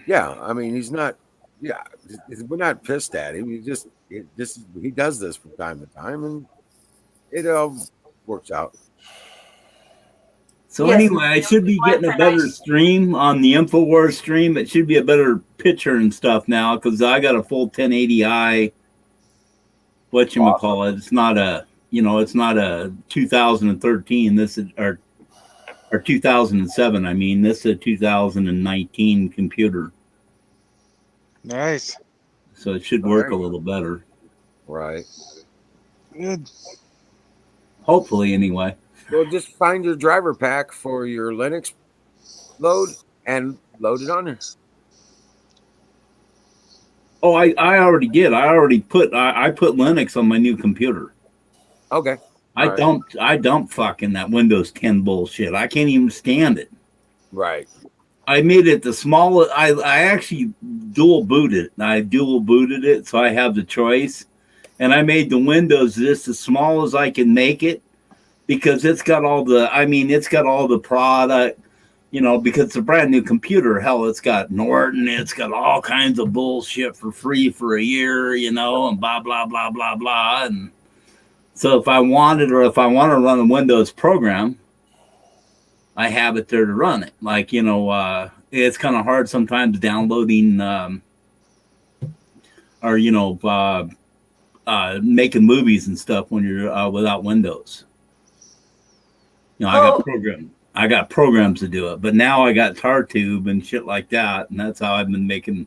Speaker 1: Yeah, I mean, he's not. Yeah, we're not pissed at him. He does this from time to time, and it works out.
Speaker 21: So
Speaker 1: Yes,
Speaker 21: anyway, I should be getting a better stream on the InfoWars stream. It should be a better picture and stuff now because I got a full 1080i. Whatchamacallit. It's not a, it's not a 2013. This is or 2007. I mean, this is a 2019 computer.
Speaker 11: Nice.
Speaker 21: So it should work a little better.
Speaker 1: Right.
Speaker 11: Good.
Speaker 1: Hopefully, anyway. Well, just find your driver pack for your Linux load and load it on it.
Speaker 21: Oh, I already did. I put Linux on my new computer.
Speaker 1: Okay.
Speaker 21: I dumped fucking that Windows 10 bullshit. I can't even stand it.
Speaker 1: Right.
Speaker 21: I made it the smallest. I actually dual booted it, so I have the choice. And I made the Windows just as small as I can make it because it's got all the product, because it's a brand new computer. Hell, it's got Norton, it's got all kinds of bullshit for free for a year, and blah, blah, blah, blah, blah. And so if I want to run a Windows program, I have it there to run it. Like, it's kind of hard sometimes downloading making movies and stuff when you're without Windows. I got programs to do it, but now I got TarTube and shit like that, and that's how I've been can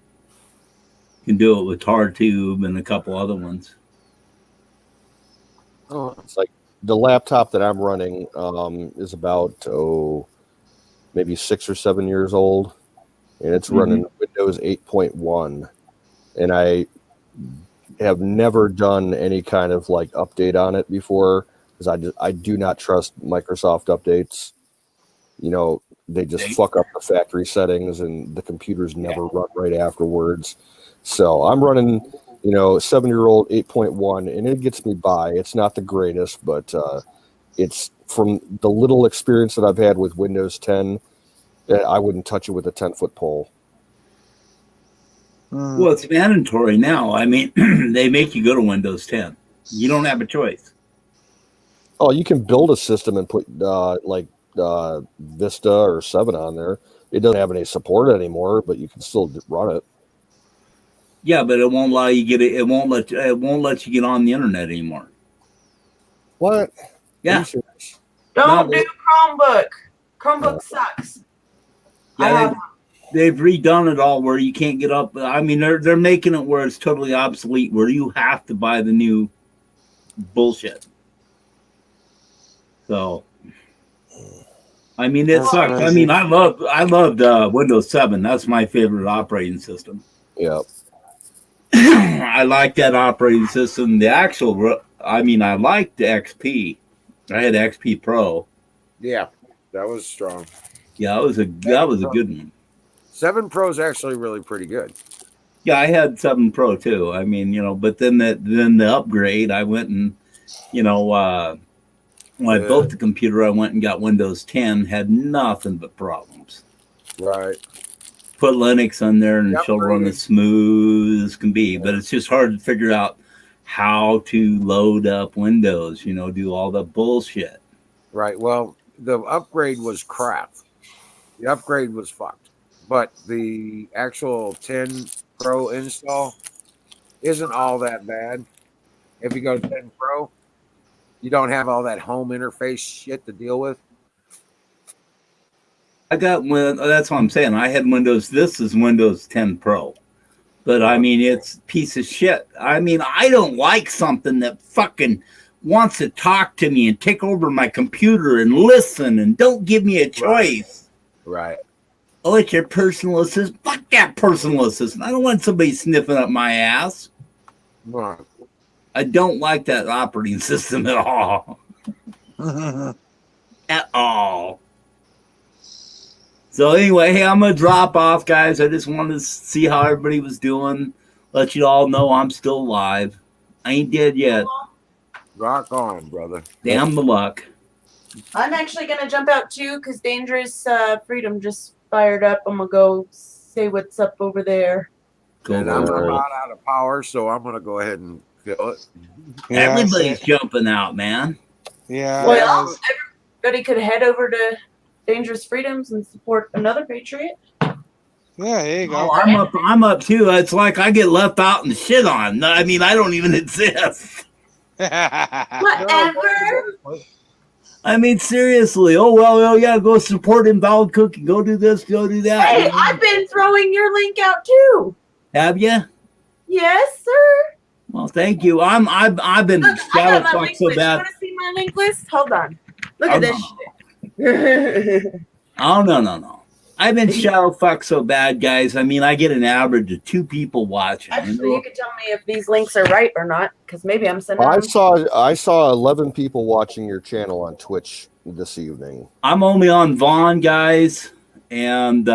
Speaker 21: do it with TarTube and a couple other ones.
Speaker 2: Oh, it's like the laptop that I'm running is about maybe 6 or 7 years old, and it's running Windows 8.1, and I have never done any kind of like update on it before because I do not trust Microsoft updates. They just fuck up the factory settings, and the computers never run right afterwards. So I'm running 7-year-old 8.1, and it gets me by. It's not the greatest, but it's from the little experience that I've had with Windows 10, I wouldn't touch it with a 10-foot pole.
Speaker 21: Well, it's mandatory now. I mean, they make you go to Windows 10. You don't have a choice.
Speaker 2: Oh, you can build a system and put Vista or 7 on there. It doesn't have any support anymore, but you can still run it.
Speaker 21: Yeah, but it won't allow you get it. It won't let you get on the internet anymore.
Speaker 2: What?
Speaker 21: Yeah.
Speaker 12: Don't do Chromebook. Chromebook sucks.
Speaker 21: Yeah, they've redone it all where you can't get up. I mean, they're making it where it's totally obsolete, where you have to buy the new bullshit. So, I mean, it sucks. I mean, I loved Windows 7. That's my favorite operating system.
Speaker 2: Yeah.
Speaker 21: I like that operating system. I liked the XP. I had XP Pro.
Speaker 1: Yeah, that was strong.
Speaker 21: Yeah, that was a good one.
Speaker 1: 7 Pro is actually really pretty good.
Speaker 21: Yeah, I had 7 Pro too. I mean, but then the upgrade, I went and you know, when I built the computer, I went and got Windows 10, had nothing but problems.
Speaker 1: Right.
Speaker 21: Put Linux on there and
Speaker 1: Yep,
Speaker 21: she'll run as smooth as can be, but it's just hard to figure out how to load up Windows, you know, do all the bullshit.
Speaker 1: Right. Well, the upgrade was crap. The upgrade was fucked. But the actual 10 Pro install isn't all that bad. If you go to 10 Pro, you don't have all that home interface shit to deal with.
Speaker 21: I got that's what I'm saying. I had Windows. This is Windows 10 Pro, but I mean it's a piece of shit. I mean I don't like something that fucking wants to talk to me and take over my computer and listen and don't give me a choice.
Speaker 1: Right.
Speaker 21: Oh, it's your personal assistant. Fuck that personal assistant. I don't want somebody sniffing up my ass.
Speaker 1: Right.
Speaker 21: I don't like that operating system at all. At all. So anyway, hey, I'm going to drop off, guys. I just wanted to see how everybody was doing. Let you all know I'm still alive. I ain't dead yet.
Speaker 1: Rock on, brother.
Speaker 21: Damn the luck.
Speaker 12: I'm actually gonna jump out too because Dangerous Freedom just fired up. I'm gonna go say what's up over there.
Speaker 1: And I'm about out of power, so I'm going to go ahead and fill it.
Speaker 21: Yeah, everybody's jumping out, man.
Speaker 11: Yeah.
Speaker 12: Well, everybody could head over to Dangerous Freedoms and support another Patriot.
Speaker 11: Yeah, there you go.
Speaker 21: Oh, I'm up too. It's like I get left out and shit on. I mean, I don't even exist.
Speaker 12: Whatever.
Speaker 21: I mean, seriously. Oh yeah, go support Invalid Cookie. Go do this, go do that.
Speaker 12: Hey, I've been throwing your link out too.
Speaker 21: Have you?
Speaker 12: Yes, sir.
Speaker 21: Well, thank you. I've been
Speaker 12: Look, I
Speaker 21: shadow
Speaker 12: got my
Speaker 21: fucked
Speaker 12: link
Speaker 21: so
Speaker 12: list. You
Speaker 21: bad.
Speaker 12: want to see my link list? Hold on. Look at this shit.
Speaker 21: Oh no. I've been shadow fucked so bad, guys. I mean, I get an average of 2 people watching.
Speaker 12: Actually, you could tell me if these links are right or not, because maybe I'm sending
Speaker 2: I
Speaker 12: them.
Speaker 2: I saw 11 people watching your channel on Twitch this evening.
Speaker 21: I'm only on Vaughn, guys, and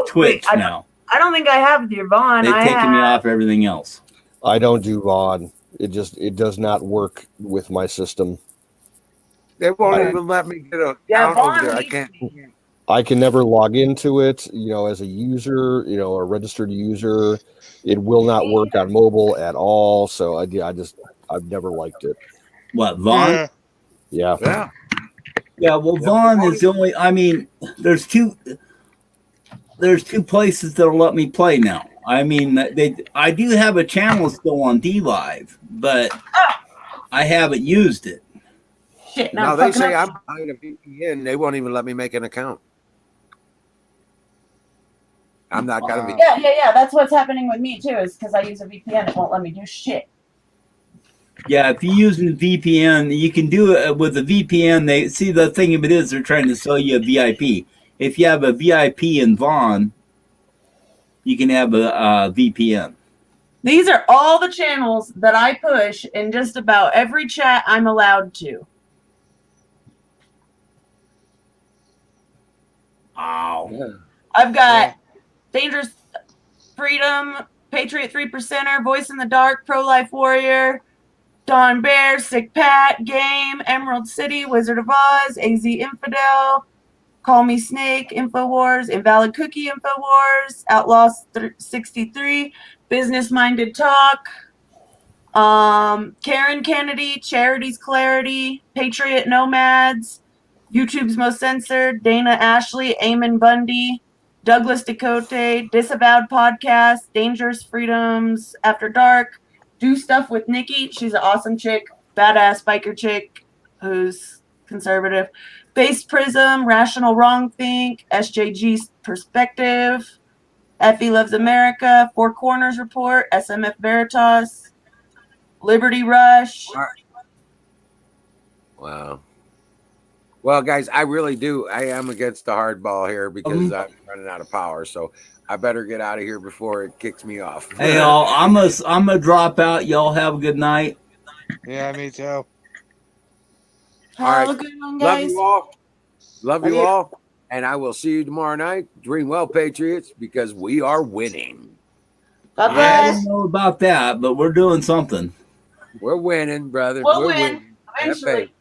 Speaker 21: Twitch now.
Speaker 12: I don't think I have your Vaughn.
Speaker 21: They've
Speaker 12: I
Speaker 21: taken me
Speaker 12: have.
Speaker 21: off everything else.
Speaker 2: I don't do VOD. It does not work with my system.
Speaker 1: They won't even let me get a
Speaker 12: Yeah,
Speaker 1: account over
Speaker 12: Vaughn
Speaker 1: there. I
Speaker 12: needs
Speaker 1: can't.
Speaker 2: I can never log into it, as a user, a registered user. It will not work on mobile at all. So I've never liked it.
Speaker 21: What, Vaughn?
Speaker 2: Yeah.
Speaker 21: Yeah, well, Vaughn is the only. I mean, there's two places that'll let me play now. I mean, I do have a channel still on DLive, but I haven't used it.
Speaker 12: Shit,
Speaker 1: No, they say I'm behind a VPN. They won't even let me make an account. I'm not gonna be.
Speaker 12: Yeah. That's what's happening with me too. Is because I use a VPN, it won't let me do shit.
Speaker 21: Yeah, if you're using a VPN, you can do it with a VPN. They see the thing of it is they're trying to sell you a VIP. If you have a VIP in Vaughn, you can have a VPN.
Speaker 12: These are all the channels that I push in just about every chat I'm allowed to.
Speaker 21: Wow.
Speaker 12: I've got Dangerous Freedom, Patriot 3%er, Voice in the Dark, Pro-Life Warrior, Don Bear, Sick Pat, Game, Emerald City, Wizard of Oz, AZ Infidel, Call Me Snake, InfoWars, Invalid Cookie, InfoWars, Outlaw 63, Business Minded Talk, Karen Kennedy, Charities Clarity, Patriot Nomads, YouTube's Most Censored, Dana Ashley, Eamon Bundy, Douglas Decote, Disavowed Podcast, Dangerous Freedoms After Dark, Do Stuff with Nikki. She's an awesome chick, badass biker chick who's conservative. Base Prism, Rational Wrongthink, SJG's Perspective, Effie Loves America, Four Corners Report, SMF Veritas, Liberty Rush.
Speaker 1: Wow. Well, guys, I really do. I am against the hardball here because I'm running out of power. So I better get out of here before it kicks me off.
Speaker 21: Hey, y'all, I'm gonna drop out. Y'all have a good night.
Speaker 11: Yeah, me too.
Speaker 1: All
Speaker 12: Have
Speaker 1: right.
Speaker 12: a good one,
Speaker 1: Love
Speaker 12: guys.
Speaker 1: you all. Love you
Speaker 12: Love you.
Speaker 1: all. And I will see you tomorrow night. Dream well, Patriots, because we are winning.
Speaker 12: God
Speaker 21: I
Speaker 12: bless.
Speaker 21: don't know about that, but we're doing something.
Speaker 1: We're winning, brother.
Speaker 12: We'll
Speaker 1: We're
Speaker 12: win.
Speaker 1: winning.
Speaker 12: eventually.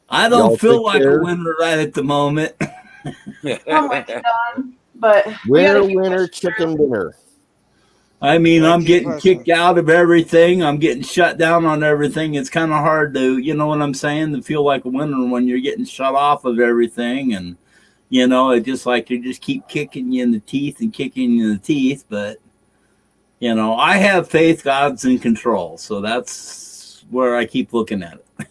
Speaker 21: I don't
Speaker 2: Y'all
Speaker 21: feel
Speaker 2: take
Speaker 21: like
Speaker 2: care.
Speaker 21: a winner right at the moment.
Speaker 12: I'm with you, Don. But we gotta keep
Speaker 2: Winner,
Speaker 12: pushing
Speaker 2: chicken dinner.
Speaker 21: I mean,
Speaker 11: Yeah,
Speaker 21: I'm
Speaker 11: keep
Speaker 21: getting
Speaker 11: pushing.
Speaker 21: kicked out of everything. I'm getting shut down on everything. It's kind of hard to, you know what I'm saying, to feel like a winner when you're getting shut off of everything. And, you know, it just like you just keep kicking you in the teeth and kicking you in the teeth. But, you know, I have faith God's in control. So that's where I keep looking at it.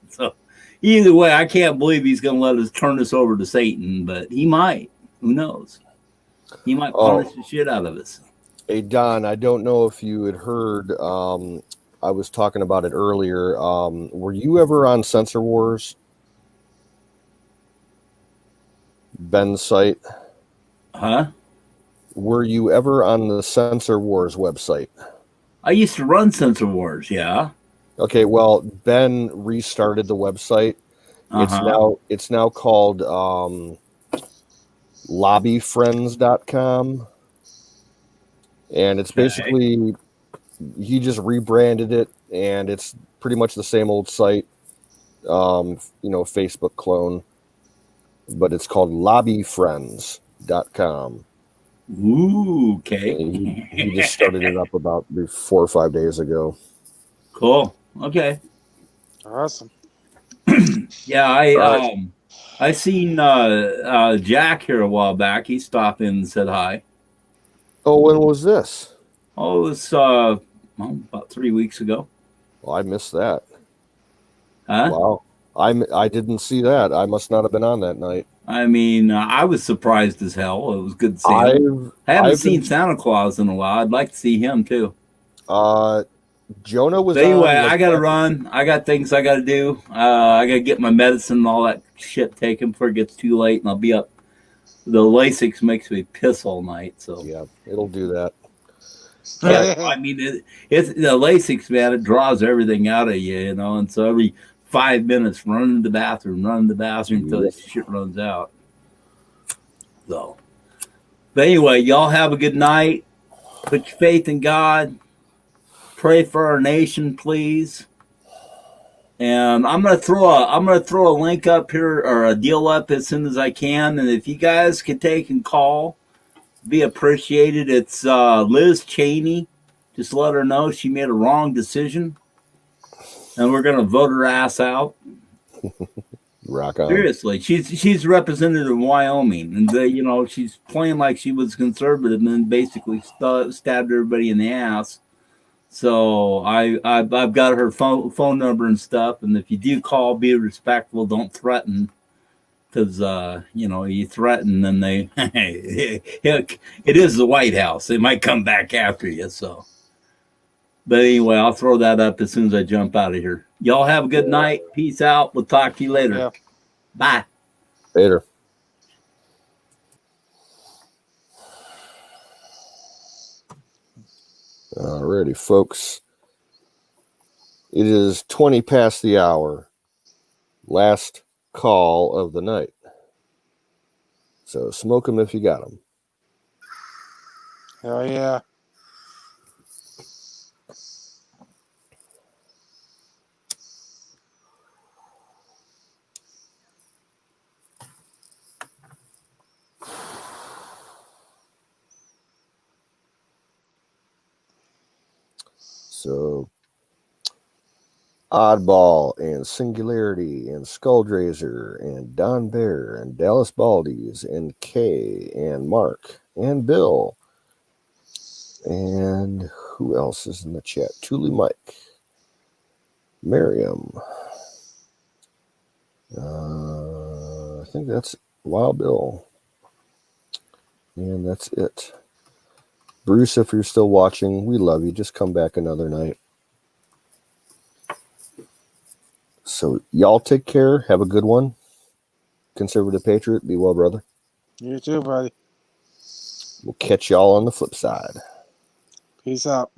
Speaker 21: So either way, I can't believe he's going to let us turn us over to Satan, but he might. Who knows? He might punish the shit out of us.
Speaker 2: Hey, Don, I don't know if you had heard, I was talking about it earlier. Were you ever on Censor Wars? Ben's site?
Speaker 21: Huh?
Speaker 2: Were you ever on the Censor Wars website?
Speaker 21: I used to run Censor Wars, yeah.
Speaker 2: Okay, well, Ben restarted the website. It's now called lobbyfriends.com. And it's basically, he just rebranded it, and it's pretty much the same old site, Facebook clone, but it's called lobbyfriends.com.
Speaker 21: Ooh, okay.
Speaker 2: He just started it up about 4 or 5 days ago.
Speaker 21: Cool. Okay.
Speaker 11: Awesome.
Speaker 21: Yeah, I seen Jack here a while back. He stopped in and said hi.
Speaker 2: Oh, when was this?
Speaker 21: Oh, it was about 3 weeks ago.
Speaker 2: Well, I missed that.
Speaker 21: Huh?
Speaker 2: Wow. I didn't see that. I must not have been on that night.
Speaker 21: I mean, I was surprised as hell. It was good to see him. I haven't seen Santa Claus in a while. I'd like to see him too.
Speaker 2: Jonah was
Speaker 21: But anyway,
Speaker 2: on.
Speaker 21: I gotta run. I got things I gotta do. I gotta get my medicine and all that shit taken before it gets too late, and I'll be up. The Lasix makes me piss all night, so
Speaker 2: yeah, it'll do that.
Speaker 21: Yeah, I mean, it's the Lasix, man. It draws everything out of you, you know. And so every 5 minutes, run to the bathroom until this shit runs out. So, but anyway, y'all have a good night. Put your faith in God. Pray for our nation, please. And I'm gonna throw a link up here or a deal up as soon as I can. And if you guys can take and call, be appreciated. It's Liz Cheney. Just let her know she made a wrong decision, and we're gonna vote her ass out.
Speaker 2: Rock on.
Speaker 21: Seriously, she's representative in Wyoming, and she's playing like she was conservative, and then basically stabbed everybody in the ass. So I've got her phone number and stuff, and if you do call, be respectful. Don't threaten, because you threaten, then they it is the White House. They might come back after you. So, but anyway, I'll throw that up as soon as I jump out of here. Y'all have a good night. Peace out. We'll talk to you later.
Speaker 11: Yeah.
Speaker 21: Bye.
Speaker 2: Later. Alrighty, folks. It is 20 past the hour. Last call of the night. So smoke them if you got them.
Speaker 11: Hell yeah.
Speaker 2: So Oddball and Singularity and Skulldrazer and Don Bear and Dallas Baldies and Kay and Mark and Bill. And who else is in the chat? Thule Mike. Miriam. I think that's Wild Bill. And that's it. Bruce, if you're still watching, we love you. Just come back another night. So y'all take care. Have a good one. Conservative Patriot, be well, brother.
Speaker 11: You too, buddy.
Speaker 2: We'll catch y'all on the flip side.
Speaker 11: Peace out.